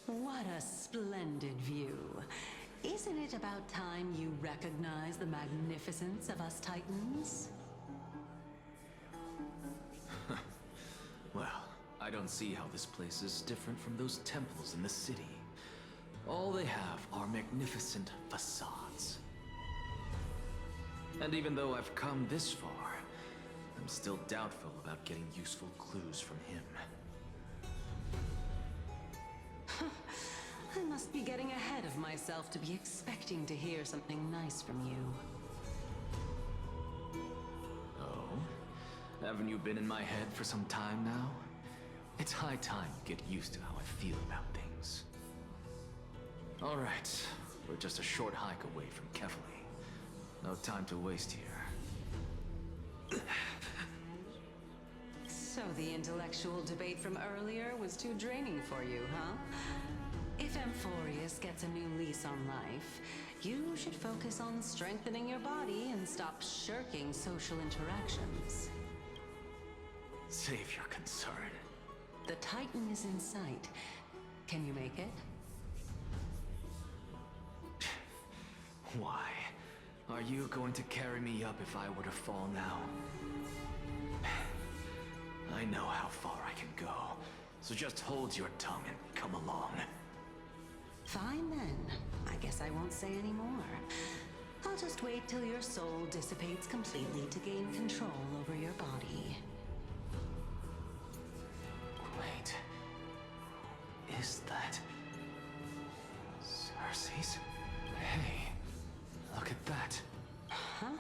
What a splendid view. Isn't it about time you recognize the magnificence of us Titans? Well, I don't see how this place is different from those temples in the city. All they have are magnificent facades. And even though I've come this far, I'm still doubtful about getting useful clues from him. I must be getting ahead of myself to be expecting to hear something nice from you. Oh? Haven't you been in my head for some time now? It's high time you get used to how I feel about things. Alright, we're just a short hike away from Kefali. No time to waste here. So the intellectual debate from earlier was too draining for you, huh? If Amphorius gets a new lease on life, you should focus on strengthening your body and stop shirking social interactions. Save your concern. The Titan is in sight. Can you make it? Why? Are you going to carry me up if I were to fall now? I know how far I can go, so just hold your tongue and come along. Fine then. I guess I won't say any more. I'll just wait till your soul dissipates completely to gain control over your body. Wait. Is that... Cersei's? Hey, look at that. Huh?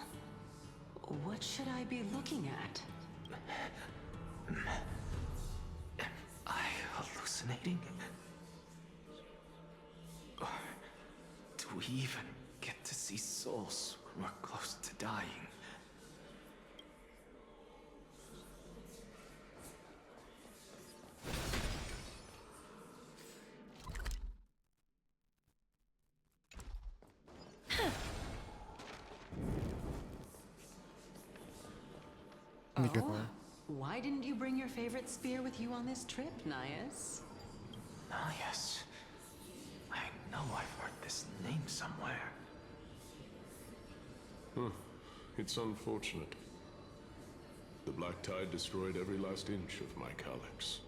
What should I be looking at? Am I hallucinating? Or do we even get to see souls when we're close to dying? Oh? Why didn't you bring your favorite spear with you on this trip, Nias? Nias? I know I've heard this name somewhere. It's unfortunate. The Black Tide destroyed every last inch of my calyx.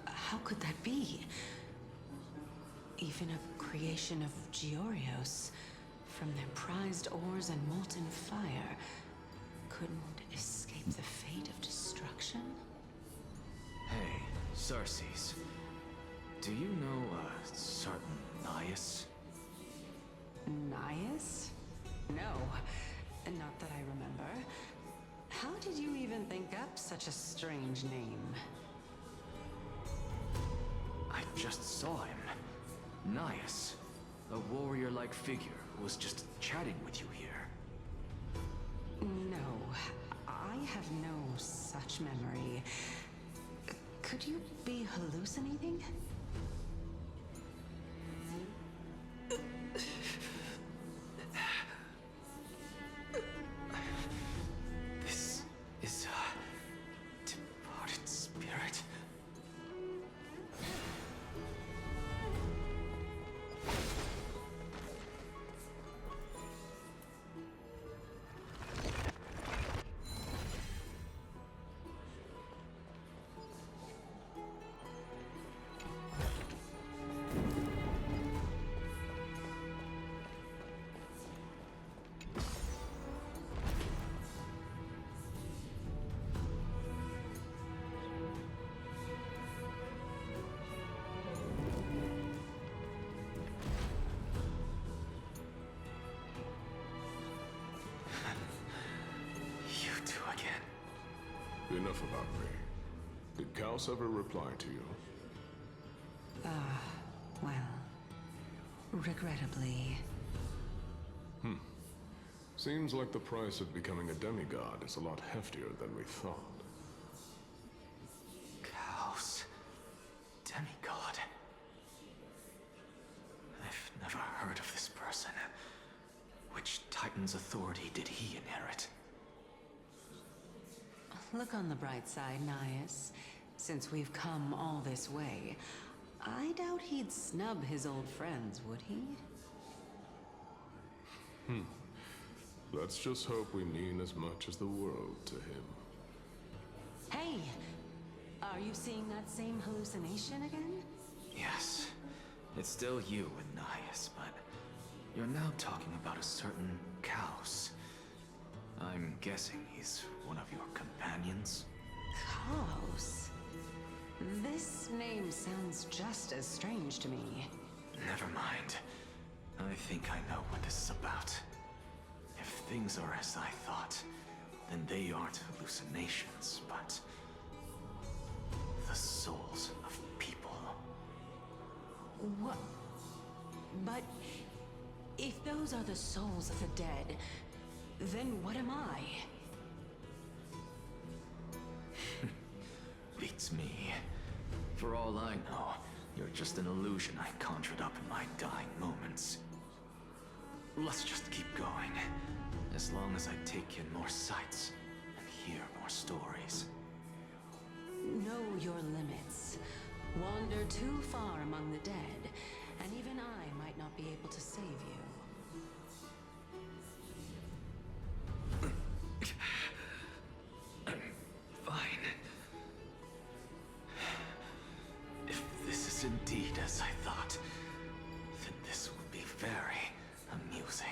How could that be? Even a creation of Georios, from their prized ores and molten fire, couldn't escape the fate of destruction? Hey, Cersei's. Do you know a certain Nias? Nias? No, not that I remember. How did you even think up such a strange name? I just saw him. Nias. A warrior-like figure who was just chatting with you here. No, I have no such memory. Could you be hallucinating? This is a departed spirit. Enough about me. Did Kaos ever reply to you? Well, regrettably. Seems like the price of becoming a demigod is a lot heftier than we thought. Kaos. Demigod. I've never heard of this person. Which Titan's authority did he inherit? Look on the bright side, Nias. Since we've come all this way, I doubt he'd snub his old friends, would he? Let's just hope we mean as much as the world to him. Hey! Are you seeing that same hallucination again? Yes. It's still you and Nias, but you're now talking about a certain Kaos. I'm guessing he's one of your companions? Kaos. This name sounds just as strange to me. Never mind. I think I know what this is about. If things are as I thought, then they aren't hallucinations, but the souls of people. What? But if those are the souls of the dead, then what am I? Beats me. For all I know, you're just an illusion I conjured up in my dying moments. Let's just keep going. As long as I take in more sights and hear more stories. Know your limits. Wander too far among the dead, and even I might not be able to save you. Fine. If this is indeed as I thought, then this will be very amusing.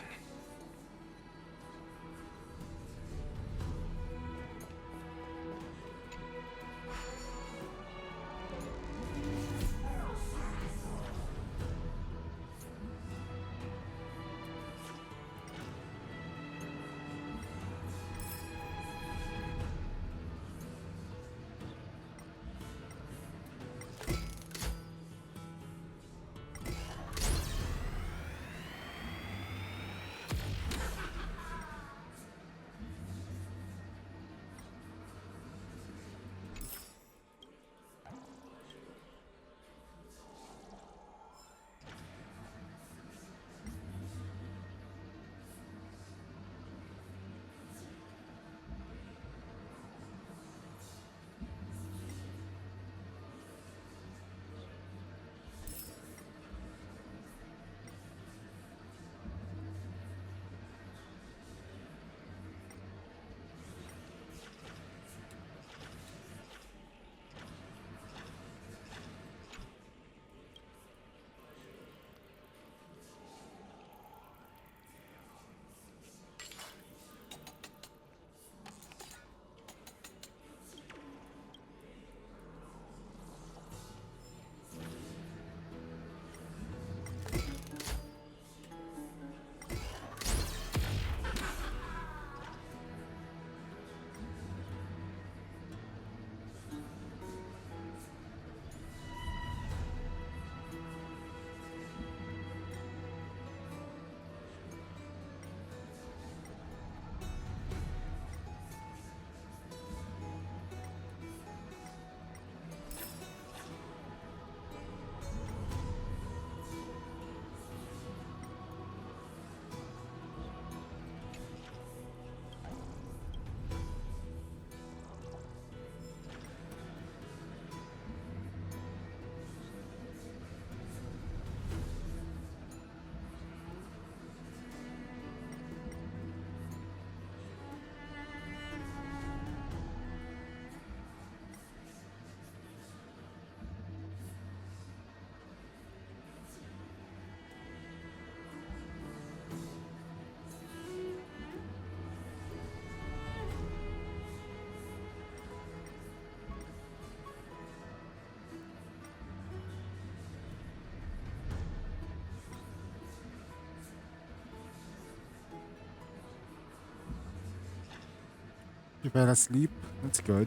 You fell asleep? That's good.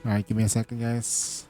Alright, give me a second, guys.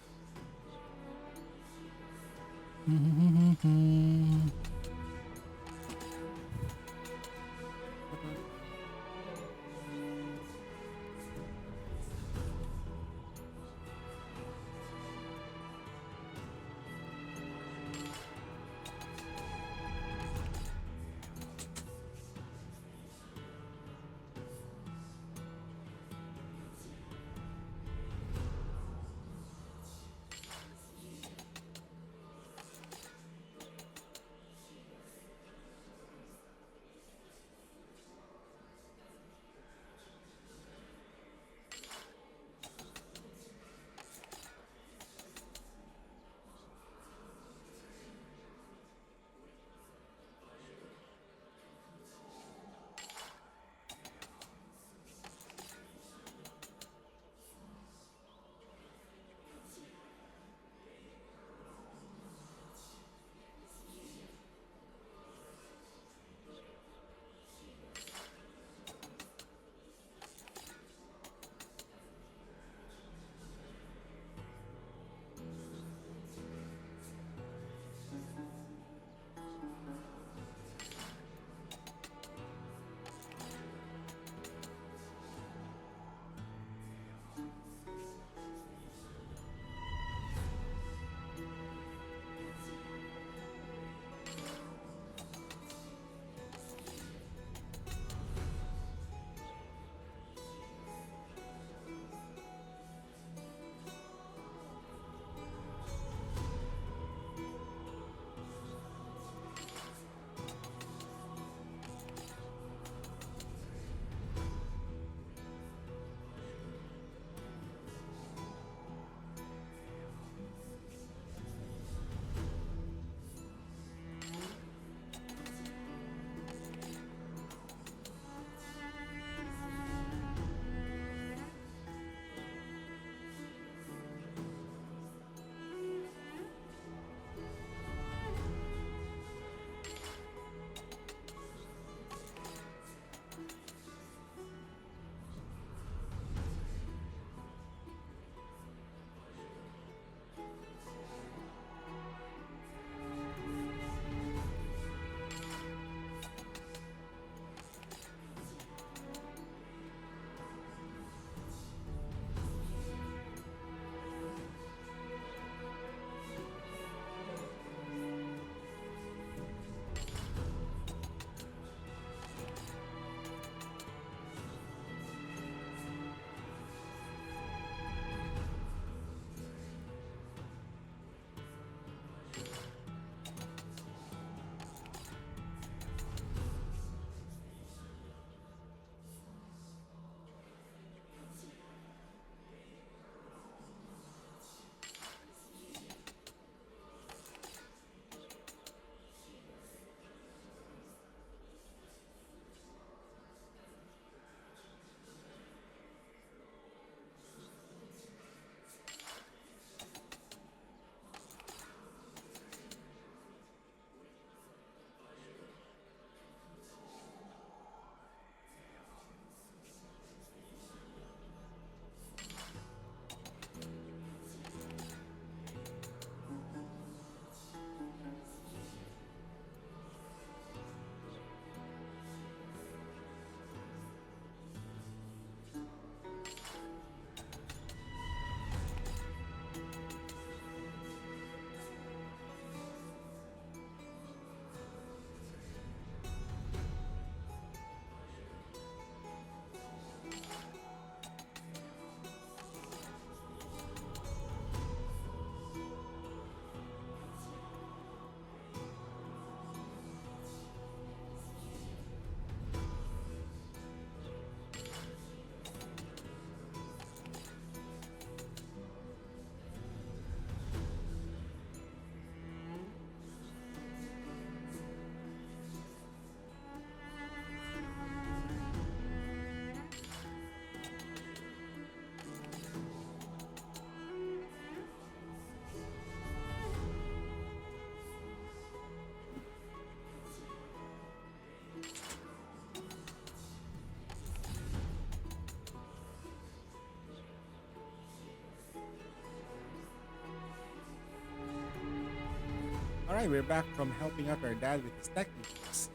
Alright, we're back from helping out our dad with his techniques.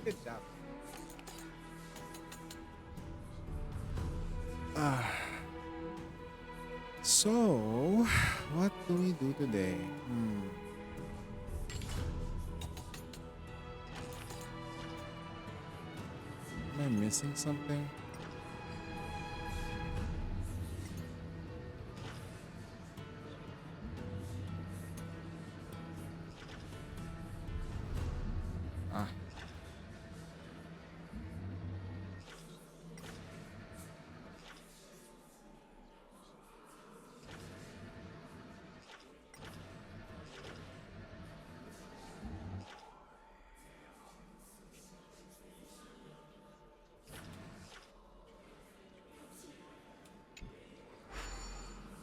Good job. So, what do we do today? Am I missing something? Ah.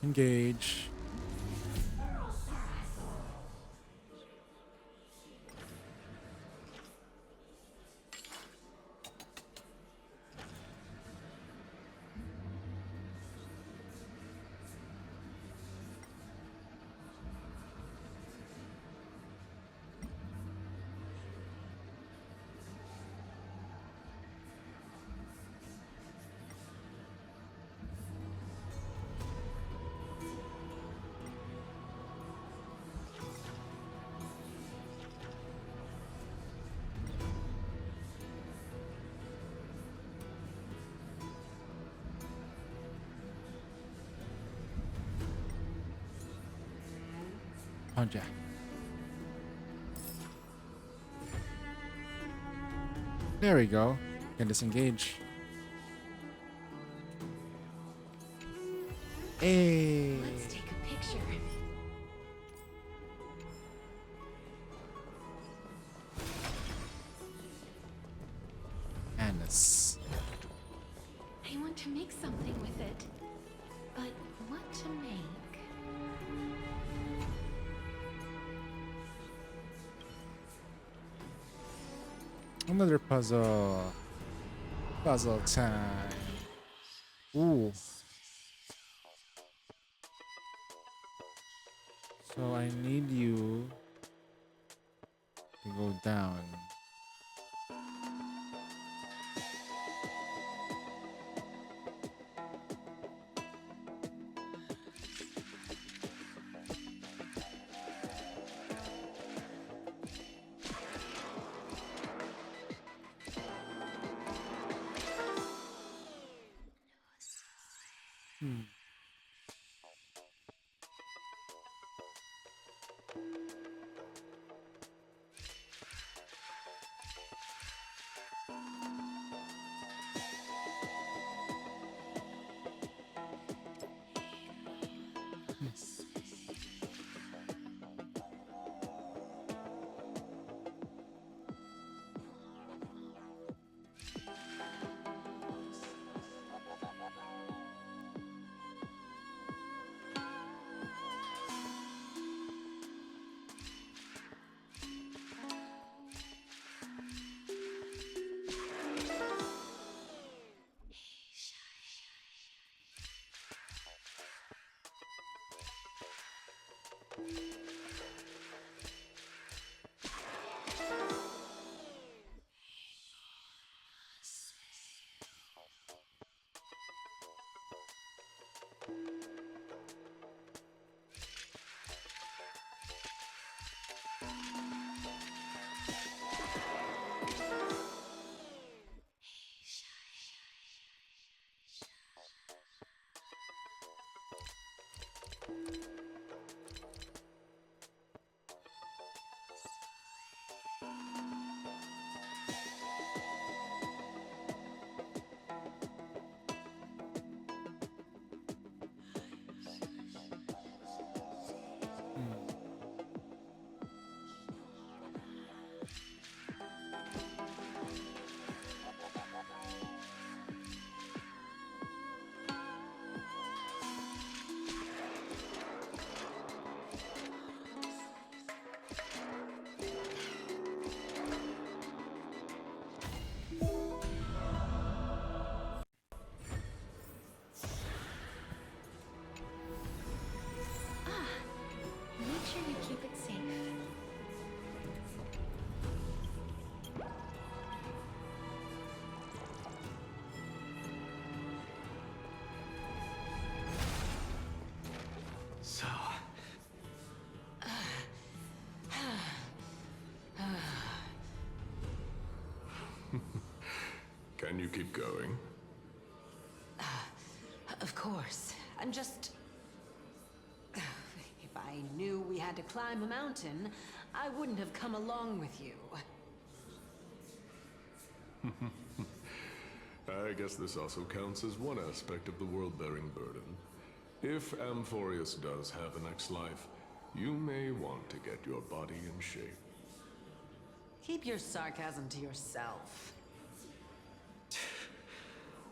Engage. Punja. There we go. Can disengage. Hey. Let's take a picture. Annis. I want to make something with it. But what to make? Another puzzle. Puzzle time. Ooh. So I need you to go down. Can you keep going? Of course. I'm just... If I knew we had to climb a mountain, I wouldn't have come along with you. I guess this also counts as one aspect of the world-bearing burden. If Amphorius does have a next life, you may want to get your body in shape. Keep your sarcasm to yourself.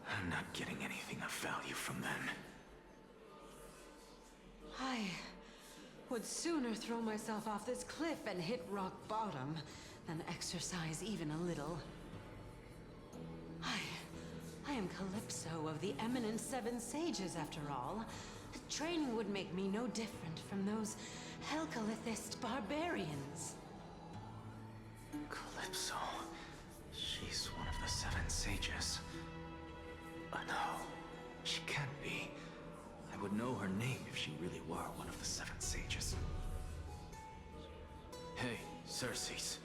I'm not getting anything of value from them. I would sooner throw myself off this cliff and hit rock bottom than exercise even a little. I am Calypso of the Eminent Seven Sages, after all. Training would make me no different from those Helcalithist barbarians. Calypso. She's one of the Seven Sages. No, she can't be. I would know her name if she really were one of the Seven Sages. Hey, Circes.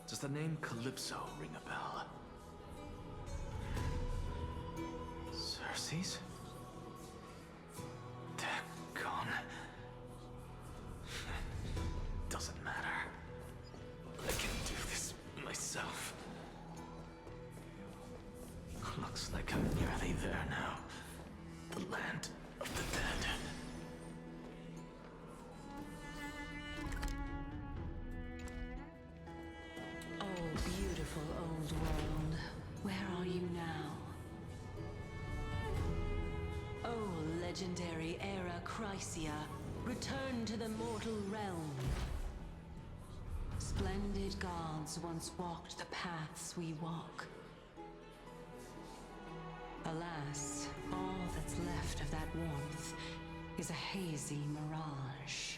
Does the name Calypso ring a bell? Circes? Daggone. Doesn't matter. I can do this myself. Looks like I'm nearly there now. The land of the dead. Oh, beautiful old world. Where are you now? Oh, legendary Era Chrysia, return to the mortal realm. Splendid gods once walked the paths we walk. Alas, all that's left of that warmth is a hazy mirage.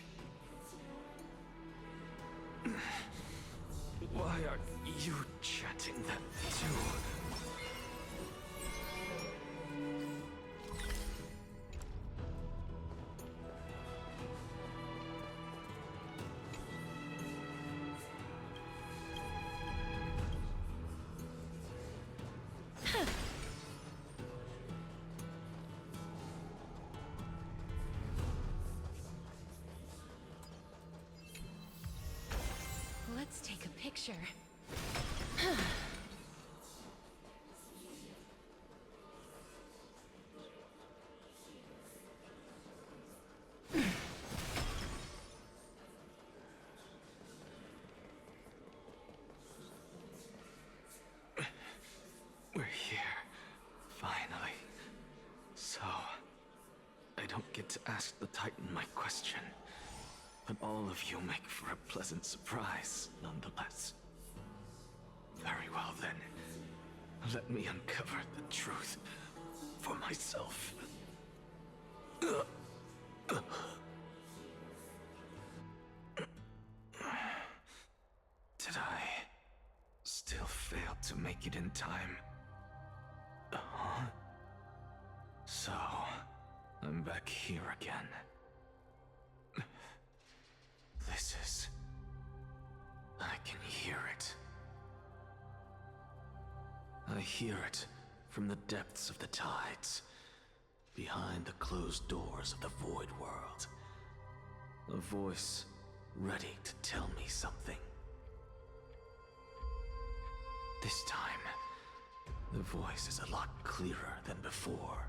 Why are you chanting that too? Let's take a picture. We're here. Finally. So, I don't get to ask the Titan my question. But all of you make for a pleasant surprise, nonetheless. Very well then. Let me uncover the truth for myself. Did I still fail to make it in time? Huh? So, I'm back here again. This is... I can hear it. I hear it from the depths of the tides, behind the closed doors of the Void World. A voice ready to tell me something. This time, the voice is a lot clearer than before.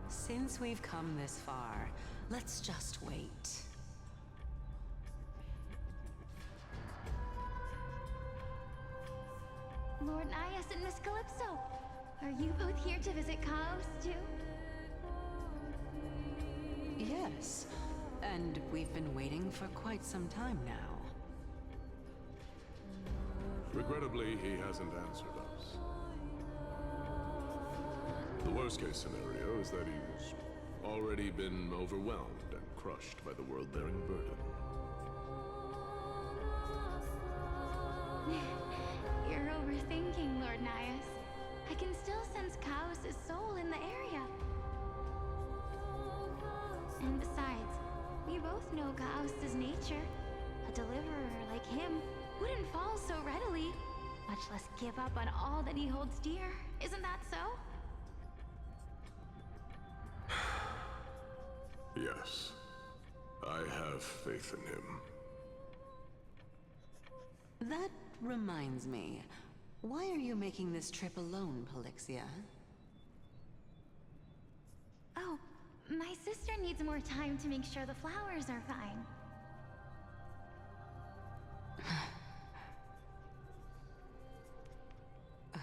Since we've come this far, let's just wait. Lord Nias and Miss Calypso, are you both here to visit Chaos too? Yes, and we've been waiting for quite some time now. Regrettably, he hasn't answered us. The worst-case scenario is that he's already been overwhelmed and crushed by the world-bearing burden. You're overthinking, Lord Nias. I can still sense Chaos' soul in the area. And besides, we both know Chaos' nature. A A deliverer like him wouldn't fall so readily, much less give up on all that he holds dear. Isn't that so? Yes. I have faith in him. That reminds me. Why are you making this trip alone, Polixia? Oh, my sister needs more time to make sure the flowers are fine.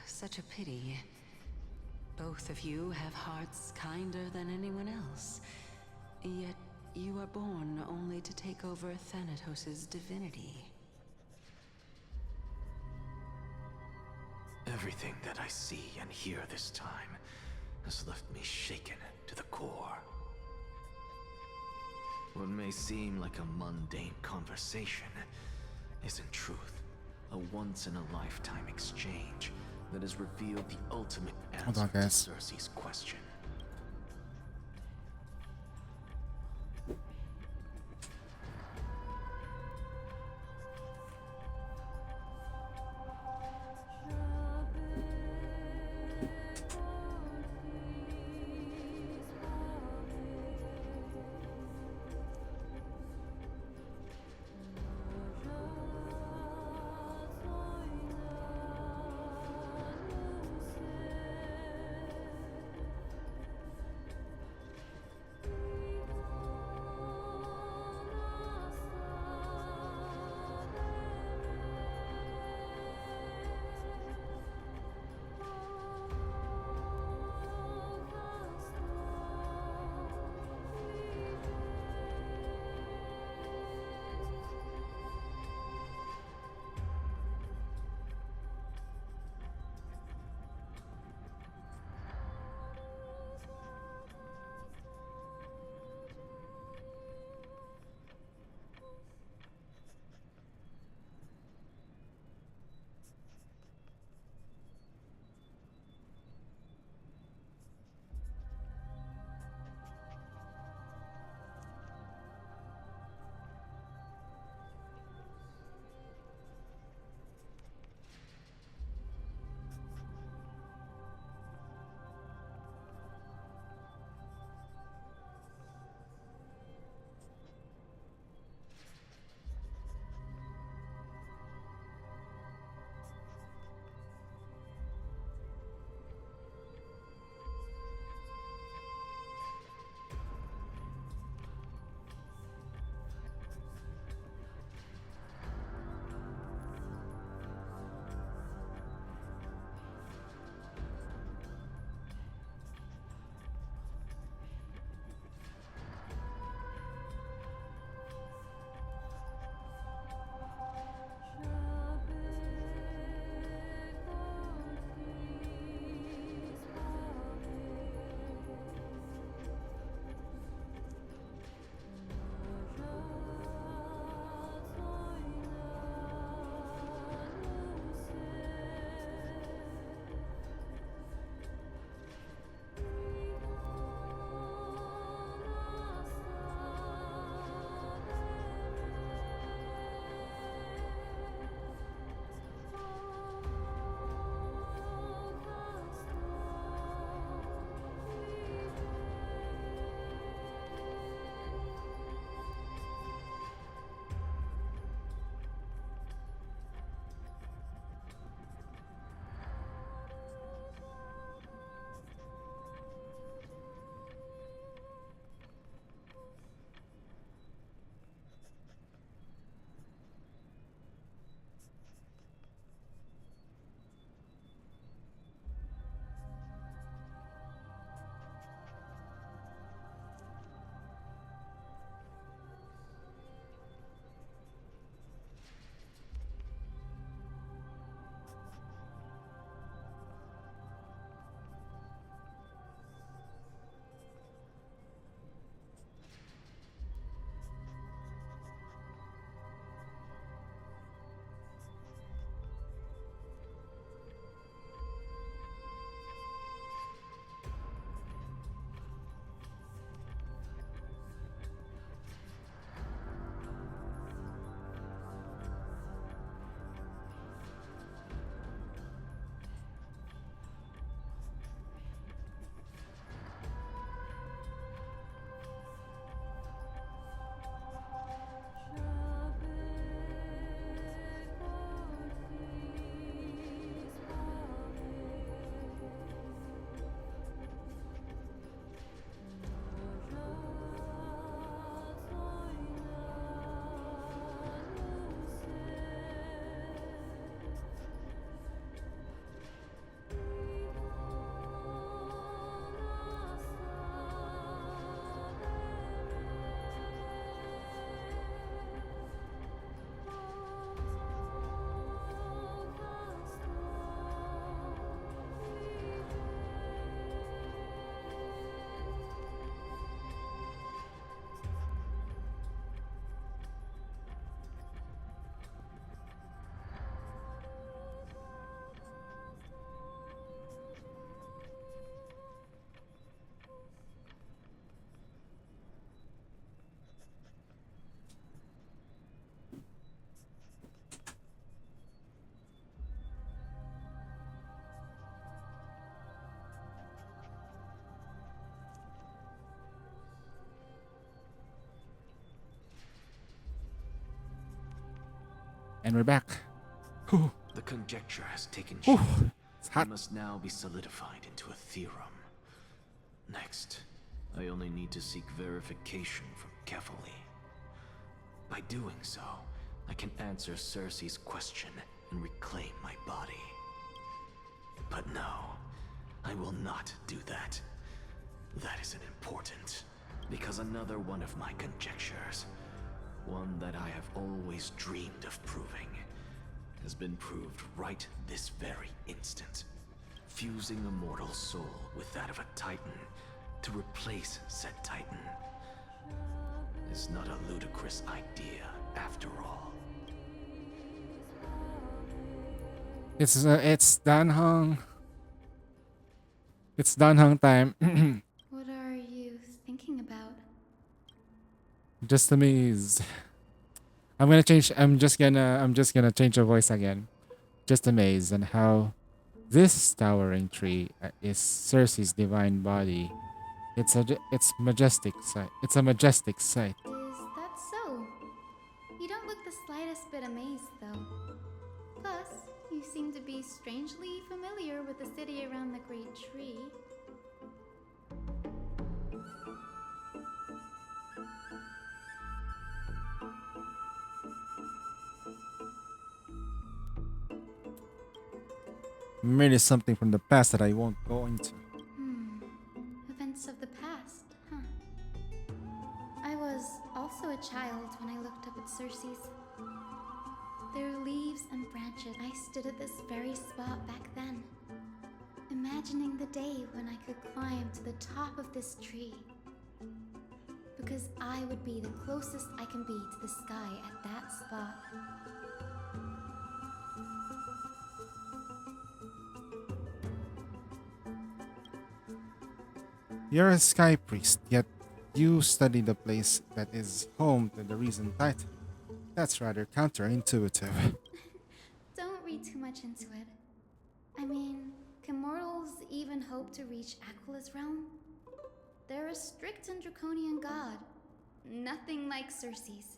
Such a pity. Both of you have hearts kinder than anyone else. Yet you are born only to take over Thanatos' divinity. Everything that I see and hear this time has left me shaken to the core. What may seem like a mundane conversation is in truth a once-in-a-lifetime exchange that has revealed the ultimate answer to Cersei's question. And we're back. Whew. The conjecture has taken Whew. shape. It's hot. It must now be solidified into a theorem. Next, I only need to seek verification from Kefali. By doing so, I can answer Cersei's question and reclaim my body. But no, I will not do that. That isn't important, because another one of my conjectures, one that I have always dreamed of proving, has been proved right this very instant. Fusing a mortal soul with that of a Titan to replace said Titan is not a ludicrous idea after all. It's Danhong. It's Danhong time. What are you thinking about? Just amazed. I'm just gonna change the voice again. Just amazed on how this towering tree is Cersei's divine body. It's majestic sight. It's a majestic sight. Is that so? You don't look the slightest bit amazed, though. Plus, you seem to be strangely familiar with the city around the great tree. Maybe something from the past that I won't go into. Events of the past, huh? I was also a child when I looked up at Cersei's. There were leaves and branches. I stood at this very spot back then, imagining the day when I could climb to the top of this tree. Because I would be the closest I can be to the sky at that spot. You're a sky priest, yet you study the place that is home to the Risen Titan. That's rather counterintuitive. Don't read too much into it. I mean, can mortals even hope to reach Aquila's realm? They're a strict and draconian god. Nothing like Cersei's.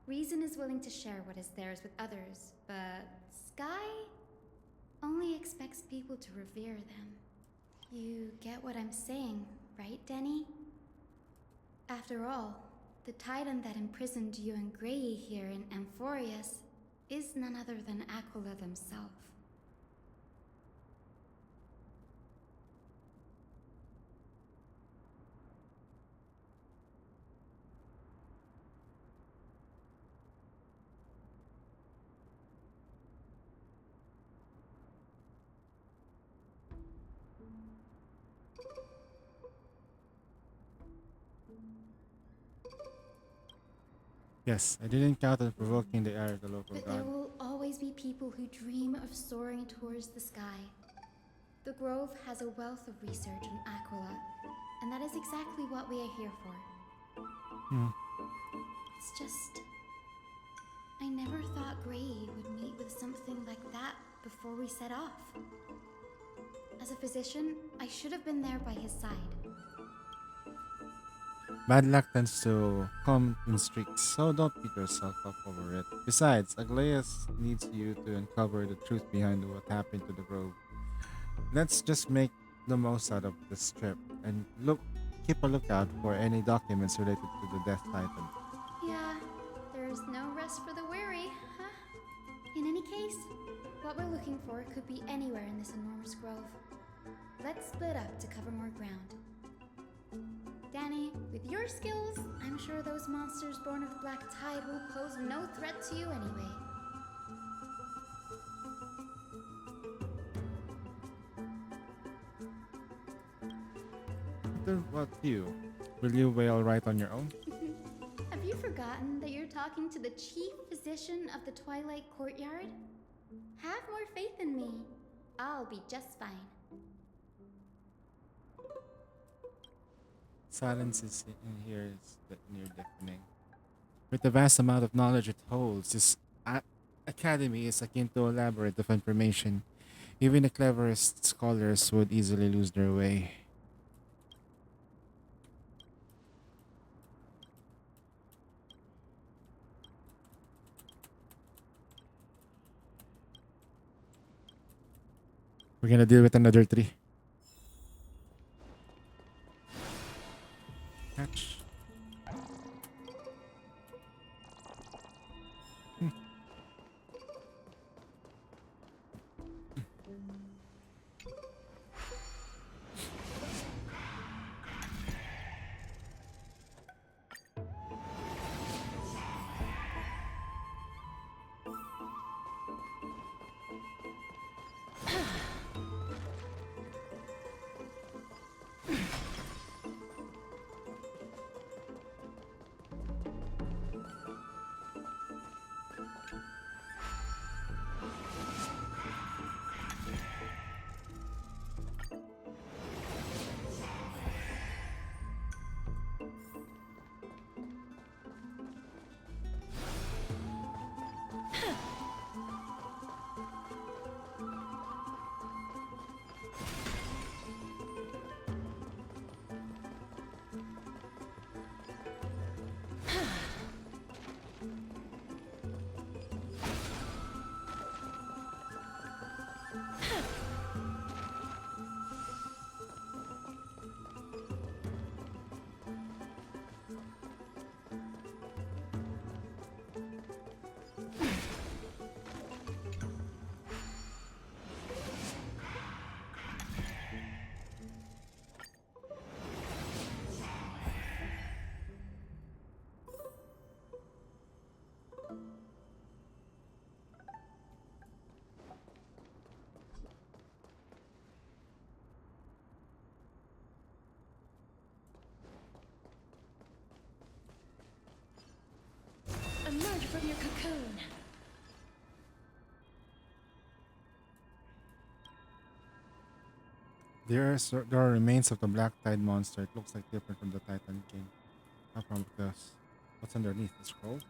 Reason is willing to share what is theirs with others, but Sky only expects people to revere them. You get what I'm saying, right, Denny? After all, the Titan that imprisoned you and Grey here in Amphorius is none other than Aquila themselves. Yes, I didn't count on provoking the ire of the local But there god. will always be people who dream of soaring towards the sky. The Grove has a wealth of research on Aquila, and that is exactly what we are here for. It's just... I never thought Grey would meet with something like that before we set off. As a physician, I should have been there by his side. Bad luck tends to come in streaks, so don't beat yourself up over it. Besides, Aglaeus needs you to uncover the truth behind what happened to the Grove. Let's just make the most out of this trip, and keep a lookout for any documents related to the Death Titan. Yeah, there's no rest for the weary, huh? In any case, what we're looking for could be anywhere in this enormous grove. Let's split up to cover more ground. Danny, with your skills, I'm sure those monsters born of the Black Tide will pose no threat to you anyway. What about you? Will you be alright on your own? Have you forgotten that you're talking to the chief physician of the Twilight Courtyard? Have more faith in me. I'll be just fine. Silence is in here is near deafening. With the vast amount of knowledge it holds, this academy is akin to a labyrinth of information. Even the cleverest scholars would easily lose their way. We're gonna deal with another 3. Catch. Emerge from your cocoon. There are remains of the Black Tide monster. It looks like different from the Titan King. How from because what's underneath the scroll?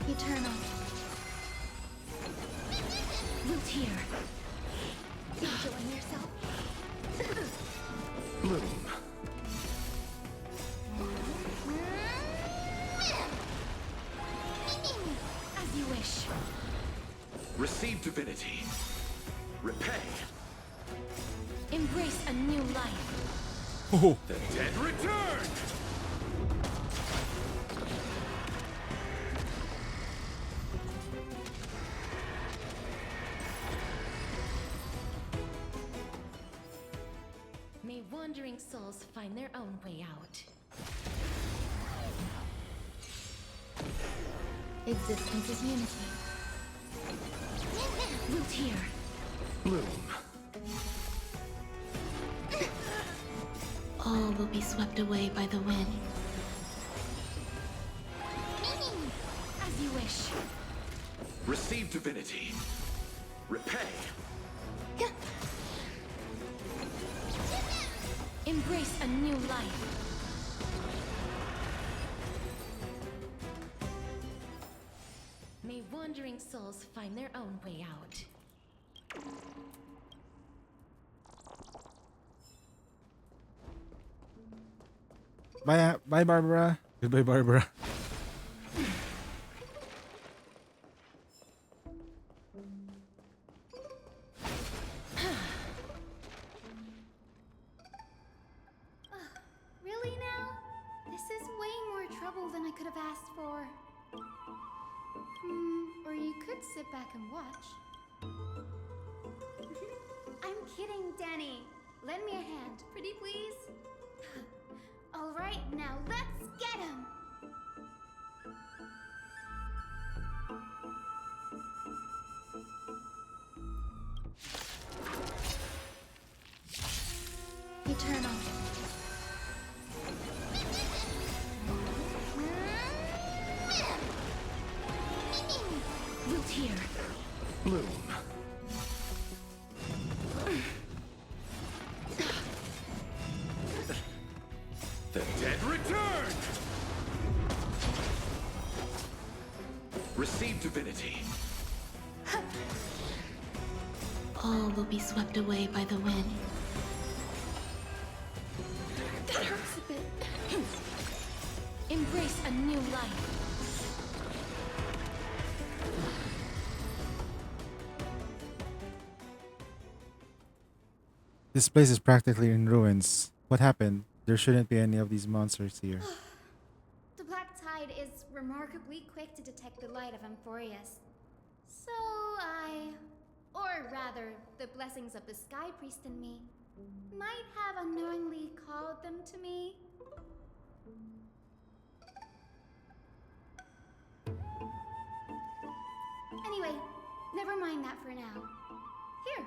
Eternal. Root here. Enjoying yourself? Bloom. As you wish. Receive divinity. Repay. Embrace a new life. Oh. The dead return! May wandering souls find their own way out. Existence is unity. Root here. Bloom. All will be swept away by the wind. As you wish. Receive divinity. Repay. Embrace a new life. May wandering souls find their own way out. Bye, bye, Barbara. Goodbye, Barbara. Really now? This is way more trouble than I could have asked for. Or you could sit back and watch. I'm kidding, Danny. Lend me a hand, pretty please. All right, now let's get him. Eternal. Root here. Bloom. The dead return! Receive divinity. All will be swept away by the wind. That hurts a bit. Embrace a new life. This place is practically in ruins. What happened? There shouldn't be any of these monsters here. The Black Tide is remarkably quick to detect the light of Amphorius. So or rather, the blessings of the Sky Priest in me, might have unknowingly called them to me. Anyway, never mind that for now. Here,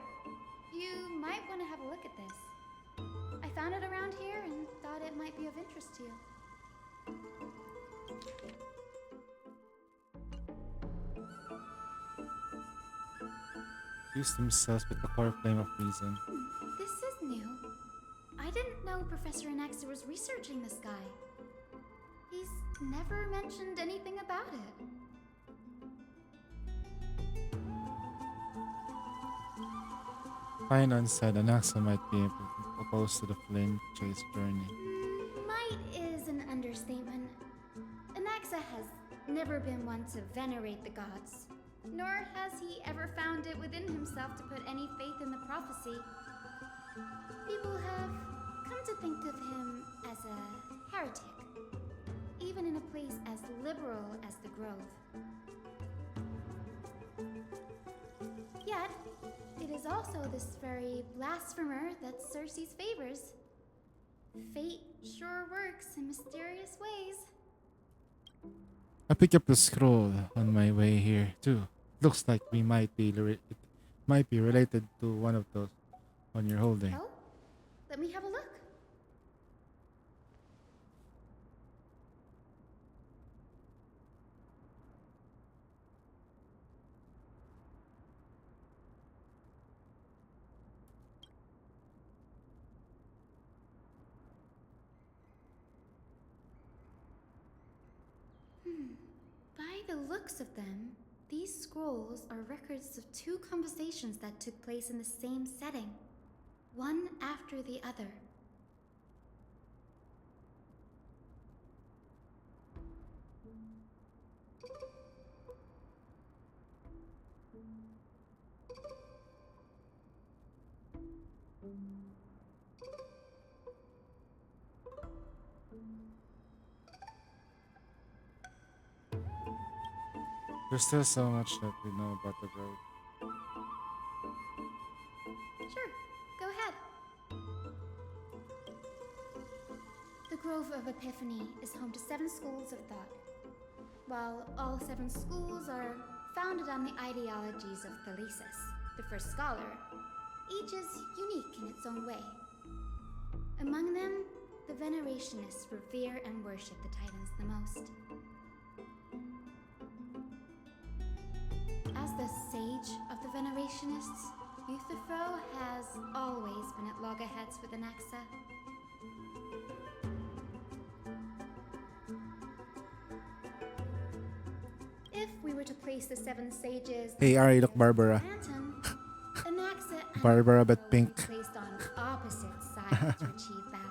you might want to have a look at this. I found it around here and thought it might be of interest to you. Use themselves with the core flame of reason. This is new. I didn't know Professor Anaxa was researching the sky. He's never mentioned anything about it. Finon said Anaxa might be opposed to the flame chase journey. Might is an understatement. Anaxa has never been one to venerate the gods, nor has he ever found it within himself to put any faith in the prophecy. People have come to think of him as a heretic, even in a place as liberal as the Grove. Yet, it is also this very blasphemer that Circe's favors. Fate sure works in mysterious ways. I picked up the scroll on my way here too. Looks like we might be related to one of those on your holding. Oh, let me have a look. By the looks of them, these scrolls are records of two conversations that took place in the same setting, one after the other. There's still so much that we know about the Grove. Sure, go ahead. The Grove of Epiphany is home to 7 schools of thought. While all 7 schools are founded on the ideologies of Thalesis, the first scholar, each is unique in its own way. Among them, the Venerationists revere and worship the Titans the most. As the sage of the Venerationists, Euthyphro has always been at loggerheads with Anaxa. If we were to place the 7 sages... Hey Ari, look Barbara. Phantom, Anaxa and Barbara but Euthyphro pink. would be placed on opposite sides to achieve balance.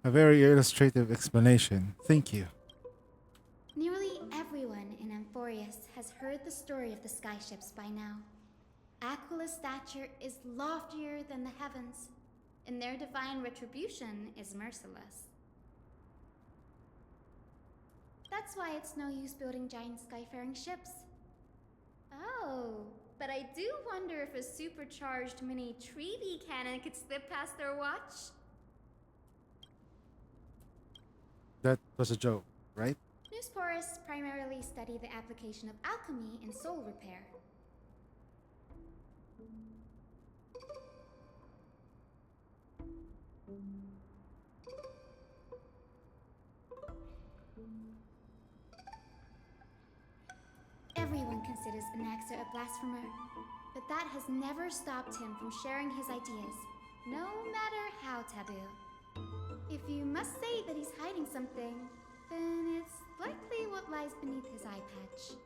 A very illustrative explanation. Thank you. Nearly everyone in Amphorius has heard the story of the skyships by now. Aquila's stature is loftier than the heavens, and their divine retribution is merciless. That's why it's no use building giant skyfaring ships. Oh, but I do wonder if a supercharged mini treaty cannon could slip past their watch. That was a joke, right? Newsporus primarily study the application of alchemy in soul repair. Everyone considers Anaxa a blasphemer, but that has never stopped him from sharing his ideas, no matter how taboo. If you must say that he's hiding something, then it's likely what lies beneath his eye patch.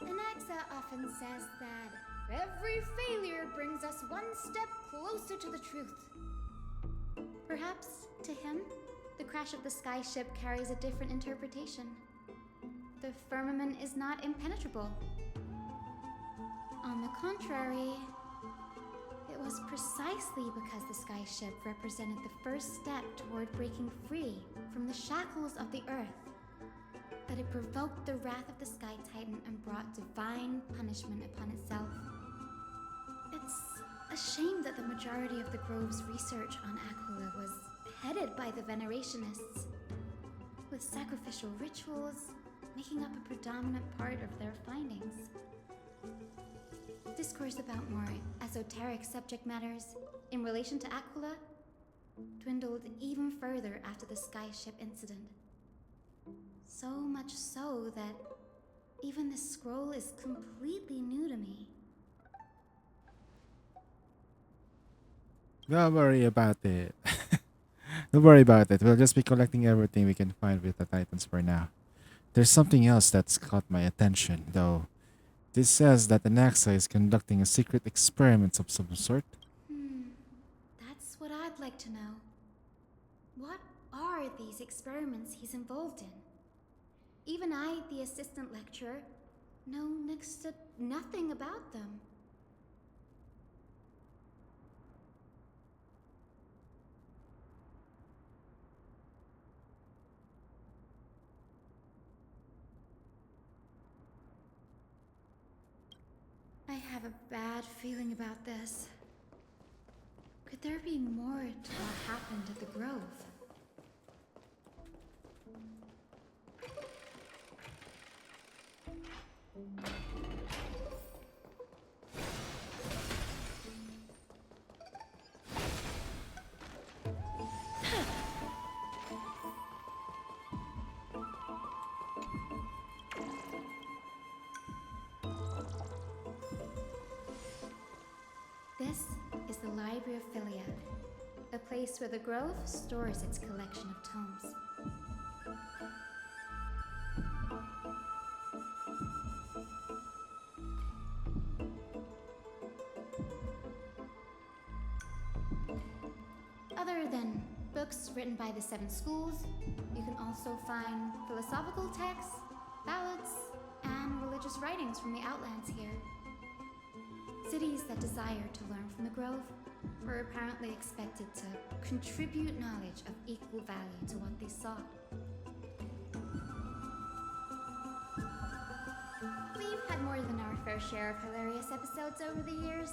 Anaxa often says that every failure brings us one step closer to the truth. Perhaps, to him, the crash of the sky ship carries a different interpretation. The firmament is not impenetrable. On the contrary, it was precisely because the sky ship represented the first step toward breaking free from the shackles of the Earth that it provoked the wrath of the Sky Titan and brought divine punishment upon itself. It's a shame that the majority of the Grove's research on Aquila was headed by the Venerationists, with sacrificial rituals making up a predominant part of their findings. Discourse about more esoteric subject matters in relation to Aquila dwindled even further after the skyship incident. So much so that even this scroll is completely new to me. Don't worry about it. Don't worry about it. We'll just be collecting everything we can find with the Titans for now. There's something else that's caught my attention, though. This says that Anaxa is conducting a secret experiment of some sort. That's what I'd like to know. What are these experiments he's involved in? Even I, the assistant lecturer, know next to nothing about them. I have a bad feeling about this. Could there be more to what happened at the Grove? This is the Library of Philia, a place where the Grove stores its collection of tomes. Other than books written by the Seven Schools, you can also find philosophical texts, ballads, and religious writings from the Outlands here. Cities that desire to learn from the Grove were apparently expected to contribute knowledge of equal value to what they sought. We've had more than our fair share of hilarious episodes over the years.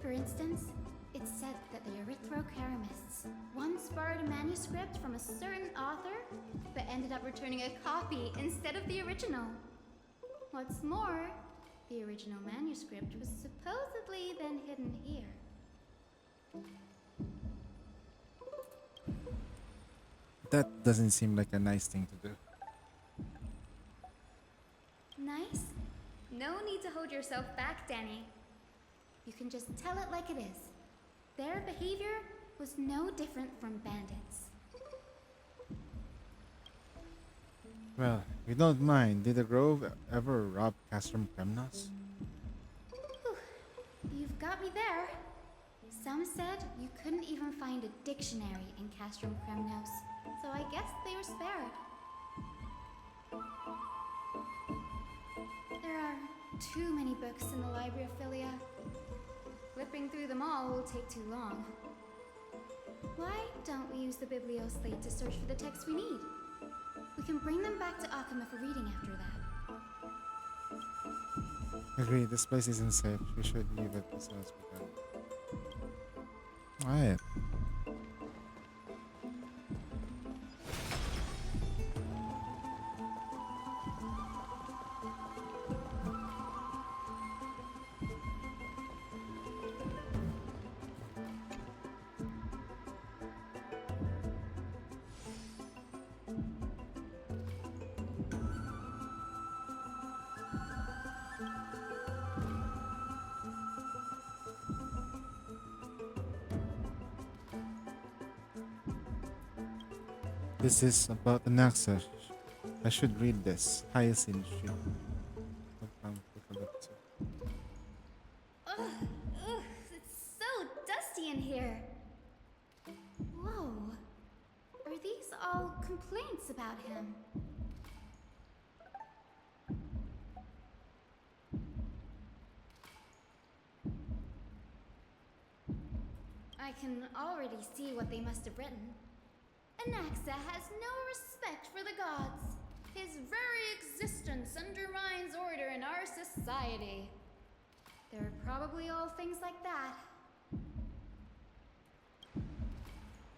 For instance, it's said that the Erythrocheramists once borrowed a manuscript from a certain author, but ended up returning a copy instead of the original. What's more, the original manuscript was supposedly then hidden here. That doesn't seem like a nice thing to do. Nice? No need to hold yourself back, Danny. You can just tell it like it is. Their behavior was no different from bandits. Well, if you don't mind, did the Grove ever rob Castrum Kremnos? Whew. You've got me there. Some said you couldn't even find a dictionary in Castrum Kremnos, so I guess they were spared. There are too many books in the Library of Philia. Flipping through them all will take too long. Why don't we use the Biblioslate to search for the texts we need? We can bring them back to Akama for reading after that. Agreed, this place isn't safe. We should leave it as soon as we can. Alright. This is about Anaxa. I should read this. Hyacinth should. Ugh, it's so dusty in here. Whoa. Are these all complaints about him? I can already see what they must have written. Anaxa has no respect for the gods. His very existence undermines order in our society. They're probably all things like that.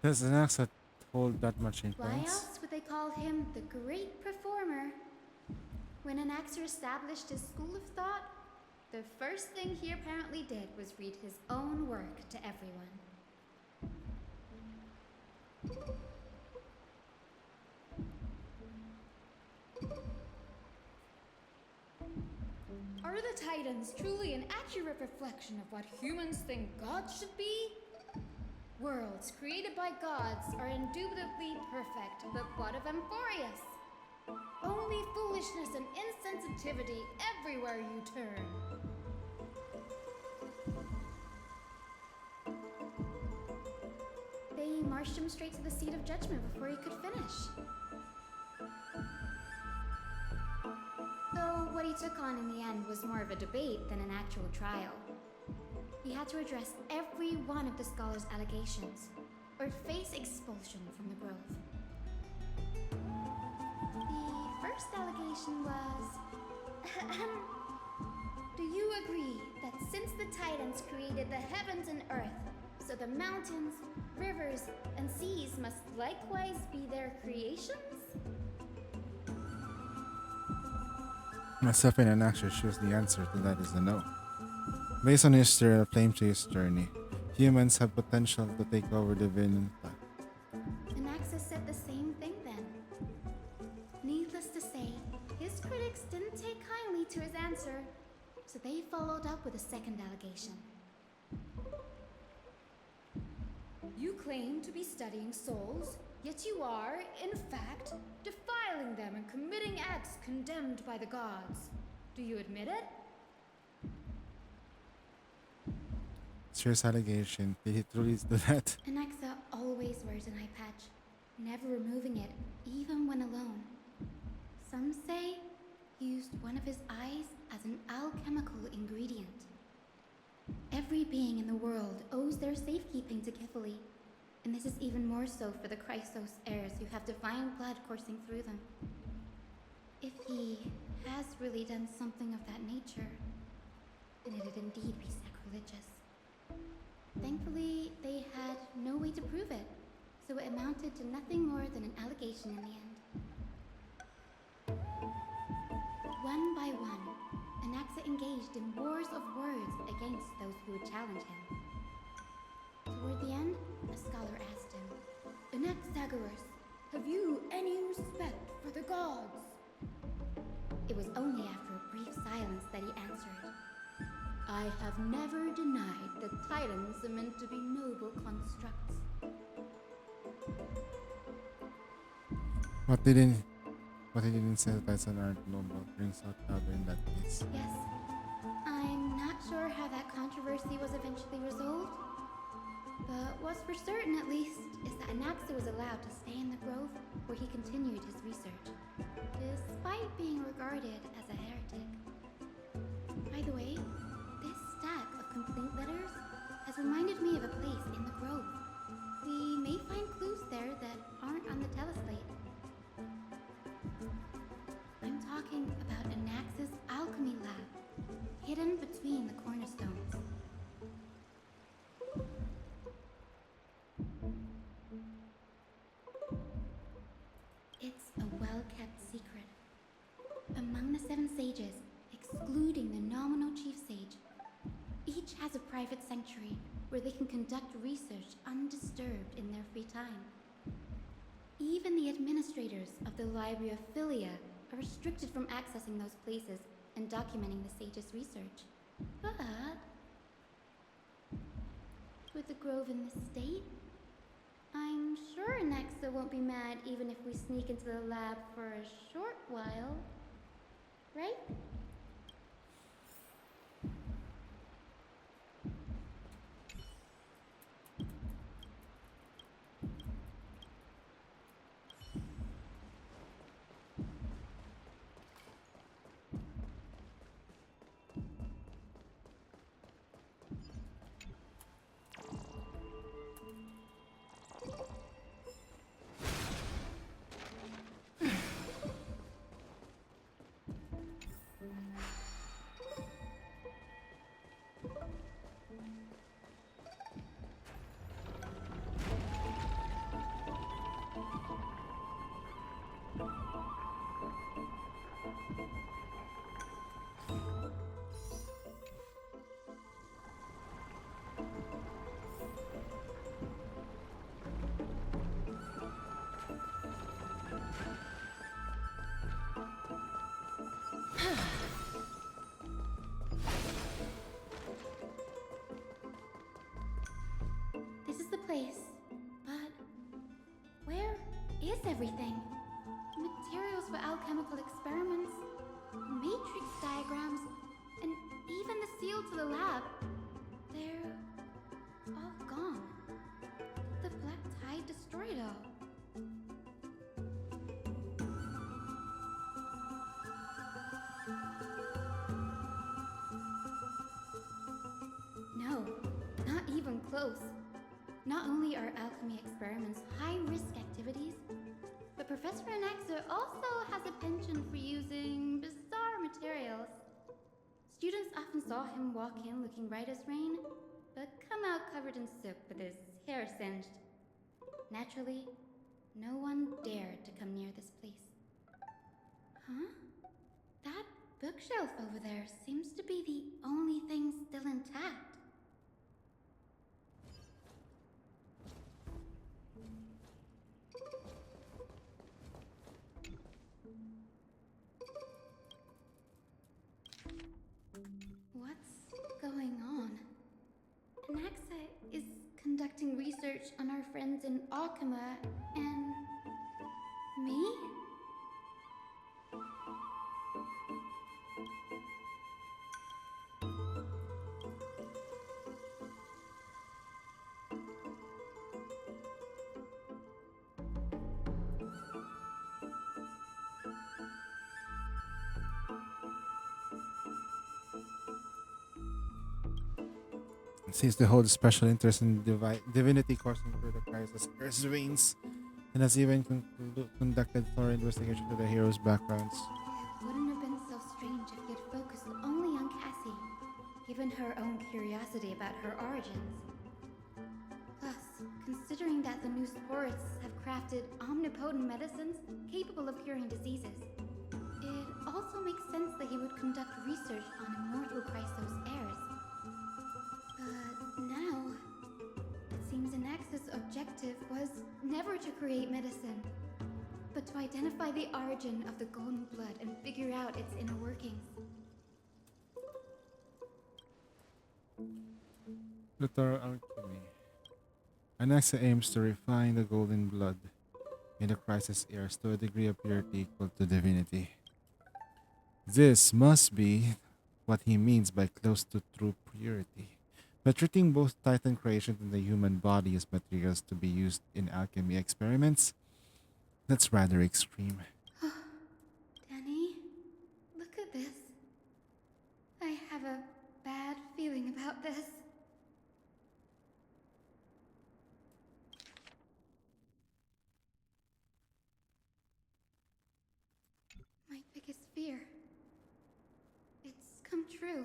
Does Anaxa hold that much Why influence? else would they call him the Great Performer? When Anaxa established his school of thought, the first thing he apparently did was read his own work to everyone. Are the Titans truly an accurate reflection of what humans think gods should be? Worlds created by gods are indubitably perfect, but what of Amphorius? Only foolishness and insensitivity everywhere you turn. They marched him straight to the seat of judgment before he could finish. Though what he took on in the end was more of a debate than an actual trial. He had to address every one of the scholar's allegations, or face expulsion from the Grove. The first allegation was... Do you agree that since the Titans created the heavens and earth, so the mountains, rivers, and seas must likewise be their creations? Myself and Anaxa shows the answer to that is a no. Based on history of Flamechase journey, humans have potential to take over the Vinland path. Anaxa said the same thing then. Needless to say, his critics didn't take kindly to his answer, so they followed up with a second allegation. You claim to be studying souls, yet you are, in fact, defiling them and committing acts condemned by the gods. Do you admit it? Serious allegation. Did he truly do that? Anaxa always wears an eye patch, never removing it, even when alone. Some say he used one of his eyes as an alchemical ingredient. Every being in the world owes their safekeeping to Kifili, and this is even more so for the Chrysos heirs who have divine blood coursing through them. If he has really done something of that nature, then it'd indeed be sacrilegious. Thankfully, they had no way to prove it, so it amounted to nothing more than an allegation in the end. One by one, Anaxa engaged in wars of words against those who would challenge him. Toward the end, a scholar asked him, Anaxagoras, have you any respect for the gods? It was only after a brief silence that he answered, I have never denied that Titans are meant to be noble constructs. What he didn't say that Titans aren't noble brings out Albert in that case. Yes. I'm not sure how that controversy was eventually resolved, but what's for certain at least is that Anaxa was allowed to stay in the Grove where he continued his research, despite being regarded as a heretic. By the way, this stack of complaint letters has reminded me of a place in the Grove. We may find clues there that aren't on the teleslate. I'm talking about Anaxa's alchemy lab, hidden between the cornerstones. It's a well-kept secret. Among the 7 sages, excluding the nominal chief sage, each has a private sanctuary where they can conduct research undisturbed in their free time. Even the administrators of the Library of Philia are restricted from accessing those places and documenting the sage's research. But with the Grove in this state, I'm I'm sure Nexa won't be mad even if we sneak into the lab for a short while. Right? This is the place, but where is everything? Materials for alchemical experiments, matrix diagrams, and even the seal to the lab. They're all gone. The Black Tide destroyed it all. No, not even close. Not only are alchemy experiments high-risk activities, but Professor Anaxa also has a penchant for using bizarre materials. Students often saw him walk in looking right as rain, but come out covered in soot with his hair singed. Naturally, no one dared to come near this place. Huh? That bookshelf over there seems to be the only thing still intact. What's going on? Anaxa is conducting research on our friends in Alchema and me? Seems to hold a special interest in divinity coursing through the Crisis Earth's veins, and has even conducted thorough investigation to the heroes' backgrounds. Wouldn't have been so strange if he had focused only on Cassie, given her own curiosity about her origins. Plus, considering that the new sporists have crafted omnipotent medicines capable of curing diseases, it also makes sense that he would conduct research on immortal Chrysos heirs. But now, it seems Anaxa's objective was never to create medicine, but to identify the origin of the golden blood and figure out its inner workings. Luthor Alchemy. Anaxa aims to refine the golden blood in the Crisis heirs to a degree of purity equal to divinity. This must be what he means by close to true purity. But treating both Titan creation and the human body as materials to be used in alchemy experiments, that's rather extreme. Danny, look at this. I have a bad feeling about this. My biggest fear. It's come true.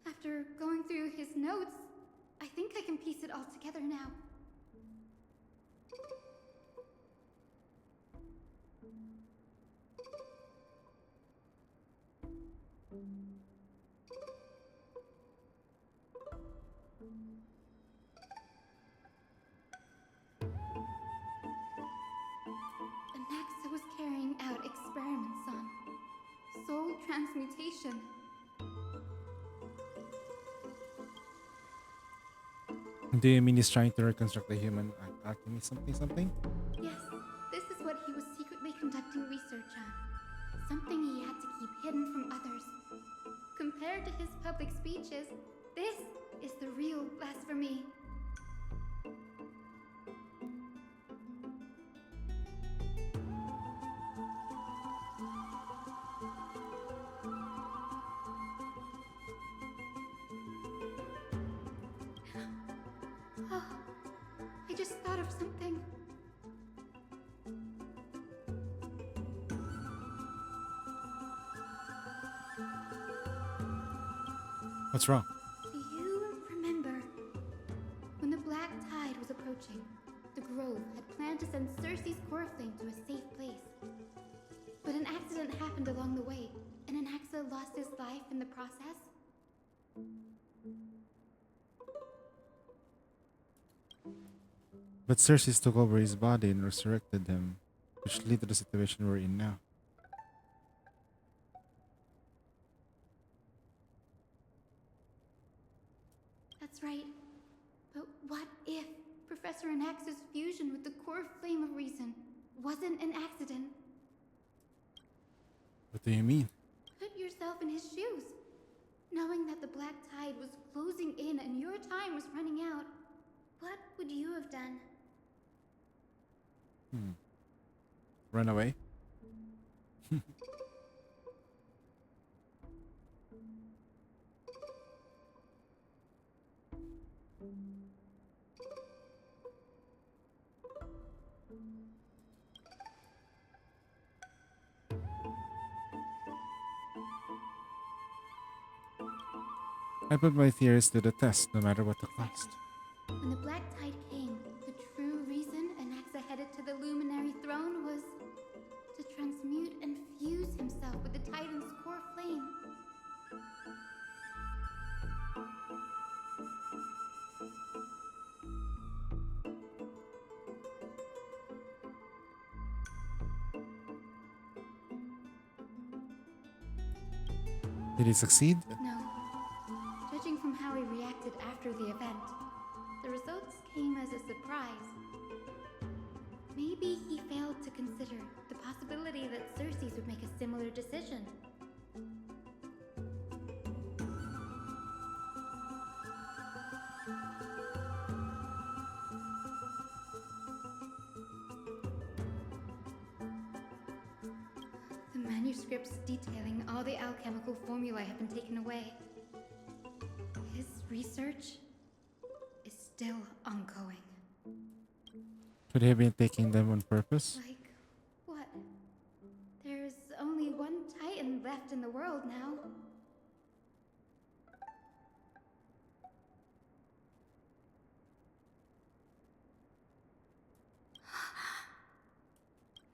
After going through his notes, I think I can piece it all together now. Anaxa was carrying out experiments on soul transmutation. Do you mean he's trying to reconstruct the human alchemy something something? Yes, this is what he was secretly conducting research on. Something he had to keep hidden from others. Compared to his public speeches, this is the real blasphemy. Oh, I just thought of something. What's wrong? Do you remember when the Black Tide was approaching? The Grove had planned to send Cersei's Coreflame to a safe place. But an accident happened along the way, and Anaxa lost his life in the process. But Cersei took over his body and resurrected him, which led to the situation we're in now. That's right. But what if Professor Anaxa's fusion with the core flame of reason wasn't an accident? What do you mean? Put yourself in his shoes. Knowing that the Black Tide was closing in and your time was running out, what would you have done? Run away? I put my theories to the test, no matter what the cost. When the Black Tide came, the true reason Anaxa headed to the Luminary Throne was to transmute and fuse himself with the Titan's core flame. Did he succeed? No. Judging from how he reacted after the event, the results came as a surprise. Maybe he failed to consider the possibility that Cersei's would make a similar decision. The manuscripts detailing all the alchemical formulae have been taken away. His research is still ongoing. Could he have been taking them on purpose? Like, what? There's only one Titan left in the world now.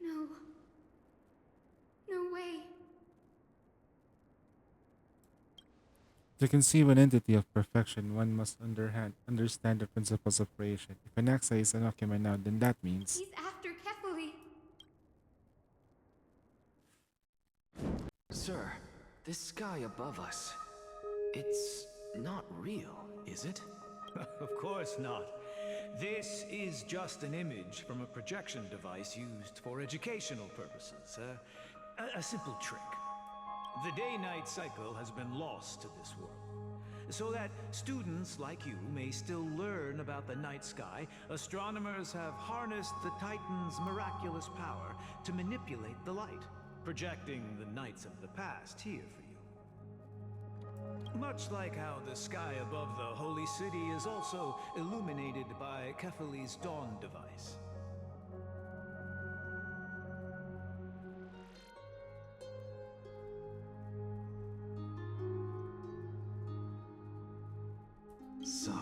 No. No way. To conceive an entity of perfection, one must understand the principles of creation. If Anaxa is an Akima now, then that means... He's after Kefali. Sir, this sky above us, it's not real, is it? Of course not. This is just an image from a projection device used for educational purposes. A simple trick. The day-night cycle has been lost to this world. So that students like you may still learn about the night sky, astronomers have harnessed the Titan's miraculous power to manipulate the light, projecting the nights of the past here for you. Much like how the sky above the Holy City is also illuminated by Kefali's dawn device. So,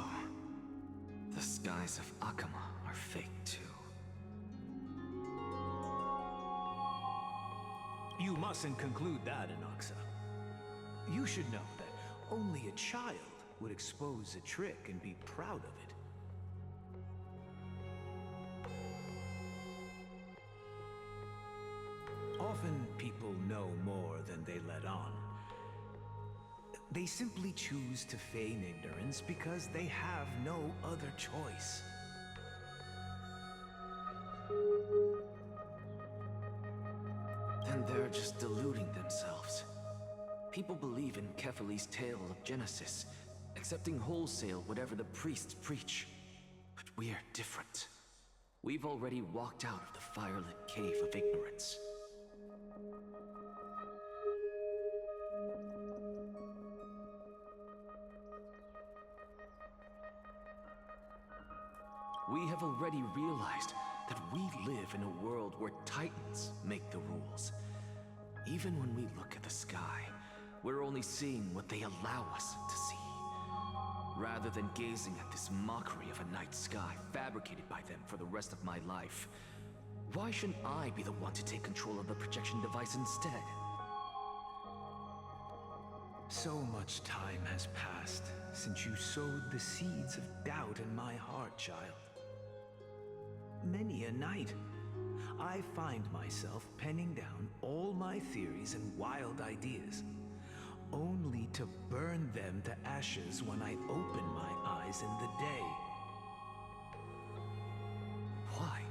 the skies of Akama are fake too. You mustn't conclude that, Anaxa. You should know that only a child would expose a trick and be proud of it. Often people know more than they let on. They simply choose to feign ignorance because they have no other choice. And they're just deluding themselves. People believe in Kefali's tale of Genesis, accepting wholesale whatever the priests preach. But we're different. We've already walked out of the firelit cave of ignorance. We have already realized that we live in a world where Titans make the rules. Even when we look at the sky, we're only seeing what they allow us to see. Rather than gazing at this mockery of a night sky fabricated by them for the rest of my life, why shouldn't I be the one to take control of the projection device instead? So much time has passed since you sowed the seeds of doubt in my heart, child. Many a night, I find myself penning down all my theories and wild ideas, only to burn them to ashes when I open my eyes in the day. Why?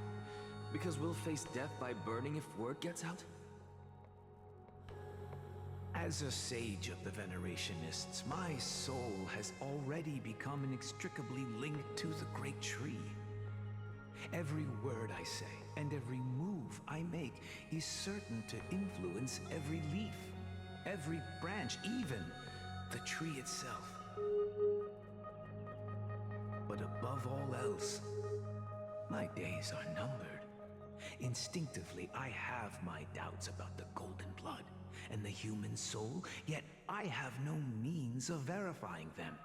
Because we'll face death by burning if word gets out? As a sage of the Venerationists, my soul has already become inextricably linked to the great tree. Every word I say and every move I make is certain to influence every leaf, every branch, even the tree itself. But above all else, my days are numbered. Instinctively, I have my doubts about the golden blood and the human soul, yet I have no means of verifying them.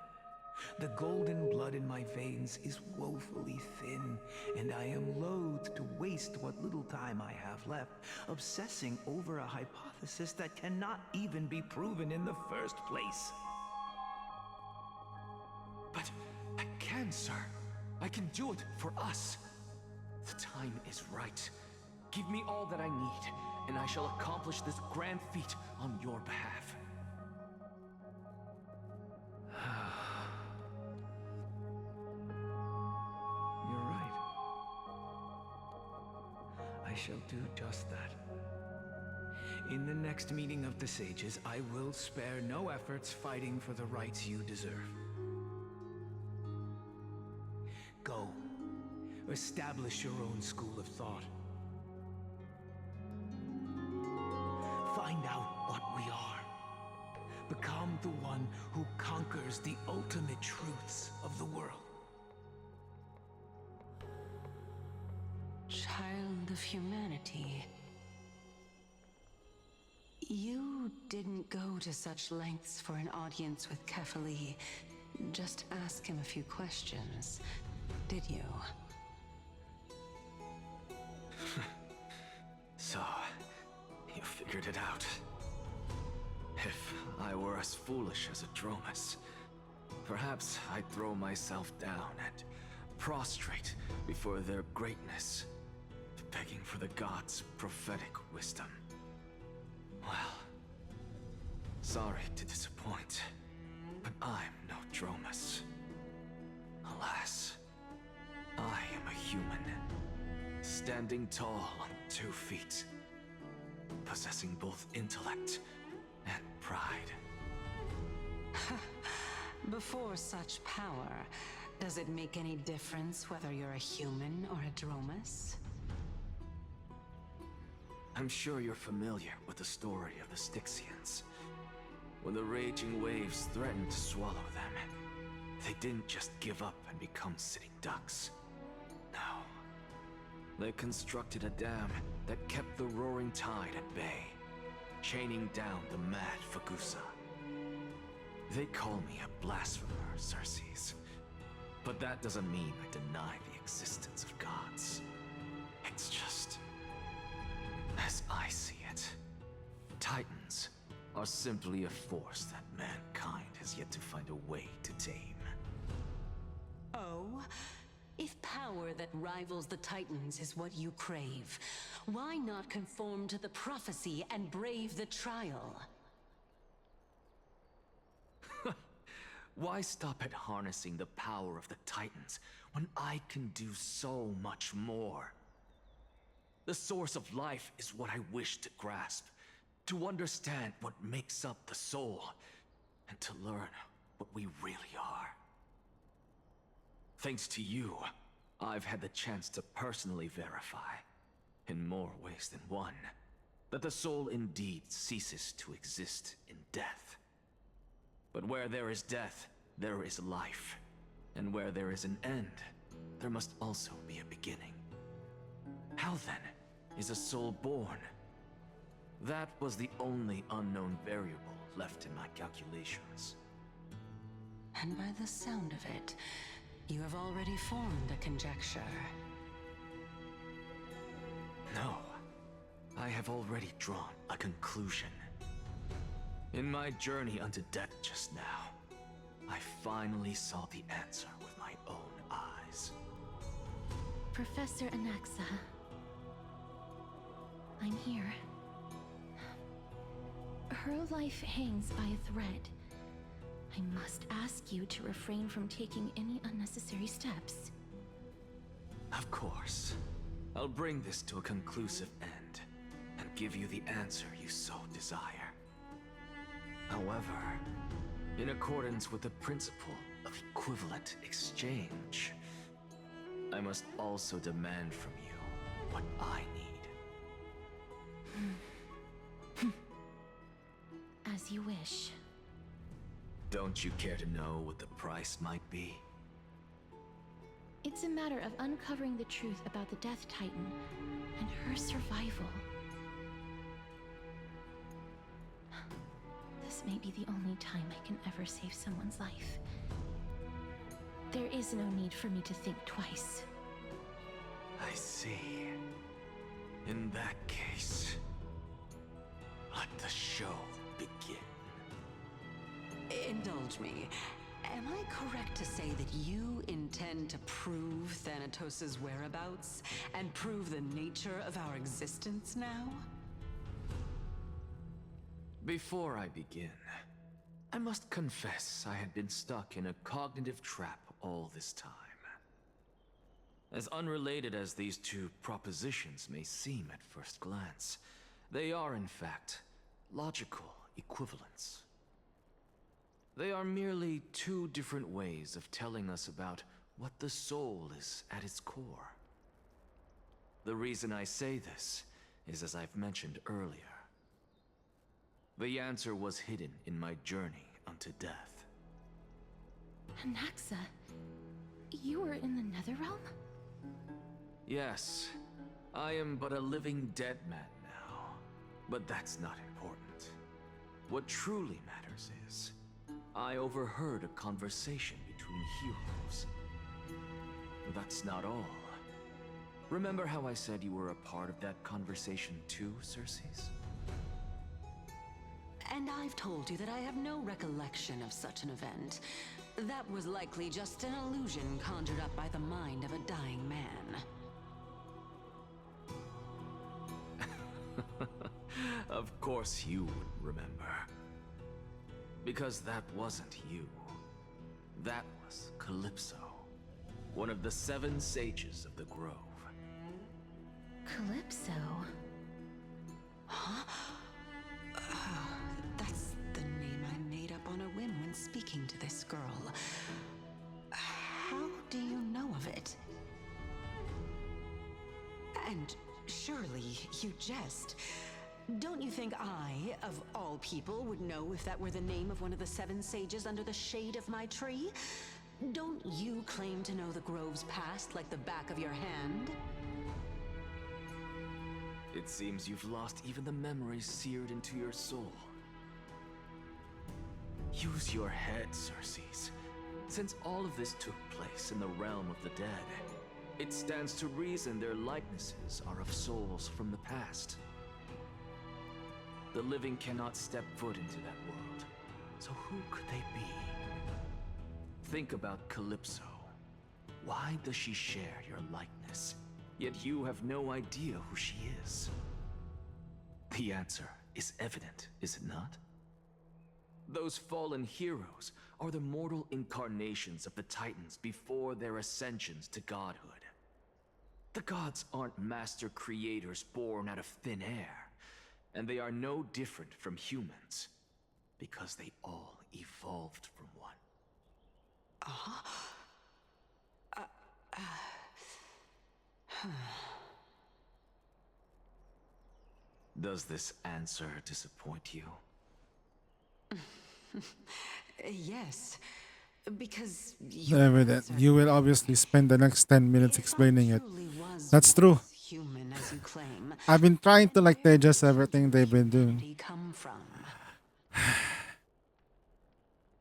The golden blood in my veins is woefully thin, and I am loath to waste what little time I have left obsessing over a hypothesis that cannot even be proven in the first place. But I can, sir. I can do it for us. The time is right. Give me all that I need, and I shall accomplish this grand feat on your behalf. You're right. I shall do just that. In the next meeting of the sages, I will spare no efforts fighting for the rights you deserve. Go. Establish your own school of thought. Find out what we are. Become the one who conquers the ultimate truths of the world. Child of humanity. You didn't go to such lengths for an audience with Kefali. Just ask him a few questions, did you? So, you figured it out. If I were as foolish as Adromus, perhaps I'd throw myself down and prostrate before their greatness, begging for the gods' prophetic wisdom. Well, sorry to disappoint, but I'm no Dromus. Alas, I am a human, standing tall on 2 feet, possessing both intellect and pride. Before such power, does it make any difference whether you're a human or a Dromus? I'm sure you're familiar with the story of the Styxians. When the raging waves threatened to swallow them, they didn't just give up and become sitting ducks. No. They constructed a dam that kept the roaring tide at bay, chaining down the mad Fagusa. They call me a blasphemer, Xerxes. But that doesn't mean I deny the existence of gods. It's just, as I see it, Titans are simply a force that mankind has yet to find a way to tame. Oh? If power that rivals the Titans is what you crave, why not conform to the prophecy and brave the trial? Why stop at harnessing the power of the Titans when I can do so much more? The source of life is what I wish to grasp. To understand what makes up the soul, and to learn what we really are. Thanks to you, I've had the chance to personally verify, in more ways than one, that the soul indeed ceases to exist in death. But where there is death, there is life. And where there is an end, there must also be a beginning. How then is a soul born? That was the only unknown variable left in my calculations. And by the sound of it, you have already formed a conjecture. No, I have already drawn a conclusion. In my journey unto death just now, I finally saw the answer with my own eyes. Professor Anaxa, I'm here. Her life hangs by a thread. I must ask you to refrain from taking any unnecessary steps. Of course. I'll bring this to a conclusive end, and give you the answer you so desire. However, in accordance with the principle of equivalent exchange, I must also demand from you what I need. As you wish. Don't you care to know what the price might be? It's a matter of uncovering the truth about the Death Titan and her survival. This may be the only time I can ever save someone's life. There is no need for me to think twice. I see. In that case, let the show begin. Indulge me. Am I correct to say that you intend to prove Thanatos' whereabouts and prove the nature of our existence now? Before I begin, I must confess I had been stuck in a cognitive trap all this time. As unrelated as these two propositions may seem at first glance, they are in fact logical equivalents. They are merely two different ways of telling us about what the soul is at its core. The reason I say this is, as I've mentioned earlier, the answer was hidden in my journey unto death. Anaxa, you were in the Netherrealm? Yes, I am but a living dead man now, but that's not important. What truly matters is, I overheard a conversation between heroes. That's not all. Remember how I said you were a part of that conversation too, Circes? And I've told you that I have no recollection of such an event. That was likely just an illusion conjured up by the mind of a dying man. Of course you would remember. Because that wasn't you. That was Calypso, one of the 7 sages of the Grove. Calypso? Huh? That's the name I made up on a whim when speaking to this girl. How do you know of it? And surely you jest. Don't you think I, of all people, would know if that were the name of one of the 7 sages under the shade of my tree? Don't you claim to know the Grove's past like the back of your hand? It seems you've lost even the memories seared into your soul. Use your head, Circes. Since all of this took place in the realm of the dead, it stands to reason their likenesses are of souls from the past. The living cannot step foot into that world, so who could they be? Think about Calypso. Why does she share your likeness, yet you have no idea who she is? The answer is evident, is it not? Those fallen heroes are the mortal incarnations of the Titans before their ascensions to godhood. The gods aren't master creators born out of thin air, and they are no different from humans, because they all evolved from one. Does this answer disappoint you? Yes, because Evident. You will obviously spend the next 10 minutes explaining it. That's true. human as you claim. I've been trying to like digest everything they've been doing. Come from.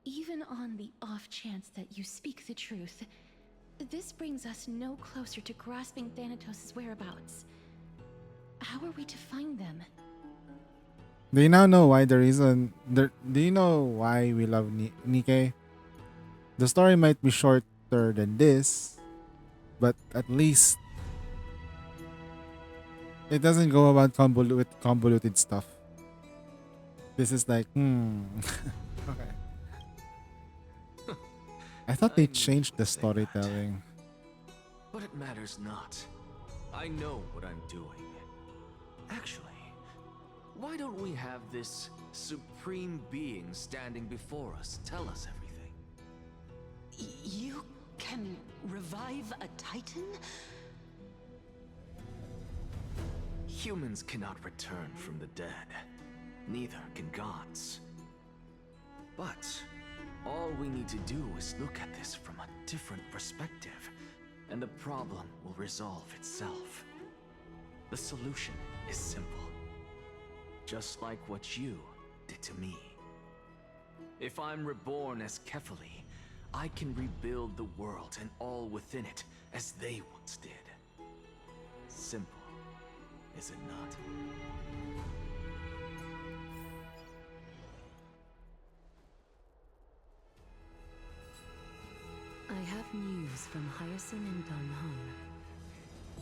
Even on the off chance that you speak the truth, this brings us no closer to grasping Thanatos' whereabouts. How are we to find them? Do you now know why the reason? Do you know why we love Nikke? The story might be shorter than this, but at least it doesn't go about convoluted stuff. This is like, okay. I thought they changed the storytelling. But it matters not. I know what I'm doing. Actually, why don't we have this supreme being standing before us tell us everything? You can revive a Titan? Humans cannot return from the dead. Neither can gods. But all we need to do is look at this from a different perspective, and the problem will resolve itself. The solution is simple. Just like what you did to me. If I'm reborn as Kefali, I can rebuild the world and all within it as they once did. Simple, is it not? I have news from Hyacin and Danhong.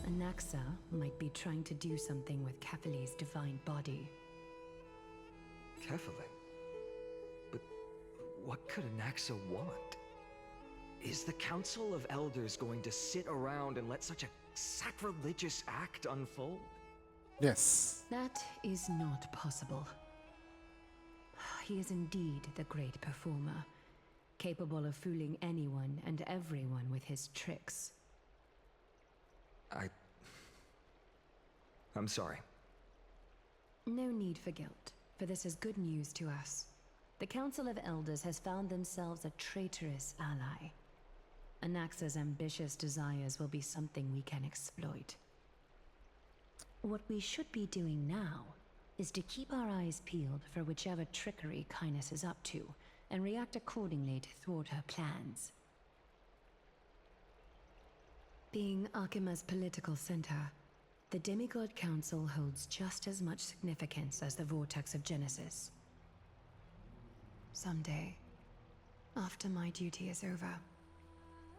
Anaxa might be trying to do something with Kefali's divine body. Kefali? But what could Anaxa want? Is the Council of Elders going to sit around and let such a sacrilegious act unfold? Yes. That is not possible. He is indeed the great performer, capable of fooling anyone and everyone with his tricks. I'm sorry. No need for guilt, for this is good news to us. The Council of Elders has found themselves a traitorous ally. Anaxa's ambitious desires will be something we can exploit. What we should be doing now is to keep our eyes peeled for whichever trickery Kynes is up to, and react accordingly to thwart her plans. Being Akima's political center, the Demigod Council holds just as much significance as the Vortex of Genesis. Someday, after my duty is over,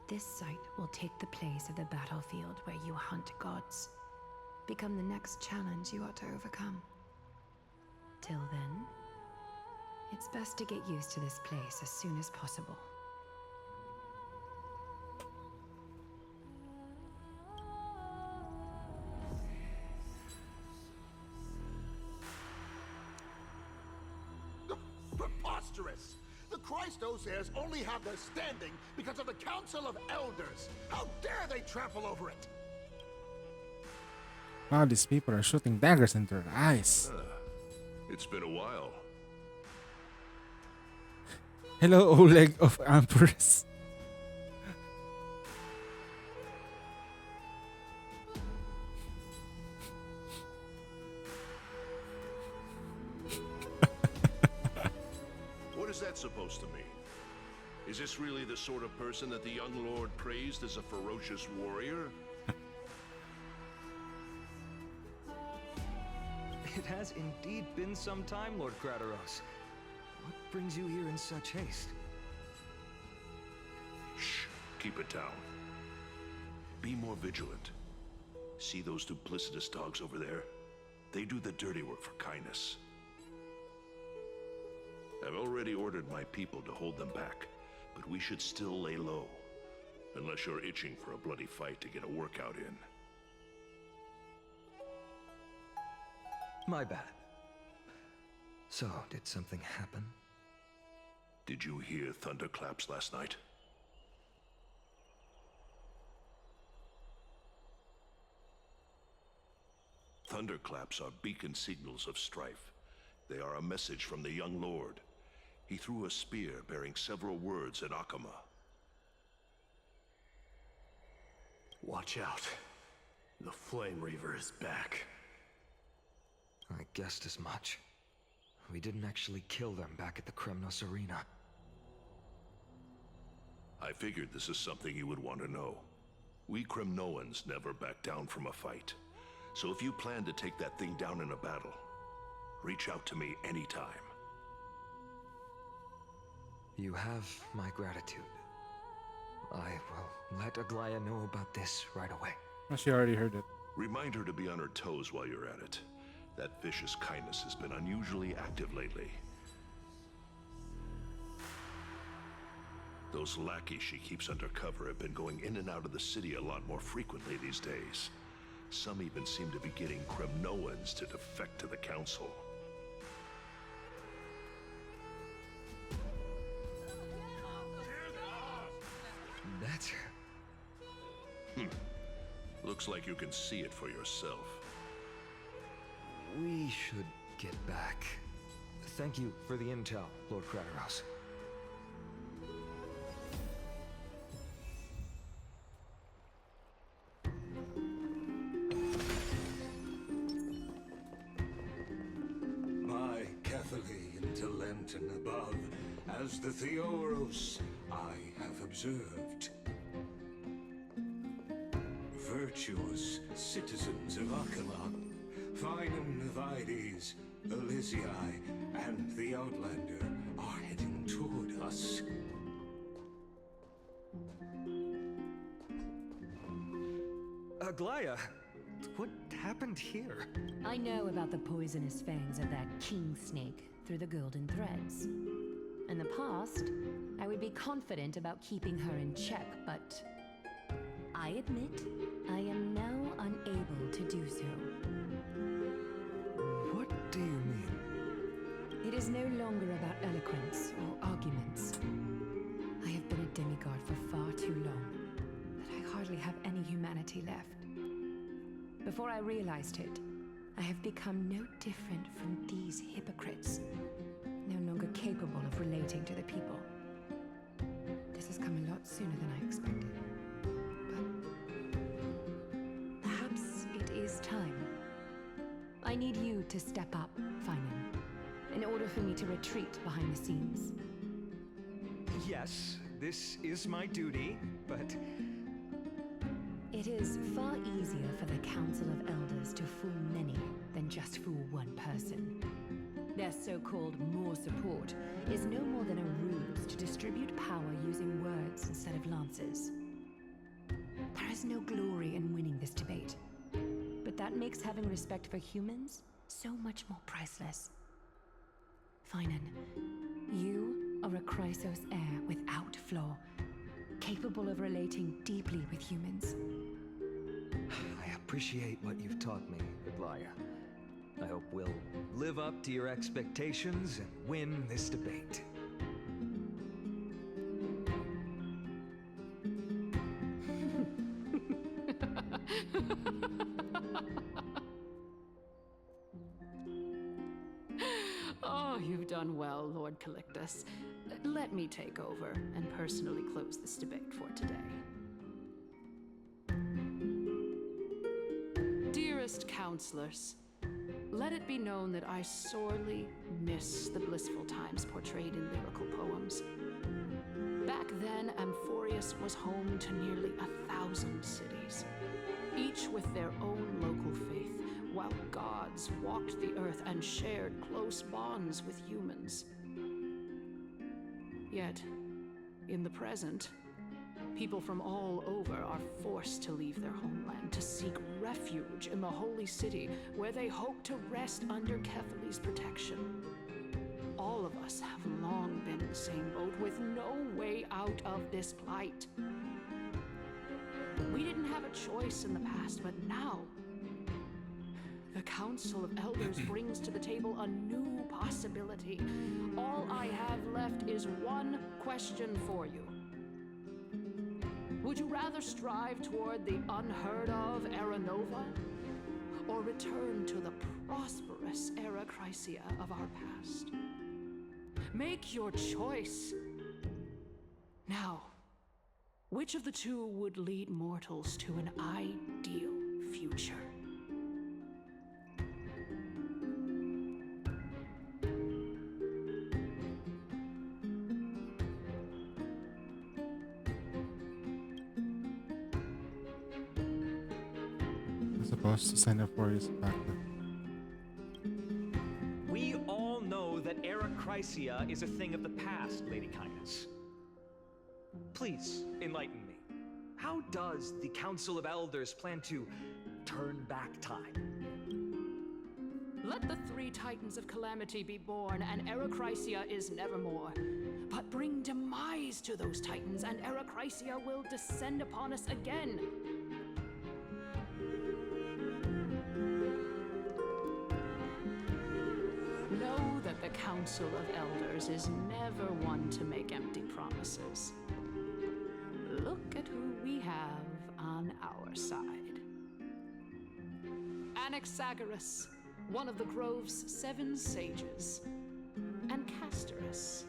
this site will take the place of the battlefield where you hunt gods, become the next challenge you ought to overcome. Till then, it's best to get used to this place as soon as possible. Preposterous! The Christos heirs only have their standing because of the Council of Elders. How dare they trample over it? Now these people are shooting daggers into their eyes. It's been a while. Hello, Oleg of Amperus. What is that supposed to mean? Is this really the sort of person that the young lord praised as a ferocious warrior? It has indeed been some time, Lord Krateros. What brings you here in such haste? Shh, keep it down. Be more vigilant. See those duplicitous dogs over there? They do the dirty work for Kynes. I've already ordered my people to hold them back, but we should still lay low. Unless you're itching for a bloody fight to get a workout in. My bad. So, did something happen? Did you hear thunderclaps last night? Thunderclaps are beacon signals of strife. They are a message from the young lord. He threw a spear bearing several words at Akama. Watch out. The Flame Reaver is back. I guessed as much. We didn't actually kill them back at the Kremnos Arena. I figured this is something you would want to know. We Kremnoans never back down from a fight. So if you plan to take that thing down in a battle, reach out to me anytime. You have my gratitude. I will let Aglaya know about this right away. She already heard it. Remind her to be on her toes while you're at it. That vicious kindness has been unusually active lately. Those lackeys she keeps under cover have been going in and out of the city a lot more frequently these days. Some even seem to be getting Kremnoans to defect to the Council. That's her. Looks like you can see it for yourself. We should get back. Thank you for the intel, Lord Crateros. My Catholic Lenten above, as the Theoros I have observed. Virtuous citizens of Akama, Finum Vides, Elysiae, and the Outlander are heading toward us. Aglaya, what happened here? I know about the poisonous fangs of that king snake through the golden threads. In the past, I would be confident about keeping her in check, but I admit I am now unable to do so. What do you mean? It is no longer about eloquence or arguments. I have been a demigod for far too long that I hardly have any humanity left. Before I realized it, I have become no different from these hypocrites, no longer capable of relating to the people. This has come a lot sooner than I expected. But perhaps it is time. I need you to step up, Finan, in order for me to retreat behind the scenes. Yes, this is my duty, but... It is far easier for the Council of Elders to fool many than just fool one person. Their so-called more support is no more than a ruse to distribute power using words instead of lances. There is no glory in winning this debate, but that makes having respect for humans so much more priceless. Finan, you are a Chrysos heir without flaw, capable of relating deeply with humans. I appreciate what you've taught me, Aglaya. I hope we'll live up to your expectations and win this debate. Oh, you've done well, Lord Calictus. Let me take over and personally close this debate for today. Dearest counselors, let it be known that I sorely miss the blissful times portrayed in lyrical poems. Back then, Amphorius was home to nearly 1,000 cities, each with their own local faith, while gods walked the earth and shared close bonds with humans. Yet, in the present, people from all over are forced to leave their homeland to seek refuge in the holy city, where they hope to rest under Kethali's protection. All of us have long been in the same boat, with no way out of this plight. We didn't have a choice in the past, but now The Council of Elders brings to the table a new possibility. All I have left is one question for you. Would you rather strive toward the unheard of Era Nova, or return to the prosperous Era Chrysia of our past? Make your choice. Now, which of the two would lead mortals to an ideal future? I'm supposed to sign up for his factor. We all know that Era Chrysia is a thing of the past, Lady Kindness. Please, enlighten me. How does the Council of Elders plan to turn back time? Let the three Titans of Calamity be born, and Era Chrysia is nevermore. But bring demise to those Titans, and Era Chrysia will descend upon us again. Know that the Council of Elders is never one to make empty promises. Look at who we have on our side. Anaxagoras, one of the Grove's 7 sages, and Castorus,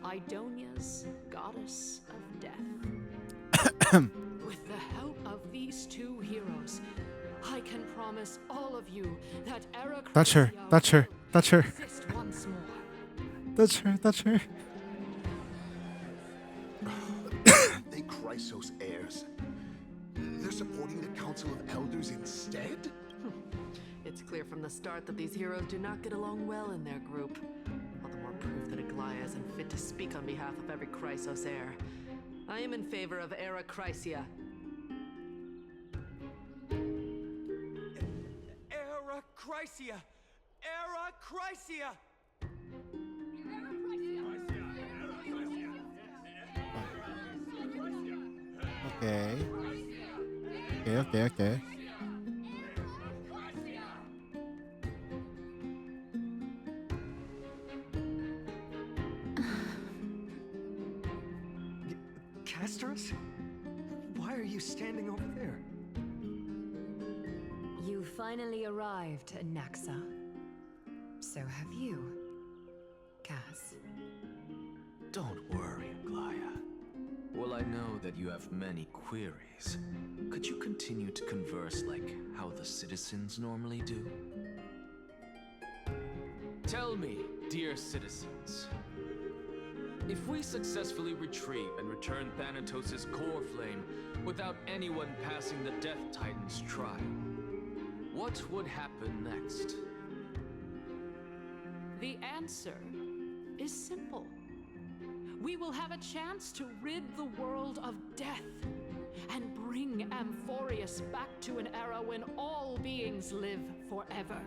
Idonia's goddess of death. With the help of these two heroes, I can promise all of you that Era That's her. That's her. That's her. exist once more. That's her. That's her. They Chrysos heirs. They're supporting the Council of Elders instead? It's clear from the start that these heroes do not get along well in their group. All the more proof that Aglaia isn't fit to speak on behalf of every Chrysos heir. I am in favor of Era Chrysia. Era Chrysia! Era Chrysia! Okay. Okay. Castorus? Why are you standing over there? You finally arrived, Naxa. So have you, Cass. Don't worry, Aglaia. Well, I know that you have many queries. Could you continue to converse like how the citizens normally do? Tell me, dear citizens, if we successfully retrieve and return Thanatos' core flame without anyone passing the Death Titan's trial, what would happen next? The answer is simple. We will have a chance to rid the world of death and bring Amphorius back to an era when all beings live forever.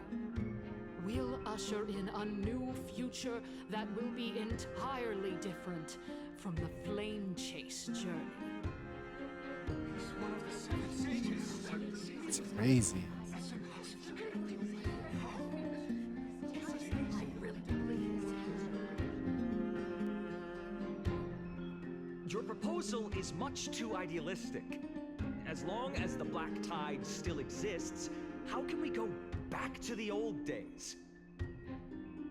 We'll usher in a new future that will be entirely different from the Flame Chase journey. It's crazy. Your proposal is much too idealistic. As long as the Black Tide still exists, how can we go back to the old days?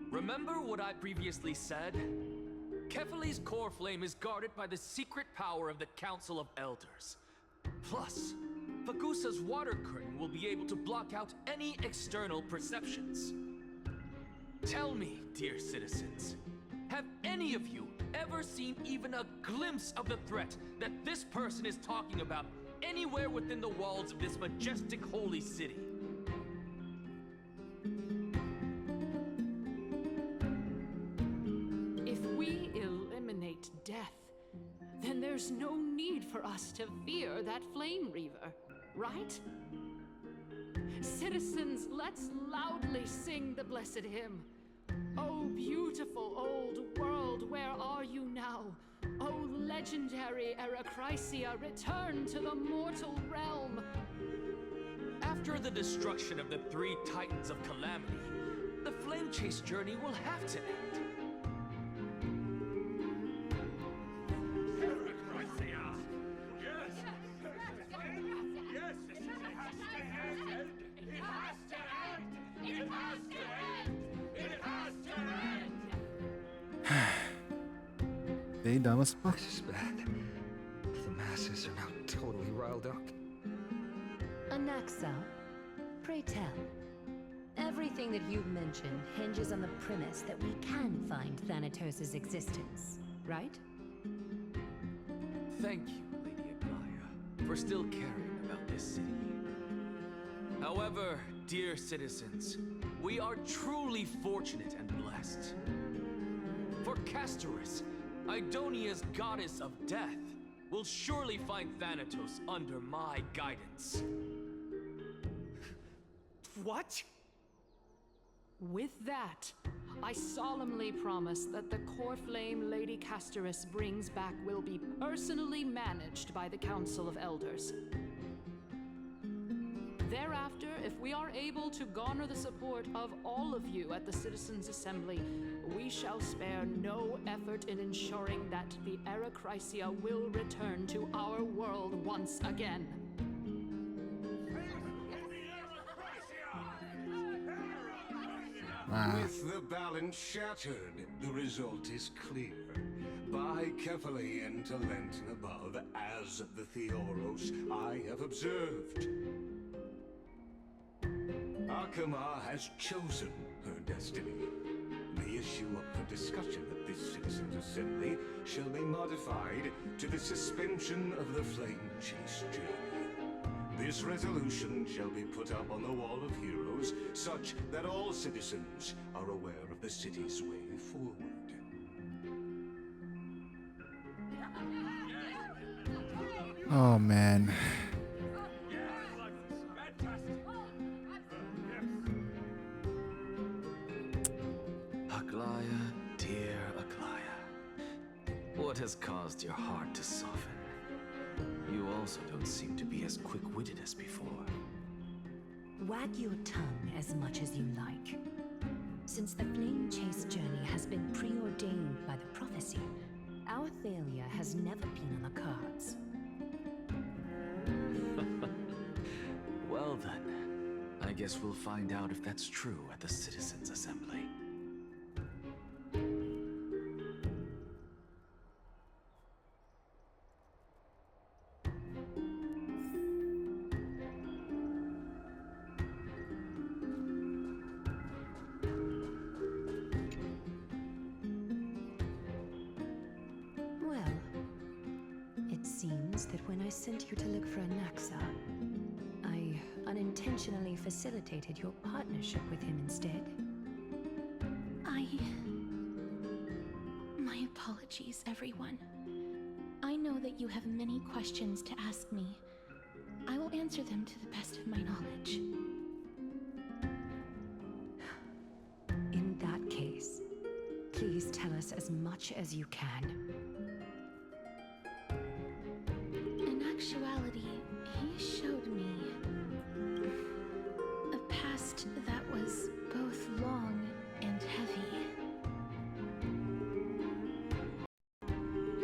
Remember what I previously said? Kefali's core flame is guarded by the secret power of the Council of Elders. Plus, Fagusa's water curtain will be able to block out any external perceptions. Tell me, dear citizens, have any of you ever seen even a glimpse of the threat that this person is talking about anywhere within the walls of this majestic holy city? If we eliminate death, then there's no need for us to fear that Flame Reaver, right? Citizens, let's loudly sing the blessed hymn. Oh, beautiful old world, where are you now? Oh, legendary Era Chrysia, return to the mortal realm. After After the destruction of the 3 Titans of Calamity, the Flame Chase journey will have to end. They done was fun. This is bad. The masses are now totally riled up. Anaxa, pray tell. Everything that you've mentioned hinges on the premise that we can find Thanatos' existence, right? Thank you, Lady Aglaya, for still caring about this city. However, dear citizens, we are truly fortunate and blessed. For Castorus, Idonia's goddess of death, will surely find Thanatos under my guidance. What? With that, I solemnly promise that the core flame Lady Castorus brings back will be personally managed by the Council of Elders. Thereafter, if we are able to garner the support of all of you at the Citizens' Assembly, we shall spare no effort in ensuring that the Era Chrysia will return to our world once again. With the balance shattered, the result is clear. Buy carefully into Lenten above, as the Theoros I have observed. Akama has chosen her destiny. The issue up for discussion at this Citizens' Assembly shall be modified to the suspension of the Flame Chase journey. This resolution shall be put up on the Wall of Heroes, such that all citizens are aware of the city's way forward. Oh man. Aglaya, dear Aglaya. What has caused your heart to soften? You also don't seem to be as quick-witted as before. Wag your tongue as much as you like. Since the Flame Chase journey has been preordained by the prophecy, our failure has never been on the cards. Well then, I guess we'll find out if that's true at the Citizens' Assembly. Well, it seems that when I sent you to look for Anaxa, I unintentionally facilitated your partnership with him instead. My apologies, everyone. I know that you have many questions to ask me. I will answer them to the best of my knowledge. In that case, please tell us as much as you can. In actuality, he showed me a past that was both long and heavy.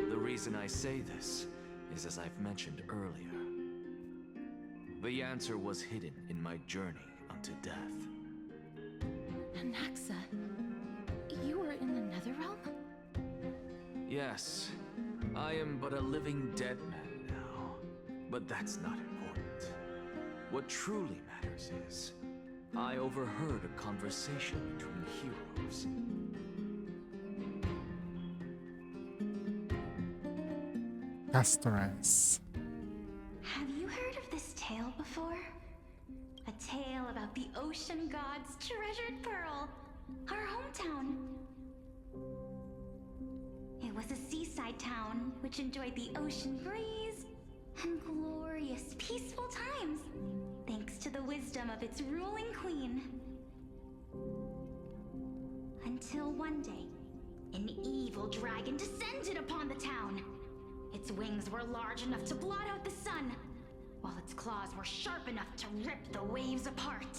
The reason I say this is as I've mentioned earlier. The answer was hidden in my journey unto death. Anaxa, you were in the Netherrealm? Yes, I am but a living dead man now, but that's not important. What truly matters is, I overheard a conversation between heroes. Castorus. Have you heard of this tale before? A tale about the ocean god's treasured pearl, our hometown. It was a seaside town which enjoyed the ocean breeze and glorious, peaceful times, thanks to the wisdom of its ruling queen. Until one day, an evil dragon descended upon the town. Its wings were large enough to blot out the sun, while its claws were sharp enough to rip the waves apart.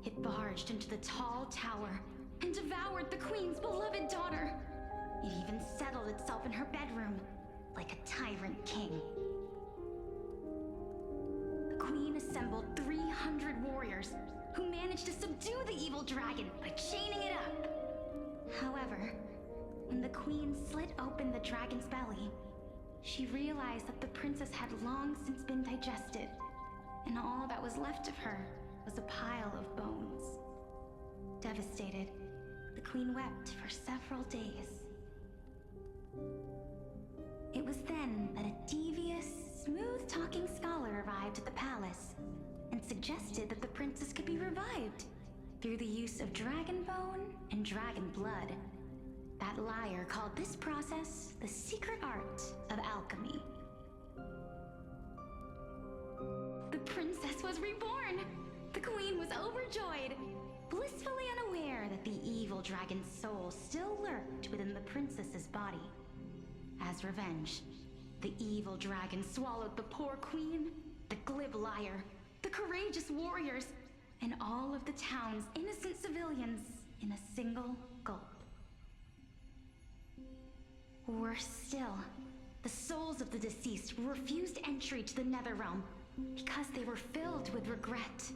It barged into the tall tower and devoured the queen's beloved daughter. It even settled itself in her bedroom like a tyrant king. The queen assembled 300 warriors who managed to subdue the evil dragon by chaining it up. However, when the queen slit open the dragon's belly, she realized that the princess had long since been digested, and all that was left of her was a pile of bones. Devastated, the queen wept for several days. It was then that a devious, smooth-talking scholar arrived at the palace and suggested that the princess could be revived through the use of dragon bone and dragon blood. That liar called this process the secret art of alchemy. The princess was reborn! The queen was overjoyed, blissfully unaware that the evil dragon's soul still lurked within the princess's body. As revenge, the evil dragon swallowed the poor queen, the glib liar, the courageous warriors, and all of the town's innocent civilians in a single gulp. Worse still, the souls of the deceased refused entry to the Netherrealm because they were filled with regret.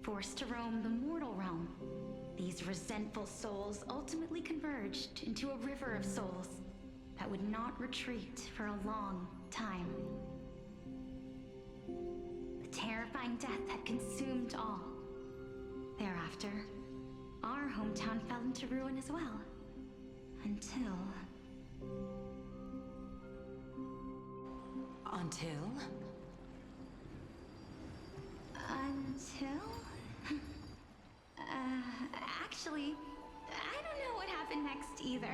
Forced to roam the mortal realm, these resentful souls ultimately converged into a river of souls that would not retreat for a long time. The terrifying death had consumed all. Thereafter, our hometown fell into ruin as well. Until... Actually, I don't know what happened next either.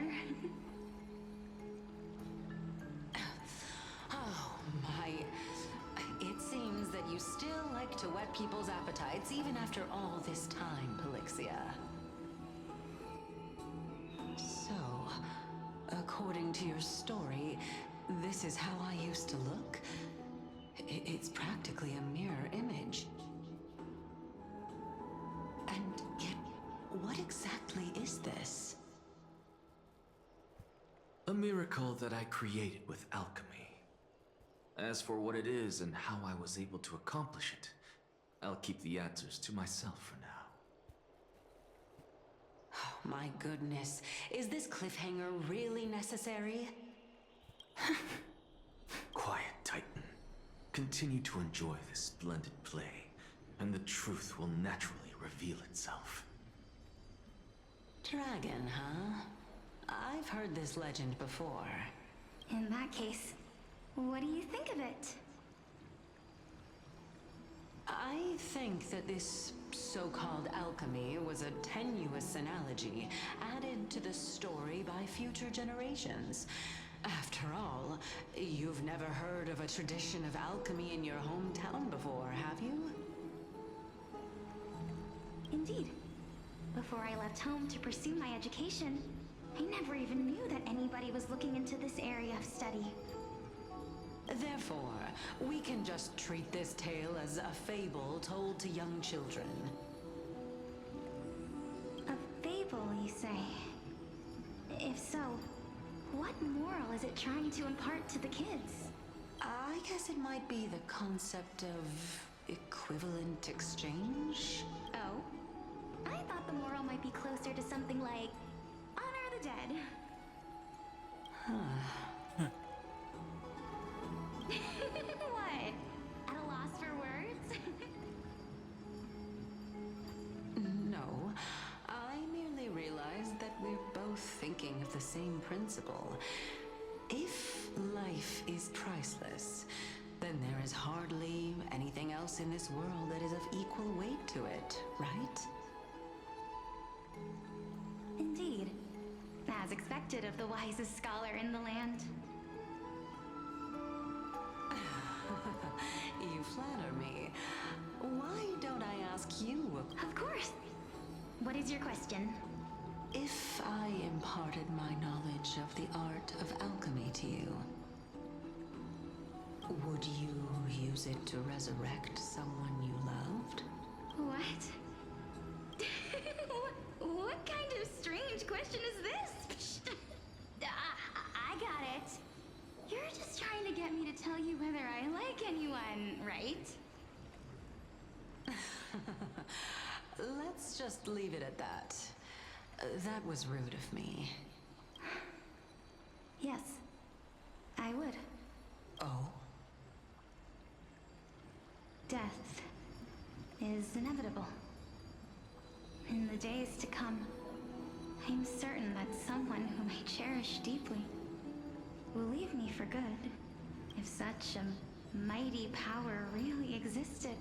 Oh my. It seems that you still like to whet people's appetites even after all this time, Pelixia. So, according to your story, this is how I used to look? It's practically a mirror image. And yet, what exactly is this? A miracle that I created with alchemy. As for what it is and how I was able to accomplish it, I'll keep the answers to myself for now. Oh, my goodness. Is this cliffhanger really necessary? Quiet, Titan. Continue to enjoy this splendid play, and the truth will naturally reveal itself. Dragon, huh? I've heard this legend before. In that case, what do you think of it? I think that this so-called alchemy was a tenuous analogy added to the story by future generations. After all, you've never heard of a tradition of alchemy in your hometown before, have you? Indeed. Before I left home to pursue my education, I never even knew that anybody was looking into this area of study. Therefore, we can just treat this tale as a fable told to young children. A fable, you say? If so, what moral is it trying to impart to the kids? I guess it might be the concept of equivalent exchange? Oh? I thought the moral might be closer to something like honor the dead. What? At a loss for words? No, I merely realized that we're both thinking of the same principle. If life is priceless, then there is hardly anything else in this world that is of equal weight to it, right? Indeed. As expected of the wisest scholar in the land. You flatter me. Why don't I ask you a... Of course. What is your question? If I imparted my knowledge of the art of alchemy to you, Would you use it to resurrect someone you loved? What? What kind of strange question is this? I got it. You're just trying to get me to tell you whether I like anyone, right? Let's just leave it at that. That was rude of me. Yes, I would. Oh? Death is inevitable. In the days to come, I'm certain that someone whom I cherish deeply will leave me for good, if such a mighty power really existed.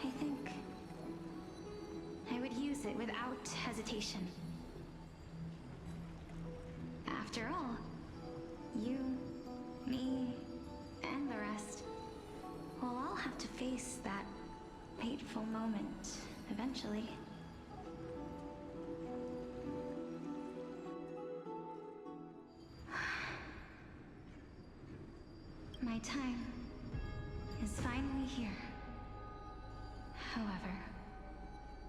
I think I would use it without hesitation. After all, you, me, and the rest will all have to face that fateful moment eventually. My time is finally here. However,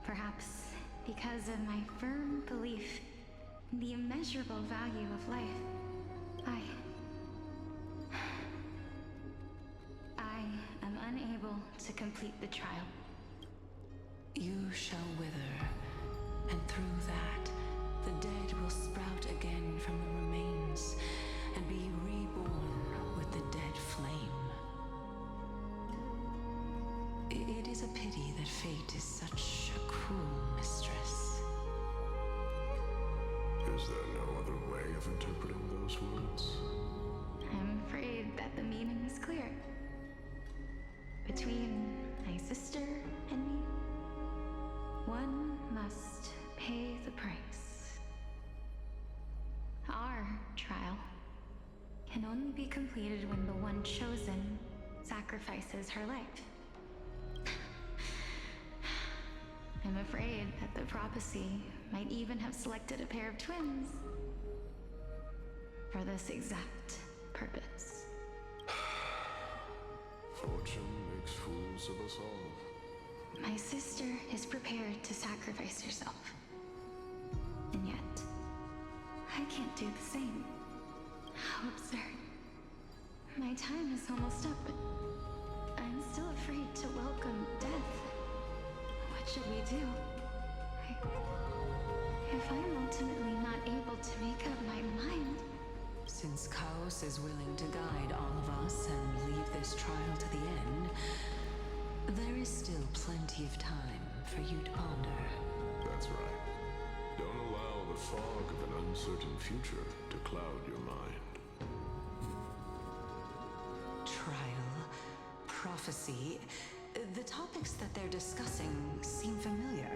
perhaps because of my firm belief in the immeasurable value of life, I am unable to complete the trial. You shall wither, and through that, the dead will sprout again from the remains and be reborn with the dead flame. It is a pity that fate is such a cruel mistress. Is there no other way of interpreting those words? I'm afraid that the meaning is clear. Between my sister and me, one must pay the price. Our trial can only be completed when the one chosen sacrifices her life. I'm afraid that the prophecy might even have selected a pair of twins for this exact purpose. Fortune makes fools of us all. My sister is prepared to sacrifice herself. And yet, I can't do the same. How absurd. My time is almost up, but I'm still afraid to welcome death. What should we do? If I'm ultimately not able to make up my mind... Since Chaos is willing to guide all of us and leave this trial to the end, there is still plenty of time for you to ponder. That's right. Don't allow the fog of an uncertain future to cloud your mind. Trial, prophecy, the topics that they're discussing seem familiar.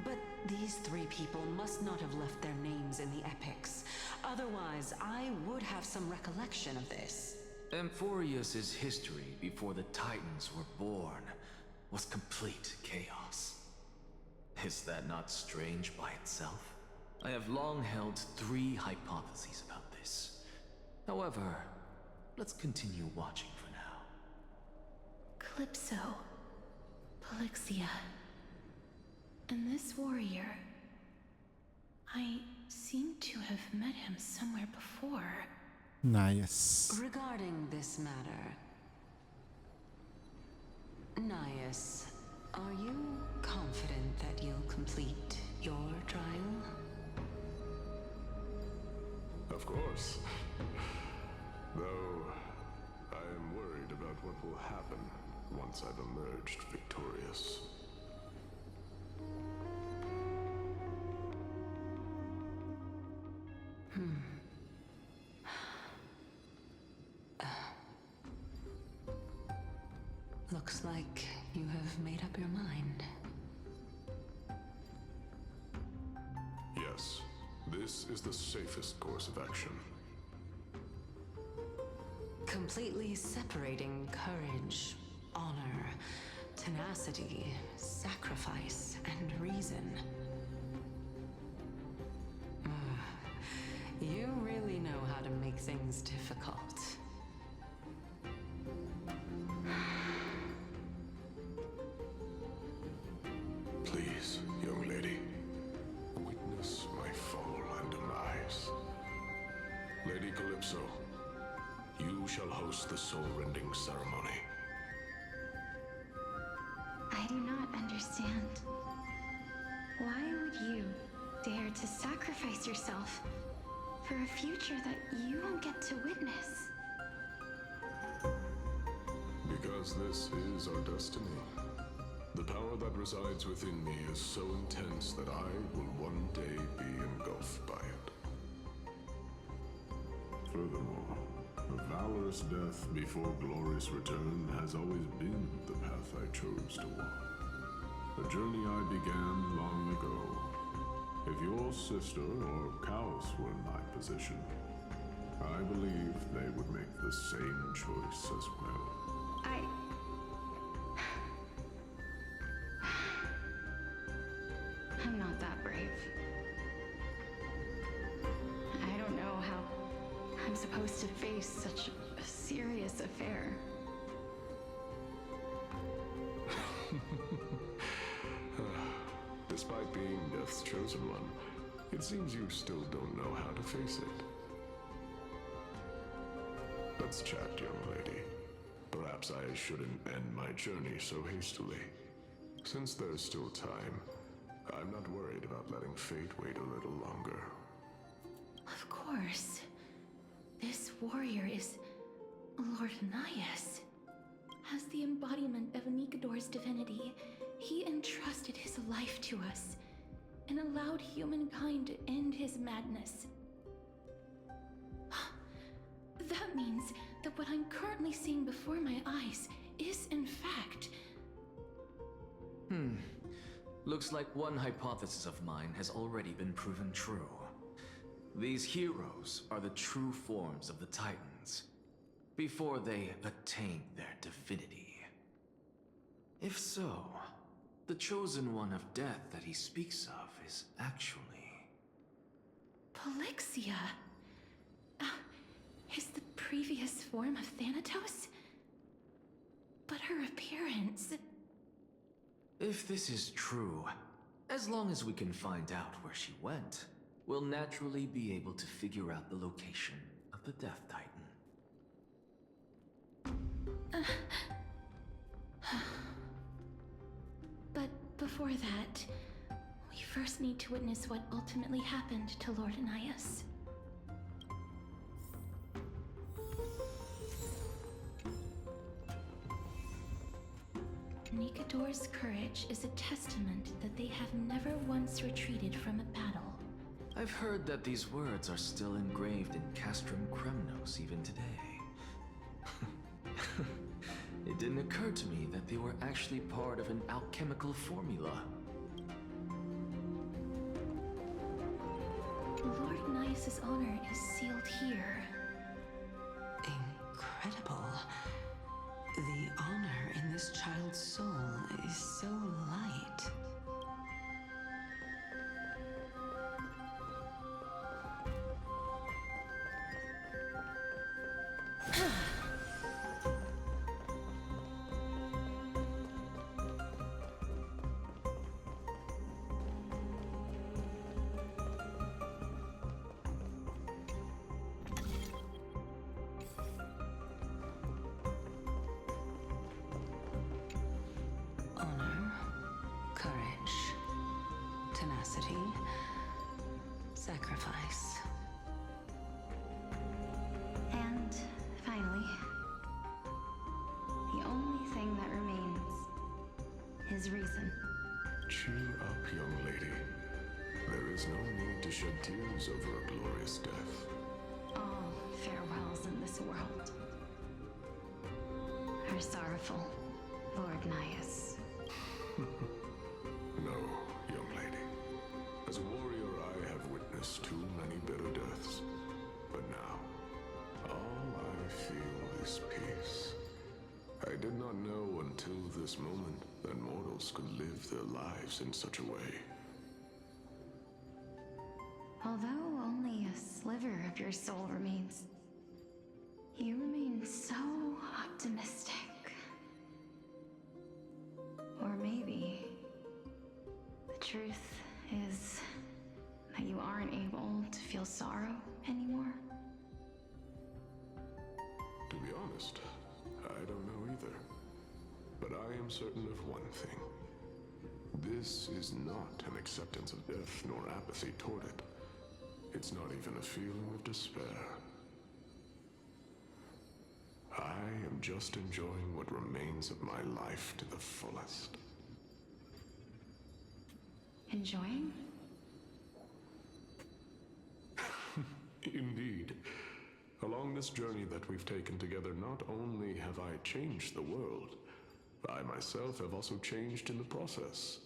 But these three people must not have left their names in the epics. Otherwise, I would have some recollection of this. Amphorius' history before the Titans were born was complete chaos. Is that not strange by itself? I have long held three hypotheses about this. However, let's continue watching for now. Calypso, Polixia, and this warrior. I seem to have met him somewhere before. Nice. Regarding this matter, Nias, are you confident that you'll complete your trial? Of course. Though, I am worried about what will happen once I've emerged victorious. Looks like you have made up your mind. Yes, this is the safest course of action. Completely separating courage, honor, tenacity, sacrifice, and reason. You really know how to make things difficult. Please, young lady, witness my fall and demise. Lady Calypso, you shall host the soul-rending ceremony. I do not understand. Why would you dare to sacrifice yourself for a future that you won't get to witness? Because this is our destiny. The power that resides within me is so intense that I will one day be engulfed by it. Furthermore, a valorous death before glorious return has always been the path I chose to walk. A journey I began long ago. If your sister or Kaos were in my position, I believe they would make the same choice as well. I'm not that brave. I don't know how I'm supposed to face such a serious affair. Despite being Death's chosen one, it seems you still don't know how to face it. Let's chat, young lady. Perhaps I shouldn't end my journey so hastily. Since there's still time, I'm not worried about letting fate wait a little longer. Of course. This warrior is Lord Anaias. As the embodiment of Nikador's divinity, he entrusted his life to us and allowed humankind to end his madness. That means that what I'm currently seeing before my eyes is, in fact... Looks like one hypothesis of mine has already been proven true. These heroes are the true forms of the Titans, before they attain their divinity. If so, the chosen one of death that he speaks of is actually... Polixia? Is the previous form of Thanatos? But her appearance... If this is true, as long as we can find out where she went, we'll naturally be able to figure out the location of the Death Titan. But before that, we first need to witness what ultimately happened to Lord Anaias. Nikador's courage is a testament that they have never once retreated from a battle. I've heard that these words are still engraved in Castrum Kremnos even today. It didn't occur to me that they were actually part of an alchemical formula. Lord Anaias' honor is sealed here. Incredible. The honor in this child's soul is so light. Tenacity, sacrifice. And finally, the only thing that remains is reason. Cheer up, young lady. There is no need to shed tears over a glorious death. All farewells in this world are sorrowful, Lord Naias. No, young lady. As a warrior, I have witnessed too many bitter deaths. But now, all I feel is peace. I did not know until this moment that mortals could live their lives in such a way. Although only a sliver of your soul remains, you remain so optimistic. Or maybe the truth is that you aren't able to feel sorrow anymore? To be honest, I don't know either. But I am certain of one thing. This is not an acceptance of death nor apathy toward it. It's not even a feeling of despair. I am just enjoying what remains of my life to the fullest. Enjoying? Indeed. Along this journey that we've taken together, not only have I changed the world, I myself have also changed in the process.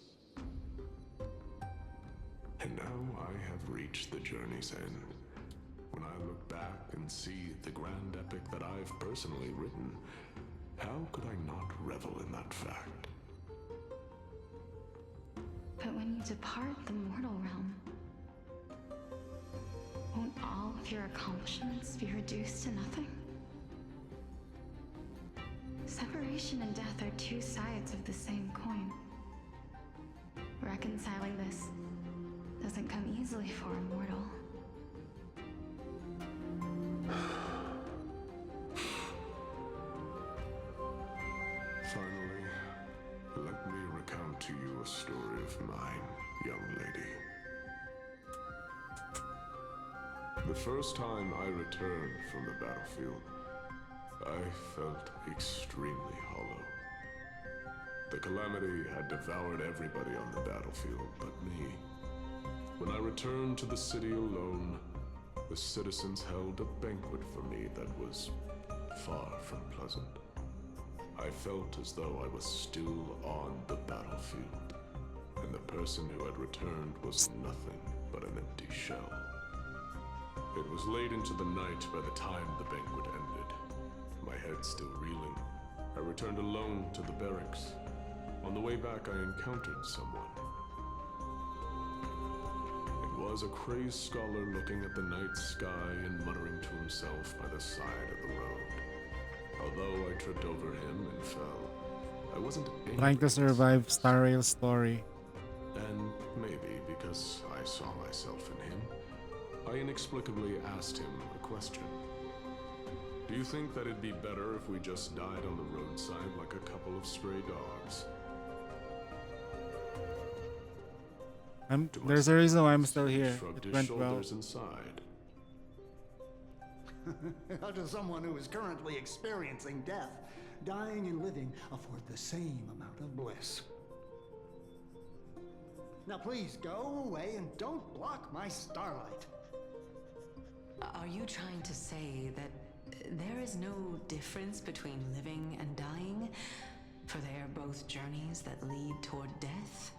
And now I have reached the journey's end. When I look back and see the grand epic that I've personally written, how could I not revel in that fact? But when you depart the mortal realm, won't all of your accomplishments be reduced to nothing? Separation and death are two sides of the same coin. Reconciling this doesn't come easily for a mortal. Finally, let me recount to you a story of mine, young lady. The first time I returned from the battlefield, I felt extremely hollow. The calamity had devoured everybody on the battlefield but me. When I returned to the city alone, the citizens held a banquet for me that was far from pleasant. I felt as though I was still on the battlefield, and the person who had returned was nothing but an empty shell. It was late into the night by the time the banquet ended. My head still reeling, I returned alone to the barracks. On the way back, I encountered someone. It was a crazed scholar looking at the night sky and muttering to himself by the side of the road. Although I tripped over him and fell, I wasn't Trying to survive Star Rail story. And maybe because I saw myself in him, I inexplicably asked him a question. Do you think that it'd be better if we just died on the roadside like a couple of stray dogs? There's a reason why I'm still here. Shrugged It his went well. shoulders and sighed. How does someone who is currently experiencing death, dying and living, afford the same amount of bliss? Now please go away and don't block my starlight. Are you trying to say that there is no difference between living and dying? For they are both journeys that lead toward death?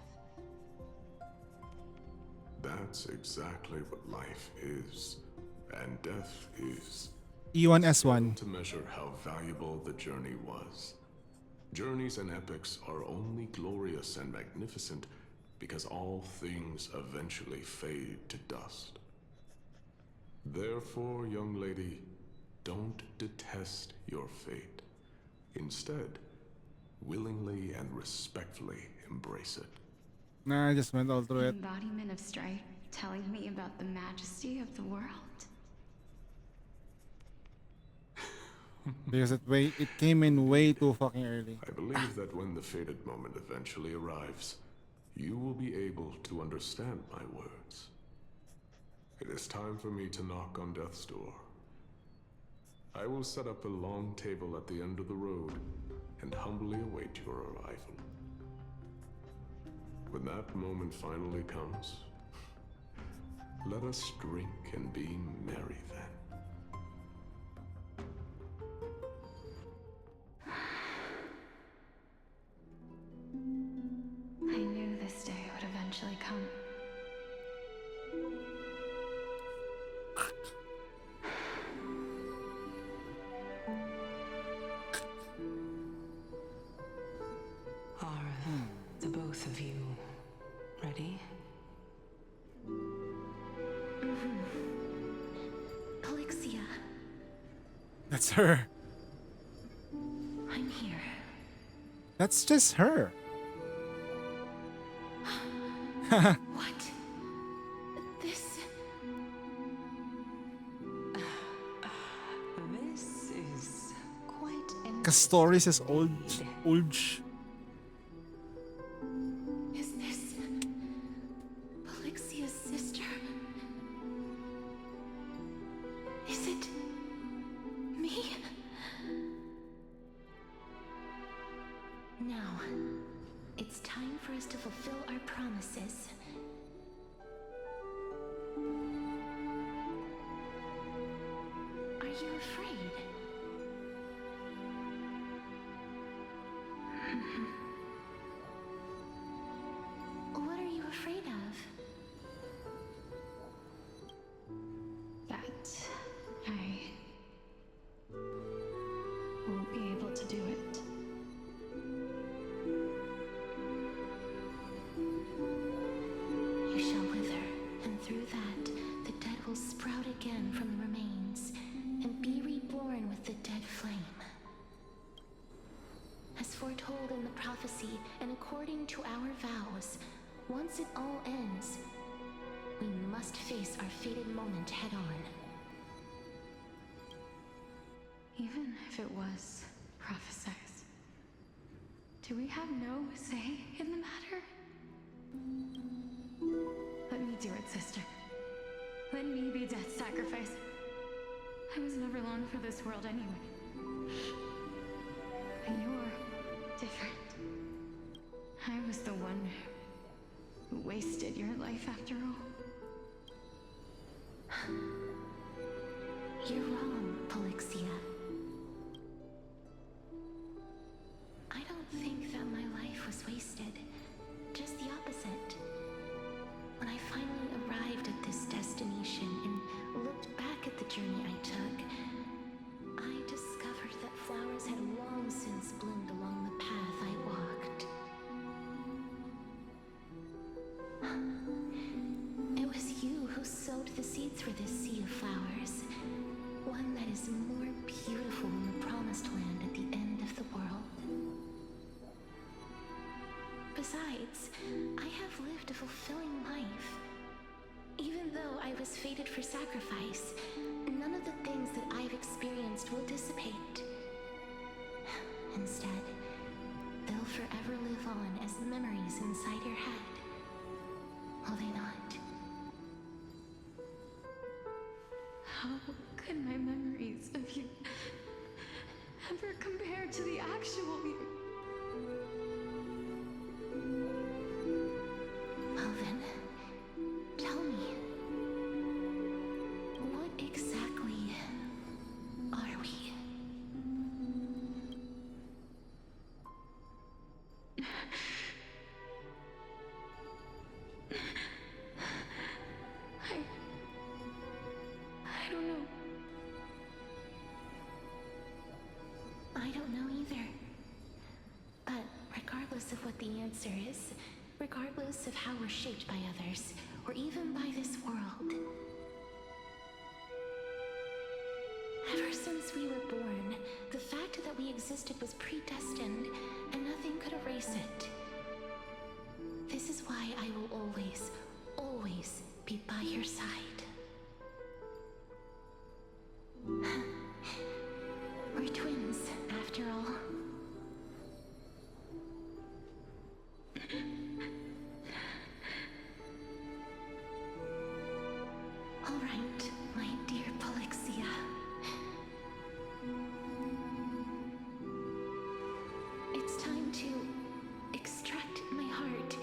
That's exactly what life is, and death is. E1 S1. To measure how valuable the journey was. Journeys and epics are only glorious and magnificent because all things eventually fade to dust. Therefore, young lady, don't detest your fate. Instead, willingly and respectfully embrace it. Nah, I just went all through The it. embodiment of strife telling me about the majesty of the world. Because it came in way too fucking early. I believe that when the fated moment eventually arrives, you will be able to understand my words. It is time for me to knock on death's door. I will set up a long table at the end of the road and humbly await your arrival. When that moment finally comes, let us drink and be merry then. I knew this day would eventually come. Are the both of you ready? Calixia, That's her. I'm here. That's just her. What? This. This is quite Castoris is old. Is this. Polyxia's sister? Is it. me? Now, it's time for us to fulfill our promises. Are you afraid? What are you afraid of? That I won't be able to do it. You shall wither, and through that, the dead will sprout again from the remains, and be reborn with the dead flame. As foretold in the prophecy, and according to our vows, once it all ends, we must face our fated moment head on. Even if it was prophesized, do we have no say in the matter? Let me do it, sister. Let me be death's sacrifice. I was never long for this world anyway. And you're different. I was the one who wasted your life after all. You're wrong, Polyxia. I don't think that my life was wasted. Just the opposite. When I finally arrived at this destination and looked back at the journey I took, I discovered that flowers had long since bloomed along the path I walked. It was you who sowed the seeds for this sea of flowers, one that is more beautiful than the promised land at the end of the world. Besides, I have lived a fulfilling life. Even though I was fated for sacrifice, none of the things that I've experienced will dissipate. Instead, they'll forever live on as memories inside your head. Will they not? How could my memories of you ever compare to the actual you? Well then, tell me, what exactly are we? I don't know. I don't know either. But regardless of what the answer is, regardless of how we're shaped by others, or even by this world, ever since we were born, the fact that we existed was predestined, and nothing could erase it. This is why I will always, always be by your side. We're twins, after all. All right, my dear Polyxia. It's time to extract my heart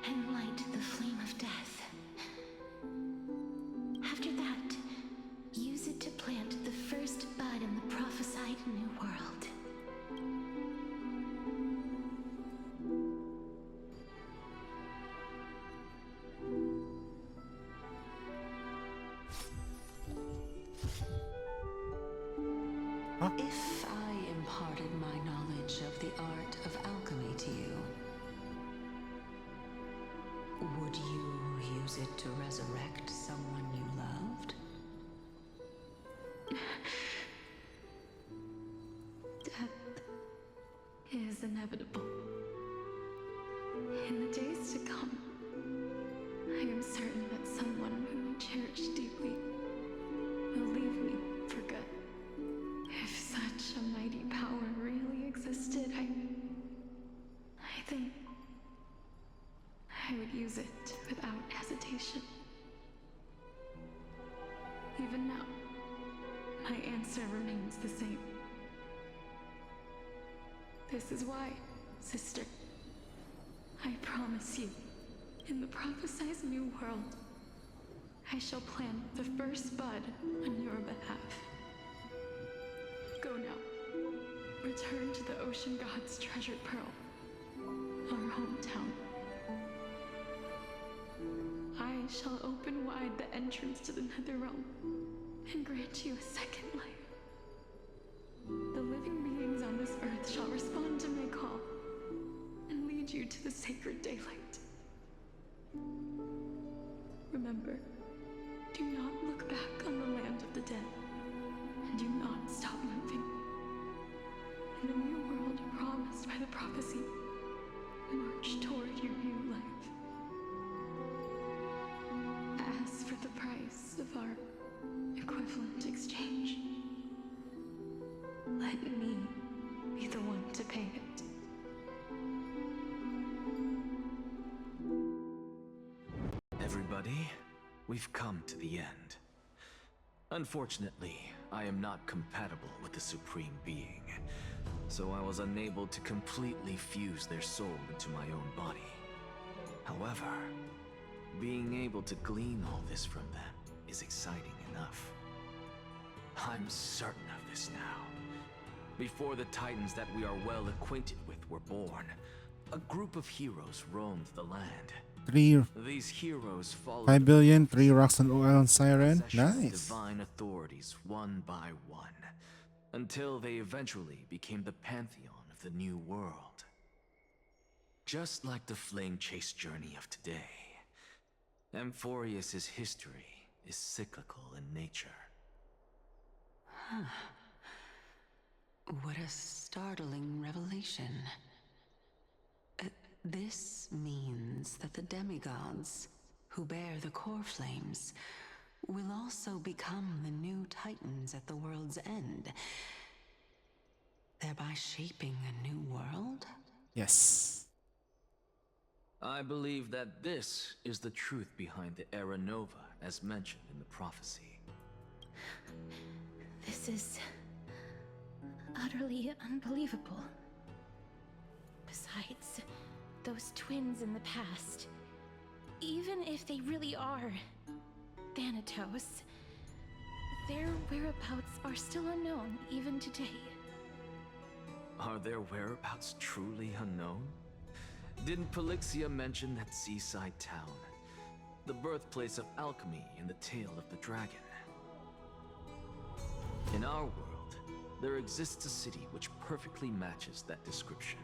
and light the flame of death. After that, use it to plant the first bud in the prophesied new world. If I imparted my knowledge of the art of alchemy to you, would you use it to resurrect someone you loved? Death is inevitable. In the days to come, I am certain that someone whom I cherish deeply will leave me for good. If such a mighty power really existed, I think I would use it without hesitation. Even now, my answer remains the same. This is why, sister, I promise you, in the prophesized new world, I shall plant the first bud on your behalf. Go now. Return to the ocean god's treasured pearl, our hometown. I shall open wide the entrance to the Netherrealm and grant you a second life. The living beings on this earth shall respond to my call and lead you to the sacred daylight. Remember, do not look back on the land of the dead, and do not stop moving. In the new world promised by the prophecy, march toward your new life. As for the price of our equivalent exchange, let me be the one to pay it. Everybody, we've come to the end. Unfortunately, I am not compatible with the Supreme Being, so I was unable to completely fuse their soul into my own body. However, being able to glean all this from them is exciting enough. I'm certain of this now. Before the Titans that we are well acquainted with were born, a group of heroes roamed the land. These heroes followed 5 billion, 3 rocks and oil on Siren. possessions of Nice. divine authorities one by one, until they eventually became the pantheon of the new world. Just like the flame chase journey of today, Amphorius's history is cyclical in nature. Huh. What a startling revelation. This means that the demigods, who bear the core flames, will also become the new Titans at the world's end, thereby shaping a new world? Yes. I believe that this is the truth behind the Era Nova, as mentioned in the prophecy. This is utterly unbelievable. Besides, those twins in the past, even if they really are Thanatos, their whereabouts are still unknown even today. Are their whereabouts truly unknown? Didn't Polixia mention that seaside town, the birthplace of alchemy in the Tale of the Dragon? In our world, there exists a city which perfectly matches that description.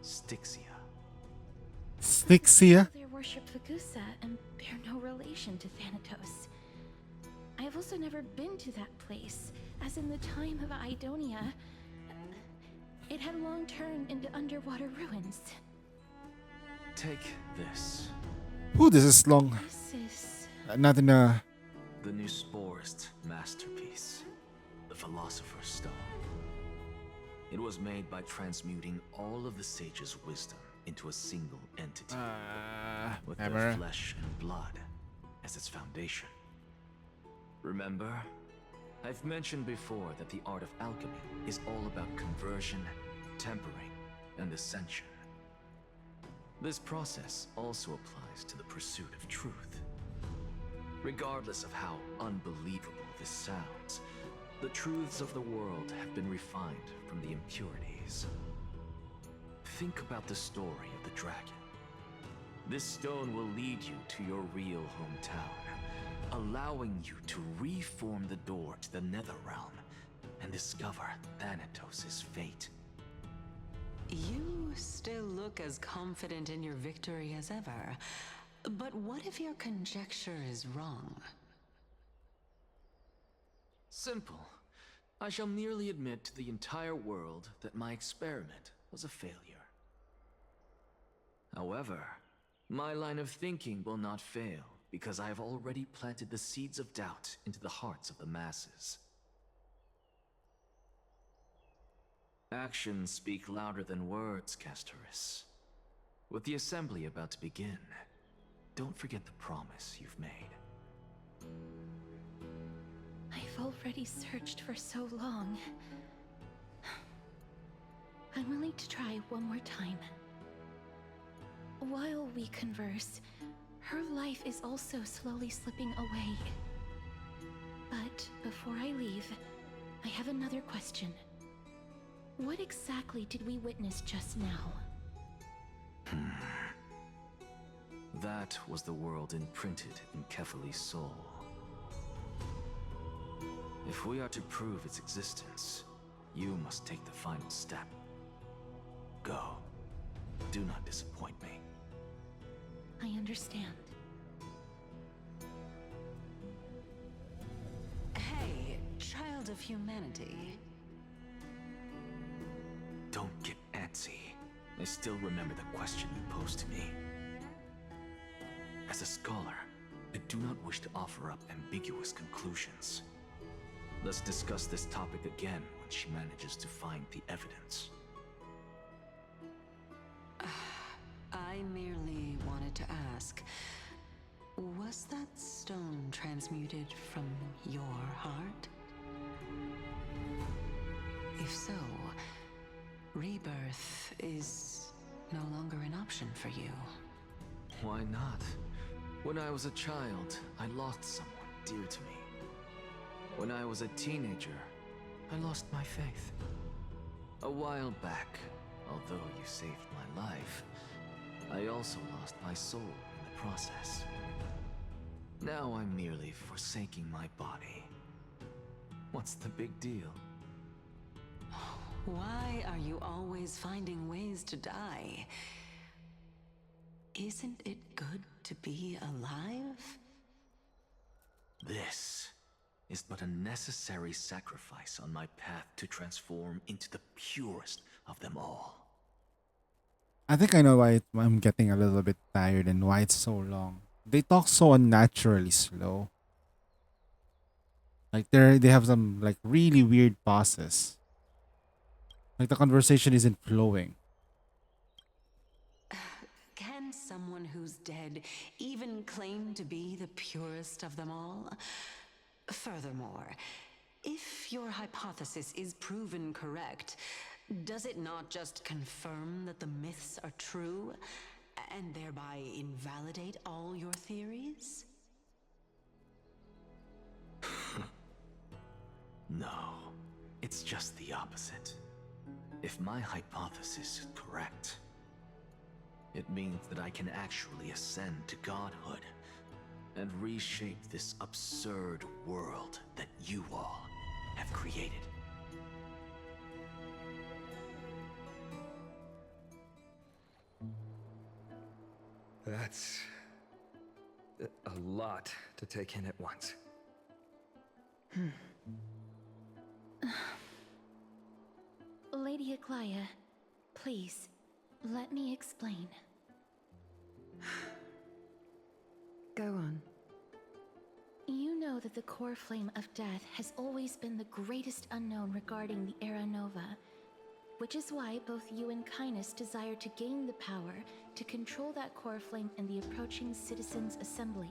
Styxia. Styxia? They worship Fagusa and bear no relation to Thanatos. I have also never been to that place, as in the time of Idonia, it had long turned into underwater ruins. Take this. Ooh, this is long. This is... Not in a... The Nusporist masterpiece, the Philosopher's Stone. It was made by transmuting all of the sage's wisdom into a single entity, with their flesh and blood as its foundation. Remember, I've mentioned before that the art of alchemy is all about conversion, tempering, and ascension. This process also applies to the pursuit of truth. Regardless of how unbelievable this sounds, the truths of the world have been refined from the impurities. Think about the story of the dragon. This stone will lead you to your real hometown, allowing you to reform the door to the Netherrealm and discover Thanatos' fate. You still look as confident in your victory as ever. But what if your conjecture is wrong? Simple. I shall merely admit to the entire world that my experiment was a failure. However, My line of thinking will not fail, because I have already planted the seeds of doubt into the hearts of the masses. Actions speak louder than words, Castoris. With the assembly about to begin, don't forget the promise you've made. I've already searched for so long. I'm willing to try one more time. While we converse, her life is also slowly slipping away. But before I leave, I have another question. What exactly did we witness just now? That was the world imprinted in Kefali's soul. If we are to prove its existence, you must take the final step. Go. Do not disappoint me. I understand. Hey, child of humanity. Don't get antsy. I still remember the question you posed to me. As a scholar, I do not wish to offer up ambiguous conclusions. Let's discuss this topic again when she manages to find the evidence. I merely wanted to ask, was that stone transmuted from your heart? If so, rebirth is no longer an option for you. Why not? When I was a child, I lost someone dear to me. When I was a teenager, I lost my faith. A while back, although you saved my life, I also lost my soul in the process. Now I'm merely forsaking my body. What's the big deal? Why are you always finding ways to die? Isn't it good to be alive? This is but a necessary sacrifice on my path to transform into the purest of them all. I think I know why I'm getting a little bit tired and why it's so long. They talk so unnaturally slow. Like they have some like really weird pauses. Like the conversation isn't flowing. Can someone who's dead even claim to be the purest of them all? Furthermore, if your hypothesis is proven correct, does it not just confirm that the myths are true, and thereby invalidate all your theories? No, it's just the opposite. If my hypothesis is correct, it means that I can actually ascend to godhood and reshape this absurd world that you all have created. That's a lot to take in at once. Lady Aglaya, please, let me explain. Go on. You know that the core flame of death has always been the greatest unknown regarding the Era Nova, which is why both you and Kynes desire to gain the power to control that core flame in the approaching Citizens' Assembly.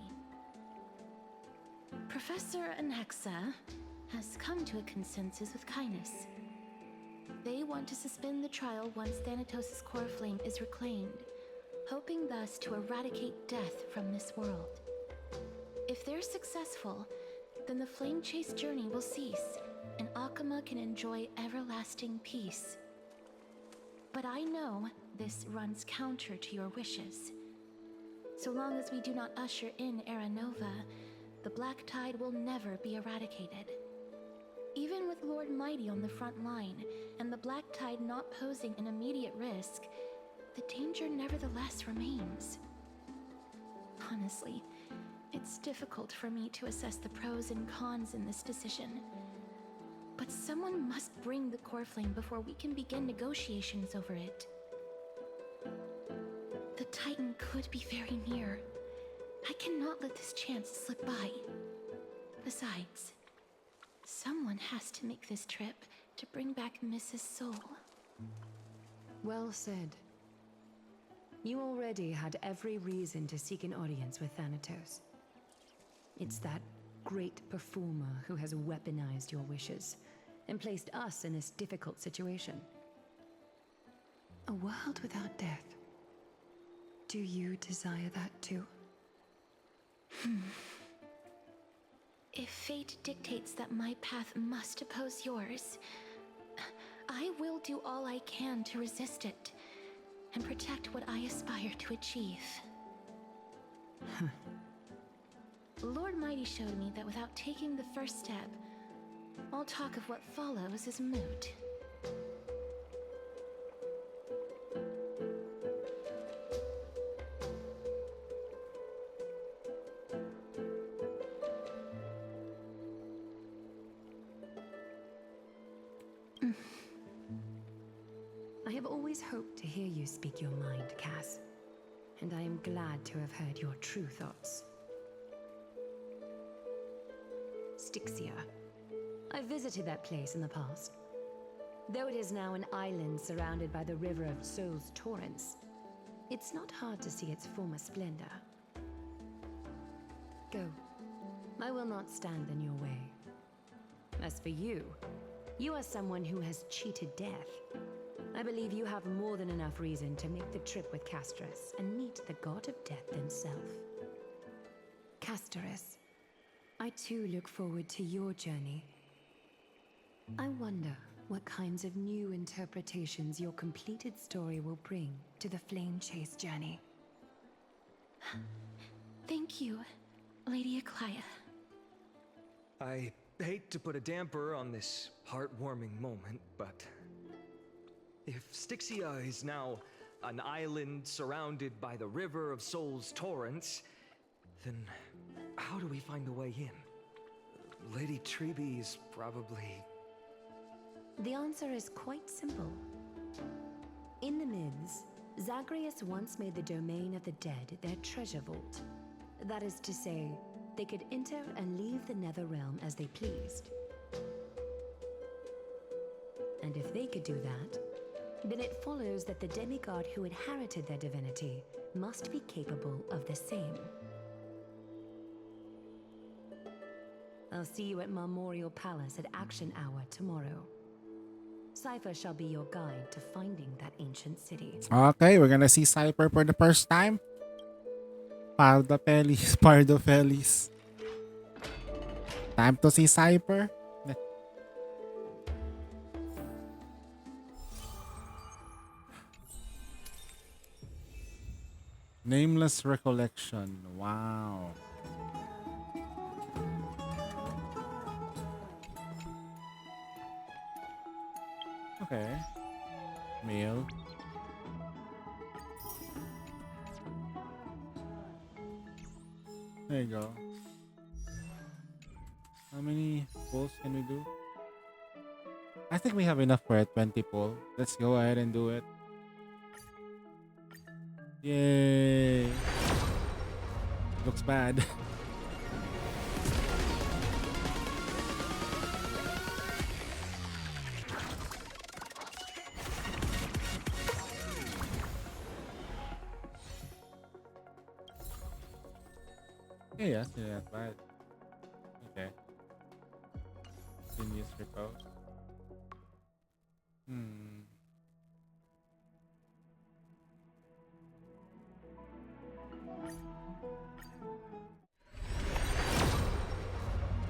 Professor Anaxa has come to a consensus with Kynes. They want to suspend the trial once Thanatos' core flame is reclaimed, hoping thus to eradicate death from this world. If they're successful, then the flame chase journey will cease, and Akama can enjoy everlasting peace. But I know this runs counter to your wishes. So long as we do not usher in Era Nova, the Black Tide will never be eradicated. Even with Lord Mighty on the front line, and the Black Tide not posing an immediate risk, the danger nevertheless remains. Honestly, it's difficult for me to assess the pros and cons in this decision. But someone must bring the core flame before we can begin negotiations over it. The Titan could be very near. I cannot let this chance slip by. Besides, someone has to make this trip to bring back Mrs. Soul. Well said. You already had every reason to seek an audience with Thanatos. It's that great performer who has weaponized your wishes and placed us in this difficult situation. A world without death. Do you desire that too? If fate dictates that my path must oppose yours, I will do all I can to resist it and protect what I aspire to achieve. Lord Mighty showed me that without taking the first step, all talk of what follows is moot. I have always hoped to hear you speak your mind, Cass, and I am glad to have heard your true thoughts. Styxia. I visited that place in the past. Though it is now an island surrounded by the river of Soul's torrents, it's not hard to see its former splendor. Go. I will not stand in your way. As for you, you are someone who has cheated death. I believe you have more than enough reason to make the trip with Castorus and meet the god of death himself. Castorus, I too look forward to your journey. I wonder what kinds of new interpretations your completed story will bring to the Flame Chase journey. Thank you, Lady Aklaya. I hate to put a damper on this heartwarming moment, but if Styxia is now an island surrounded by the river of Soul's torrents, then how do we find a way in? Lady Trebe is probably... The answer is quite simple. In the Myths, Zagreus once made the domain of the dead their treasure vault. That is to say, they could enter and leave the Nether Realm as they pleased. And if they could do that, then it follows that the demigod who inherited their divinity must be capable of the same. I'll see you at Marmorial Palace at Action Hour tomorrow. Cypher shall be your guide to finding that ancient city. Okay, we're gonna see Cypher for the first time. Pardofelis. Time to see Cypher. Nameless Recollection. Wow. Okay. Mail. There you go. How many pulls can we do? I think we have enough for a 20 pull. Let's go ahead and do it. Yay! Looks bad. Yeah, that's not bad. Okay. Continuous repose.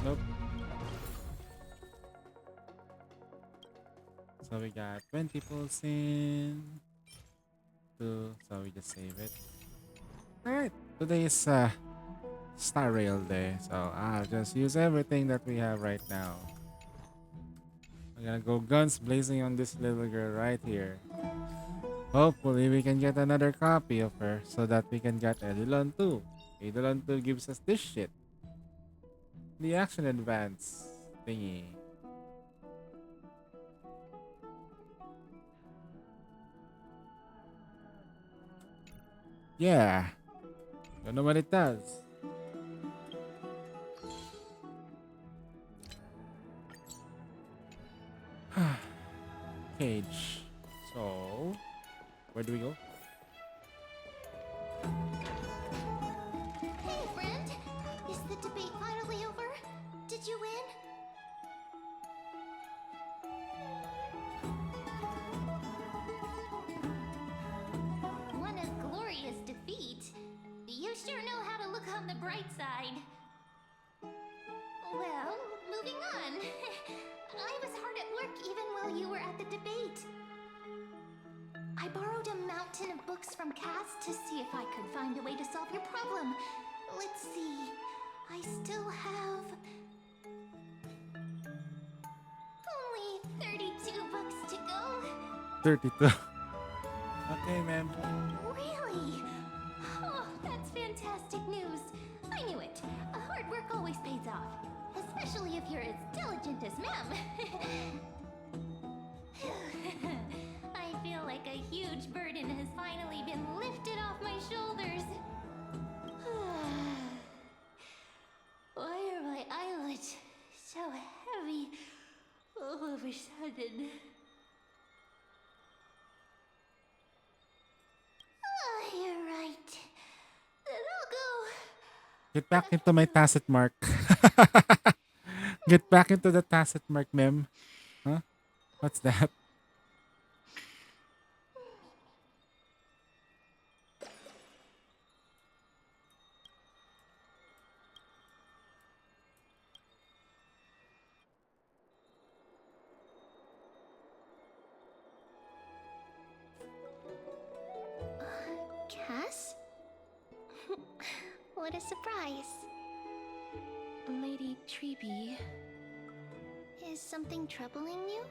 Nope. So we got 20 pulls in. 2, so we just save it. Alright, today is Star Rail Day, so I'll just use everything that we have right now. I'm gonna go guns blazing on this little girl right here. Hopefully we can get another copy of her so that we can get Eidolon 2. Eidolon 2 gives us this shit. The action advance thingy. Yeah. Don't know what it does. Cage. So, where do we go? Hey, friend! Is the debate finally over? Did you win? One of glorious defeat. You sure know how to look on the bright side. Well, moving on. I was hard at work even while you were at the debate. I borrowed a mountain of books from Cass to see if I could find a way to solve your problem. Let's see. I still have only 32 books to go. 32. Okay, ma'am. Really? Oh, that's fantastic news. I knew it. Hard work always pays off. Especially if you're as diligent as ma'am. I feel like a huge burden has finally been lifted off my shoulders. Why are my eyelids so heavy all of a sudden? You're right. Then I'll go. Get back into my tacit mark. Get back into the tacit mark, ma'am. Huh? What's that? Cass? What a surprise. Lady Treby. Is something troubling you?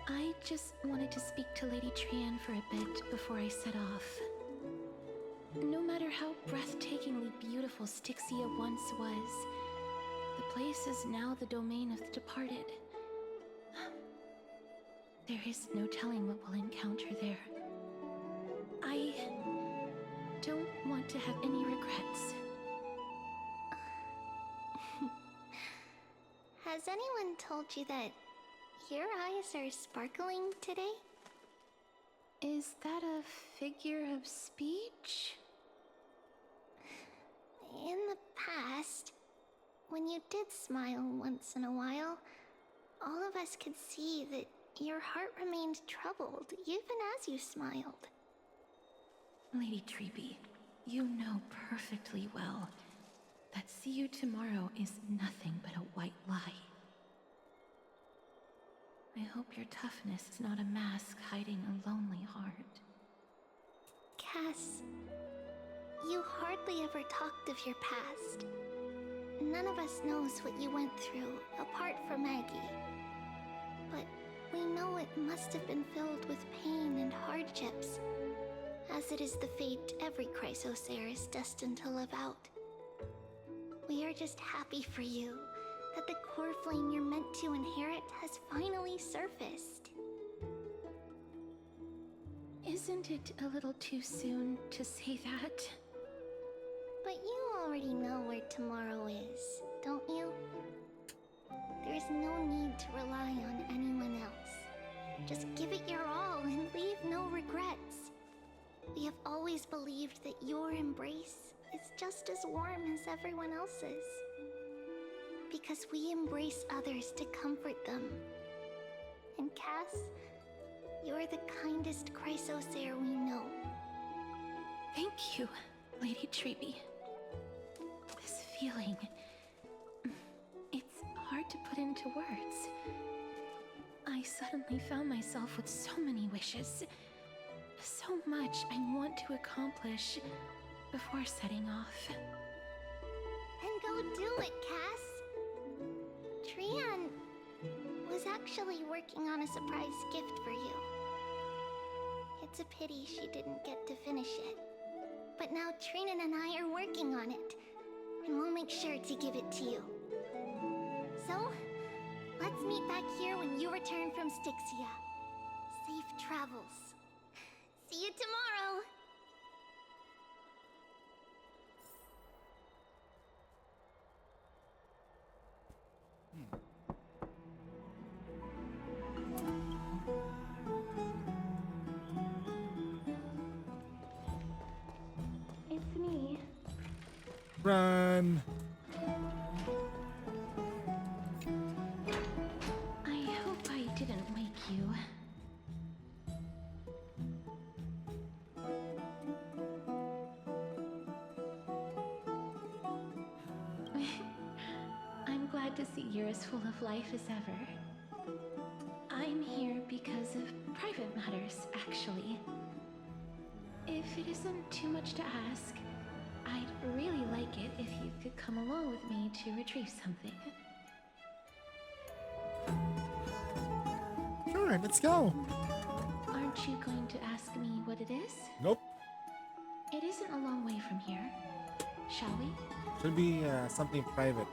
I just wanted to speak to Lady Trian for a bit before I set off. No matter how breathtakingly beautiful Styxia once was, the place is now the domain of the departed. There is no telling what we'll encounter there. I don't want to have any regrets. Has anyone told you that your eyes are sparkling today? Is that a figure of speech? In the past, when you did smile once in a while, all of us could see that your heart remained troubled even as you smiled. Lady Treby, you know perfectly well that see you tomorrow is nothing but a white lie. I hope your toughness is not a mask hiding a lonely heart. Cass, you hardly ever talked of your past. None of us knows what you went through, apart from Maggie. But we know it must have been filled with pain and hardships, as it is the fate every Chrysosaur is destined to live out. We are just happy for you that the core flame you're meant to inherit has finally surfaced. Isn't it a little too soon to say that? But you already know where tomorrow is, don't you? There is no need to rely on anyone else. Just give it your all and leave no regrets. We have always believed that your embrace is just as warm as everyone else's. Because we embrace others to comfort them. And Cass, you're the kindest Chrysosaur we know. Thank you, Lady Treby. This feeling... it's hard to put into words. I suddenly found myself with so many wishes. So much I want to accomplish before setting off. Then go do it, Cass. Trian was actually working on a surprise gift for you. It's a pity she didn't get to finish it. But now Trinan and I are working on it, and we'll make sure to give it to you. So, let's meet back here when you return from Styxia. Safe travels. Run! I hope I didn't wake you. I'm glad to see you're as full of life as ever. I'm here because of private matters, actually. If it isn't too much to ask, I'd really like it if you could come along with me to retrieve something. Sure, let's go. Aren't you going to ask me what it is? Nope. It isn't a long way from here. Shall we? Should be something private.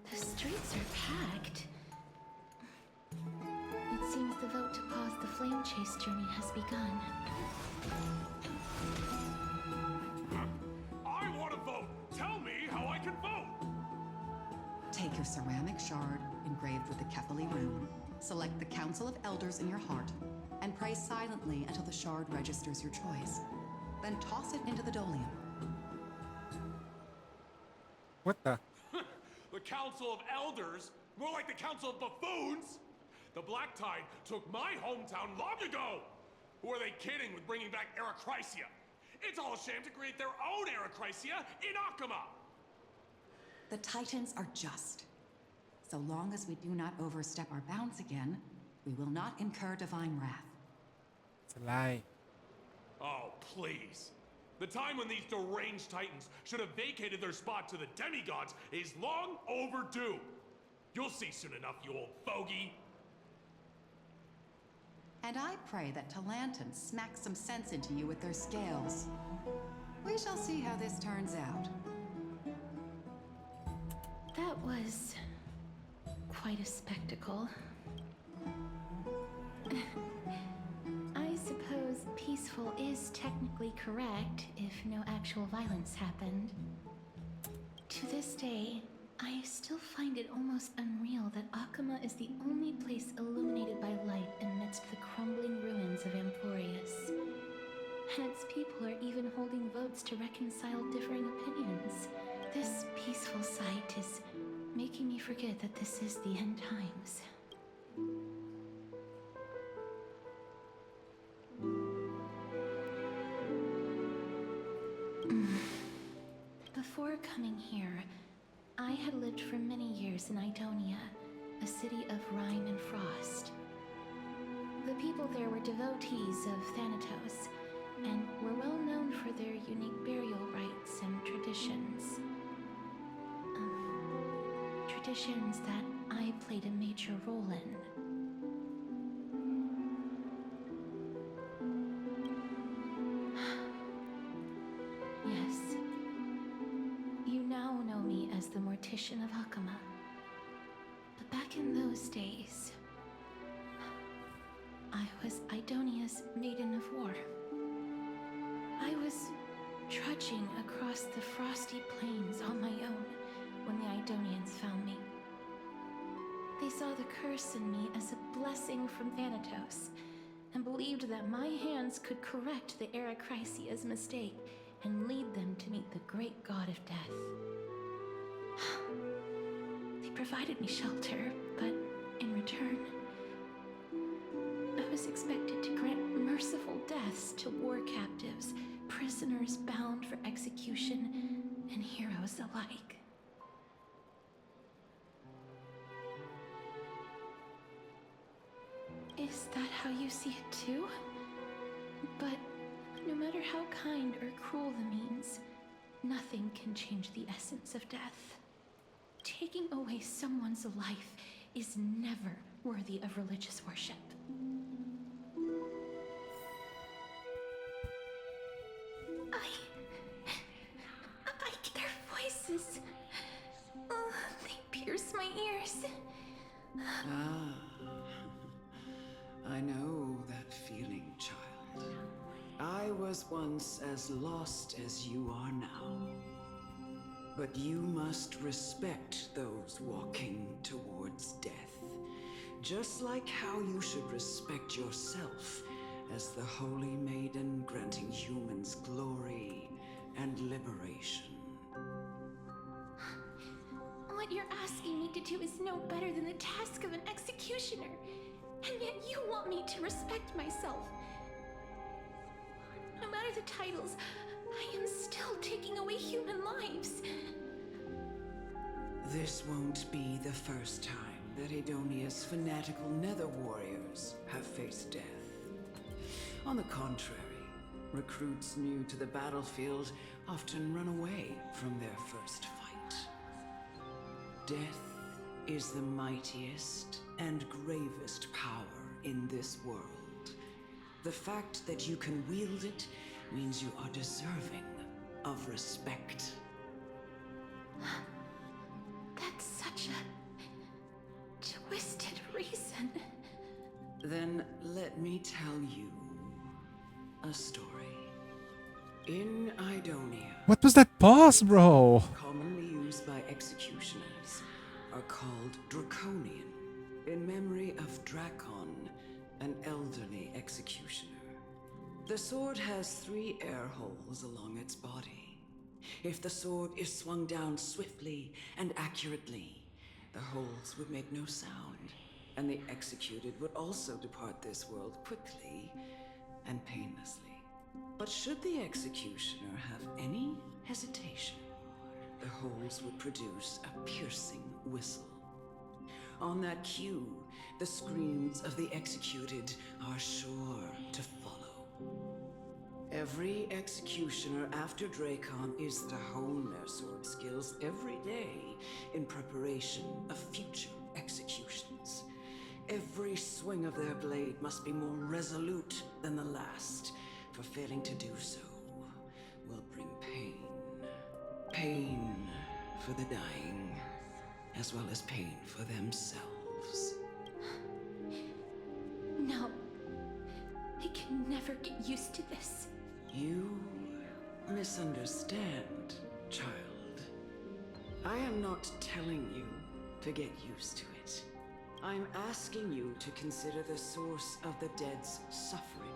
The streets are packed. It seems the vote to pause the flame chase journey has begun. I want to vote! Tell me how I can vote! Take your ceramic shard engraved with the Kefali rune, select the Council of Elders in your heart, and pray silently until the shard registers your choice. Then toss it into the Dolium. What the? The Council of Elders? More like the Council of Buffoons? The Black Tide took my hometown long ago! Who are they kidding with bringing back Eracrysia? It's all a sham to create their own Eracrysia in Akama! The Titans are just. So long as we do not overstep our bounds again, we will not incur divine wrath. It's a lie. Oh, please. The time when these deranged Titans should have vacated their spot to the demigods is long overdue. You'll see soon enough, you old fogey. And I pray that Talanton smacks some sense into you with their scales. We shall see how this turns out. That was quite a spectacle. I suppose peaceful is technically correct if no actual violence happened. To this day, I still find it almost unreal that Akama is the only place illuminated by light amidst the crumbling ruins of Emporius. And its people are even holding votes to reconcile differing opinions. This peaceful sight is making me forget that this is the end times. Before coming here, I had lived for many years in Idonia, a city of rime and frost. The people there were devotees of Thanatos, and were well known for their unique burial rites and traditions. Traditions that I played a major role in. Yes. You now know me as the Mortician of Akama. But back in those days, I was Idonia's Maiden of War. I was trudging across the frosty plains on my own when the Idonians found me. They saw the curse in me as a blessing from Thanatos, and believed that my hands could correct the Eracrysia's mistake and lead them to meet the great god of death. They provided me shelter, but in return, I was expected to grant merciful deaths to war captives, prisoners bound for execution, and heroes alike. Is that how you see it too? But no matter how kind or cruel the means, nothing can change the essence of death. Taking away someone's life is never worthy of religious worship. I get their voices. They pierce my ears. I I know that feeling, child. I was once as lost as you are now. But you must respect those walking towards death, just like how you should respect yourself as the Holy Maiden granting humans glory and liberation. What you're asking me to do is no better than the task of an executioner. And yet you want me to respect myself. No matter the titles, I am still taking away human lives. This won't be the first time that Edonia's fanatical nether warriors have faced death. On the contrary, recruits new to the battlefield often run away from their first fight. Death is the mightiest and gravest power in this world. The fact that you can wield it means you are deserving of respect. That's such a twisted reason. Then let me tell you a story. In Idonia, What was that pause, bro? commonly used by executioners, are called Draconian, in memory of Drakon, an elderly executioner. The sword has 3 air holes along its body. If the sword is swung down swiftly and accurately, the holes would make no sound, and the executed would also depart this world quickly and painlessly. But should the executioner have any hesitation, the holes would produce a piercing whistle. On that cue, the screams of the executed are sure to follow. Every executioner after Drakon is to hone their sword skills every day in preparation of future executions. Every swing of their blade must be more resolute than the last, for failing to do so will bring pain. Pain for the dying, as well as pain for themselves. No. I can never get used to this. You misunderstand, child. I am not telling you to get used to it. I'm asking you to consider the source of the dead's suffering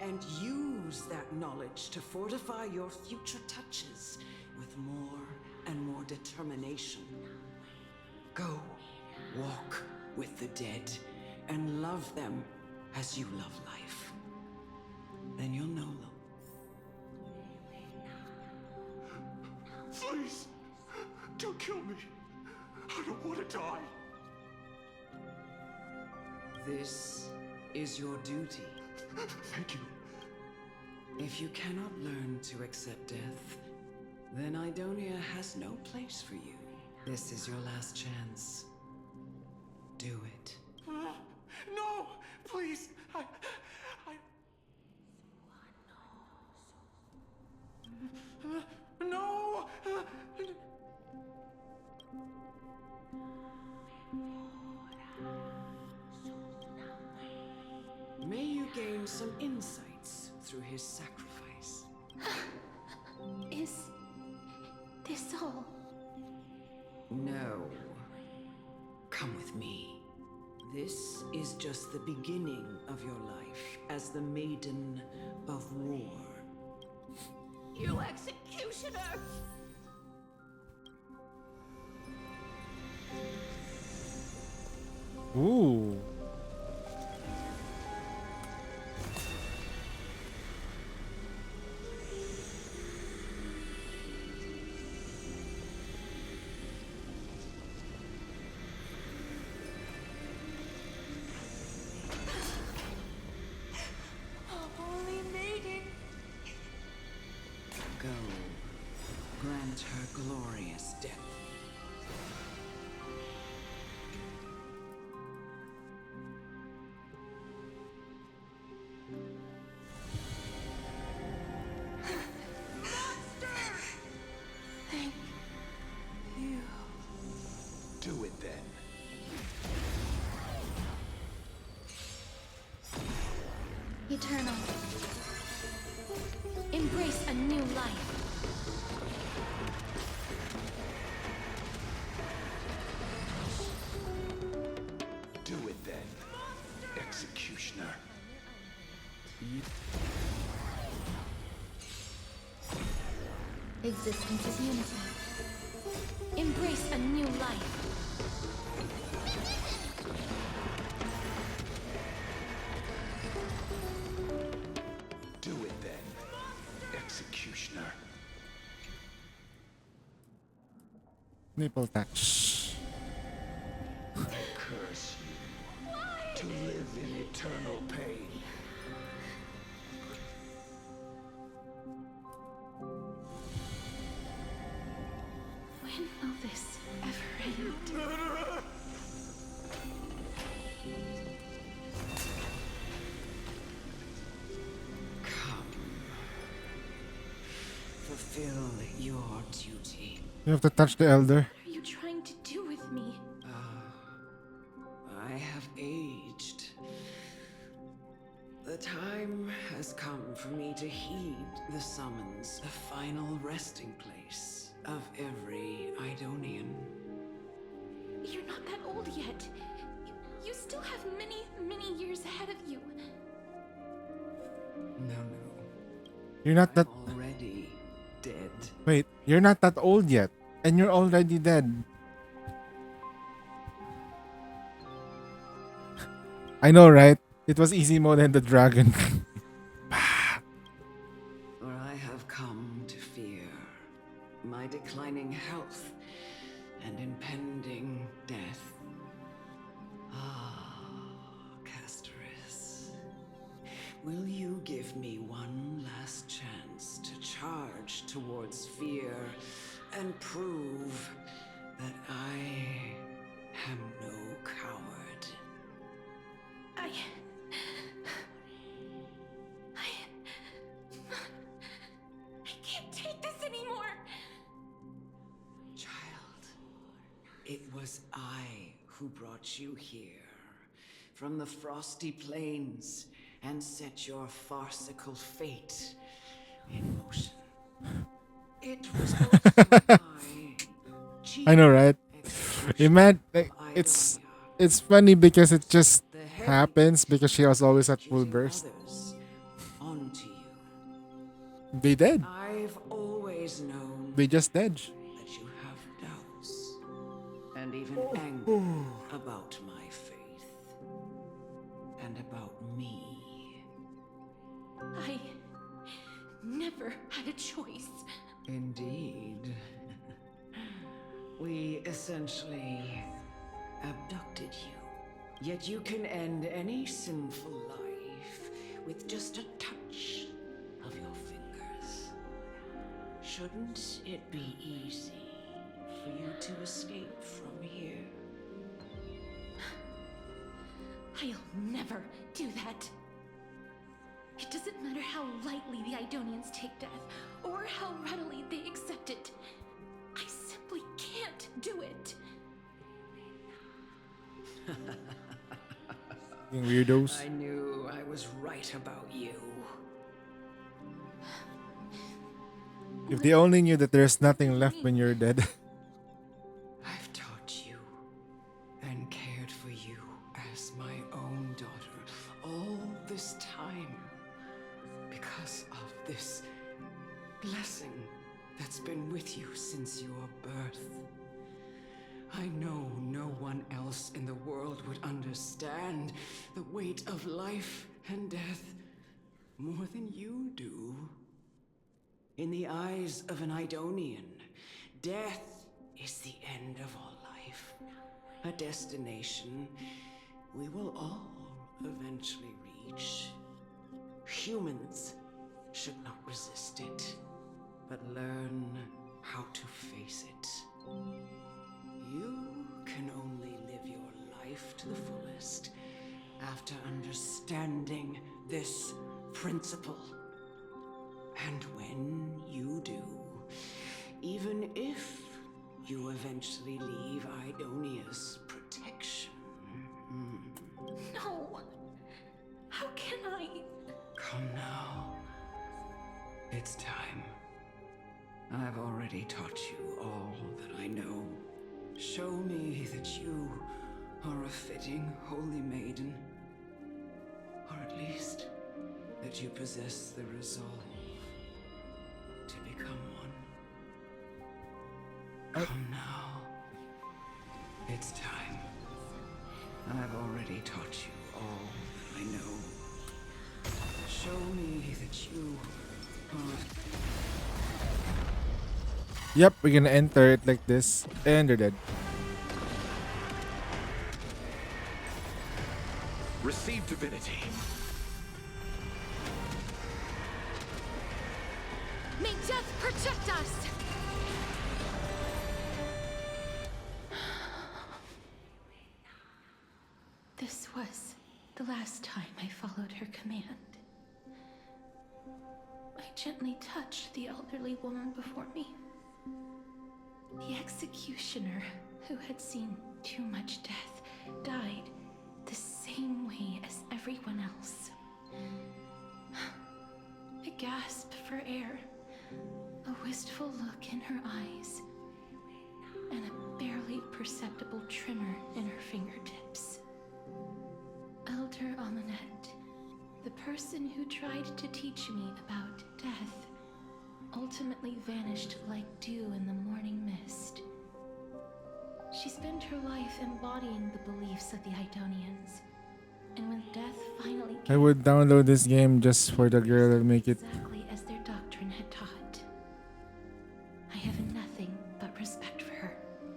and use that knowledge to fortify your future touches with more and more determination. Go, walk with the dead and love them as you love life. Then you'll know them. Please, don't kill me. I don't want to die. This is your duty. Thank you. If you cannot learn to accept death, then Idonia has no place for you. This is your last chance. Do it. No, please. No. May you gain some insights through his sacrifice. Is this all? No. Come with me. This is just the beginning of your life as the Maiden of War. You executioner! Ooh. Go. Grant Existence is unity. Embrace a new life. Do it then, Executioner. Nipple touch. I curse you to live in eternal pain. When will this ever end? Come. Fulfill your duty. You have to touch the elder. What are you trying to do with me? I have aged. The time has come for me to heed the summons, the final resting place of every Idonian. You're not that old yet. You still have many, many years ahead of you. No. You're not that. Already dead. Wait, you're not that old yet, and you're already dead. I know, right? It was easy mode and the dragon. For I have come to fear my declining health and impending death. Ah, Castoris, will you give me one last chance to charge towards fear and prove that I am no coward? I can't take this anymore. Child, it was I who brought you here from the frosty plains and set your farcical fate in motion. It was also I know, right? It's funny because it just happens because she was always at full burst. onto you. They dead. I've always known They just dead. that you have doubts and even anger about my faith and about me. I never had a choice. Indeed. We essentially abducted you. Yet you can end any sinful life with just a touch of your fingers. Shouldn't it be easy for you to escape from here? I'll never do that. It doesn't matter how lightly the Idonians take death, or how readily they accept it. I simply can't do it. Weirdos. I knew I was right about you. If they only knew that there's nothing left when you're dead. I've taught you and cared for you as my own daughter all this time because of this blessing that's been with you since your birth. I know no one else in the world would understand the weight of life and death more than you do. In the eyes of an Idonian, death is the end of all life, a destination we will all eventually reach. Humans should not resist it, but learn how to face it. You can only live your life to the fullest after understanding this principle. And when you do, even if you eventually leave Idonia's protection... No! How can I? Come now. It's time. I've already taught you all that I know. Show me that you are a fitting holy maiden. Or at least that you possess the resolve to become one. Come now. It's time. I've already taught you all I know. Show me that you are... Yep, we're gonna enter it like this, and they're dead. Receive divinity. May death protect us! This was the last time I followed her command. I gently touched the elderly woman before me. The executioner, who had seen too much death, died the same way as everyone else. I gasped for air, a wistful look in her eyes, and a barely perceptible tremor in her fingertips. Elder Amunet, the person who tried to teach me about death, ultimately vanished like dew in the morning mist. She spent her life embodying the beliefs of the Idonians, and when death finally I would download this game just for the girl that make it. exactly as their doctrine had taught. I have nothing but respect for her.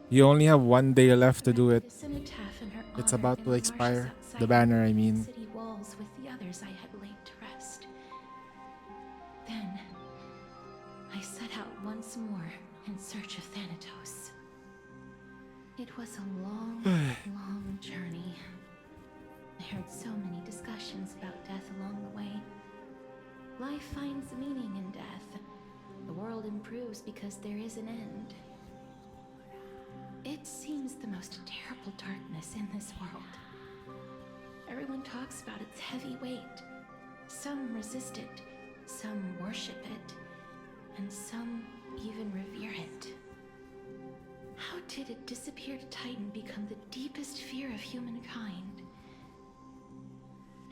You only have 1 day left to do it. The cenotaph in her It's honor about in to the expire. marshes outside The banner, I the mean. city walls with the others I had laid to rest. Then I set out once more in search of Thanatos. It was a long, long journey. I heard so many discussions about death along the way. Life finds meaning in death. The world improves because there is an end. It seems the most terrible darkness in this world. Everyone talks about its heavy weight. Some resist it, some worship it, and some even revere it. How did a disappeared titan become the deepest fear of humankind?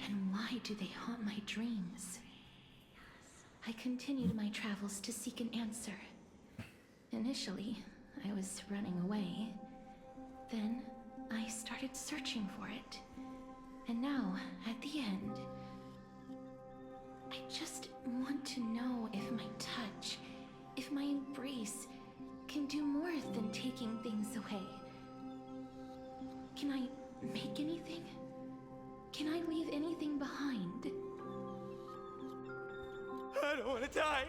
And why do they haunt my dreams? I continued my travels to seek an answer. Initially, I was running away. Then, I started searching for it. And now, at the end, I just want to know if my touch, if my embrace, can do more than taking things away. Can I make anything? Can I leave anything behind? I don't want to die.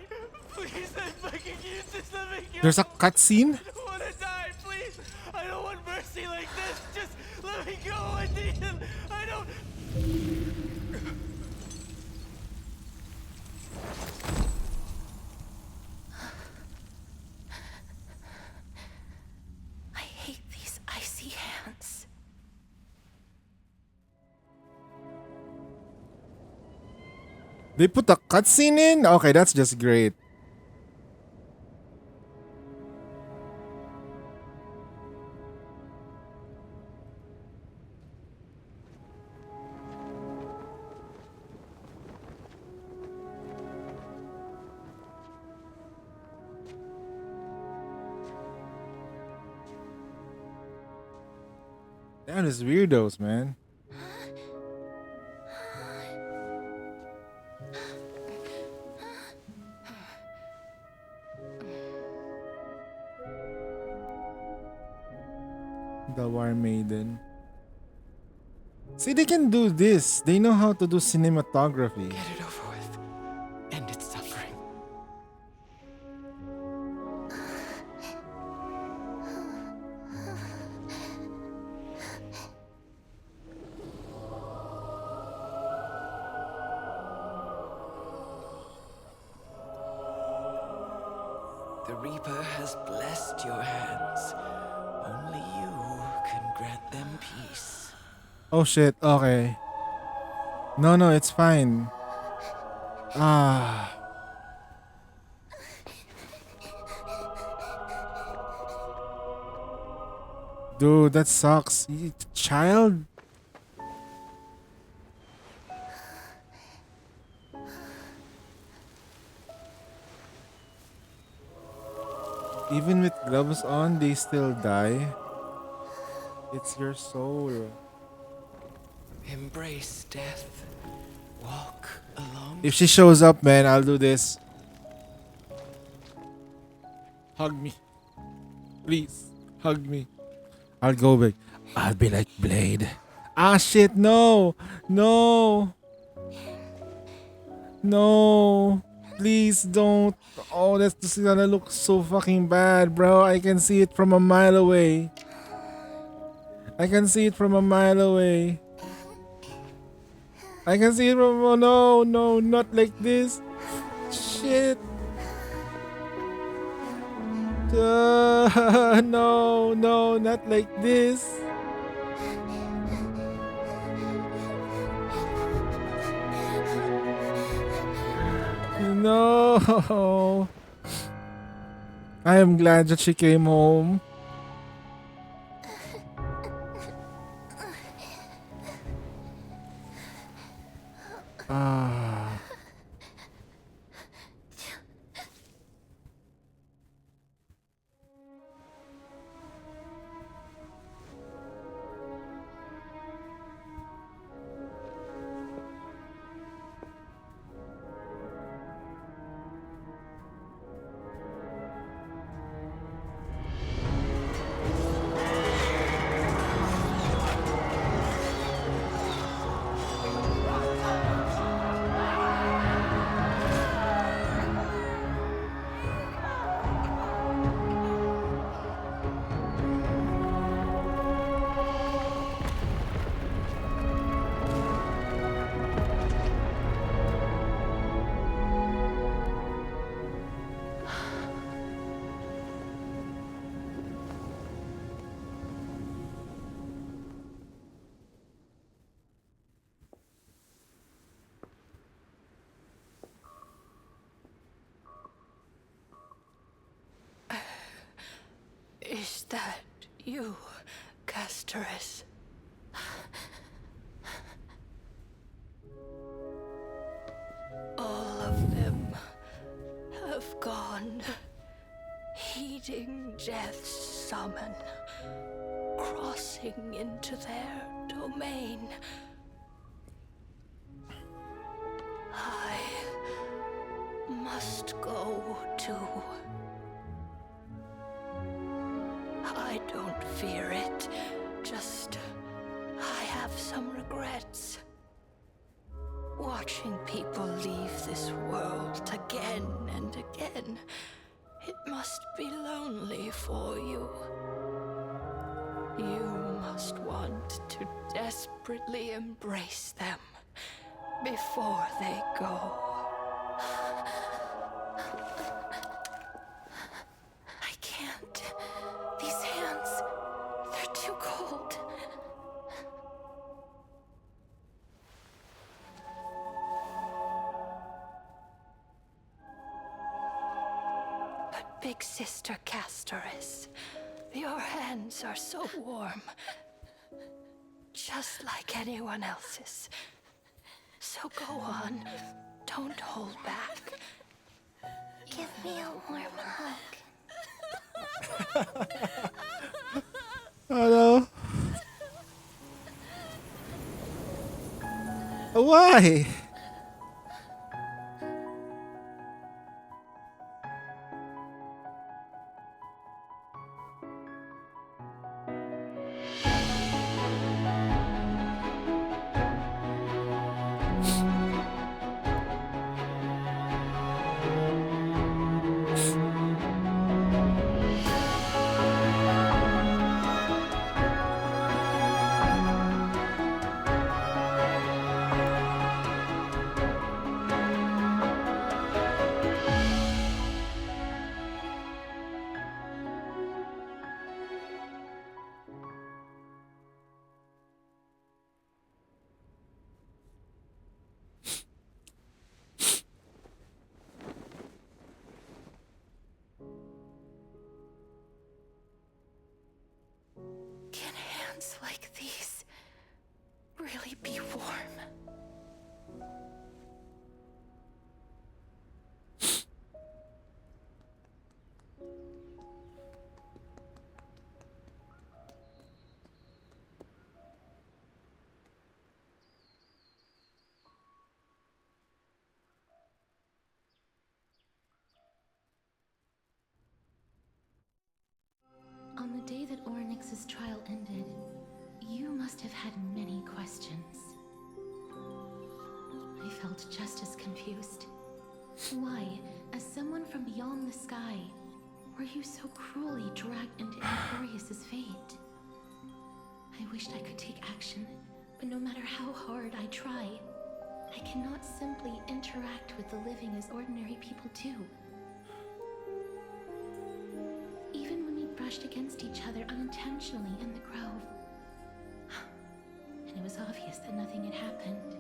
Please, I'm begging you, just let me go. There's a cutscene? I don't want to die, please. I don't want mercy like this. Just let me go. I need it. I don't. I hate these icy hands. They put a cutscene in? Okay, that's just great. Damn, these weirdos, man. The War Maiden. See, they can do this. They know how to do cinematography. Get it over with. End its suffering. The Reaper has blessed your hands. Only you can grant them peace. Oh shit, okay. No, it's fine. Ah. Dude, that sucks. Child? Even with gloves on, they still die. It's your soul. Embrace death. Walk along. If she shows up, man, I'll do this. Hug me. Please, hug me. I'll go back. I'll be like Blade. Ah, shit, no. No. No. Please don't. Oh, that's just gonna look so fucking bad, bro. I can see it from a mile away. I can see it from a mile away. I can see it from. Oh, no, no, not like this. Shit. No, no, not like this. No. I am glad that she came home. Ah. Is that you, Castoris? All of them have gone, heeding death's summon, crossing into their domain. I must go too. I don't fear it, just I have some regrets. Watching people leave this world again and again, it must be lonely for you. You must want to desperately embrace them before they go. I can't. These hands, they're too cold. But Big Sister Castoris, your hands are so warm. Just like anyone else's. So go on. Don't hold back. Give me a warm hug. Oh no. Why? Can hands like these really be warm? must have had many questions. I felt just as confused. Why, as someone from beyond the sky, were you so cruelly dragged into Aquarius's fate? I wished I could take action, but no matter how hard I try, I cannot simply interact with the living as ordinary people do. Even when we brushed against each other unintentionally in the grove, and it was obvious that nothing had happened.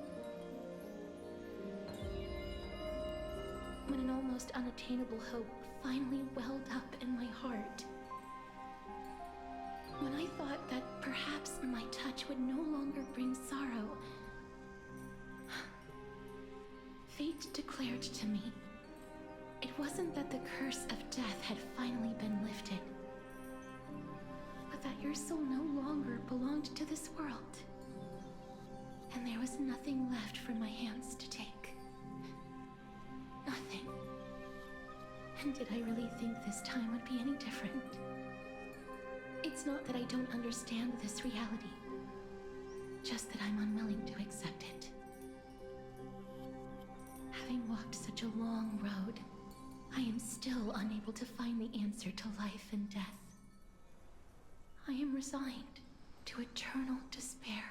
When an almost unattainable hope finally welled up in my heart. When I thought that perhaps my touch would no longer bring sorrow, fate declared to me, it wasn't that the curse of death had finally been lifted, but that your soul no longer belonged to this world, and there was nothing left for my hands to take. Nothing. And did I really think this time would be any different? It's not that I don't understand this reality, just that I'm unwilling to accept it. Having walked such a long road, I am still unable to find the answer to life and death. I am resigned to eternal despair.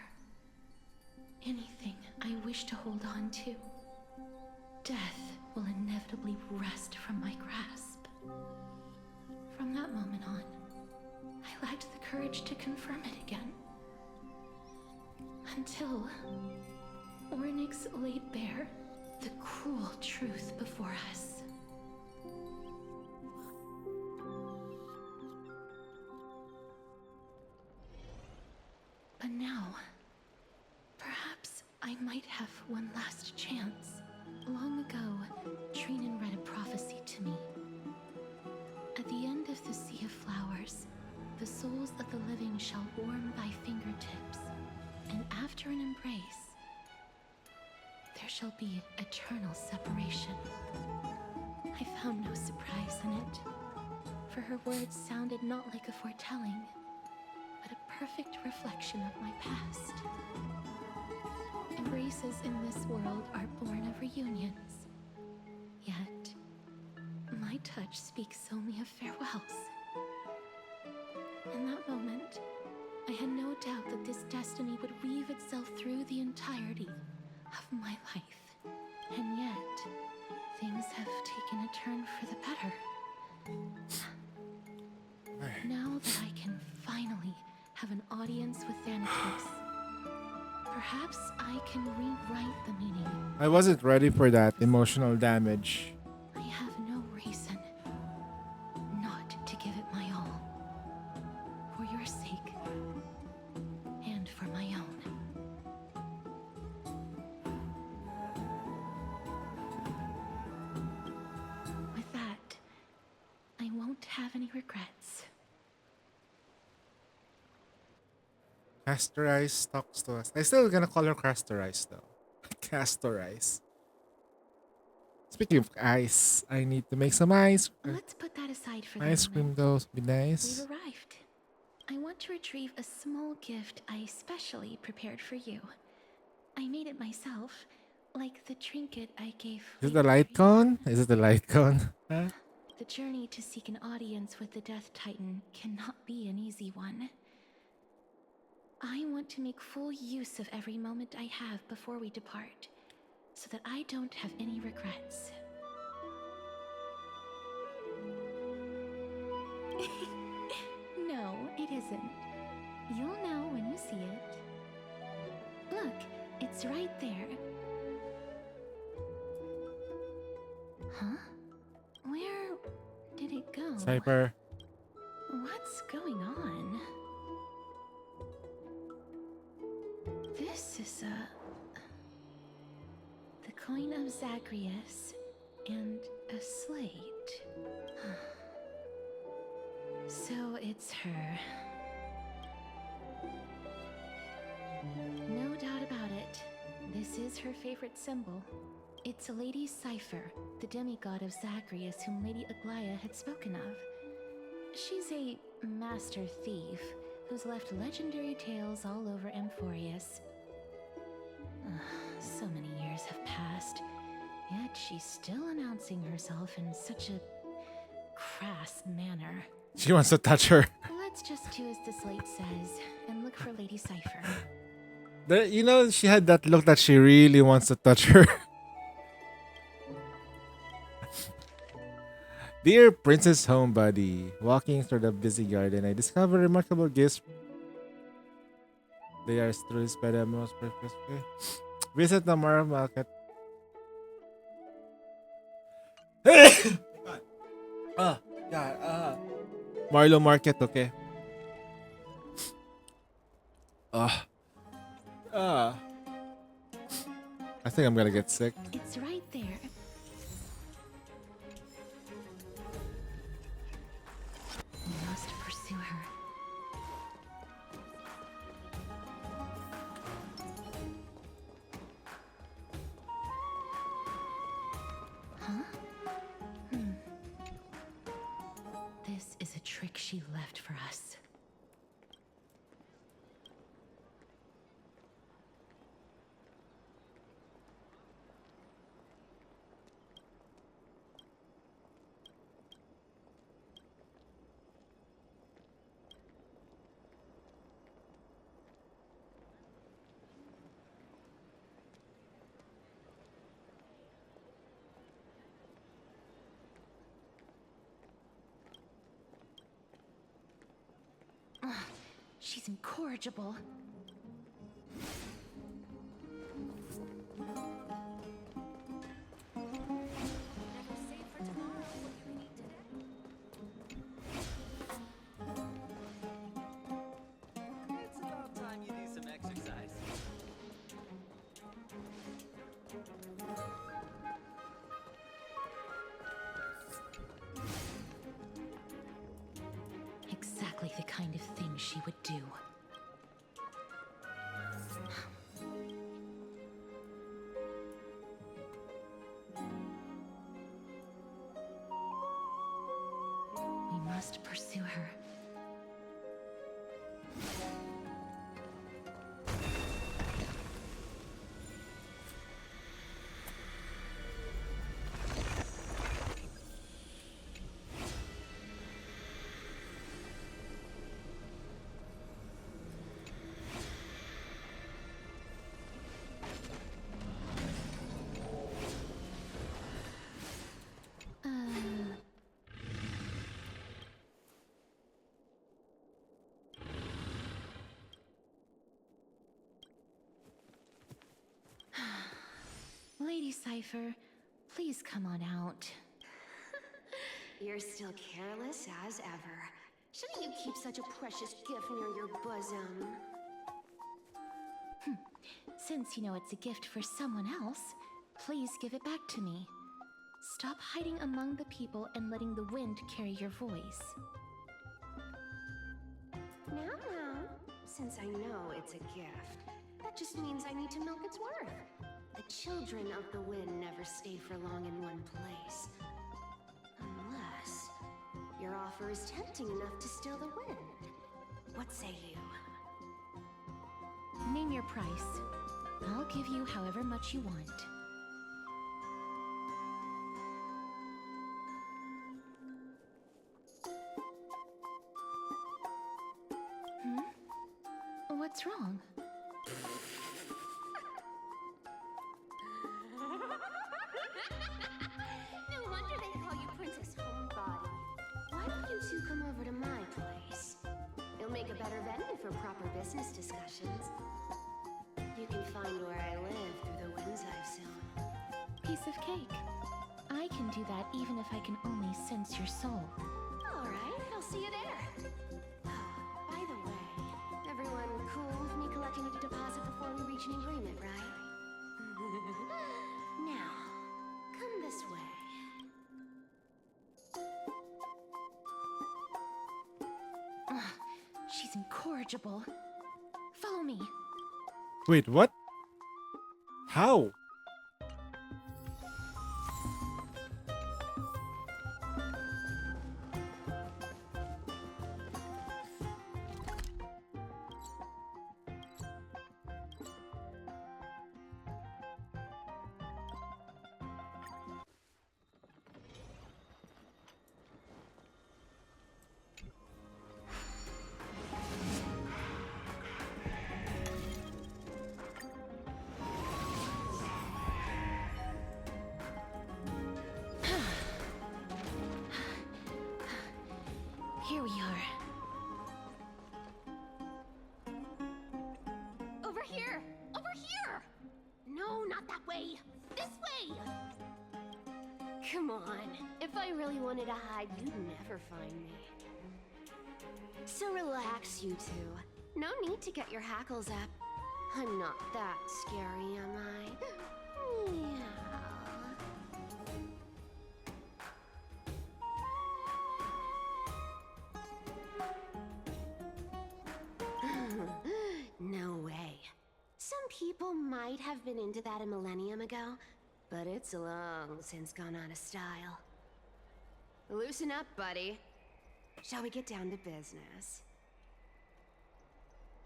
Anything I wish to hold on to, death will inevitably wrest from my grasp. From that moment on, I lacked the courage to confirm it again. Until Ornyx laid bare the cruel truth before us. But now, perhaps I might have one last chance. Long ago, Trinan read a prophecy to me. At the end of the Sea of Flowers, the souls of the living shall warm thy fingertips, and after an embrace, there shall be eternal separation. I found no surprise in it, for her words sounded not like a foretelling, but a perfect reflection of my past. Embraces in this world are born of reunions, yet my touch speaks only of farewells. In that moment, I had no doubt that this destiny would weave itself through the entirety of my life. And yet, things have taken a turn for the better. Now that I can finally have an audience with Thanatos, perhaps I can rewrite the meaning. I wasn't ready for that emotional damage. I have no reason not to give it my all. For your sake, and for my own. With that, I won't have any regrets. Castor Ice talks to us. I still gonna call her Castor Ice though. Castor Ice. Speaking of ice, I need to make some ice. Let's put that aside for the Ice cream moment. though would be nice. We've arrived. I want to retrieve a small gift I specially prepared for you. I made it myself, like the trinket I gave. Is it the light cone? Is it the light cone? Huh? The journey to seek an audience with the Death Titan cannot be an easy one. I want to make full use of every moment I have before we depart, so that I don't have any regrets. No, it isn't. You'll know when you see it. Look, it's right there. Huh? Where did it go? Cypher. What's going on? This is the coin of Zagreus and a slate. So it's her. No doubt about it. This is her favorite symbol. It's a Lady Cypher, the demigod of Zagreus whom Lady Aglaia had spoken of. She's a master thief, who's left legendary tales all over Amphorius. So many years have passed, yet she's still announcing herself in such a crass manner. She wants to touch her. Let's just do as the slate says and look for Lady Cypher. You know, she had that look that she really wants to touch her. Dear Princess Homebody, walking through the busy garden, I discovered remarkable gifts. They are truly by the most perfect way. Visit the Marlow Market. Marlow Market, okay. I think I'm gonna get sick. It's right there. We must pursue her. Huh? This is a trick she left for us. She's incorrigible. It's about time you do some exercise. Exactly the kind of thing she would do. We must pursue her. Lady Cypher, please come on out. You're still careless as ever. Shouldn't you keep such a precious gift near your bosom? Since you know it's a gift for someone else, please give it back to me. Stop hiding among the people and letting the wind carry your voice. Now, since I know it's a gift, that just means I need to milk its worth. The children of the wind never stay for long in one place. Unless your offer is tempting enough to steal the wind. What say you? Name your price. I'll give you however much you want. What's wrong? No wonder they call you Princess Homebody. Why don't you two come over to my place? It'll make a better venue for proper business discussions. You can find where I live through the winds I've sown. Piece of cake. I can do that even if I can only sense your soul. All right, I'll see you there. By the way, everyone cool with me collecting a deposit before we reach an agreement, right? Now, come this way. She's incorrigible. Follow me. Wait, what? How? Not that way! This way! Come on. If I really wanted to hide, you'd never find me. So relax, you two. No need to get your hackles up. I'm not that scary, am I? Meow. No way. Some people might have been into that a millennium ago, but it's long since gone out of style. Loosen up, buddy. Shall we get down to business?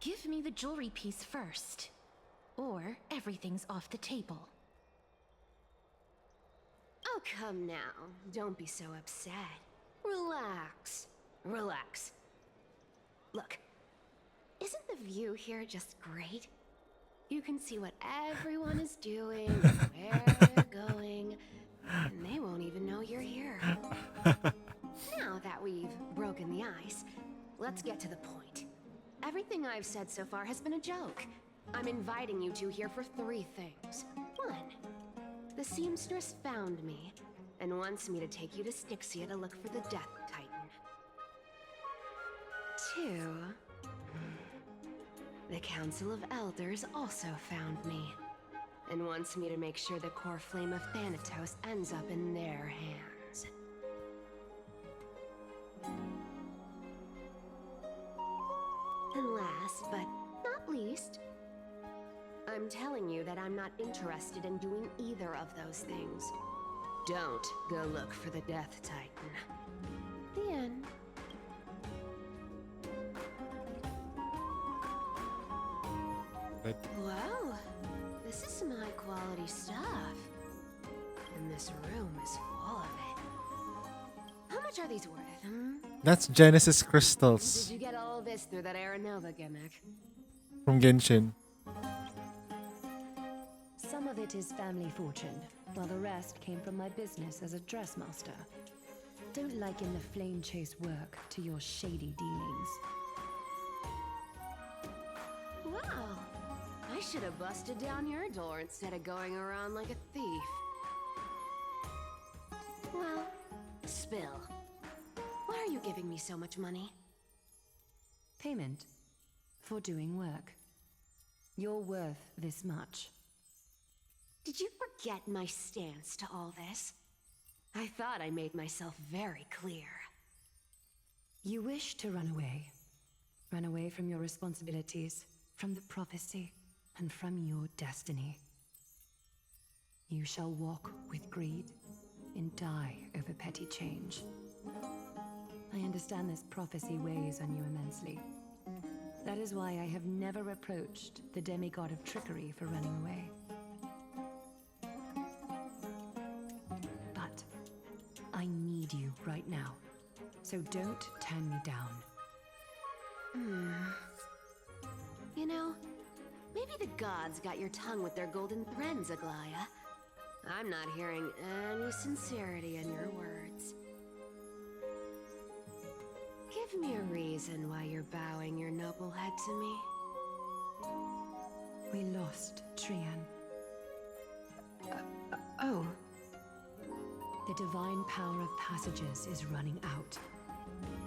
Give me the jewelry piece first, or everything's off the table. Oh, come now. Don't be so upset. Relax. Relax. Look, isn't the view here just great? You can see what everyone is doing, where they're going, and they won't even know you're here. Now that we've broken the ice, let's get to the point. Everything I've said so far has been a joke. I'm inviting you two here for 3 things. 1, the seamstress found me and wants me to take you to Styxia to look for the Death Titan. 2, the Council of Elders also found me and wants me to make sure the core flame of Thanatos ends up in their hands. And last but not least, I'm telling you that I'm not interested in doing either of those things. Don't go look for the Death Titan. The end. Wow, this is some high quality stuff. And this room is full of it. How much are these worth, That's Genesis crystals Did you get all this through that Aranova gimmick? from Genshin. Some of it is family fortune, while the rest came from my business as a dressmaster. Don't liken the flame chase work to your shady dealings. Wow, I should have busted down your door instead of going around like a thief. Well, spill. Why are you giving me so much money? Payment for doing work. You're worth this much. Did you forget my stance to all this? I thought I made myself very clear. You wish to run away. Run away from your responsibilities, from the prophecy, and from your destiny. You shall walk with greed and die over petty change. I understand this prophecy weighs on you immensely. That is why I have never approached the demigod of trickery for running away. But I need you right now, so don't turn me down. You know, maybe the gods got your tongue with their golden threads, Aglaya. I'm not hearing any sincerity in your words. Give me a reason why you're bowing your noble head to me. We lost Trian. Oh. The divine power of passages is running out.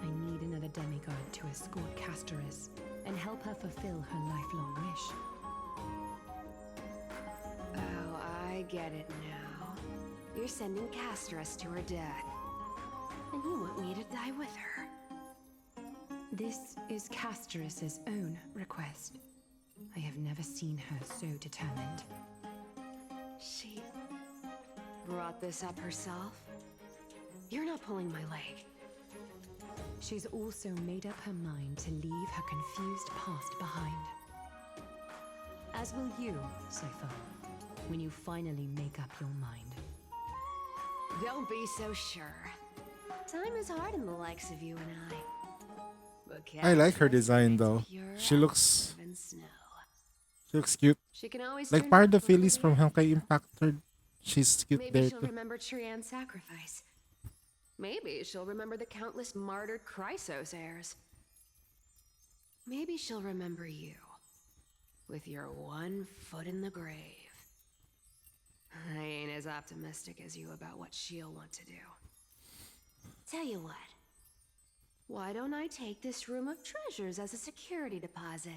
I need another demigod to escort Castoris and help her fulfill her lifelong wish. Oh, I get it now. You're sending Castoris to her death. And you want me to die with her. This is Castoris' own request. I have never seen her so determined. She brought this up herself? You're not pulling my leg. She's also made up her mind to leave her confused past behind. As will you, Seifer, when you finally make up your mind. Don't be so sure. Time is hard in the likes of you and I. But I like her Castoris design is though. pure She looks elven snow. cute. She can always Like turn part of the out for Phillies from Honkai Impactor. She's cute Maybe there she'll too. remember Trian's sacrifice. Maybe she'll remember the countless martyred Chrysos heirs. Maybe she'll remember you, with your one foot in the grave. I ain't as optimistic as you about what she'll want to do. Tell you what. Why don't I take this room of treasures as a security deposit?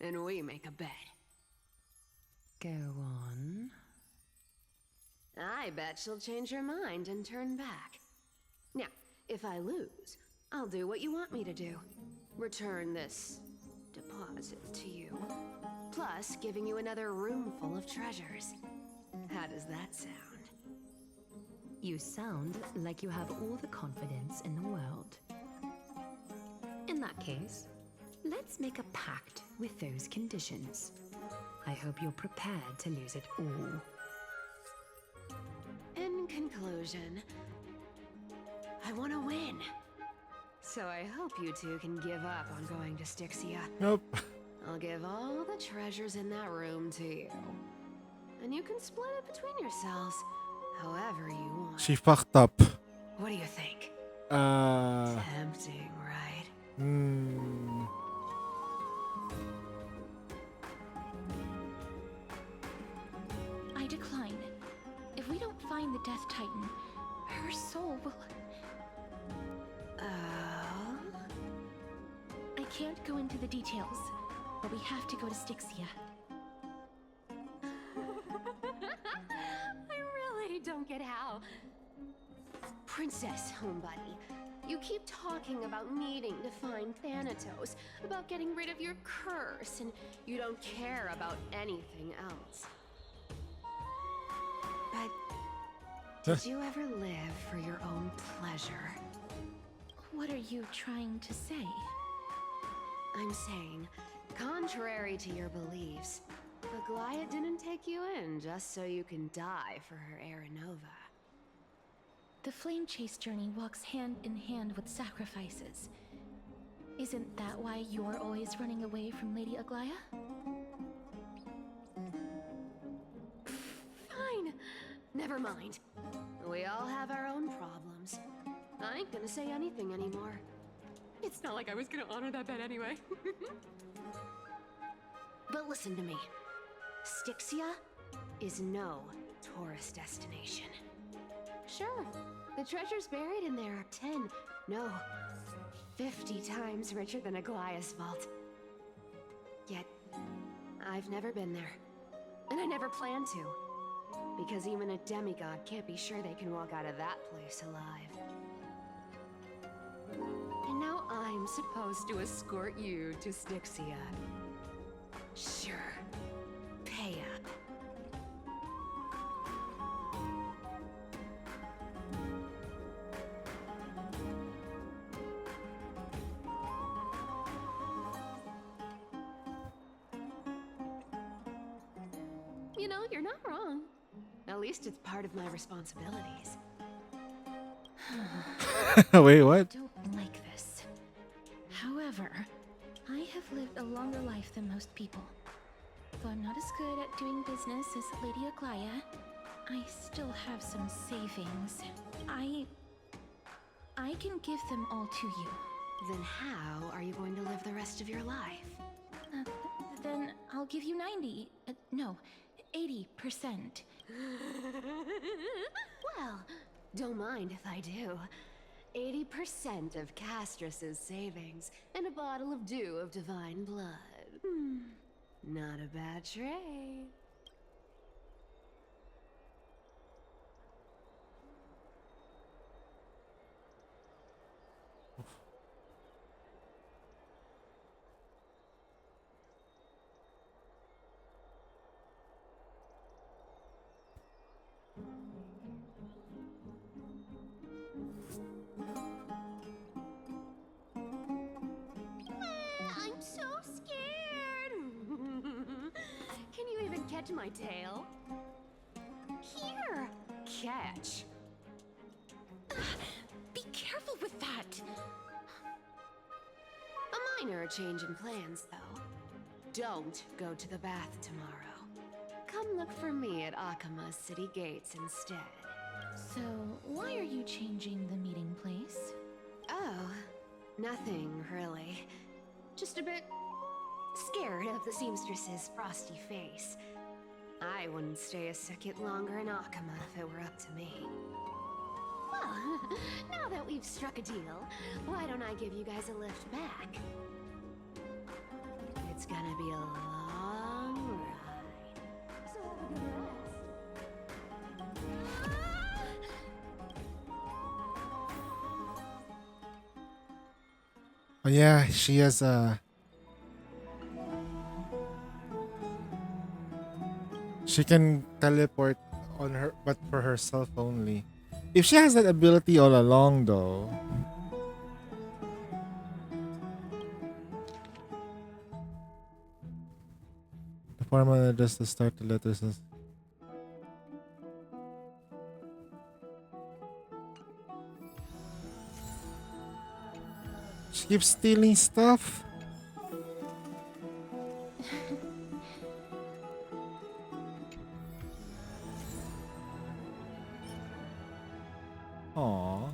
And we make a bet. Go on. I bet she'll change her mind and turn back. Now, if I lose, I'll do what you want me to do. Return this deposit to you. Plus, giving you another room full of treasures. How does that sound? You sound like you have all the confidence in the world. In that case, let's make a pact with those conditions. I hope you're prepared to lose it all. In conclusion, I want to win. So I hope you two can give up on going to Styxia. Nope. I'll give all the treasures in that room to you. And you can split it between yourselves however you want. She fucked up. What do you think? Tempting, right? I decline. If we don't find the Death Titan, her soul will... I can't go into the details, but we have to go to Styxia. I really don't get how. Princess, homebuddy, you keep talking about needing to find Thanatos, about getting rid of your curse, and you don't care about anything else. But did you ever live for your own pleasure? What are you trying to say? I'm saying, contrary to your beliefs, Aglaia didn't take you in just so you can die for her Aranova. The Flame Chase journey walks hand in hand with sacrifices. Isn't that why you're always running away from Lady Aglaia? Fine. Never mind. We all have our own problems. I ain't gonna say anything anymore. It's not like I was gonna honor that bet anyway. But listen to me. Styxia is no tourist destination. Sure, the treasures buried in there are 10, no, 50 times richer than Aglaia's vault. Yet, I've never been there. And I never plan to. Because even a demigod can't be sure they can walk out of that place alive. And now I'm supposed to escort you to Styxia. Sure. Pay up. You know, you're not wrong. At least it's part of my responsibilities. Wait, what? I don't like this. However, I have lived a longer life than most people. Though I'm not as good at doing business as Lady Aglaia, I still have some savings. I can give them all to you. Then how are you going to live the rest of your life? Then I'll give you 90. No, 80%. Well, don't mind if I do. 80% of Castrus's savings and a bottle of dew of divine blood. Not a bad trade. I'm so scared. Can you even catch my tail? Here, catch. Be careful with that. A minor change in plans, though. Don't go to the bath tomorrow. Come look for me at Akama's city gates instead. So, why are you changing the meeting place? Oh, nothing really. Just a bit scared of the seamstress's frosty face. I wouldn't stay a second longer in Akama if it were up to me. Well, now that we've struck a deal, why don't I give you guys a lift back? It's gonna be a long ride. So have a good Oh yeah, she has a. She can teleport on her, but for herself only. If she has that ability all along, though. The formula does to start the letters. She keeps stealing stuff. Aww.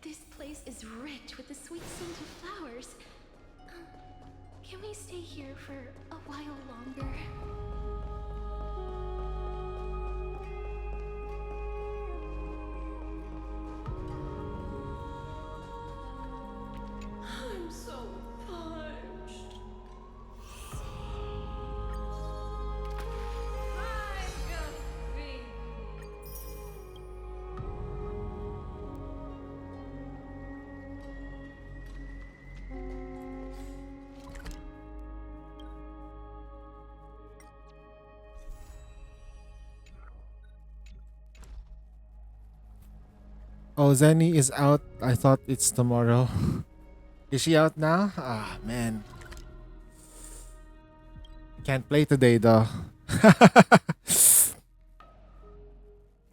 This place is rich with the sweet scent of flowers. Can we stay here for a while longer? I'm so parched. Oh, Zenny is out. I thought it's tomorrow. Is she out now? Ah, man. Can't play today, though.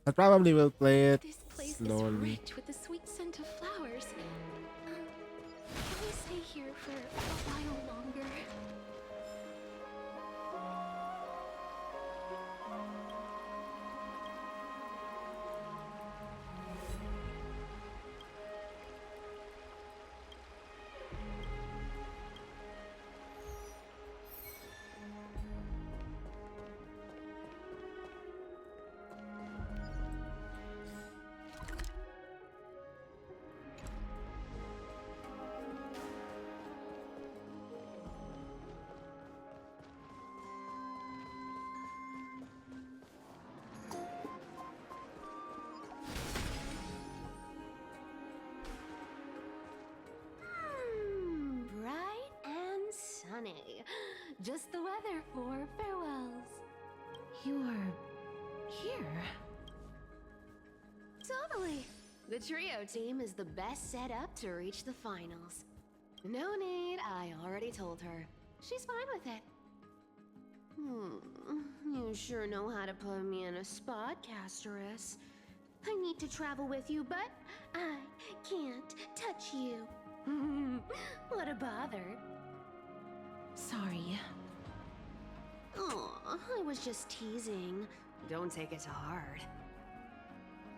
I probably will play it This place slowly. is rich with the sweet scent of flowers. Can we stay here for a while longer? Bright and sunny. Just the weather for farewells. You're here. Totally. The trio team is the best set up to reach the finals. No need, I already told her. She's fine with it. You sure know how to put me in a spot, Casterus. I need to travel with you, but I can't touch you. What a bother. Sorry. Aw, I was just teasing. Don't take it to heart.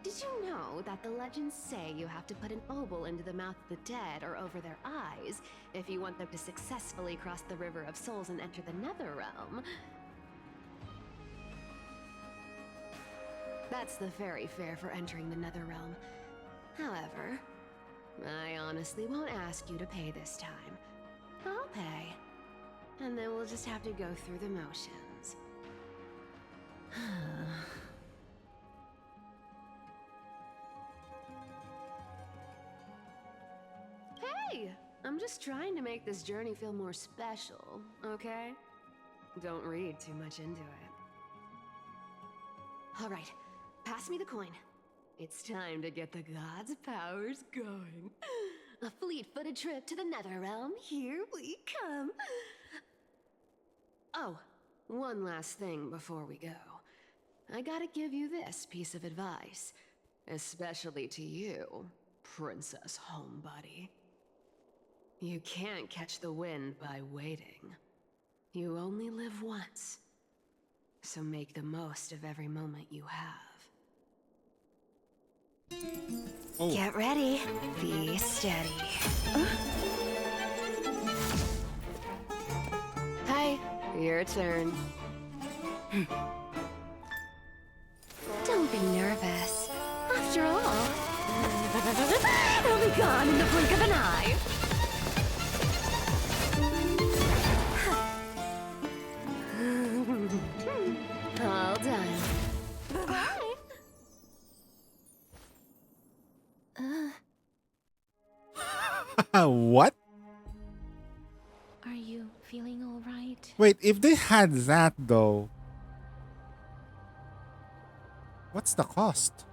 Did you know that the legends say you have to put an obol into the mouth of the dead or over their eyes if you want them to successfully cross the River of Souls and enter the Netherrealm? That's the fairy fare for entering the Netherrealm. However, I honestly won't ask you to pay this time. I'll pay. And then we'll just have to go through the motions. Hey! I'm just trying to make this journey feel more special, okay? Don't read too much into it. Alright, pass me the coin. It's time to get the gods' powers going. A fleet-footed trip to the Netherrealm. Here we come. Oh, one last thing before we go. I gotta give you this piece of advice. Especially to you, Princess Homebody. You can't catch the wind by waiting. You only live once. So make the most of every moment you have. Oh. Get ready. Be steady. Hi, your turn. Don't be nervous. After all, it'll be gone in the blink of an eye. All done. Bye. What? Are you feeling all right? Wait, if they had that though, what's the cost?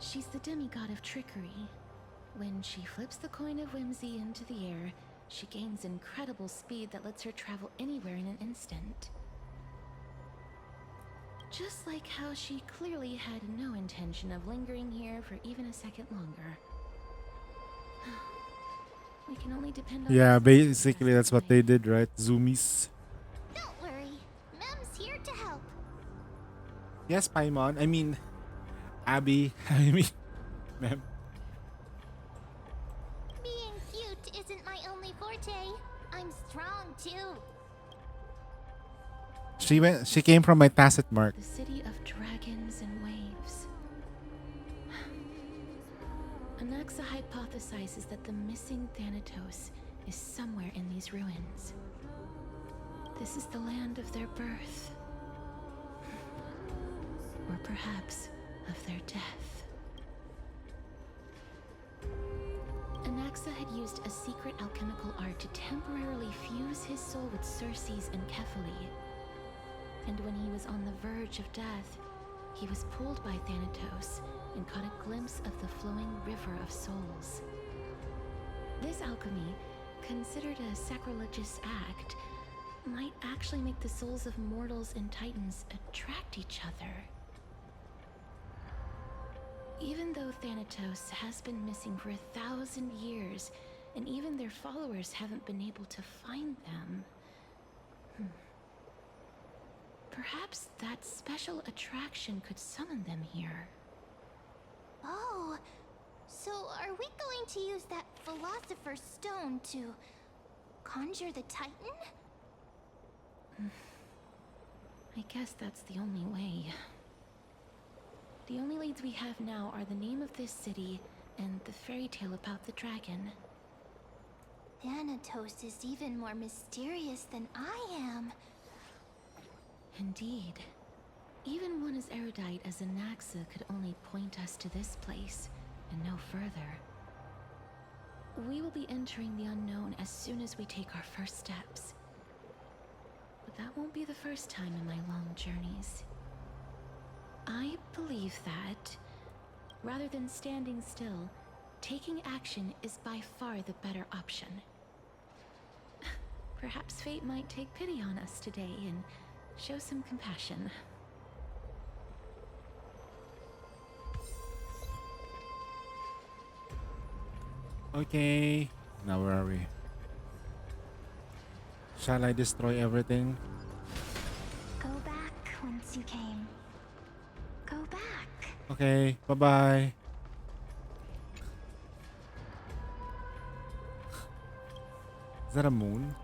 She's the demigod of trickery. When she flips the coin of whimsy into the air, she gains incredible speed that lets her travel anywhere in an instant. Just like how she clearly had no intention of lingering here for even a second longer. We can only depend on Yeah, her basically that's what they did, right? Zoomies. Don't worry. Mem's here to help. Yes, Paimon. I mean, Abby. I mean, ma'am. Being cute isn't my only forte. I'm strong too. She came from my tacit mark. the city of dragons and waves. Anaxa hypothesizes that the missing Thanatos is somewhere in these ruins. This is the land of their birth. Or perhaps of their death. Anaxa had used a secret alchemical art to temporarily fuse his soul with Circe's and Kephae. And when he was on the verge of death, he was pulled by Thanatos and caught a glimpse of the flowing river of souls. This alchemy, considered a sacrilegious act, might actually make the souls of mortals and titans attract each other. Even though Thanatos has been missing for 1,000 years, and even their followers haven't been able to find them, perhaps that special attraction could summon them here. Oh, so are we going to use that Philosopher's Stone to conjure the Titan? I guess that's the only way. The only leads we have now are the name of this city and the fairy tale about the dragon. Thanatos is even more mysterious than I am. Indeed. Even one as erudite as Anaxa could only point us to this place, and no further. We will be entering the unknown as soon as we take our first steps. But that won't be the first time in my long journeys. I believe that, rather than standing still, taking action is by far the better option. Perhaps fate might take pity on us today and show some compassion. Okay. Now where are we? Shall I destroy everything? Go back whence you came. Go back. Okay. Bye-bye. Is that a moon?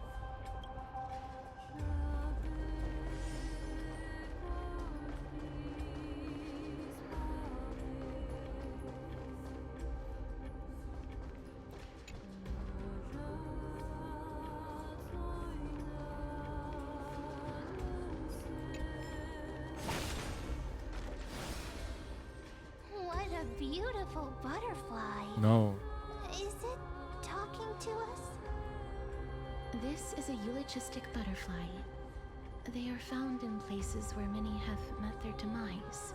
What a beautiful butterfly. No. Is it talking to us? This is a eulogistic butterfly. They are found in places where many have met their demise.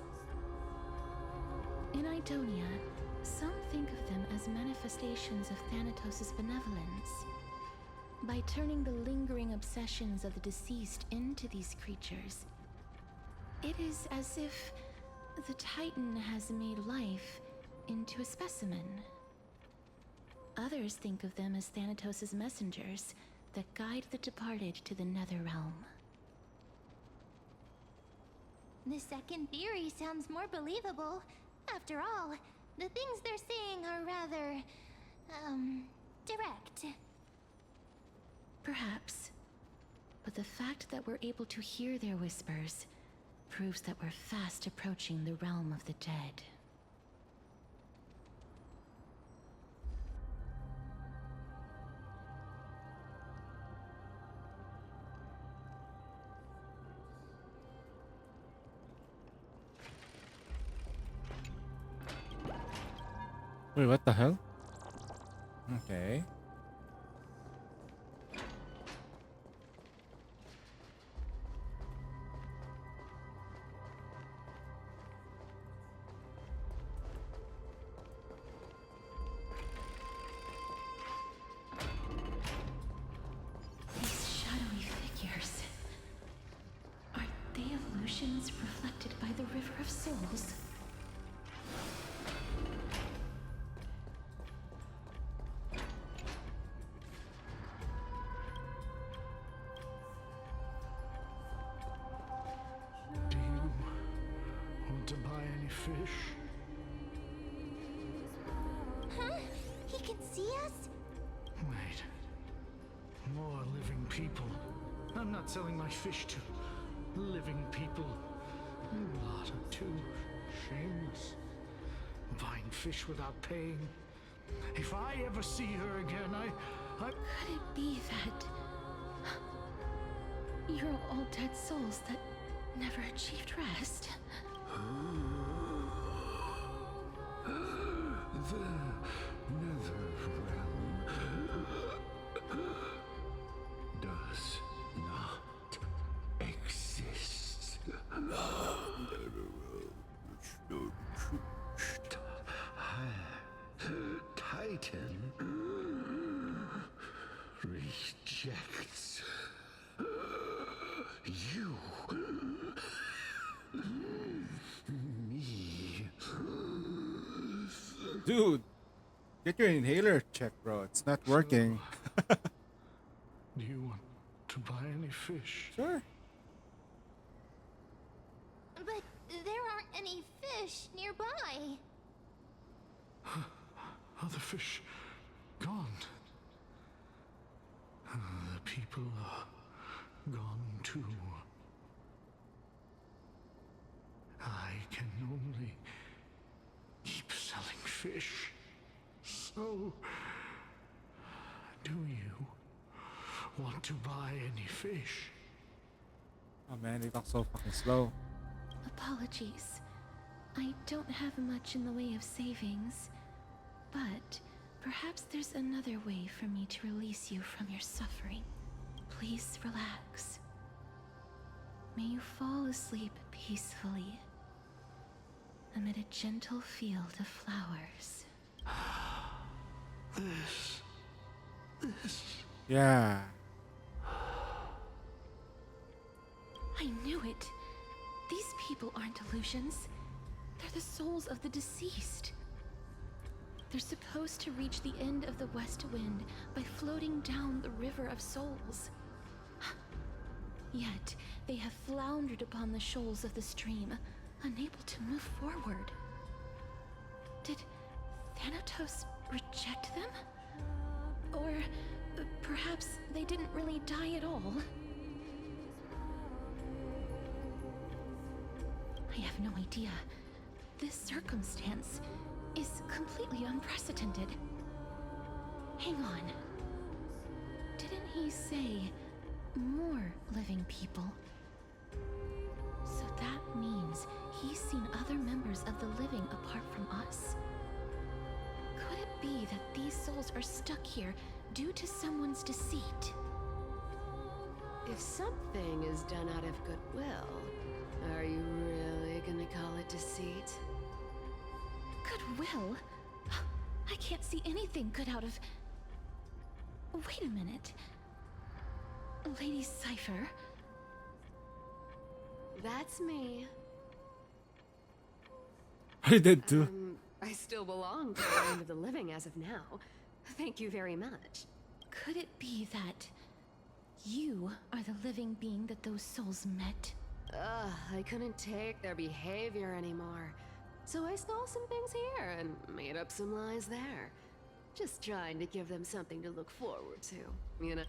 In Idonia, some think of them as manifestations of Thanatos' benevolence. By turning the lingering obsessions of the deceased into these creatures, it is as if the Titan has made life into a specimen. Others think of them as Thanatos' messengers that guide the departed to the Netherrealm. The second theory sounds more believable. After all, the things they're saying are rather, direct. Perhaps. But the fact that we're able to hear their whispers proves that we're fast approaching the realm of the dead. Wait, what the hell? Okay. These shadowy figures. Are they illusions reflected by the River of Souls? Do you want to buy any fish? Huh? He can see us? Wait. More living people. I'm not selling my fish to living people. You lot are too shameless. Buying fish without paying. If I ever see her again, I... Could it be that you're all dead souls that never achieved rest? The Netherrealm does not exist. Titan rejects you. Me. Dude, get your inhaler checked, bro. It's not working. Do you want to buy any fish? Sure. But there aren't any fish nearby. Other fish gone. The people are gone too. I can only keep selling fish. So, do you want to buy any fish? Oh man, they talk so fucking slow. Apologies. I don't have much in the way of savings, but perhaps there's another way for me to release you from your suffering. Please relax. May you fall asleep peacefully amid a gentle field of flowers. This. Yeah. I knew it. These people aren't illusions. They're the souls of the deceased. They're supposed to reach the end of the West Wind by floating down the River of Souls. Yet, they have floundered upon the shoals of the stream, unable to move forward. Did Thanatos reject them? Or perhaps they didn't really die at all? I have no idea. This circumstance is completely unprecedented. Hang on. Didn't he say more living people? So that means he's seen other members of the living apart from us. Could it be that these souls are stuck here due to someone's deceit? If something is done out of goodwill, are you really gonna call it deceit? Goodwill? I can't see anything good out of... Wait a minute. Lady Cypher? That's me. I did too. I still belong to the land of the living as of now. Thank you very much. Could it be that you are the living being that those souls met? I couldn't take their behavior anymore. So I stole some things here and made up some lies there. Just trying to give them something to look forward to, you know?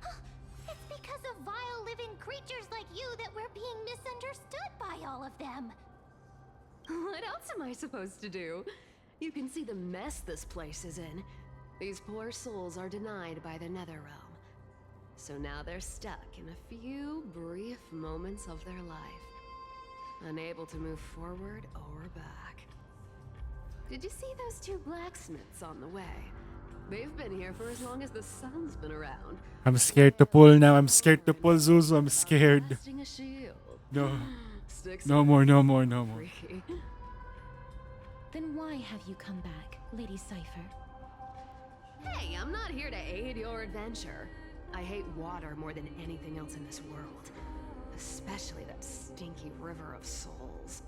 It's because of vile living creatures like you that we're being misunderstood by all of them. What else am I supposed to do? You can see the mess this place is in. These poor souls are denied by the Netherrealm. So now they're stuck in a few brief moments of their life. Unable to move forward or back. Did you see those two blacksmiths on the way? They've been here for as long as the sun's been around. I'm scared to pull now. I'm scared to pull, Zuzu. I'm scared. Blasting a shield. No. Sticks No more, no more, no more. freaky. Then why have you come back, Lady Cypher? Hey, I'm not here to aid your adventure. I hate water more than anything else in this world. Especially that stinky river of souls.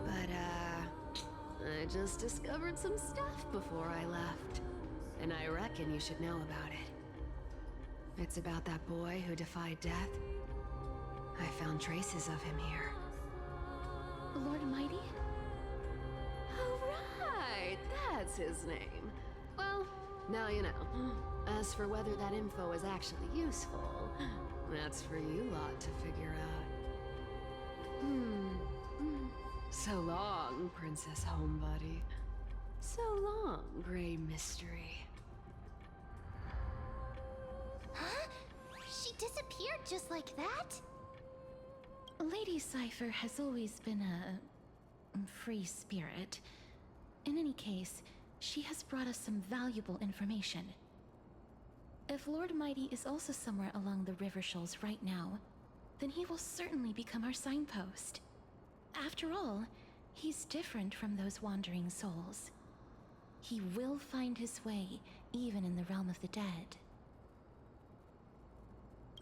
But, I just discovered some stuff before I left. And I reckon you should know about it. It's about that boy who defied death. I found traces of him here. Lord Mighty? Oh, right! That's his name. Well, now you know. As for whether that info is actually useful, that's for you lot to figure out. So long, Princess Homebody. So long, Grey Mystery. Huh? She disappeared just like that? Lady Cypher has always been a free spirit. In any case, she has brought us some valuable information. If Lord Mighty is also somewhere along the River Shoals right now, then he will certainly become our signpost. After all, he's different from those wandering souls. He will find his way, even in the realm of the dead.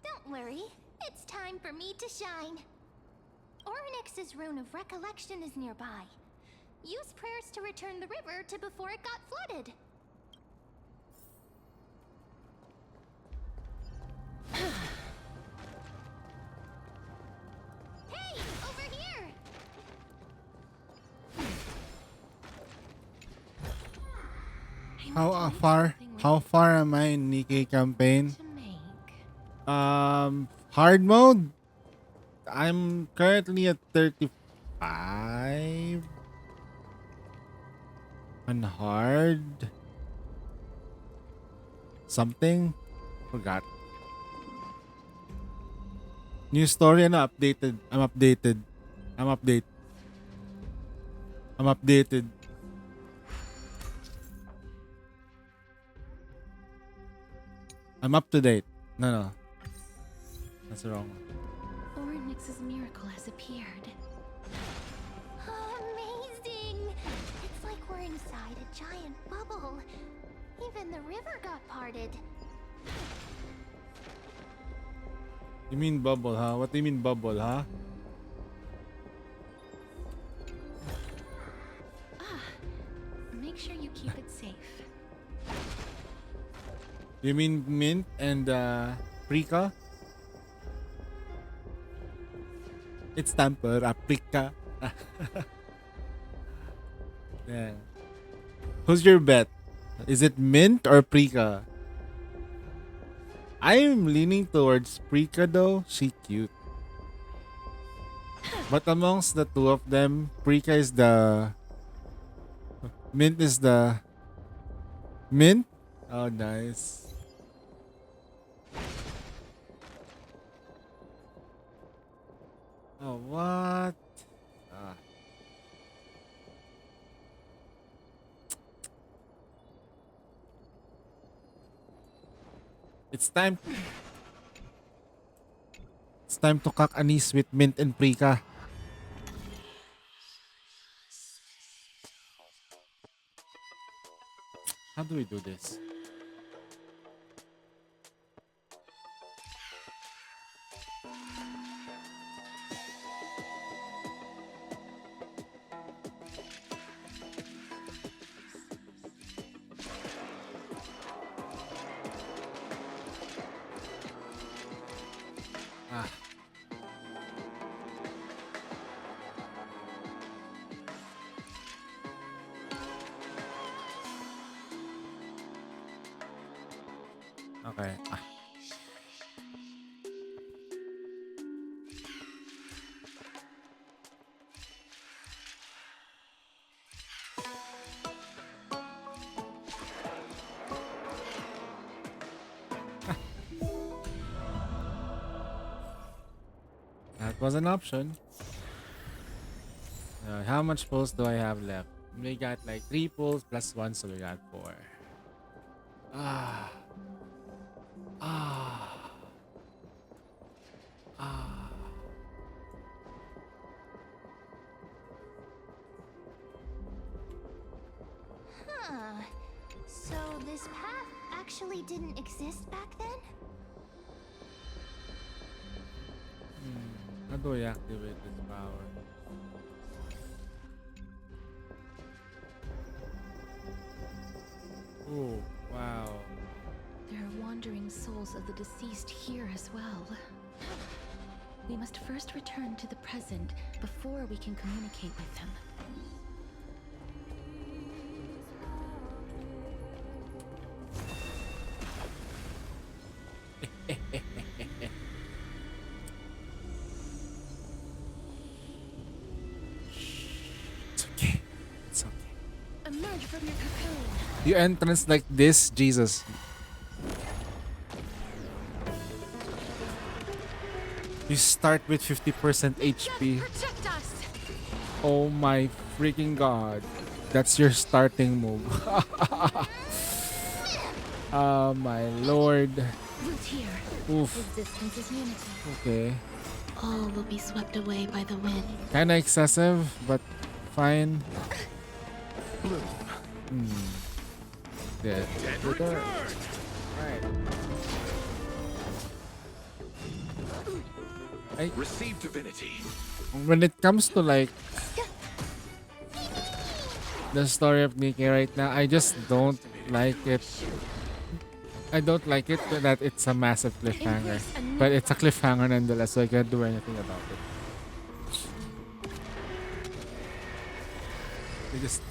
Don't worry, it's time for me to shine. Ornyx's Rune of Recollection is nearby. Use prayers to return the river to before it got flooded. Hey, over here! How far am I in Nikkei campaign? Hard mode? I'm currently at 35. On hard something? Forgot. New story and updated. I'm updated. I'm up to date. No. That's wrong. Ornyx's miracle has appeared. Amazing! It's like we're inside a giant bubble. Even the river got parted. You mean bubble, huh? What do you mean bubble, huh? Make sure you keep it safe. You mean Mint and Prika? It's time for Prika. Yeah. Who's your bet? Is it Mint or Prika? I'm leaning towards Prika though. She cute. But amongst the two of them, Prika is the... Mint is the... Mint? Oh, nice. Oh, what? It's time. time to cock anise with mint and prica. How do we do this? Ah. Okay. Ah. That was an option. How much pulls do I have left? We got like 3 pulls plus 1, so we got 4. Ah. Ah. Ah. Huh. So this path actually didn't exist back then? How do I activate this power? Oh, wow. There are wandering souls of the deceased here as well. We must first return to the present before we can communicate with them. It's okay. It's okay. Emerge from your cocoon. You entrance like this, Jesus. You start with 50% HP. Protect us. Oh my freaking god. That's your starting move. Oh my lord. Root here. Oof. Resistance is unity. Okay. All will be swept away by the wind. Kinda excessive, but fine. Dead. Right. Receive divinity. When it comes to like the story of Nikki right now, I just don't like it. I don't like it that it's a massive cliffhanger. But it's a cliffhanger nonetheless, so I can't do anything about it. I just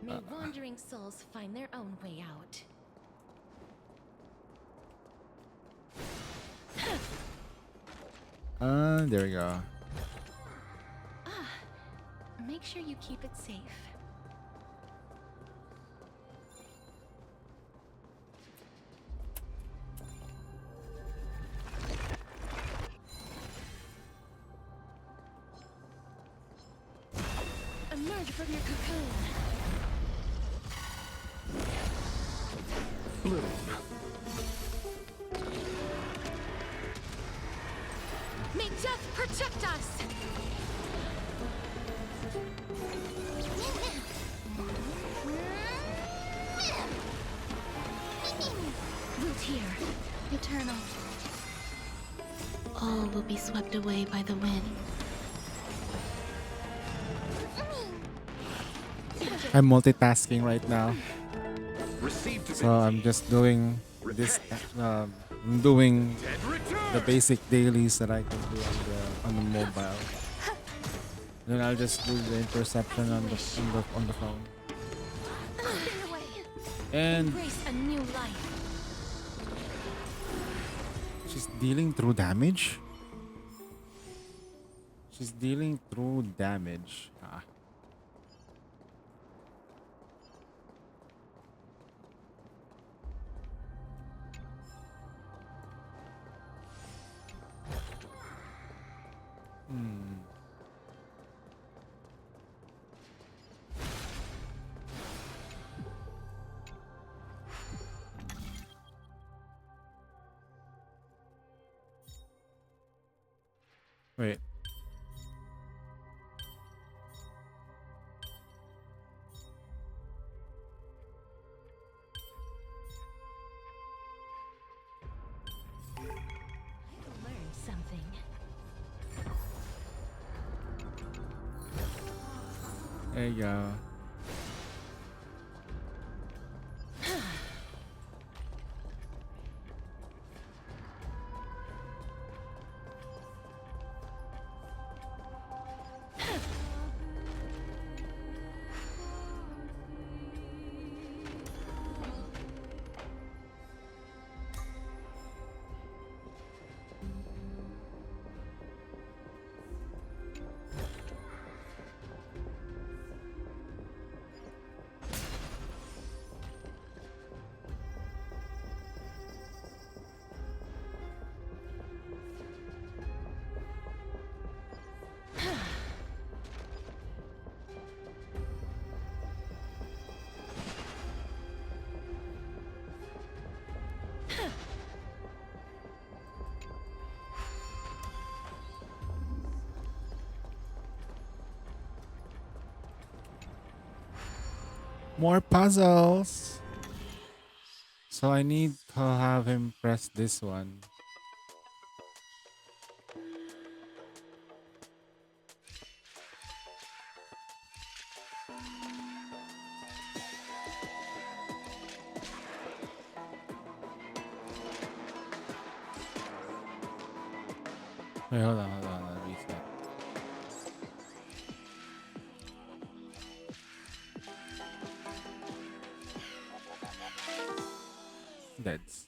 May wandering souls find their own way out. There we go. Make sure you keep it safe. Emerge from your cocoon. Bloom. May death protect us! Root here. Eternal. All will be swept away by the wind. I'm multitasking right now. So I'm just doing this I'm doing the basic dailies that I can do on the mobile. Then I'll just do the interception on the phone. And Embrace a new life. she's dealing through damage. She's dealing through damage. Ah. Wait. Learned something. There you go. More puzzles. So I need to have him press this one. Wait, hold on, reset. Deads.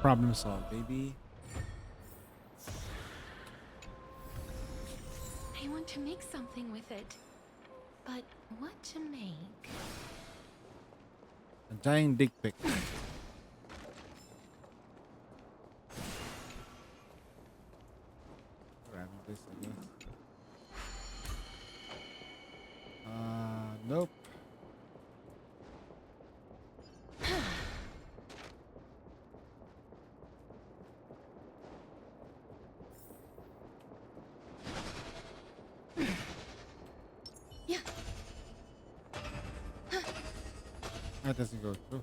Problem solved, baby. I want to make something with it. But what to make? A giant dick pic. Grab this, I guess. Nope. Yeah. That doesn't go through.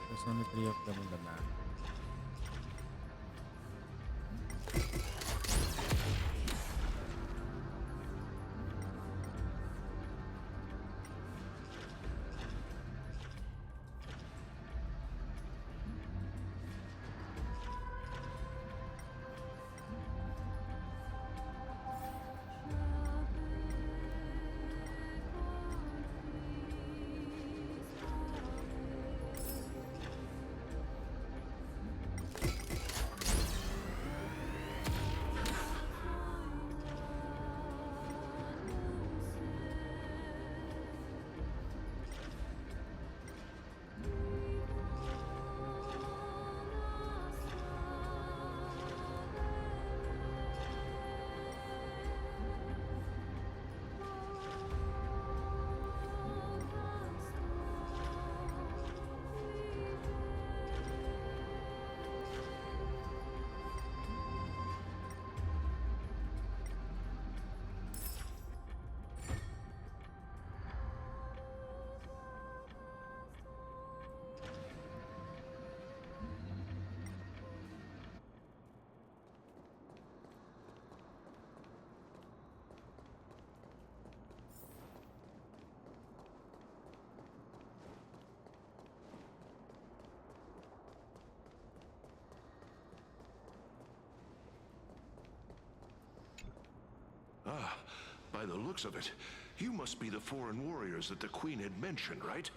There's only 3 of them in the map. Ah, by the looks of it, you must be the foreign warriors that the Queen had mentioned, right?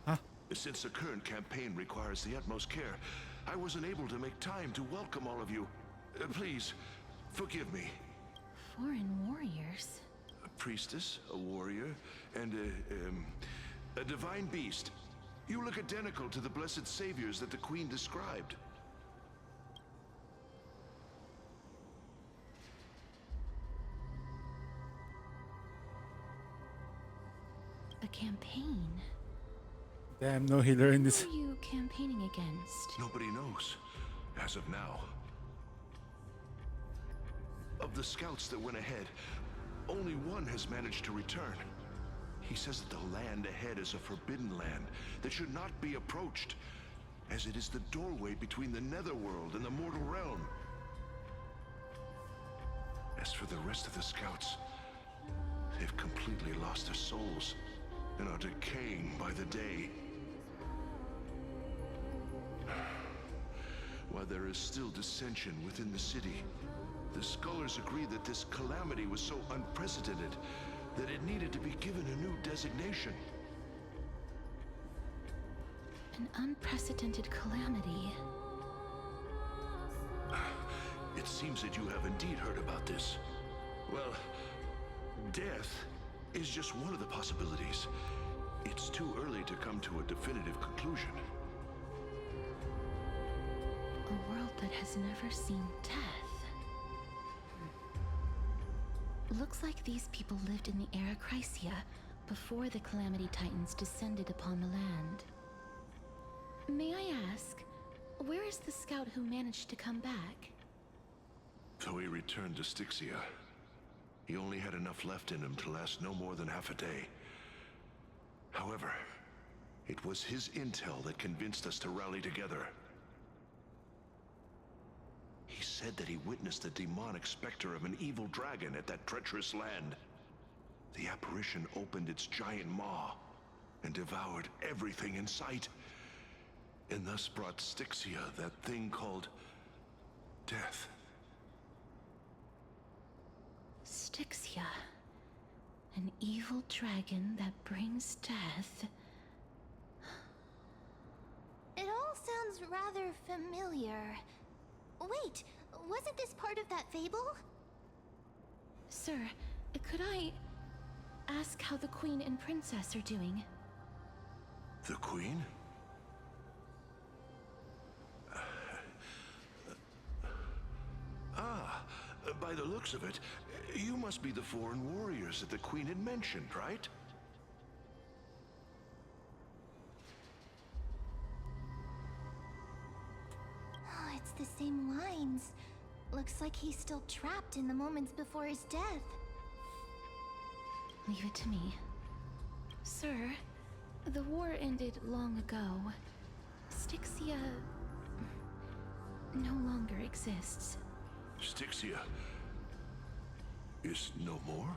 Huh? Since the current campaign requires the utmost care, I wasn't able to make time to welcome all of you. Please, forgive me. Foreign warriors? A priestess, a warrior, and a divine beast. You look identical to the blessed saviors that the Queen described. A campaign? Damn, no healer in this. Who are you campaigning against? Nobody knows, as of now. Of the scouts that went ahead, only one has managed to return. He says that the land ahead is a forbidden land that should not be approached, as it is the doorway between the netherworld and the mortal realm. As for the rest of the scouts, they've completely lost their souls and are decaying by the day. While there is still dissension within the city, the scholars agree that this calamity was so unprecedented that it needed to be given a new designation. An unprecedented calamity. It seems that you have indeed heard about this. Well, death is just one of the possibilities. It's too early to come to a definitive conclusion. A world that has never seen death. Looks like these people lived in the Era Chrysia before the Calamity Titans descended upon the land. May I ask, where is the scout who managed to come back? So he returned to Styxia. He only had enough left in him to last no more than half a day. However, it was his intel that convinced us to rally together. He said that he witnessed the demonic specter of an evil dragon at that treacherous land. The apparition opened its giant maw and devoured everything in sight, and thus brought Styxia that thing called death. Styxia. An evil dragon that brings death. It all sounds rather familiar. Wait, wasn't this part of that fable? Sir, could I ask how the Queen and Princess are doing? The Queen? By the looks of it, you must be the foreign warriors that the Queen had mentioned, right? Oh, it's the same lines. Looks like he's still trapped in the moments before his death. Leave it to me. Sir, the war ended long ago. Styxia no longer exists. Styxia is no more?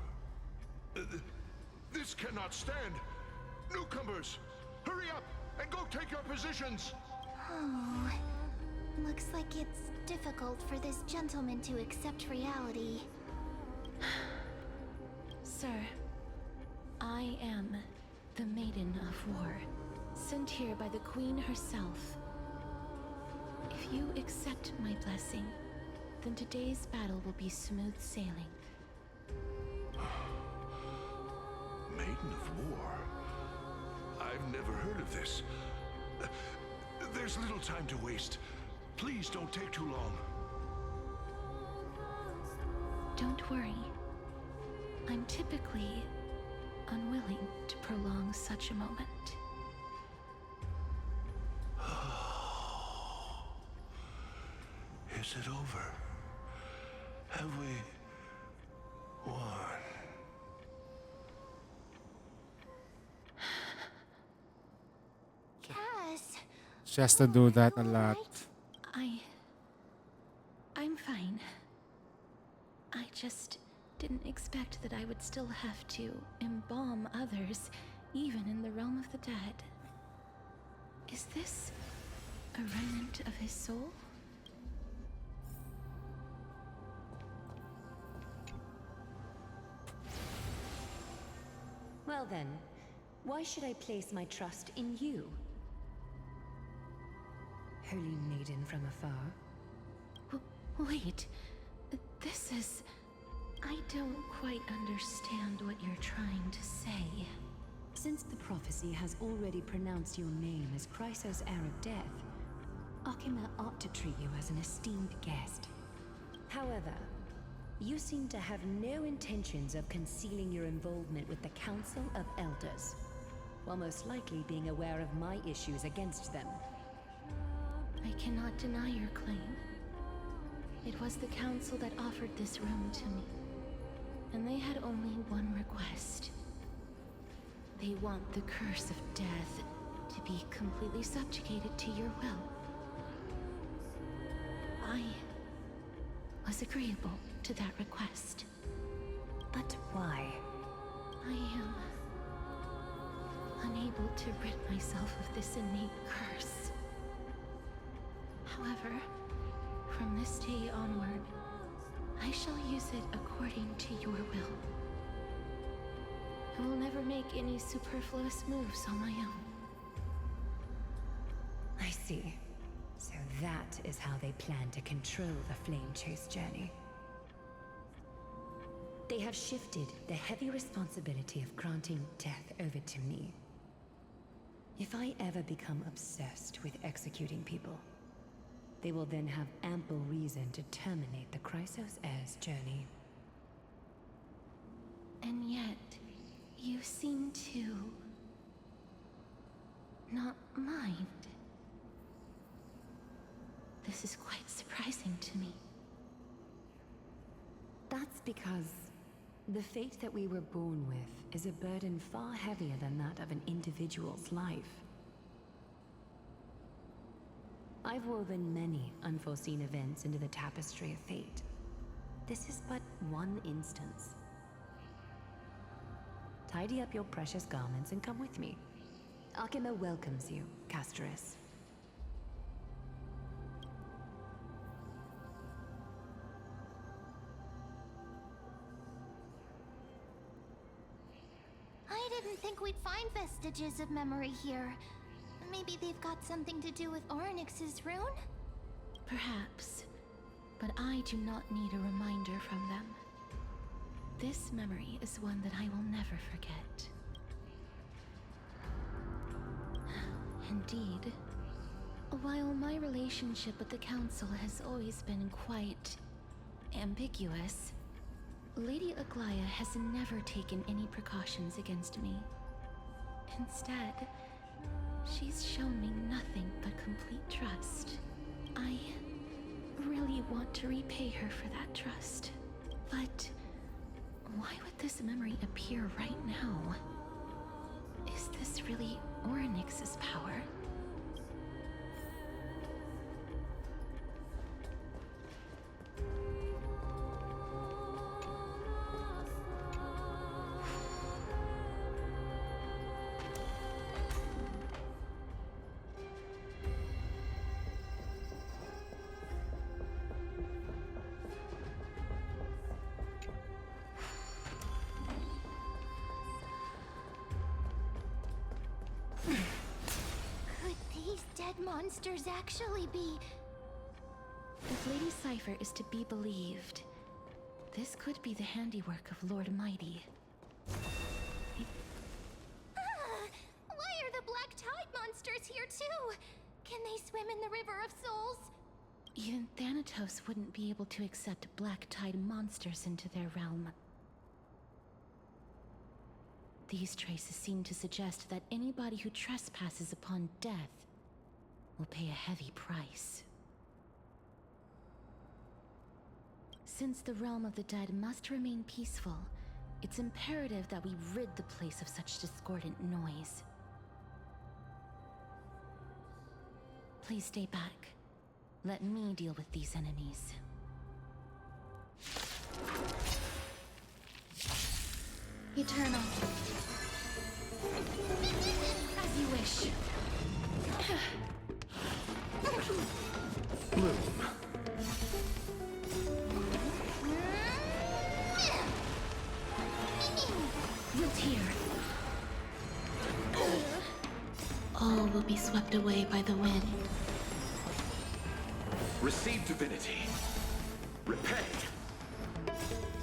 This cannot stand! Newcomers, hurry up and go take your positions! Oh, looks like it's difficult for this gentleman to accept reality. Sir, I am the Maiden of War, sent here by the Queen herself. If you accept my blessing, then today's battle will be smooth sailing. Maiden of War? I've never heard of this. There's little time to waste. Please don't take too long. Don't worry. I'm typically unwilling to prolong such a moment. Is it over? Have we won? Cass! She has to do that a lot. I'm fine. I just didn't expect that I would still have to embalm others, even in the realm of the dead. Is this a remnant of his soul? Well then, why should I place my trust in you? Holy maiden from afar. Wait. This is... I don't quite understand what you're trying to say. Since the prophecy has already pronounced your name as Chrysos, heir of death, Akima ought to treat you as an esteemed guest. However, you seem to have no intentions of concealing your involvement with the Council of Elders, while most likely being aware of my issues against them. I cannot deny your claim. It was the Council that offered this room to me, and they had only one request. They want the curse of death to be completely subjugated to your will. I was agreeable to that request. But why? I am unable to rid myself of this innate curse. However, from this day onward, I shall use it according to your will. I will never make any superfluous moves on my own. I see. So that is how they plan to control the Flame Chase journey. They have shifted the heavy responsibility of granting death over to me. If I ever become obsessed with executing people, they will then have ample reason to terminate the Chrysos heir's journey. And yet, you seem to not mind. This is quite surprising to me. That's because the fate that we were born with is a burden far heavier than that of an individual's life. I've woven many unforeseen events into the tapestry of fate. This is but one instance. Tidy up your precious garments and come with me. Akima welcomes you, Castoris. I didn't think we'd find vestiges of memory here. Maybe they've got something to do with Orynyx's rune? Perhaps, but I do not need a reminder from them. This memory is one that I will never forget. Indeed, while my relationship with the Council has always been quite ambiguous, Lady Aglaya has never taken any precautions against me. Instead, she's shown me nothing but complete trust. I really want to repay her for that trust. But why would this memory appear right now? Is this really Orynyx's power? Monsters actually be... If Lady Cypher is to be believed, this could be the handiwork of Lord Mighty. Why are the Black Tide monsters here too? Can they swim in the River of Souls? Even Thanatos wouldn't be able to accept Black Tide monsters into their realm. These traces seem to suggest that anybody who trespasses upon death will pay a heavy price. Since the realm of the dead must remain peaceful, it's imperative that we rid the place of such discordant noise. Please stay back. Let me deal with these enemies. Eternal. As you wish. Bloom. Wilt here. will be swept away by the wind. Receive divinity. Repay.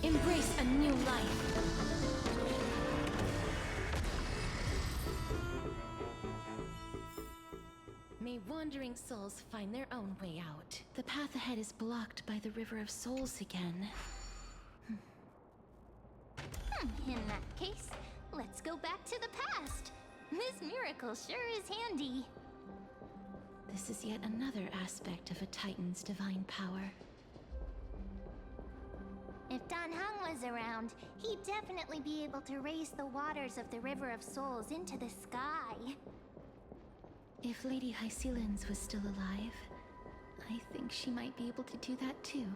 Embrace a new life. May wandering souls find their own way out. The path ahead is blocked by the River of Souls again. In that case, let's go back to the past. This miracle sure is handy. This is yet another aspect of a Titan's divine power. If Dan Heng was around, he'd definitely be able to raise the waters of the River of Souls into the sky. If Lady Hycelens was still alive, I think she might be able to do that too.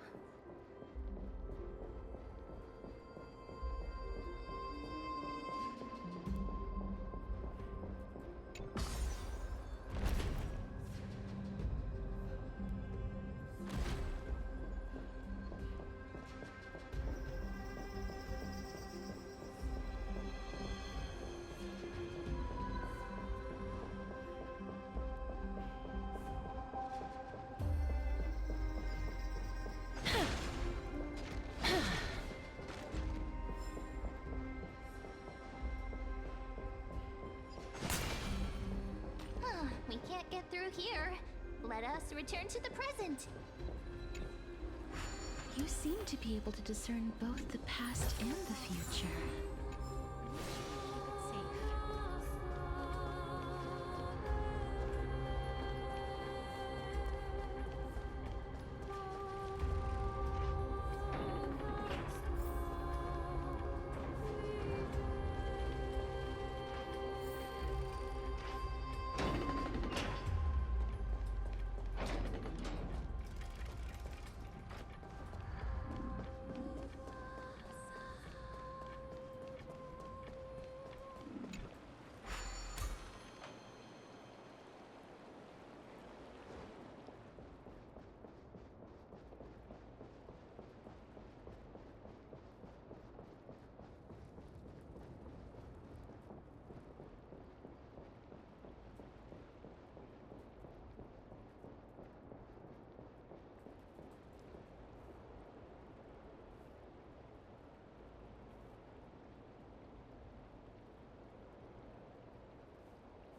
We can't get through here. Let us return to the present. You seem to be able to discern both the past and the future.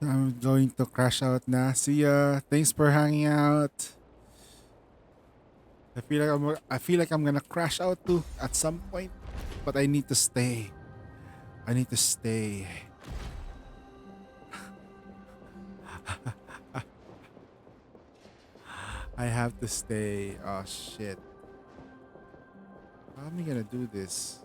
I'm going to crash out na. See ya. Thanks for hanging out. I feel like I'm gonna crash out too at some point, but I need to stay. I need to stay. I have to stay. Oh shit. How am I gonna do this?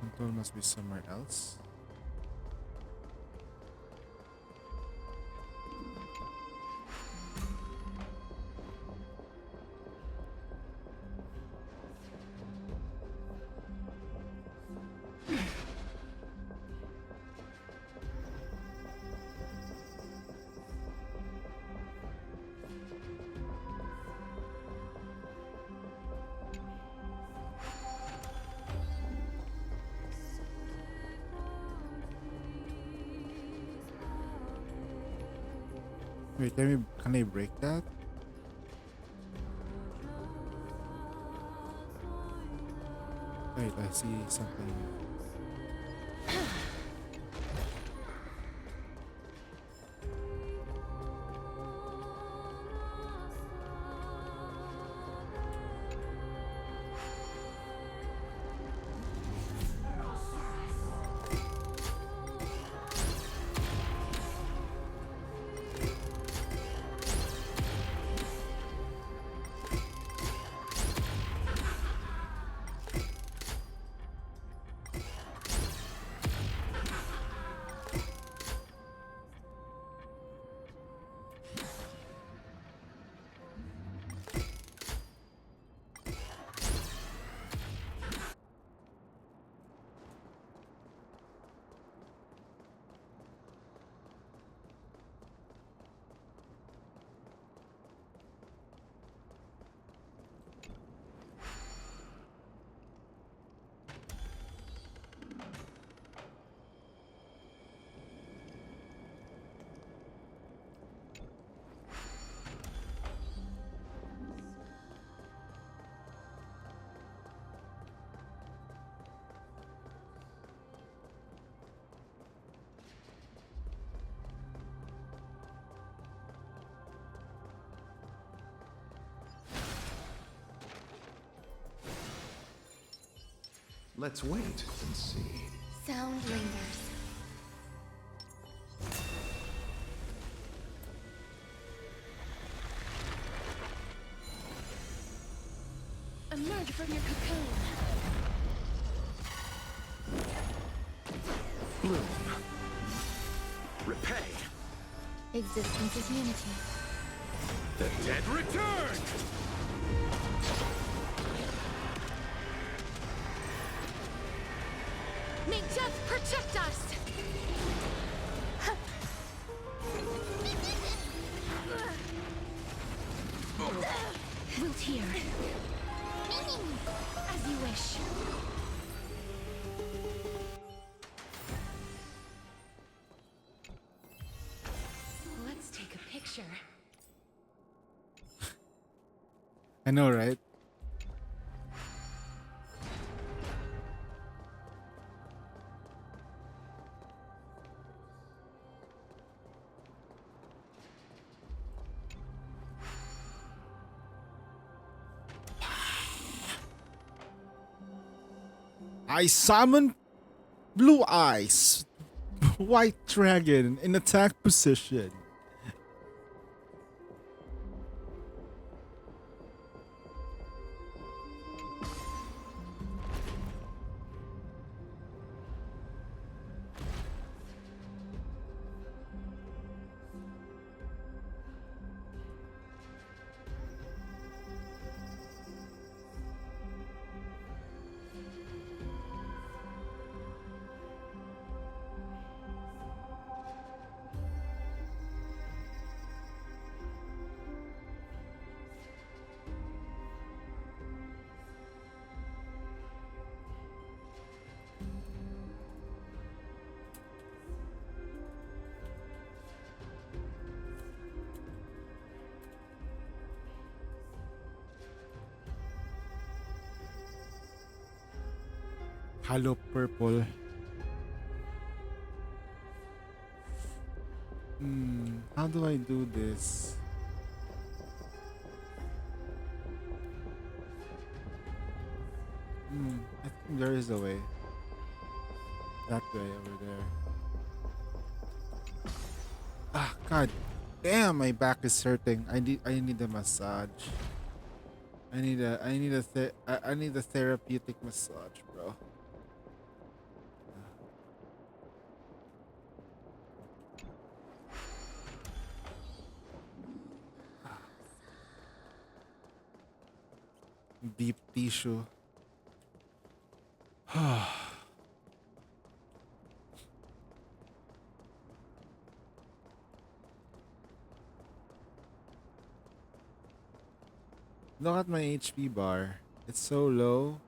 Control must be somewhere else. Wait, can I break that? Wait, I see something. Let's wait and see. Sound lingers. Emerge from your cocoon. Bloom. Repay. Existence is unity. The dead return! May death protect us! Wilt hear. As you wish. Let's take a picture. I know, right? I summon Blue Eyes, White Dragon in attack position. Halo purple. How do I do this? I think there is a way. That way over there. Ah, god damn, my back is hurting. I need a massage. I need a therapeutic massage, bro. Deep tissue. Look at my HP bar. It's so low.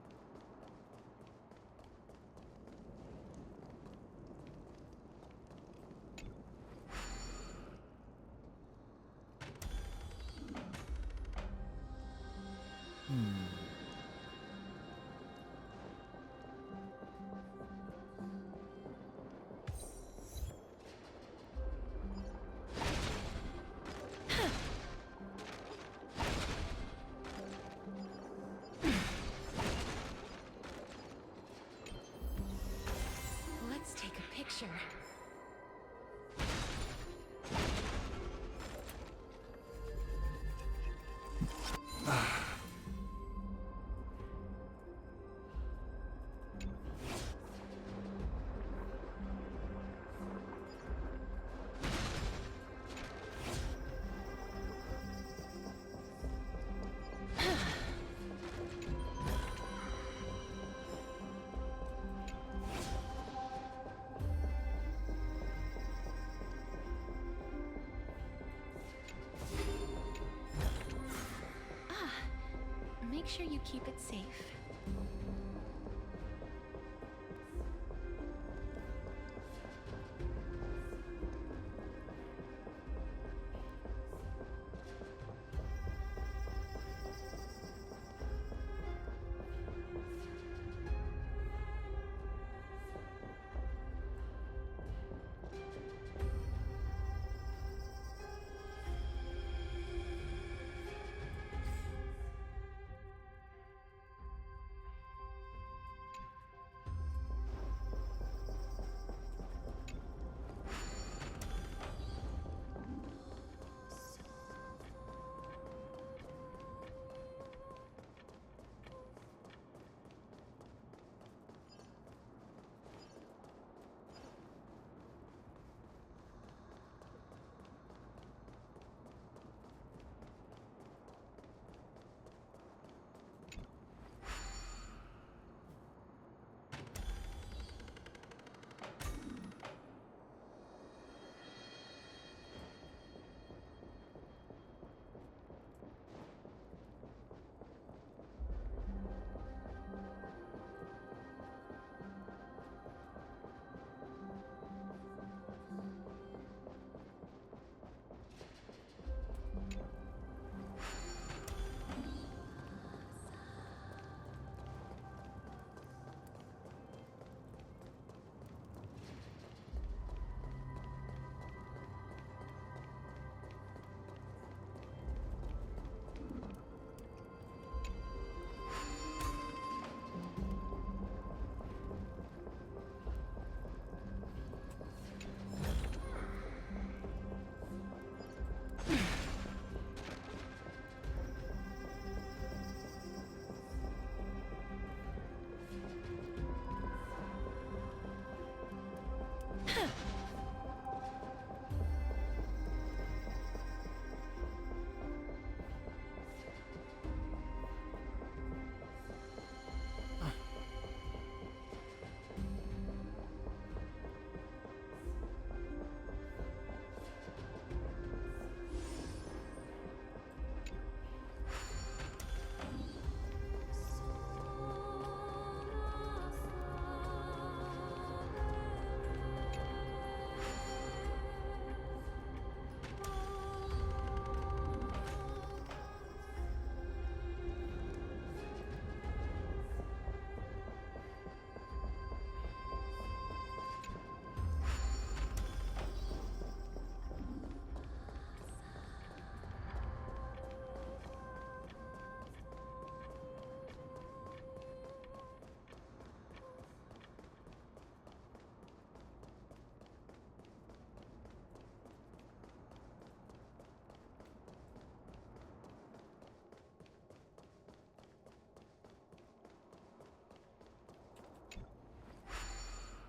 Let's take a picture. Make sure you keep it safe.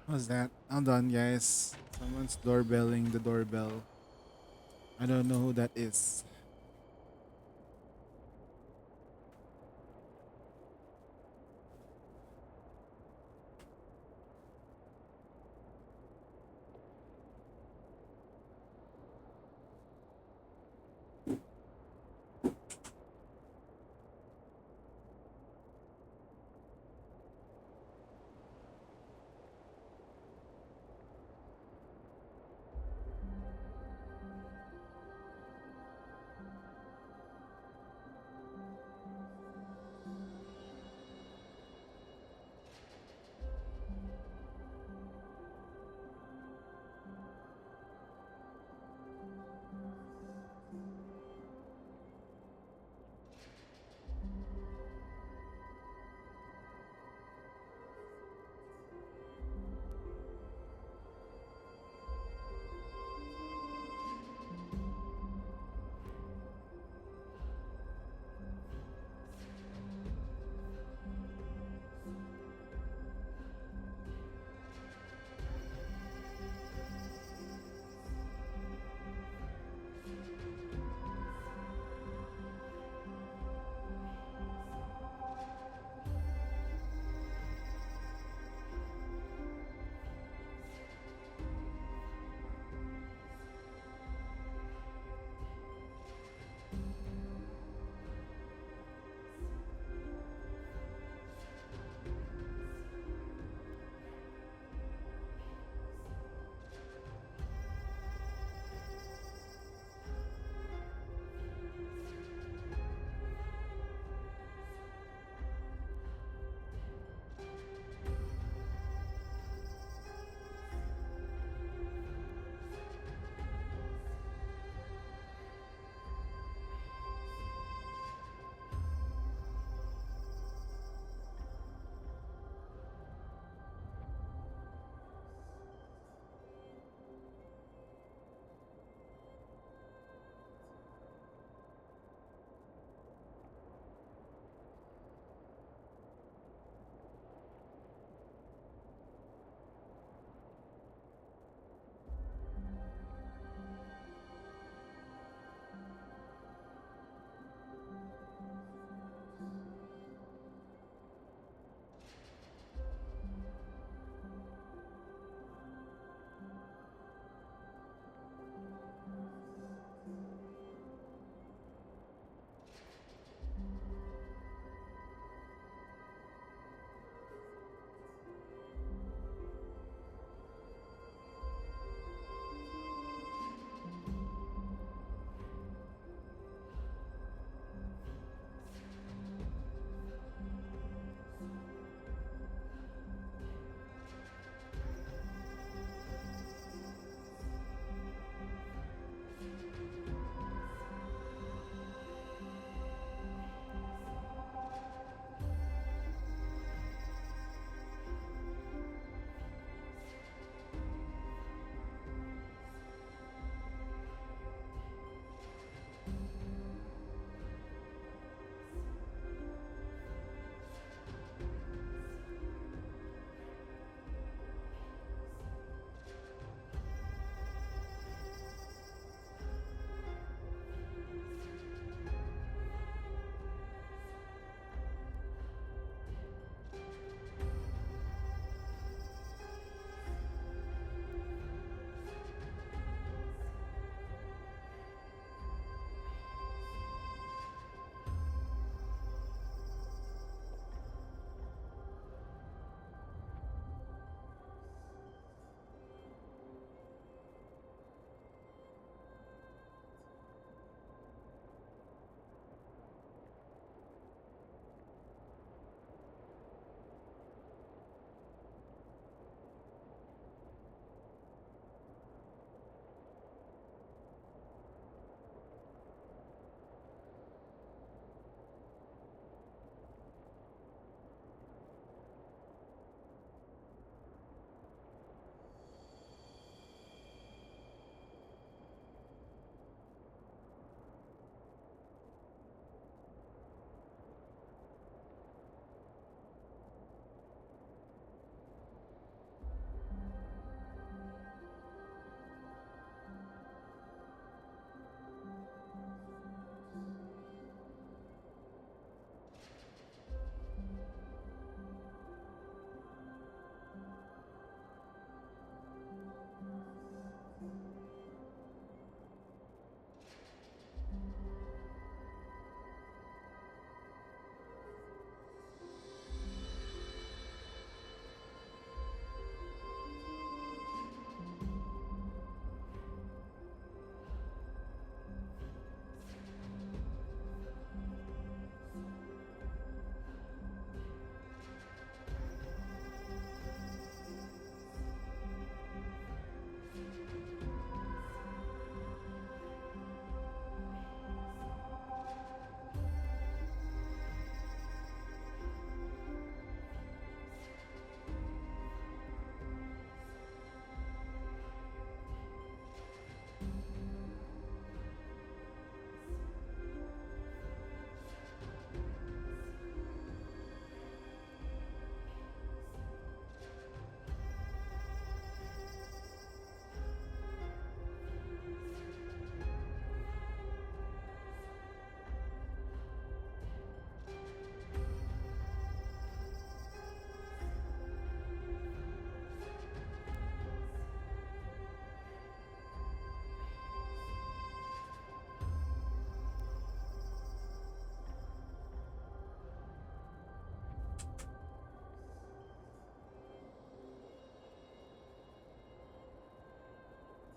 What's that? I'm done, guys. Someone's doorbelling the doorbell. I don't know who that is.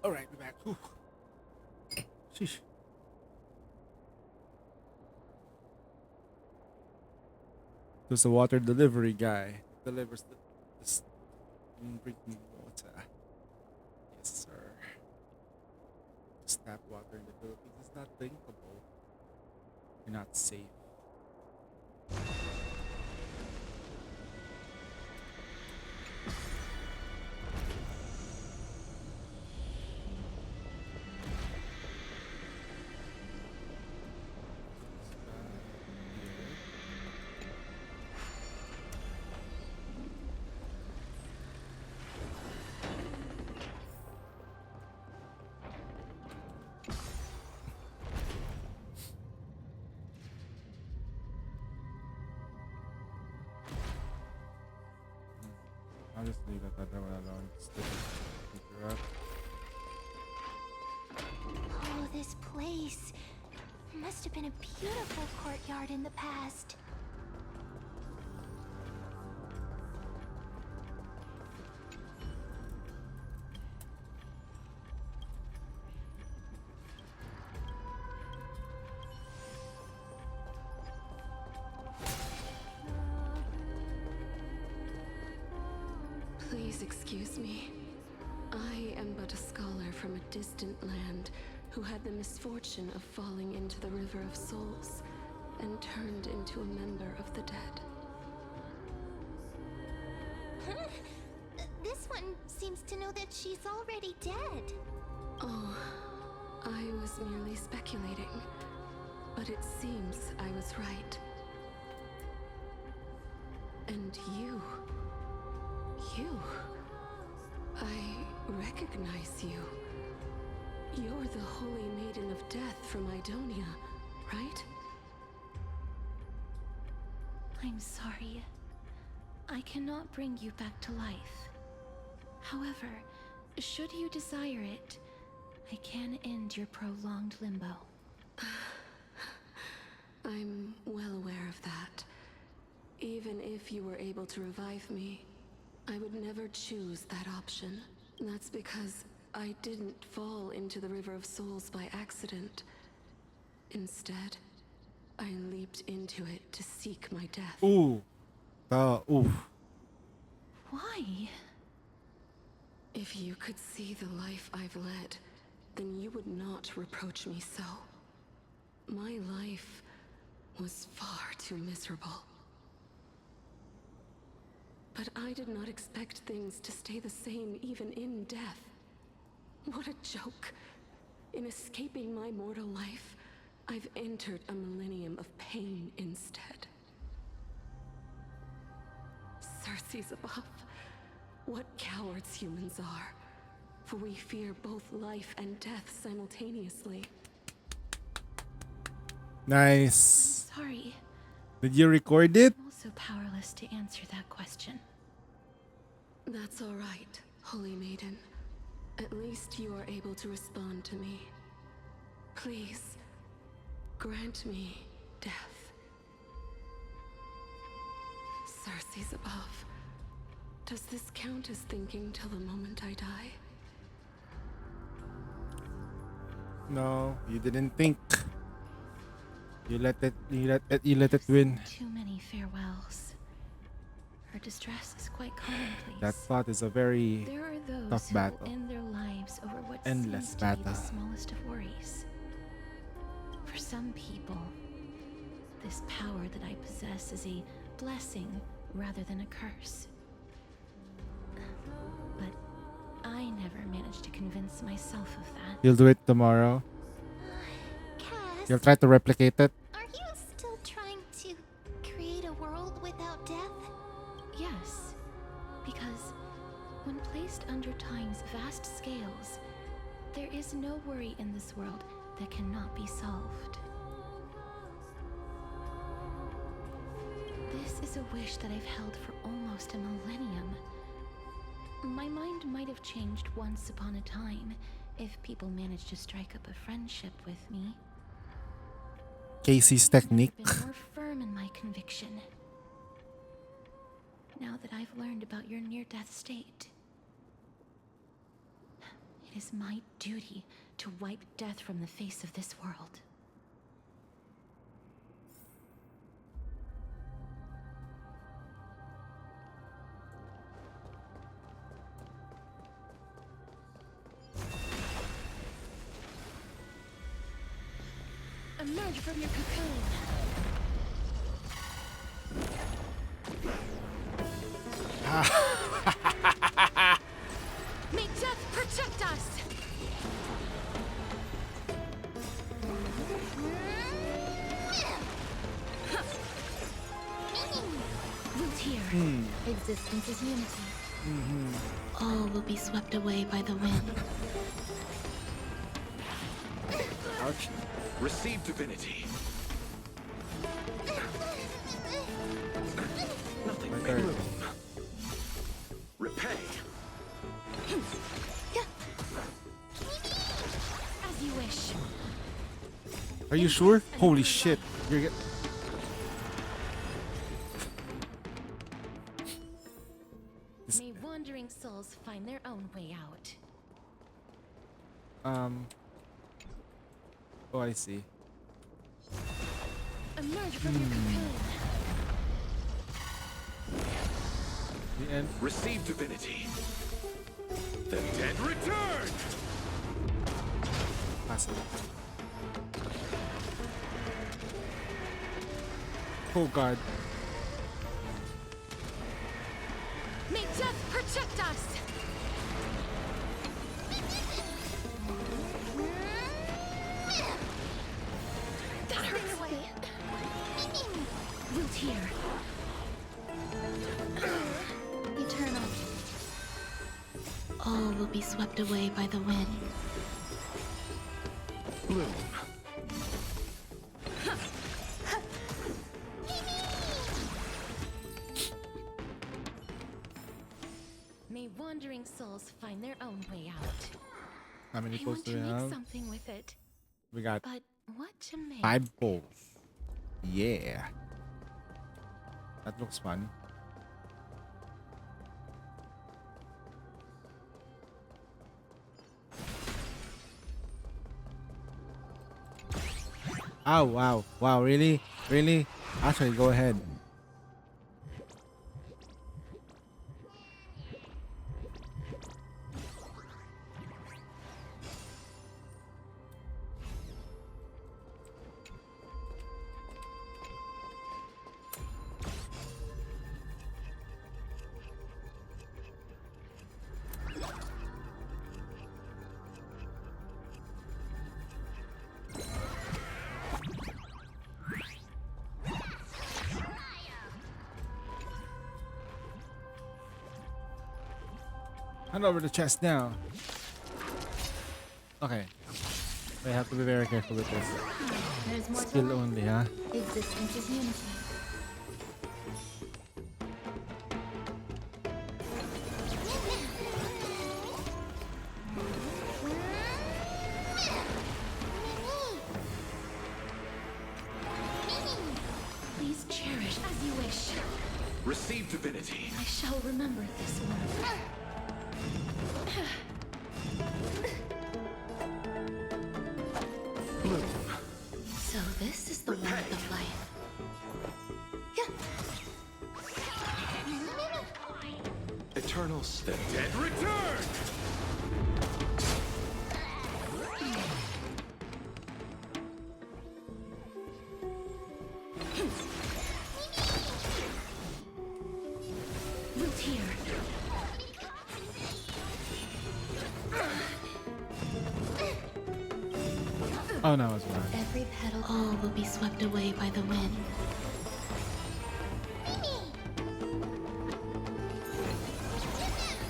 Alright, we're back. Whew. Sheesh. There's a water delivery guy. Delivers the drinking water. Yes, sir. Just tap water in the Philippines is not drinkable. You're not safe. I'll just leave that other one alone. Just pick her up. Oh, this place must have been a beautiful courtyard in the past. Please excuse me. I am but a scholar from a distant land who had the misfortune of falling into the River of Souls and turned into a member of the dead. This one seems to know that she's already dead. Oh, I was merely speculating, but it seems I was right. And you, I recognize you. You're the Holy Maiden of Death from Idonia, right? I'm sorry. I cannot bring you back to life. However, should you desire it, I can end your prolonged limbo. I'm well aware of that. Even if you were able to revive me, I would never choose that option. That's because I didn't fall into the River of Souls by accident. Instead, I leaped into it to seek my death. Ooh. Ooh. Why? If you could see the life I've led, then you would not reproach me so. My life was far too miserable. But I did not expect things to stay the same even in death. What a joke. In escaping my mortal life, I've entered a millennium of pain instead. Circe's above. What cowards humans are. For we fear both life and death simultaneously. Nice. Sorry. Did you record it? I'm also powerless to answer that question. That's all right, Holy Maiden. At least you are able to respond to me. Please, grant me death. Circe's above. Does this count as thinking till the moment I die? No, you didn't think. You let it win. Too many farewells. Her distress is quite commonplace. That thought is a very There are those tough who battle. will end their lives over what Endless seems to be the battle. smallest of worries. For some people, this power that I possess is a blessing rather than a curse. But I never managed to convince myself of that. You'll do it tomorrow. Cass, You'll try to replicate it. are you still trying to create a world without death? Yes, because when placed under time's vast scales, there is no worry in this world that cannot be solved. This is a wish that I've held for almost a millennium. My mind might have changed once upon a time if people managed to strike up a friendship with me. Casey's technique. I've been more firm in my conviction. Now that I've learned about your near-death state. It is my duty to wipe death from the face of this world. Emerge from your cocoon. May death protect us! Root here. Existence is unity. All will be swept away by the wind. Ouch. Receive divinity. Nothing may bloom. Repay. As you wish. Are you sure? Holy shit. You're get May wandering souls find their own way out. Oh, I see. Emerge from your cocoon. The end. Receive divinity. The dead return! Awesome. Oh god. May death protect us! That hurts. Root here. Eternal. All will be swept away by the wind. Bloom. May wandering souls find their own way out. How many I poles want do to we make have? something with it. We got But what to make? 5 poles. Yeah. That looks fun. Oh, wow. Wow, really? Really? Actually, go ahead. Hand over the chest now. Okay. We have to be very careful with this. There's more to Skill life. only, huh? Existence is unity. Please cherish as you wish. Receive divinity. I shall remember this one. Bloom. So this is the warmth of life. Eternal stay. The dead return! Root here. Oh no, it's fine. Every petal, all will be swept away by the wind.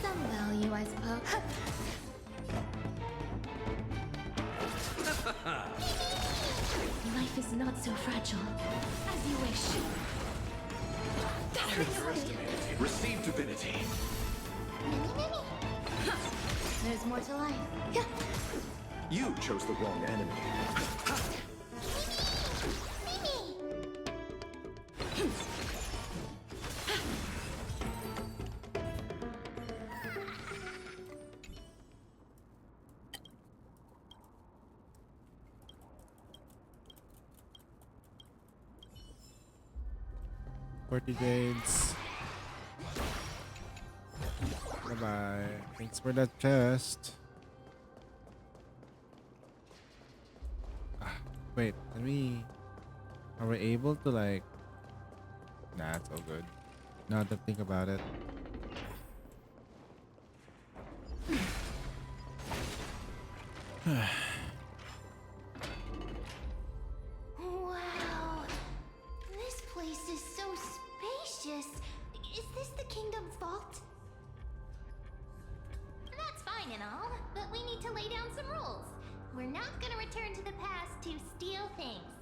Some value, I suppose. Life is not so fragile. As you wish. That hurts. Receive divinity. There's more to life. You chose the wrong enemy. 40 jades. Bye bye. Thanks for that chest. Wait, are we able to like? Nah, it's all good. Now that I think about it. Wow. This place is so spacious. Is this the kingdom's vault? That's fine and all, but we need to lay down some rules. We're not gonna return to the past to steal things.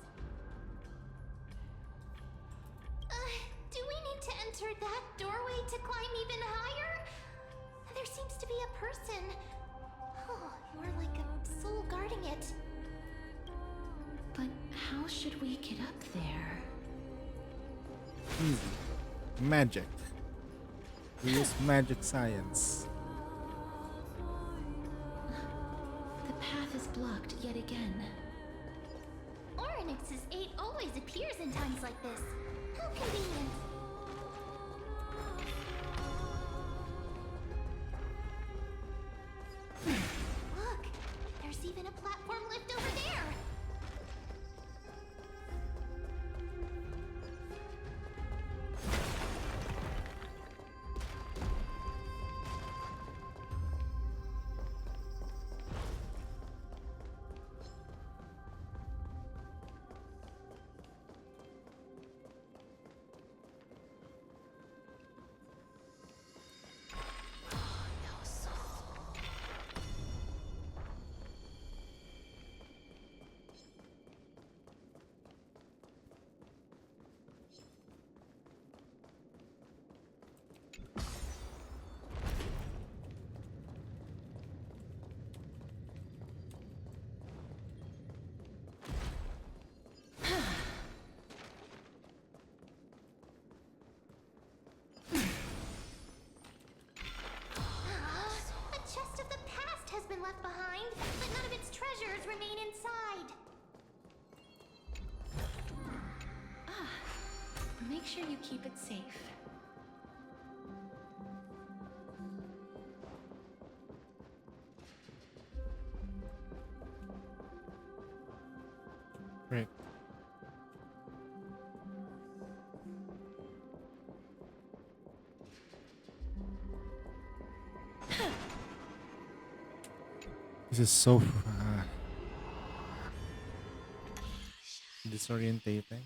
Do we need to enter that doorway to climb even higher? There seems to be a person. Oh, more like a soul guarding it. But how should we get up there? Easy. Magic. We use magic science. The path is blocked yet again. Oryx's 8 always appears in times like this. How convenient. Look, there's even a platform lift over there. Left behind, but none of its treasures remain inside. Make sure you keep it safe. Great. This is so disorientating.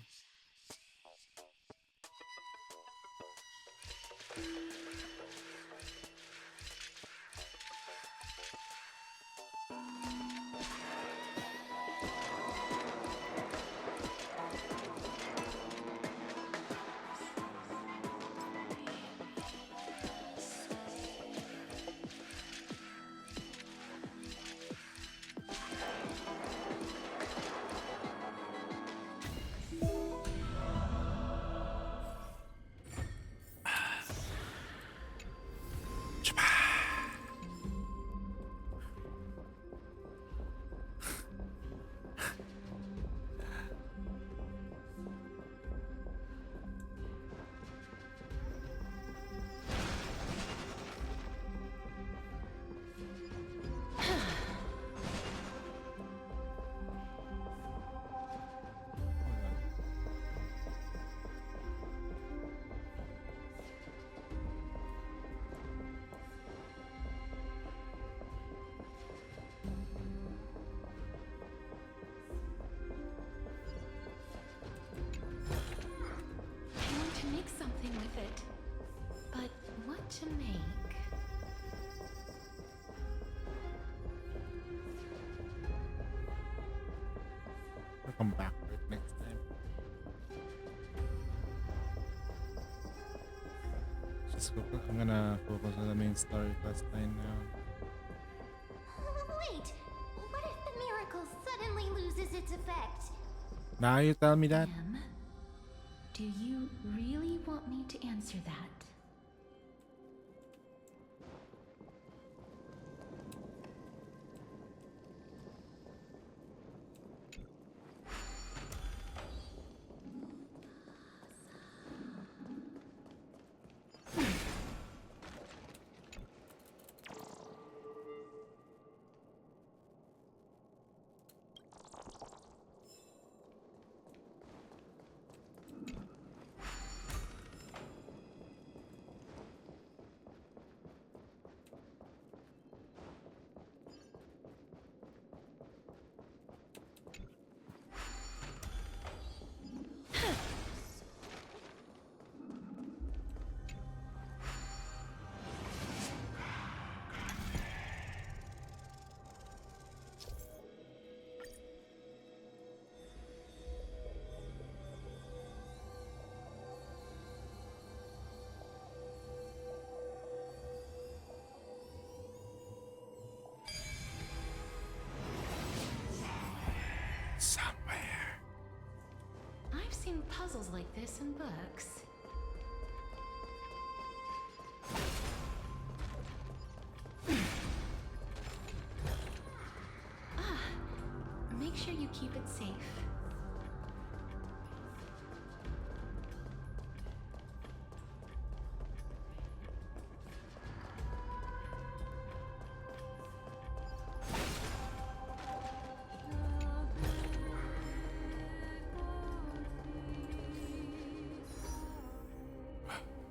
I want to make something with it. But what to make? I'll come back to it next time. I'm gonna focus on the main story quest line now. Wait, what if the miracle suddenly loses its effect? Now you tell me that? Do you really want me to answer that? somewhere. I've seen puzzles like this in books. Make sure you keep it safe.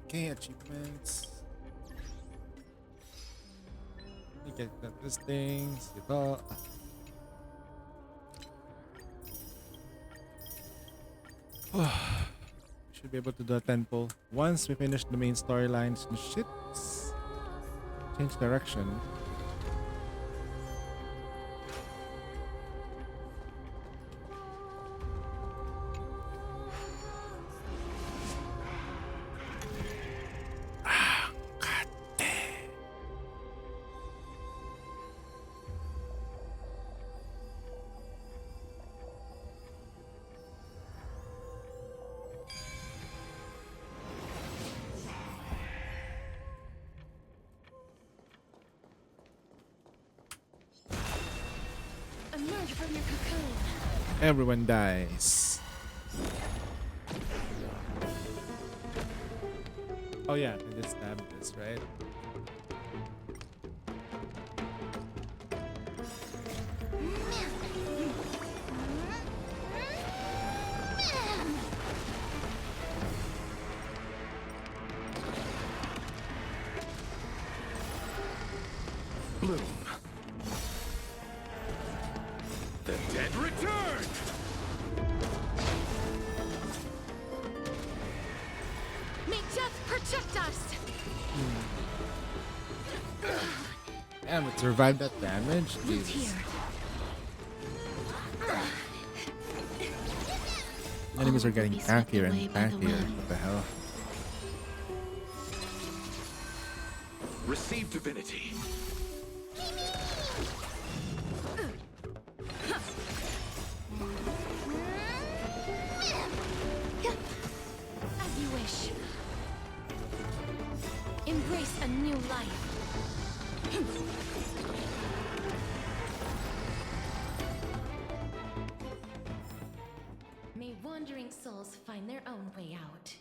Okay, achievements. You get these things. Ito. Should be able to do a tempo once we finish the main storylines and shit. Change direction. Emerge from your cocoon. Everyone dies. Oh yeah, I just stabbed this, right? Bloom. The dead return! May death protect us! Damn, it survived that damage. Loot Jesus. here. Enemies are getting tankier and tankier. What the hell? Receive divinity. As you wish. Embrace a new life. May wandering souls find their own way out.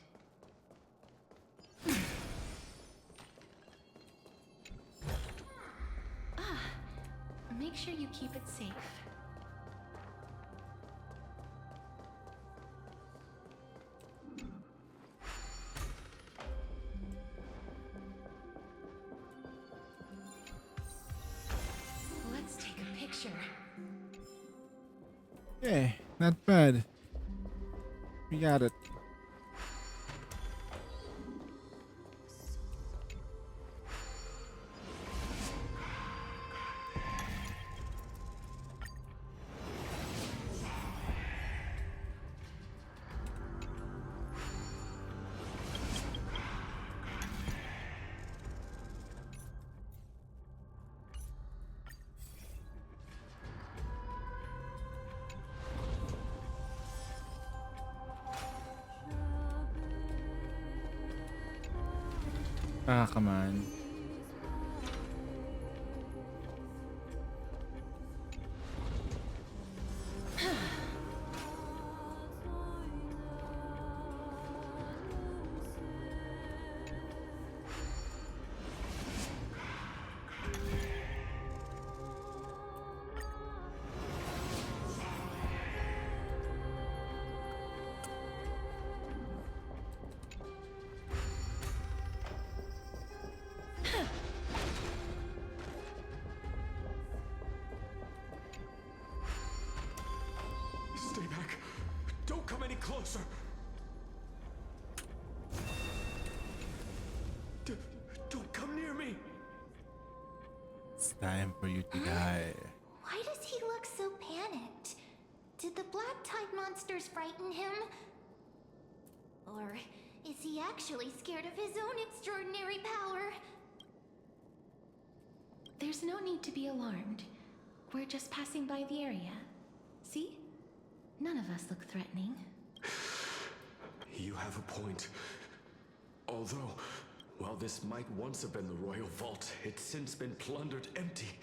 Make sure you keep it safe. Let's take a picture. Okay, not bad. We got it. Ah, come on. Stay back. Don't come any closer. Don't come near me. It's time for you to die. Why does he look so panicked? Did the black tide monsters frighten him? Or is he actually scared of his own extraordinary power? There's no need to be alarmed. We're just passing by the area. See? None of us look threatening. You have a point. Although, while this might once have been the royal vault, it's since been plundered empty.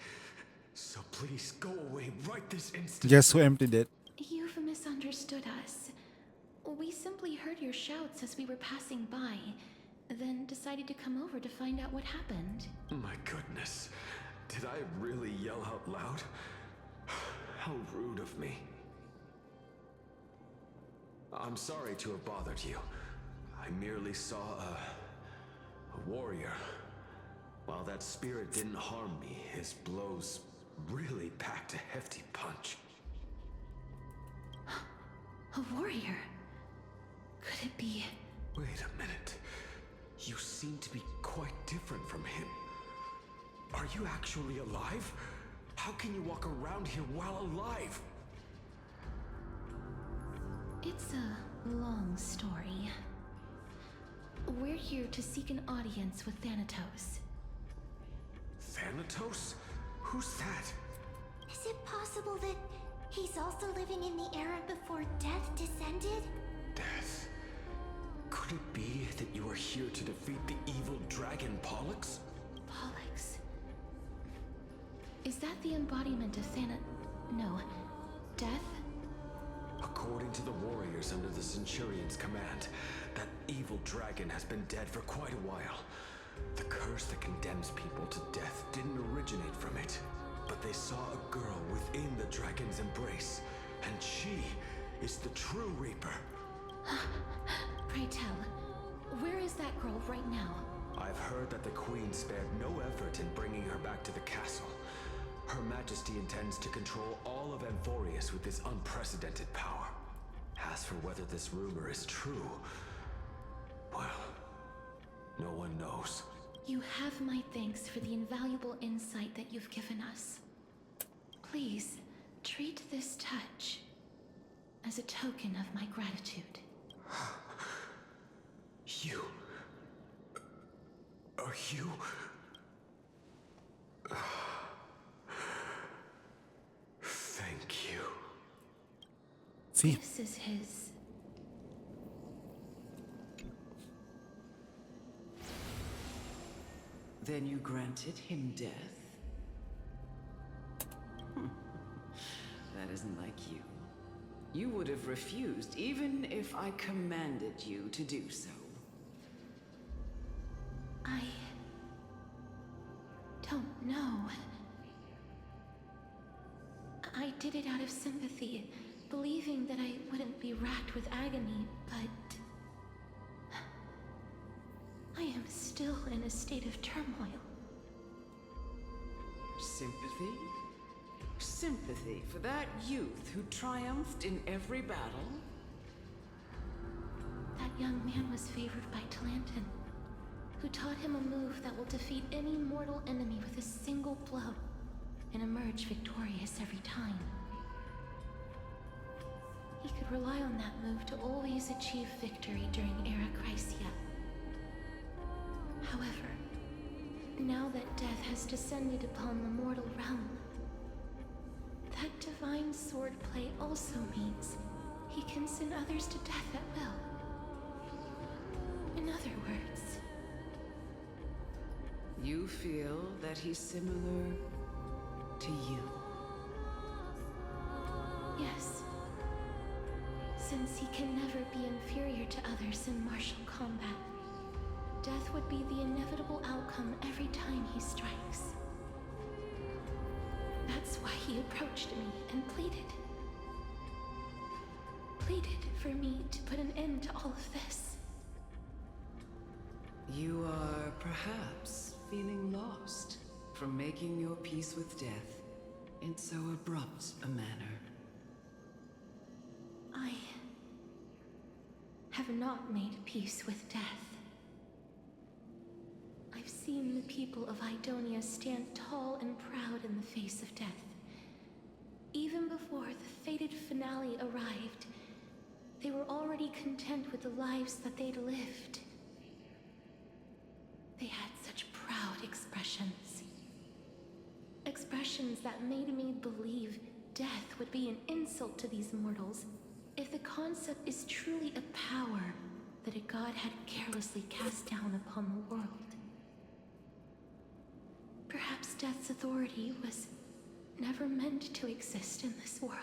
So please go away right this instant. Guess who emptied it? You've misunderstood us. We simply heard your shouts as we were passing by, then decided to come over to find out what happened. My goodness. Did I really yell out loud? How rude of me. I'm sorry to have bothered you. I merely saw a warrior. While that spirit didn't harm me, his blows really packed a hefty punch. A warrior? Could it be? Wait a minute. You seem to be quite different from him. Are you actually alive? How can you walk around here while alive? It's a long story. We're here to seek an audience with Thanatos. Thanatos? Who's that? Is it possible that he's also living in the era before death descended? Death? Could it be that you are here to defeat the evil dragon Pollux? Pollux? Is that the embodiment of No. Death? According to the warriors under the Centurion's command, that evil dragon has been dead for quite a while. The curse that condemns people to death didn't originate from it, but they saw a girl within the dragon's embrace, and she is the true Reaper. Pray tell, where is that girl right now? I've heard that the Queen spared no effort in bringing her back to the castle. Her Majesty intends to control all of Amphorius with this unprecedented power. As for whether this rumor is true, well, no one knows. You have my thanks for the invaluable insight that you've given us. Please, treat this touch as a token of my gratitude. You... Are you... Thank you. See? This is his... Then you granted him death? That isn't like you. You would have refused even if I commanded you to do so. I... don't know. I did it out of sympathy, believing that I wouldn't be racked with agony, but... I am still in a state of turmoil. Sympathy? Sympathy for that youth who triumphed in every battle? That young man was favored by Talantin, who taught him a move that will defeat any mortal enemy with a single blow and emerge victorious every time. He could rely on that move to always achieve victory during Era Chrysia. However, now that death has descended upon the mortal realm, that divine swordplay also means he can send others to death at will. In other words... You feel that he's similar to you? Yes. Since he can never be inferior to others in martial combat, death would be the inevitable outcome every time he strikes. That's why he approached me and pleaded. Pleaded for me to put an end to all of this. You are perhaps feeling lost from making your peace with death in so abrupt a manner. I have not made peace with death. I've seen the people of Idonia stand tall and proud in the face of death. Even before the fated finale arrived, they were already content with the lives that they'd lived. They had such proud expressions. Expressions that made me believe death would be an insult to these mortals concept is truly a power that a god had carelessly cast down upon the world. Perhaps Death's authority was never meant to exist in this world.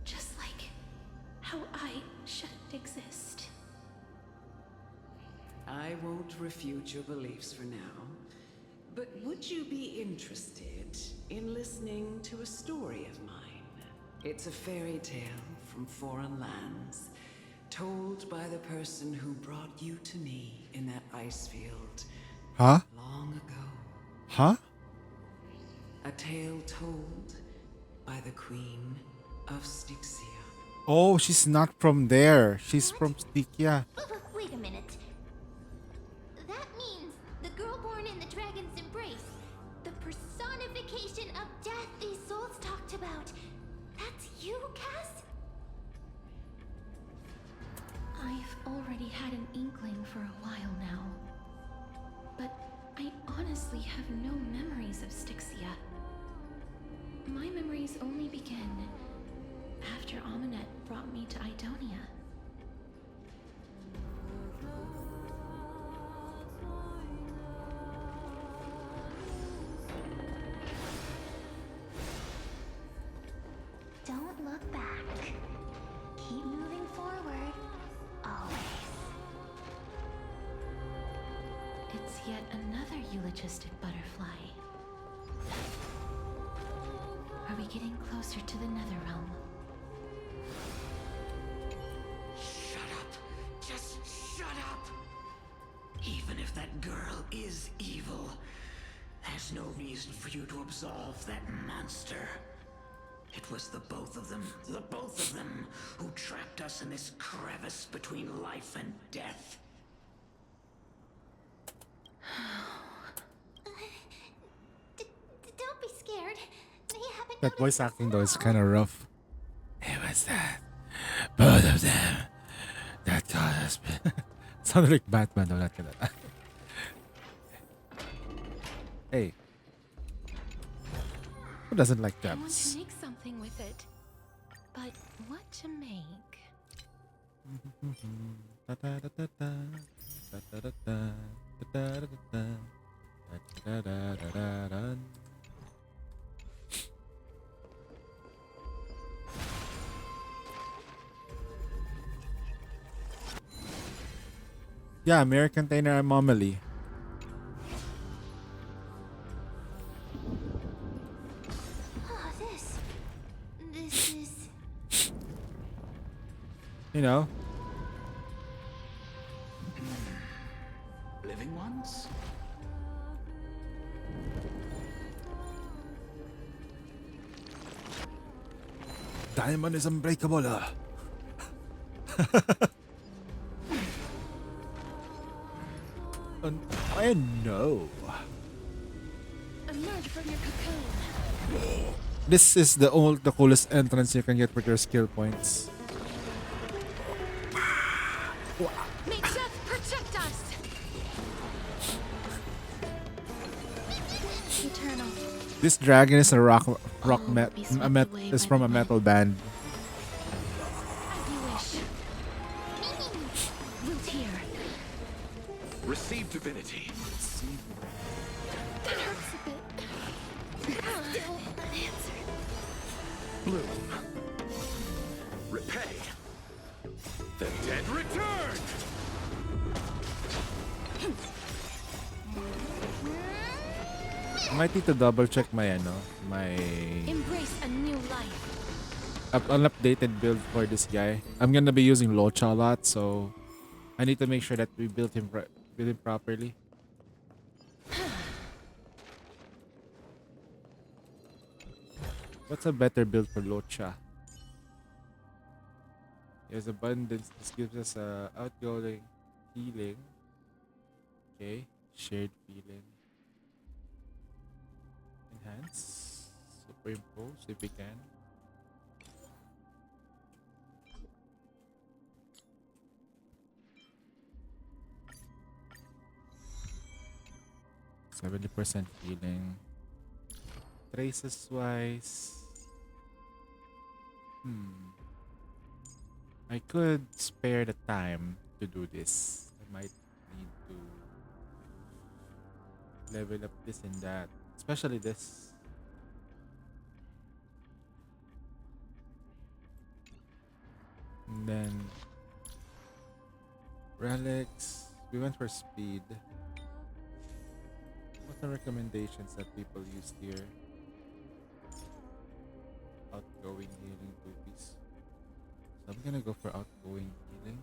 Just like how I shouldn't exist. I won't refute your beliefs for now, but would you be interested in listening to a story of mine? It's a fairy tale from foreign lands, told by the person who brought you to me in that ice field Huh? long ago. Huh? A tale told by the Queen of Styxia. Oh, she's not from there. She's from Stygia. Wait a minute. That means the girl born in the dragon's embrace, the personification of death these souls talked about. That's you, Cass? I've already had an inkling for a while now. But I honestly have no memories of Styxia. My memories only begin after Amunet brought me to Idonia. Don't look back. Keep moving forward. Always. It's yet another eulogistic butterfly. Are we getting closer to the Netherrealm? Shut up. Just shut up. Even if that girl is evil, there's no reason for you to absolve that monster. It was the both of them, who trapped us in this crevice between life and death. Don't be scared. They haven't. That voice acting though is kind of rough. It was that. Both of them. That got us. Sounded like Batman though, not gonna lie. Hey. Who doesn't like I want gems? to make something with it. But what to make? Yeah, mirror container anomaly. Oh, this is. You know, Living ones? diamond is unbreakable. I know. Emerge from your cocoon. This is the coolest entrance you can get with your skill points. May death protect us! Eternal. This dragon is a is from a metal band. As you wish. Root here. Receive divinity. That hurts a bit. Unanswered. Bloom. Repay. The dead return. I might need to double check my Embrace a new life. an updated build for this guy. I'm gonna be using Locha a lot, so I need to make sure that we build him properly. What's a better build for Locha? He has abundance. This gives us outgoing healing. Okay, shared feeling. Enhance, superimpose if we can. %70 healing. Traces wise, Hmm. I could spare the time to do this. I might need to level up this and that, especially this. And then relics. We went for speed. What are recommendations that people used here? Outgoing healing 2 piece. So I'm gonna go for outgoing healing.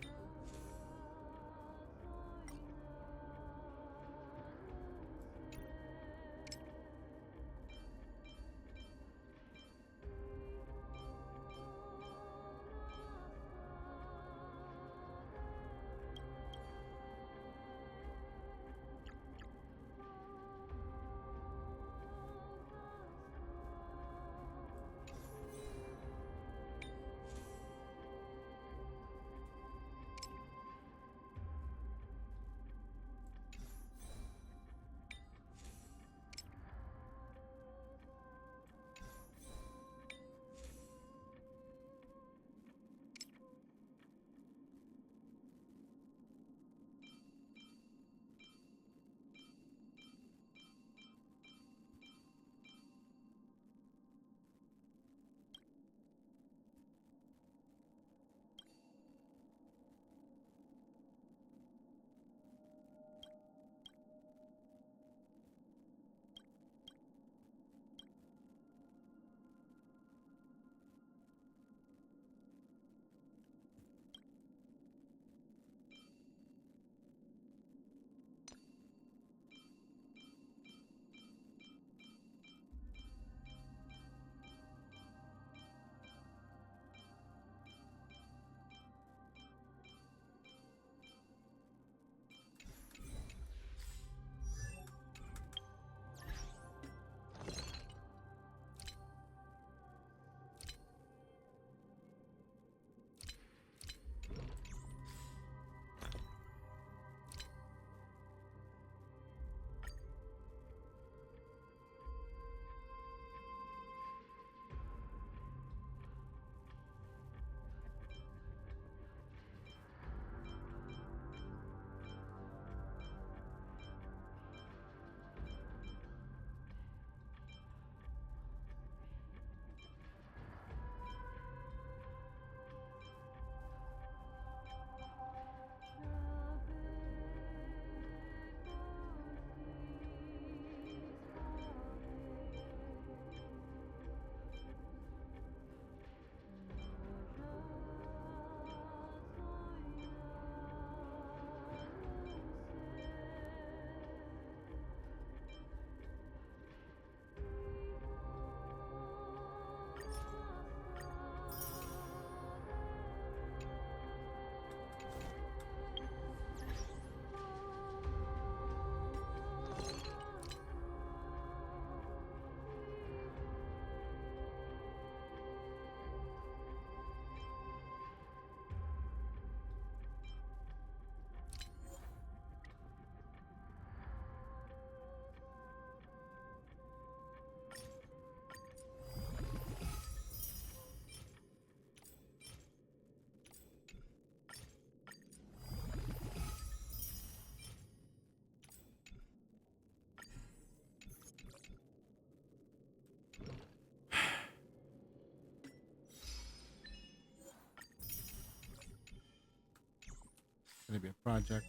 Gonna be a project.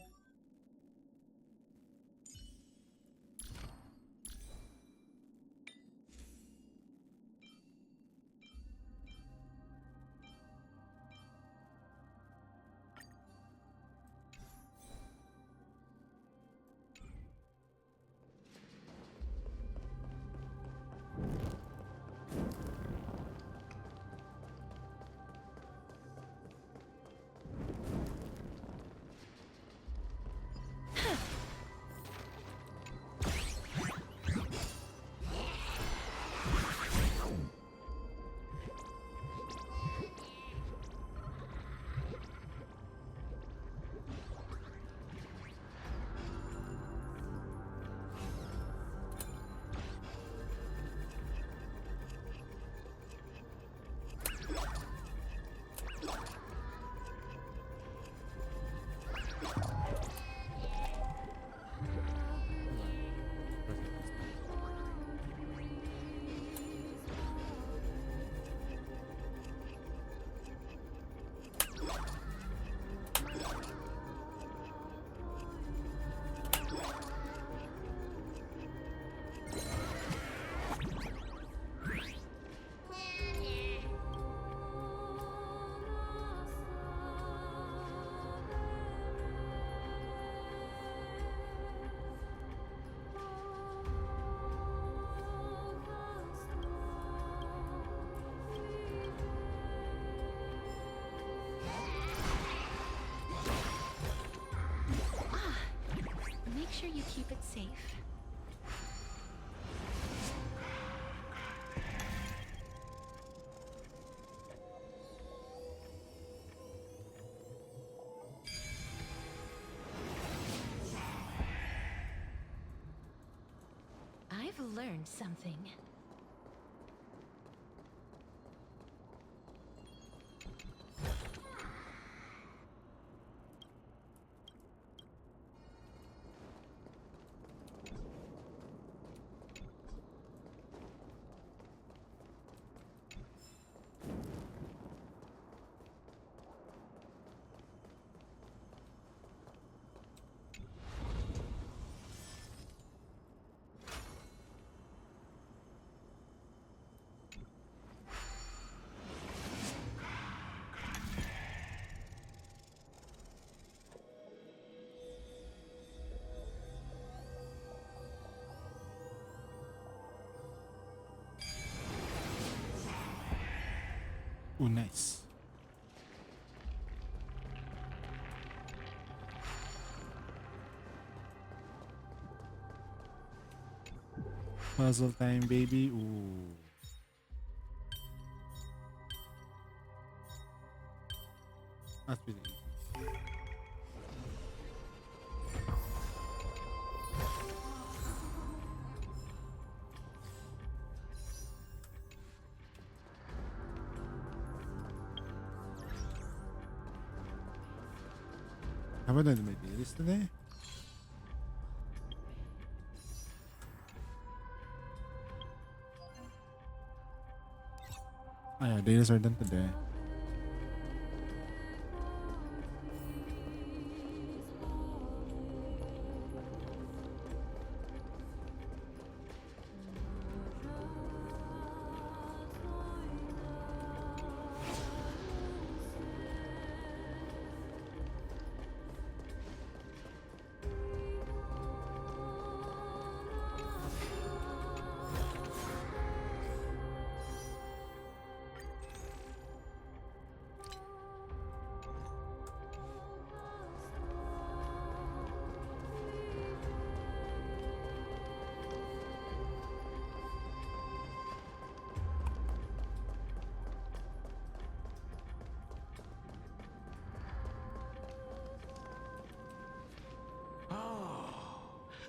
find something. Ooh, nice. Puzzle time, baby. Ooh. That's really easy. Haben wir denn mit der Liste, ne? Ah yeah, dailies are done today.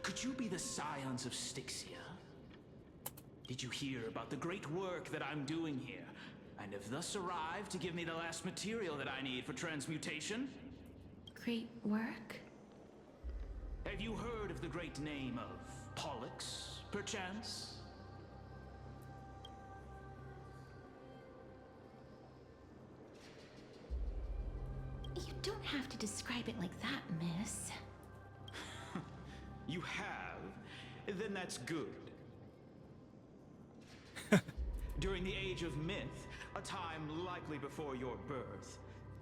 Could you be the scions of Styxia? Did you hear about the great work that I'm doing here? And have thus arrived to give me the last material that I need for transmutation? Great work? Have you heard of the great name of Pollux, perchance? You don't have to describe it like that, miss. You have? Then that's good. During the Age of Myth, a time likely before your birth,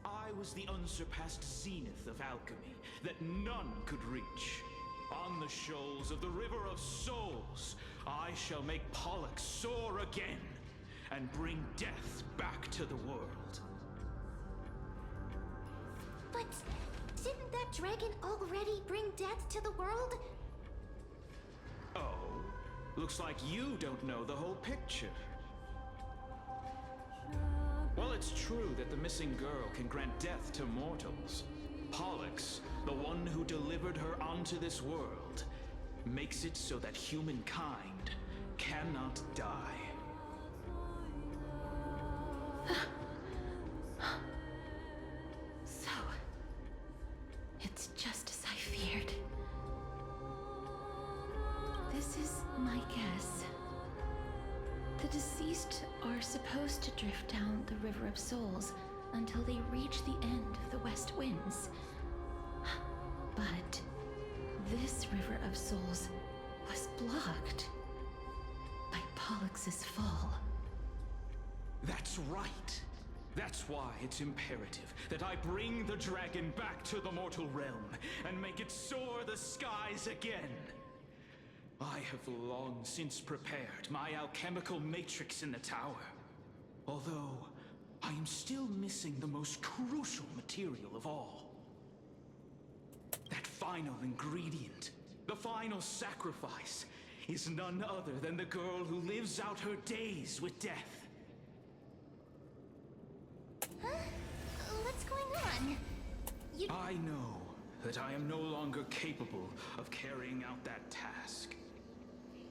I was the unsurpassed zenith of alchemy that none could reach. On the shoals of the River of Souls, I shall make Pollux soar again and bring death back to the world. But didn't that dragon already bring death to the world? Oh, looks like you don't know the whole picture. Well, it's true that the missing girl can grant death to mortals. Pollux, the one who delivered her onto this world, makes it so that humankind cannot die. So, it's just as I feared. This is my guess. The deceased are supposed to drift down the River of Souls until they reach the end of the West Winds. But this River of Souls was blocked by Pollux's fall. That's right. That's why it's imperative that I bring the dragon back to the mortal realm and make it soar the skies again. I have long since prepared my alchemical matrix in the tower. Although, I am still missing the most crucial material of all. That final ingredient, the final sacrifice, is none other than the girl who lives out her days with death. Huh? What's going on? I know that I am no longer capable of carrying out that task.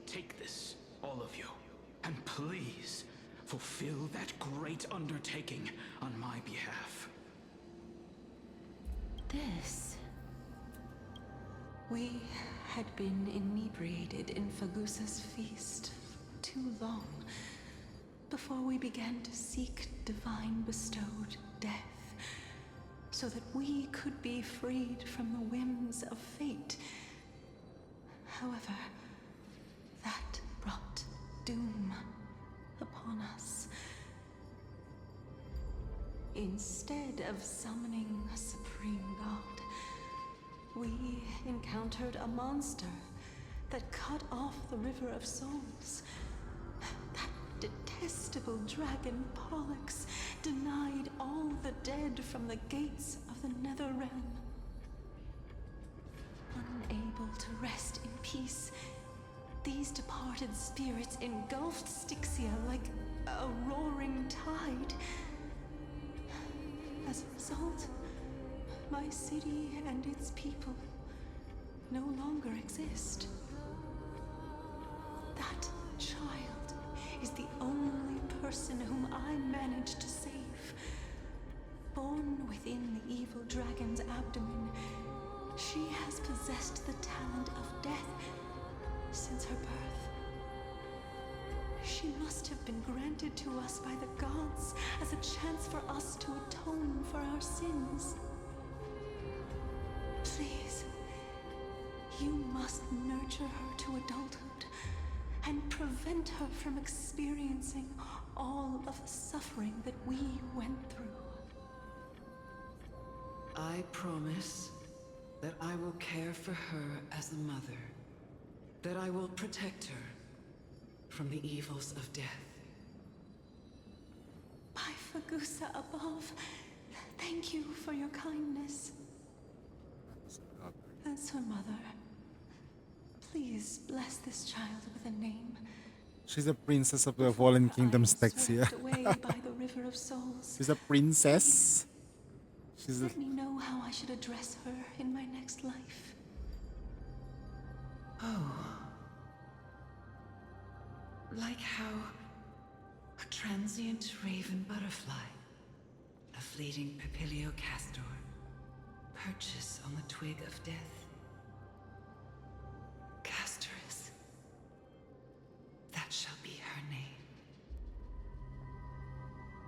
Take this all of you. And please, fulfill that great undertaking on my behalf. This... We had been inebriated in Fagusa's feast for too long before we began to seek divine bestowed death, so that we could be freed from the whims of fate. However, that brought doom upon us. Instead of summoning a supreme god, we encountered a monster that cut off the River of Souls. That detestable dragon Pollux denied all the dead from the gates of the Nether Realm. Unable to rest in peace, these departed spirits engulfed Styxia like a roaring tide. As a result, my city and its people no longer exist. That child is the only person whom I managed to save. Born within the evil dragon's abdomen, she has possessed the talent of death since her birth. She must have been granted to us by the gods as a chance for us to atone for our sins. Please, you must nurture her to adulthood and prevent her from experiencing all of the suffering that we went through. I promise that I will care for her as a mother, that I will protect her from the evils of death. By Fagusa above, thank you for your kindness. As her mother, please bless this child with a name. She's a princess of the Fallen Kingdom, Styxia. Away by the River of Souls. She's a princess. She's a... Let me know how I should address her in my next life. Oh. Like how a transient raven butterfly, a fleeting Papilio castor, perches on the twig of death. Castorus. That shall be her name.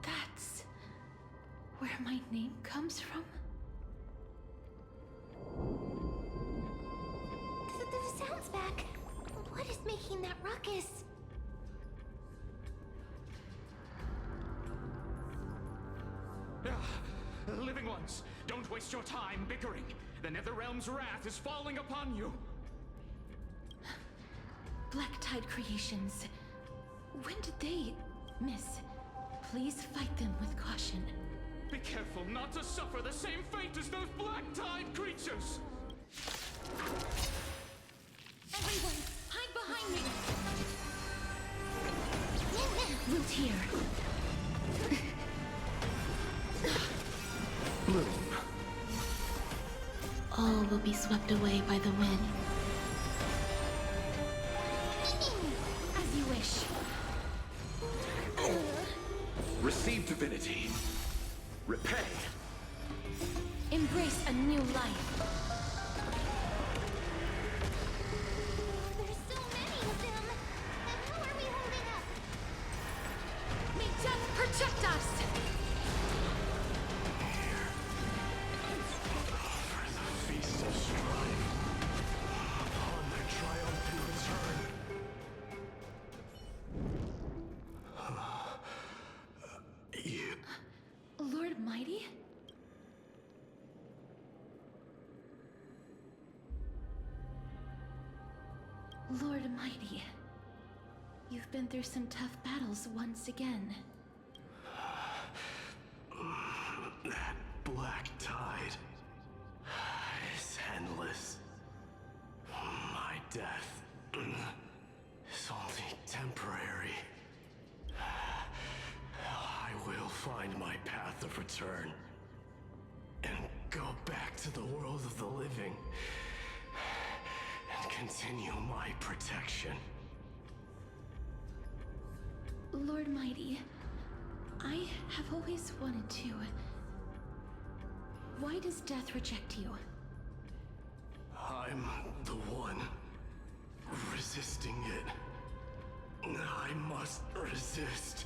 That's where my name comes from? The sound's back. What is making that ruckus? Living ones, don't waste your time bickering. The Netherrealm's wrath is falling upon you. Black Tide Creations. When did they... Miss, please fight them with caution. Be careful not to suffer the same fate as those Black Tide creatures! Everyone, hide behind me! Root here. Bloom. All will be swept away by the wind. As you wish. Receive divinity. Repay. Embrace a new life. There's so many of them. And how are we holding up? May death protect us! Feast of strife upon their triumphant return. Lord Mighty? Lord Mighty, you've been through some tough battles once again. That black tide is endless. My death is only temporary. I will find my path of return and go back to the world of the living and continue my protection. Lord Mighty, I have always wanted to. Why does death reject you? I'm the one resisting it. I must resist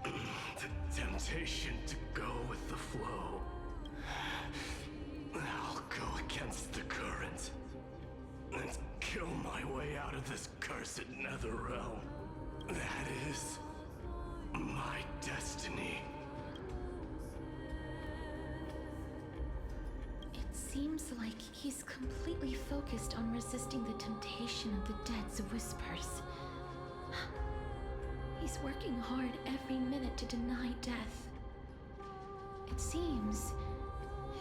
the temptation to go with the flow. I'll go against the current and kill my way out of this cursed nether realm. That is my destiny. It seems like he's completely focused on resisting the temptation of the dead's whispers. He's working hard every minute to deny death. It seems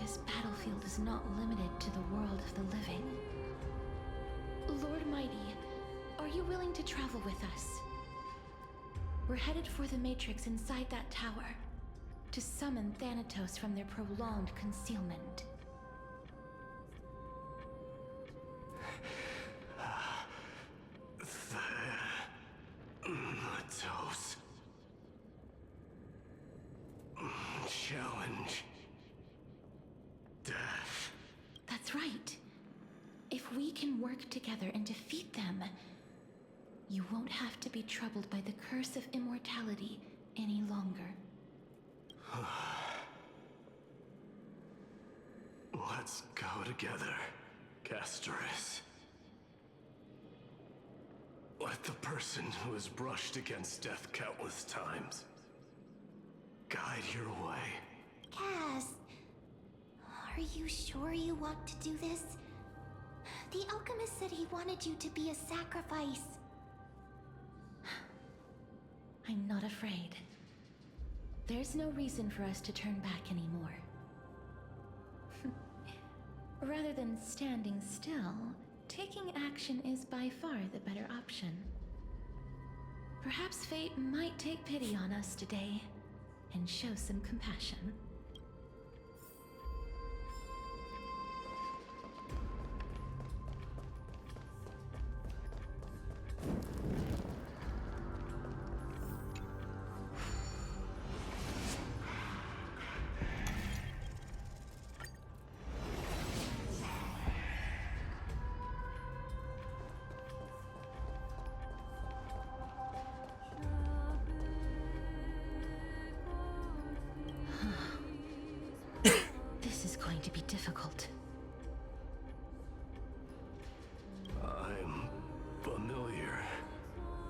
his battlefield is not limited to the world of the living. Lord Mighty, are you willing to travel with us? We're headed for the Matrix inside that tower, to summon Thanatos from their prolonged concealment. Thanatos. Challenge. Death. That's right. If we can work together and defeat them, you won't have to be troubled by the curse of immortality any longer. Let's go together, Castorus. Let the person who has brushed against death countless times guide your way. Cass, are you sure you want to do this? The alchemist said he wanted you to be a sacrifice. I'm not afraid. There's no reason for us to turn back anymore. Rather than standing still, taking action is by far the better option. Perhaps fate might take pity on us today and show some compassion. This is going to be difficult. I'm familiar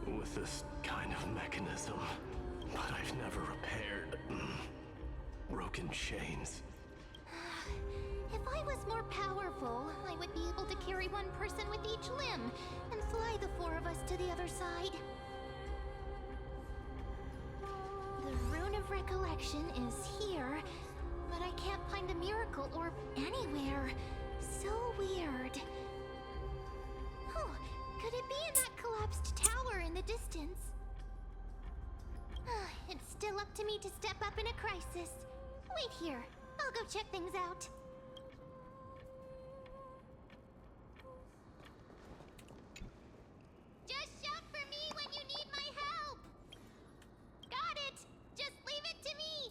with this kind of mechanism, but I've never repaired broken chains. If I was more powerful, I would be able to carry one person with each limb and fly the four of us to the other side. The Rune of Recollection is here, but I can't find a miracle orb anywhere. So weird. Oh, could it be in that collapsed tower in the distance? It's still up to me to step up in a crisis. Wait here. I'll go check things out. Just shout for me when you need my help. Got it. Just leave it to me.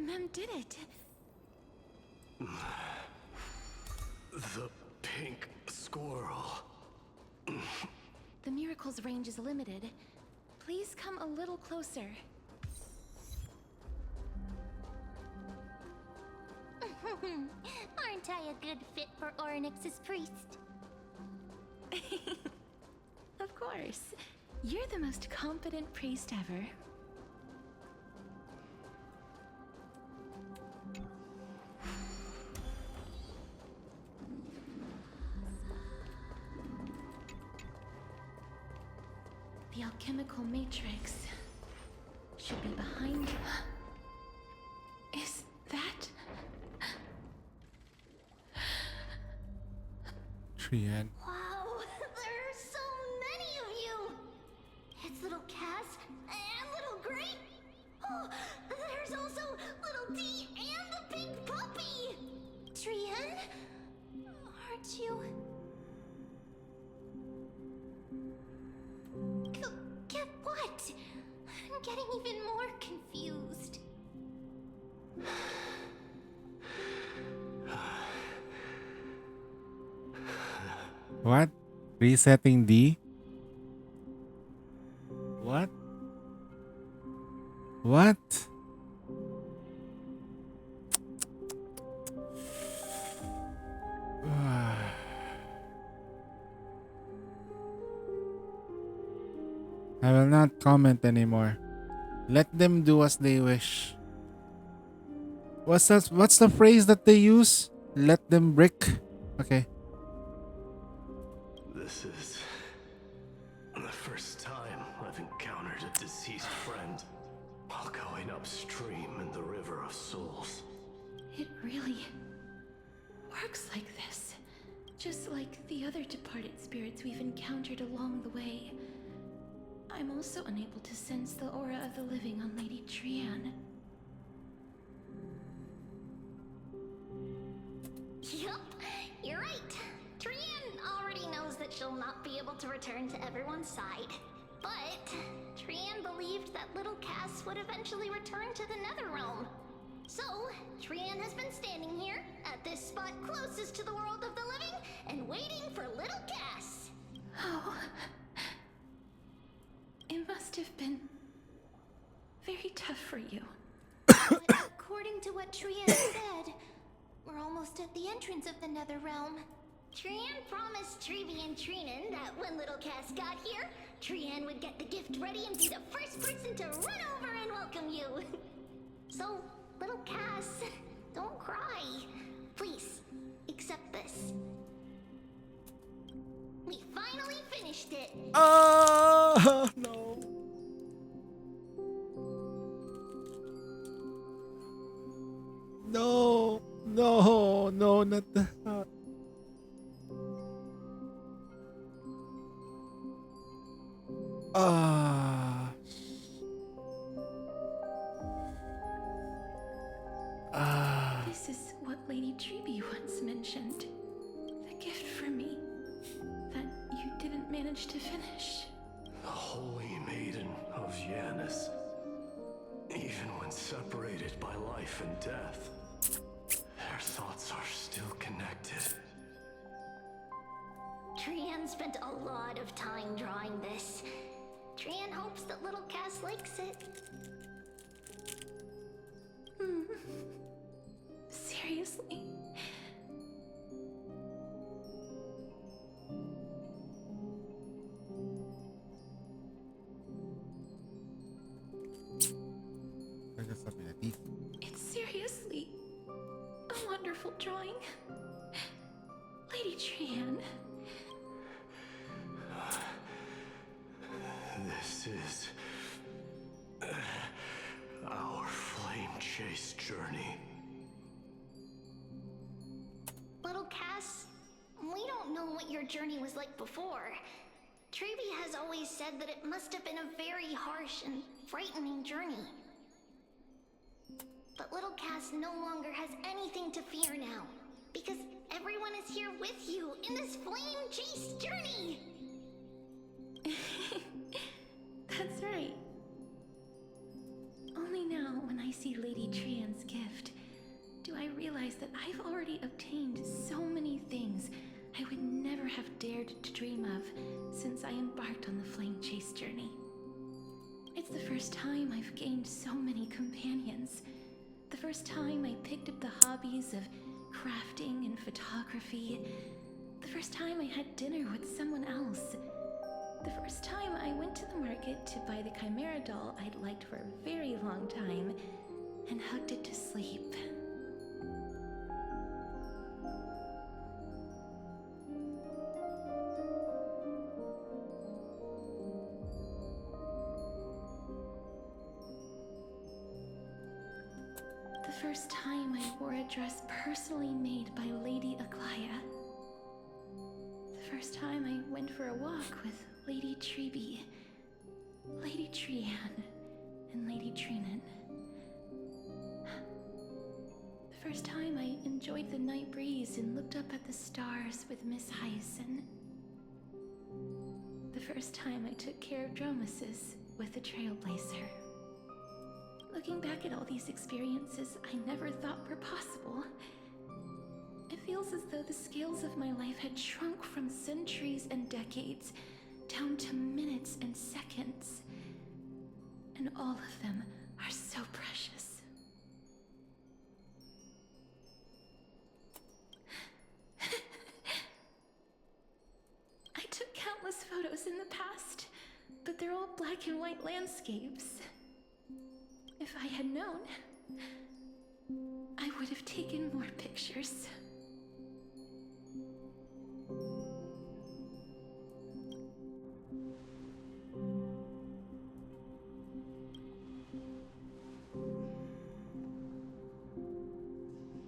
Mem did it. The pink squirrel. The miracle's range is limited. Please come a little closer. Aren't I a good fit for Orynyx's priest? Of course. You're the most competent priest ever. The alchemical matrix should be behind. Is that? Trian. Wow, there are so many of you! It's little Cass and little Grape. Oh, there's also little D and the pink puppy! Trian? Aren't you Get what? I'm getting even more confused. What? Resetting D? What? What? I will not comment anymore. Let them do as they wish. What's that? What's the phrase that they use? Let them brick. Okay. This is the first time I've encountered a deceased friend while going upstream in the River of Souls. It really works like this. Just like the other departed spirits we've encountered along the way. I'm also unable to sense the aura of the living on Lady Trian. Yup, you're right. Trian already knows that she'll not be able to return to everyone's side. But Trian believed that little Cass would eventually return to the Netherrealm. So, Trian has been standing here, at this spot closest to the world of the living, and waiting for little Cass. Oh. It must have been very tough for you. But according to what Trian said, we're almost at the entrance of the Netherrealm. Trian promised Treeby and Trinan that when little Cass got here, Trian would get the gift ready and be the first person to run over and welcome you. So, little Cass, don't cry. Please, accept this. We finally finished it. Oh no. No, no, no, not that. Ah. This is what Lady Treeby once mentioned. The gift for me that you didn't manage to finish. The Holy Maiden of Yanis. Even when separated by life and death, their thoughts are still connected. Trian spent a lot of time drawing this. Trian hopes that little Cass likes it. Seriously? It's seriously a wonderful drawing. Lady Trian. This is our flame chase journey. Little Cass, we don't know what your journey was like before. Treeby has always said that it must have been a very harsh and frightening journey. But little Cass no longer has anything to fear now, because everyone is here with you in this flame chase journey! That's right. Only now, when I see Lady Trian's gift, do I realize that I've already obtained so many things I would never have dared to dream of since I embarked on the flame chase journey. It's the first time I've gained so many companions. The first time I picked up the hobbies of crafting and photography. The first time I had dinner with someone else. The first time I went to the market to buy the Chimera doll I'd liked for a very long time and hugged it to sleep. The first time I wore a dress personally made by Lady Aglaya. The first time I went for a walk with Lady Treeby, Lady Trian, and Lady Trinan. The first time I enjoyed the night breeze and looked up at the stars with Miss Hyacin. The first time I took care of Dromesis with the Trailblazer. Looking back at all these experiences I never thought were possible, it feels as though the scales of my life had shrunk from centuries and decades down to minutes and seconds. And all of them are so precious. I took countless photos in the past, but they're all black and white landscapes. If I had known, I would have taken more pictures.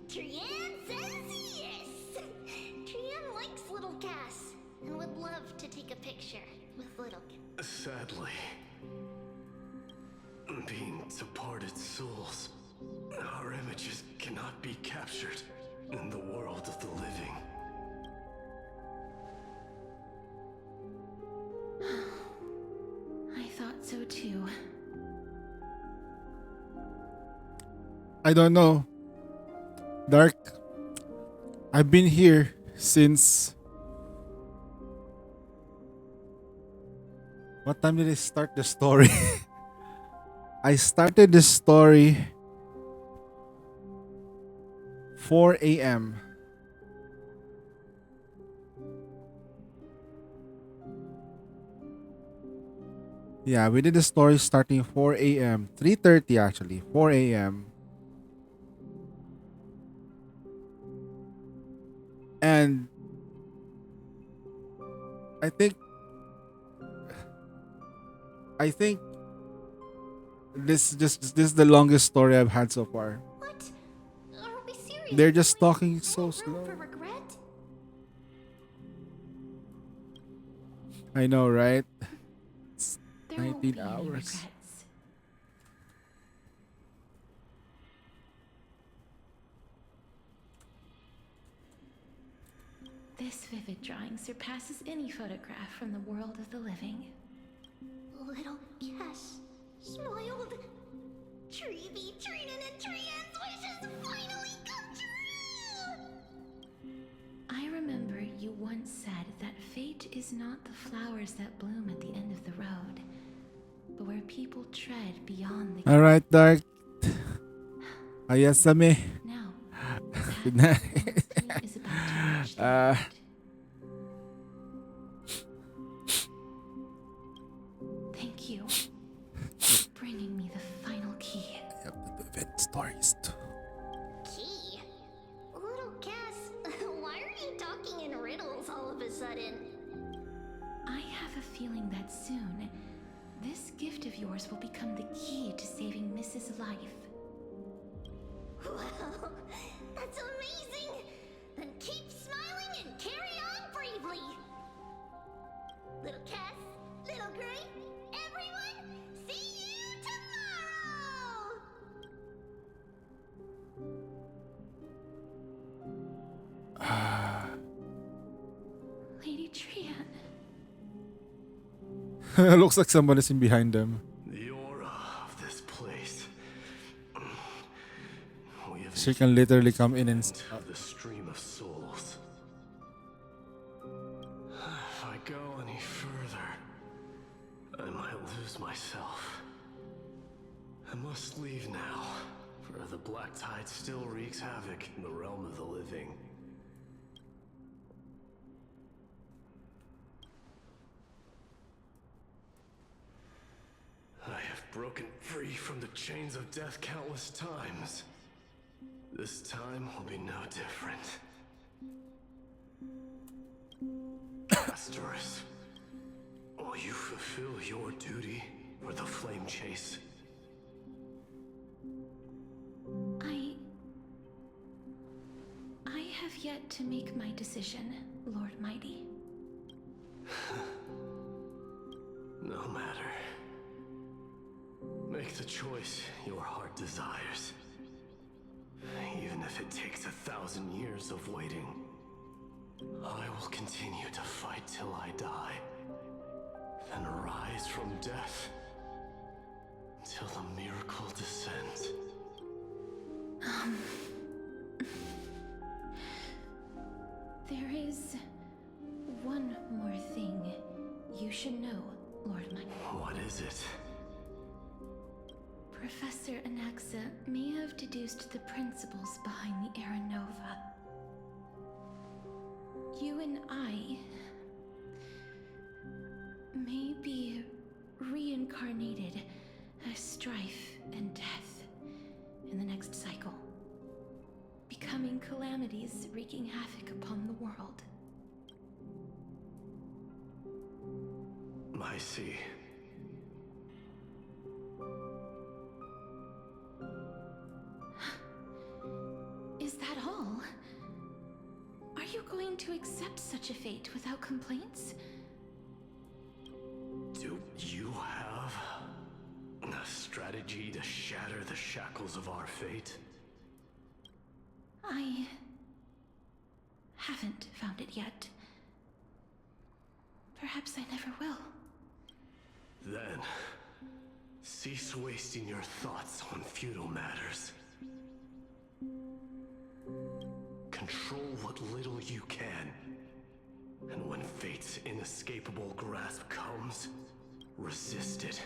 Trian says yes! Trian likes little Cass and would love to take a picture with little Cass. Sadly, being departed souls, our images cannot be captured in the world of the living. I thought so too. I don't know. Dark, I've been here since... What time did I start the story? I started the story 4 a.m. Yeah, we did the story starting 4 a.m. 3:30 actually. 4 a.m. And I think this is the longest story I've had so far. What? Are we serious? They're just talking so Room slow. for regret? I know, right? It's There won't 19 be any hours. regrets. This vivid drawing surpasses any photograph from the world of the living. Little Cass smiled. Treevee, Trinan, and Trian's wishes finally come true! I remember you once said that fate is not the flowers that bloom at the end of the road, but where people tread beyond the... Alright, Dark. Ayasame. Now, Good night. is about to reach the end. Thank you for bringing me the final key. Yep, the vivid stories too. Key? Little Cass, why are you talking in riddles all of a sudden? I have a feeling that soon, this gift of yours will become the key to saving Mrs. Life. Well, that's amazing! Then keep smiling and carry on bravely! Little Cass, Little Gray, everyone, see you tomorrow! Lady Trian. Looks like someone is in behind them. The aura of this place. We have She can literally come in and... of the stream of souls. If I go any further, I might lose myself. I must leave now, for the black tide still wreaks havoc in the realm of the living. I have broken free from the chains of death countless times. This time will be no different. Asteris, will you fulfill your duty for the flame chase? I have yet to make my decision, Lord Mighty. No matter. Make the choice your heart desires. Even if it takes 1,000 years of waiting, I will continue to fight till I die. and rise from death till the miracle descends. There is one more thing you should know, Lord Mike. What is it? Professor Anaxa may have deduced the principles behind the Era Nova. You and I may be reincarnated as strife and death in the next cycle, becoming calamities wreaking havoc upon the world. I see. Is that all? Are you going to accept such a fate without complaints? Do you have a strategy to shatter the shackles of our fate? I haven't found it yet. Perhaps I never will. Then, cease wasting your thoughts on futile matters. Control what little you can. And when fate's inescapable grasp comes, resist it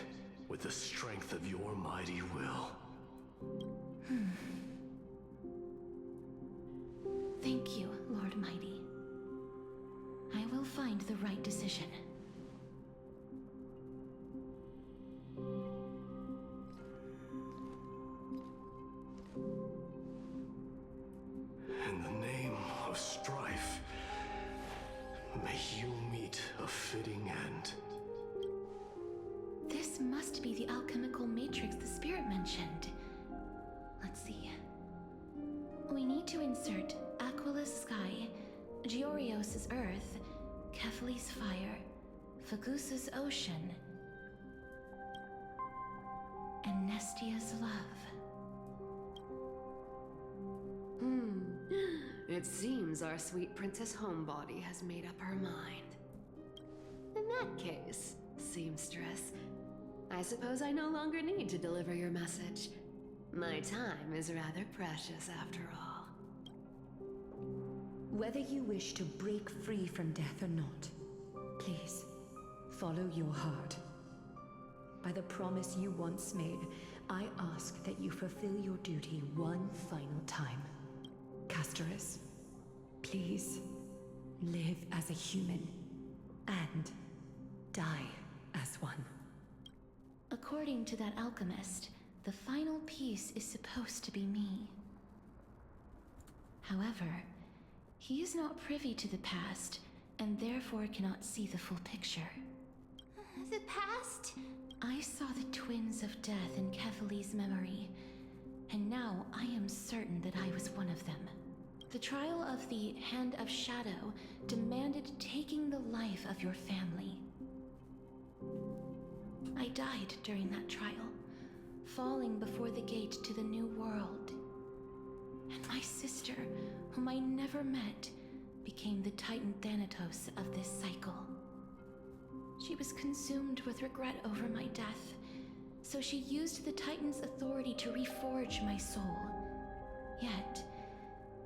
with the strength of your mighty will. Thank you, Lord Mighty. I will find the right decision. In the name of strife, may you meet a fitting end. This must be the alchemical matrix the spirit mentioned. Let's see. We need to insert Aquila's sky, Georios' earth, Kefali's fire, Fagusa's ocean, and Nestia's love. It seems our sweet Princess Homebody has made up her mind. In that case, seamstress, I suppose I no longer need to deliver your message. My time is rather precious after all. Whether you wish to break free from death or not, please, follow your heart. By the promise you once made, I ask that you fulfill your duty one final time. Castorus, please, live as a human, and die as one. According to that alchemist, the final piece is supposed to be me. However, he is not privy to the past, and therefore cannot see the full picture. The past? I saw the twins of death in Kefali's memory, and now I am certain that I was one of them. The trial of the Hand of Shadow demanded taking the life of your family. I died during that trial, falling before the gate to the new world. And my sister, whom I never met, became the Titan Thanatos of this cycle. She was consumed with regret over my death, so she used the Titan's authority to reforge my soul. Yet,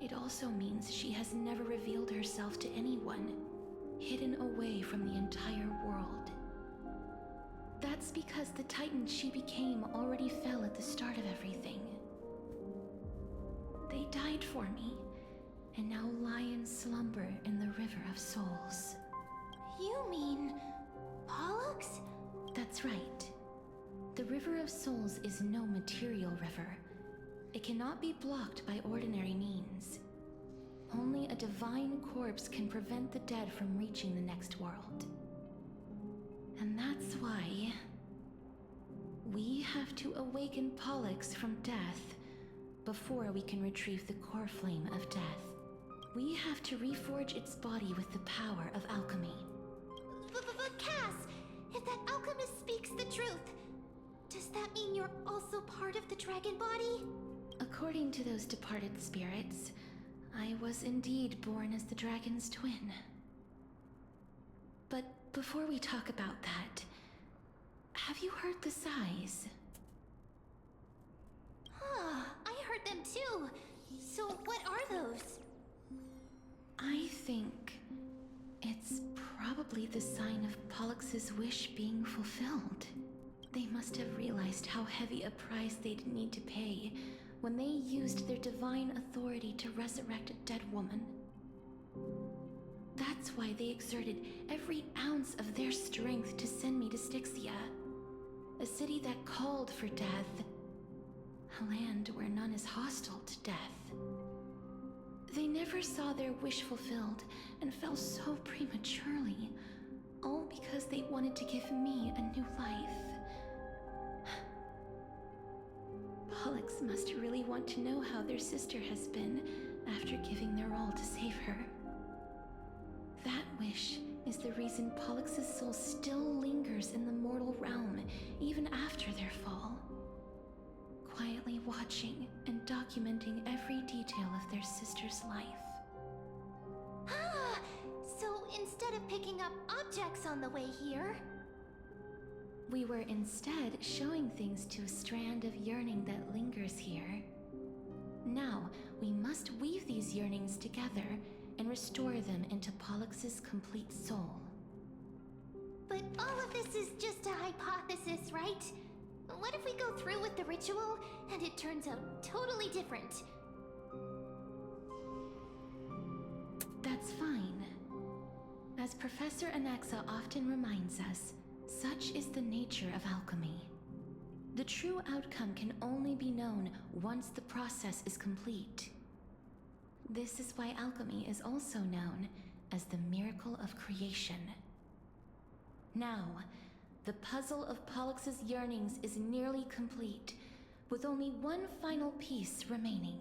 it also means she has never revealed herself to anyone, hidden away from the entire world. That's because the Titan she became already fell at the start of everything. They died for me, and now lie in slumber in the River of Souls. You mean Pollux? That's right. The River of Souls is no material river. It cannot be blocked by ordinary means. Only a divine corpse can prevent the dead from reaching the next world. And that's why we have to awaken Pollux from death before we can retrieve the core flame of death. We have to reforge its body with the power of alchemy. But Cass, if that alchemist speaks the truth, does that mean you're also part of the dragon body? According to those departed spirits, I was indeed born as the dragon's twin. But before we talk about that, you heard the sighs? I heard them too. So what are those? I think it's probably the sign of Pollux's wish being fulfilled. They must have realized how heavy a price they'd need to pay when they used their divine authority to resurrect a dead woman. That's why they exerted every ounce of their strength to send me to Styxia, a city that called for death, a land where none is hostile to death. They never saw their wish fulfilled and fell so prematurely, all because they wanted to give me a new life. Pollux must really want to know how their sister has been after giving their all to save her. That wish is the reason Pollux's soul still lingers in the mortal realm even after their fall, quietly watching and documenting every detail of their sister's life. So instead of picking up objects on the way here, we were instead showing things to a strand of yearning that lingers here. Now, we must weave these yearnings together and restore them into Pollux's complete soul. but all of this is just a hypothesis, right? What if we go through with the ritual and it turns out totally different? That's fine. As Professor Anaxa often reminds us, such is the nature of alchemy. The true outcome can only be known once the process is complete. This is why alchemy is also known as the miracle of creation. Now, the puzzle of Pollux's yearnings is nearly complete, with only one final piece remaining.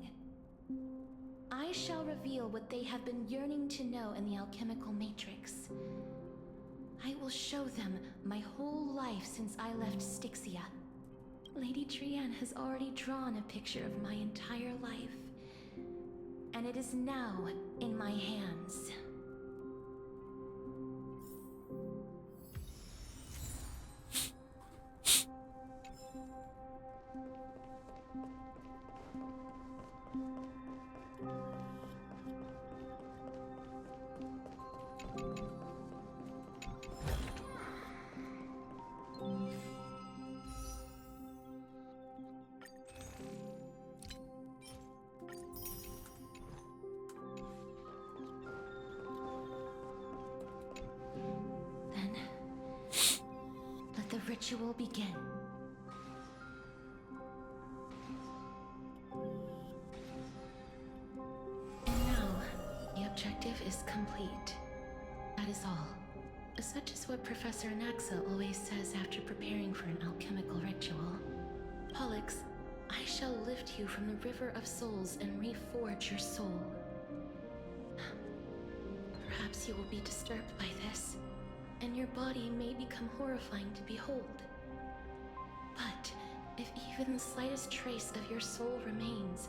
I shall reveal what they have been yearning to know in the alchemical matrix. I will show them my whole life since I left Styxia. Lady Trianne has already drawn a picture of my entire life, and it is now in my hands. Ritual begin. And now, the objective is complete. That is all. Such is what Professor Anaxa always says after preparing for an alchemical ritual. Pollux, I shall lift you from the river of souls and reforge your soul. Perhaps you will be disturbed by this, and your body may become horrifying to behold. But if even the slightest trace of your soul remains,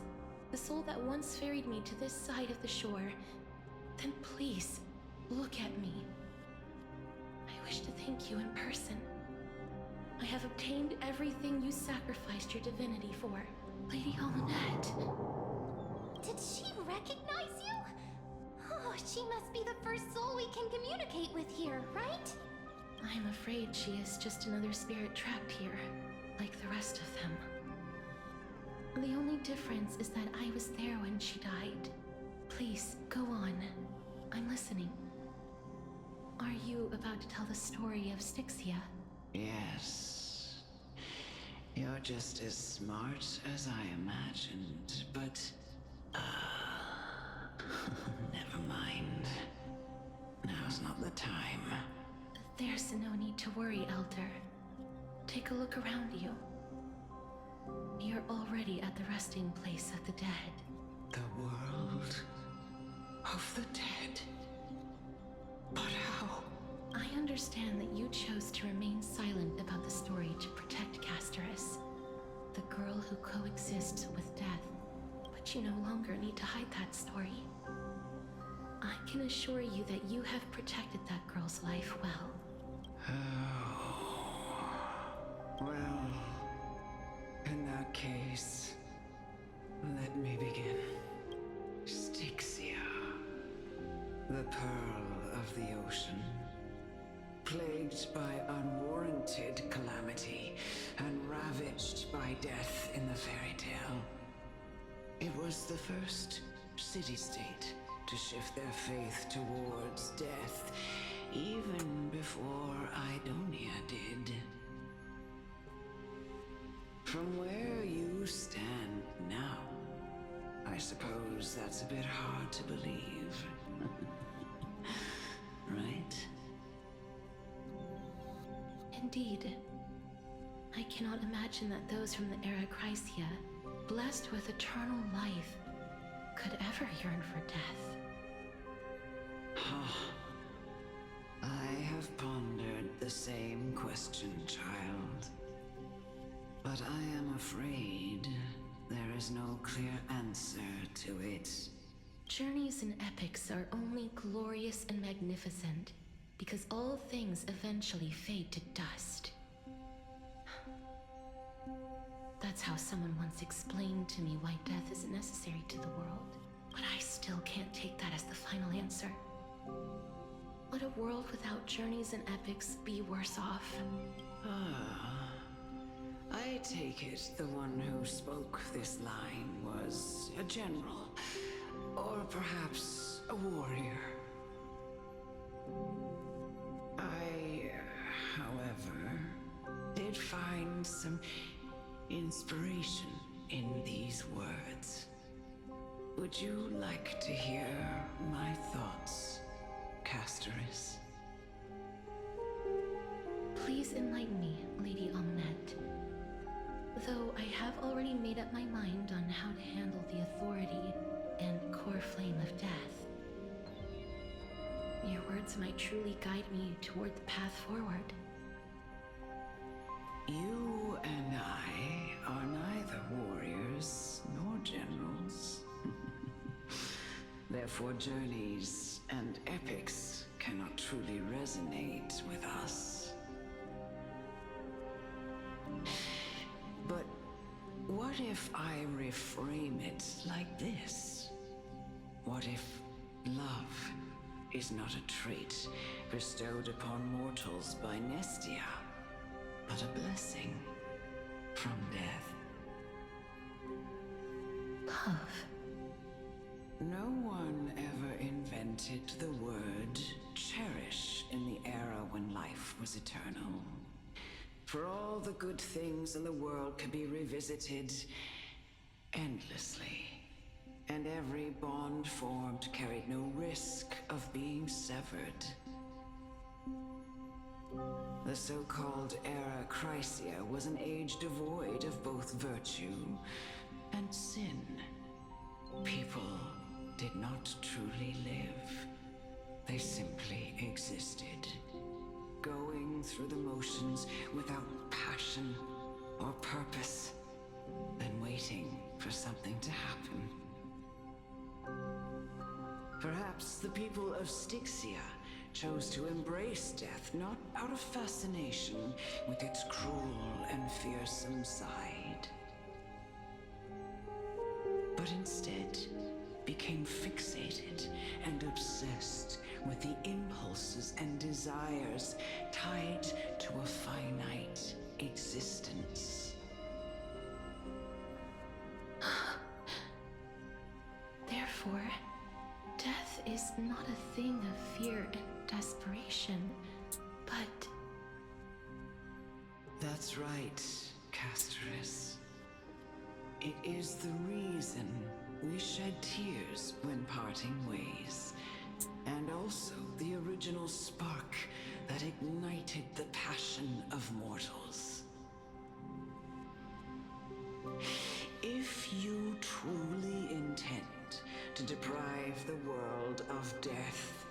the soul that once ferried me to this side of the shore, then please, look at me. I wish to thank you in person. I have obtained everything you sacrificed your divinity for, Lady Almanette. Did she recognize you? Oh, she must be the first soul we can communicate with here, right? I'm afraid she is just another spirit trapped here, like the rest of them. The only difference is that I was there when she died. Please, go on. I'm listening. Are you about to tell the story of Styxia? Yes. You're just as smart as I imagined, but... never mind. Now's not the time. There's no need to worry, Elder. Take a look around you. You're already at the resting place of the dead. The world of the dead? But how? I understand that you chose to remain silent about the story to protect Casterus, the girl who coexists with death. But you no longer need to hide that story. I can assure you that you have protected that girl's life well. that case, let me begin. Styxia, the pearl of the ocean, plagued by unwarranted calamity and ravaged by death in the fairy tale. It was the first city-state to shift their faith towards death, even before Idonia did. From where you stand now, I suppose that's a bit hard to believe. Right? Indeed. I cannot imagine that those from the Era Chrysia, blessed with eternal life, could ever yearn for death. I have pondered the same question, child. But I am afraid there is no clear answer to it. Journeys and epics are only glorious and magnificent because all things eventually fade to dust. That's how someone once explained to me why death is necessary to the world. But I still can't take that as the final answer. Would a world without journeys and epics be worse off? I take it the one who spoke this line was a general, or perhaps a warrior. I, however, did find some inspiration in these words. Would you like to hear my thoughts, Castoris? Please enlighten me, Lady Amunet. Though I have already made up my mind on how to handle the authority and core flame of death. Your words might truly guide me toward the path forward. You and I are neither warriors nor generals. Therefore, journeys and epics cannot truly resonate with us. But what if I reframe it like this? What if love is not a trait bestowed upon mortals by Nestia, but a blessing from death? Love. No one ever invented the word cherish in the era when life was eternal. For all the good things in the world could be revisited endlessly, and every bond formed carried no risk of being severed. The so-called Era Chrysia was an age devoid of both virtue and sin. People did not truly live. They simply existed, going through the motions without passion or purpose, then waiting for something to happen. Perhaps the people of Styxia chose to embrace death not out of fascination with its cruel and fearsome side, but instead became fixated and obsessed with the impulses and desires tied to a finite existence. Therefore, death is not a thing of fear and desperation, but... That's right, Castoris. It is the reason we shed tears when parting ways, and also the original spark that ignited the passion of mortals. If you truly intend to deprive the world of death,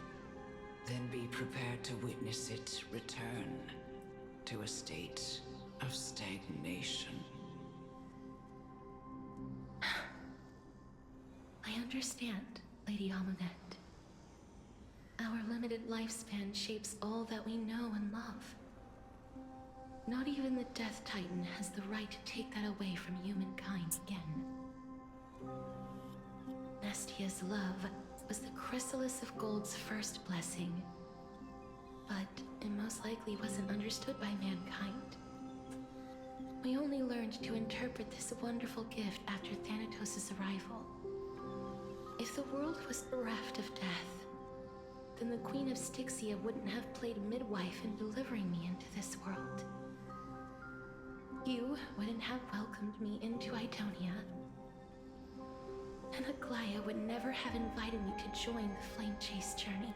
then be prepared to witness it return to a state of stagnation. I understand, Lady Amunet. Our limited lifespan shapes all that we know and love. Not even the Death Titan has the right to take that away from humankind again. Nestia's love was the chrysalis of Gold's first blessing, but it most likely wasn't understood by mankind. We only learned to interpret this wonderful gift after Thanatos' arrival. If the world was bereft of death, then the Queen of Styxia wouldn't have played midwife in delivering me into this world. You wouldn't have welcomed me into Idonia, and Aglaya would never have invited me to join the Flame Chase journey.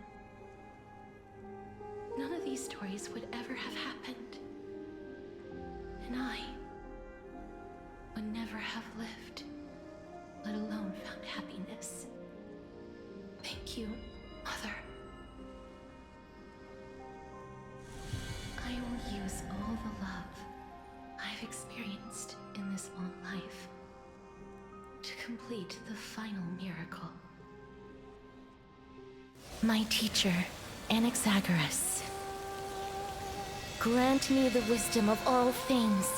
None of these stories would ever have happened, and I would never have lived, let alone found happiness. Thank you, Mother. I will use all the love I've experienced in this long life to complete the final miracle. My teacher, Anaxagoras, grant me the wisdom of all things.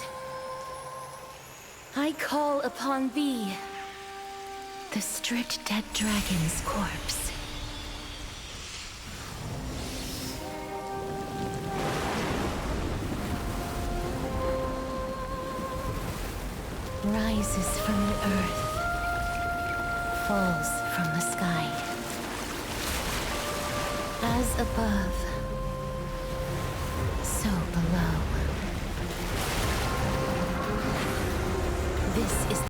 I call upon thee, the stripped dead dragon's corpse. Rises from the earth, falls from the sky. As above, so below. This is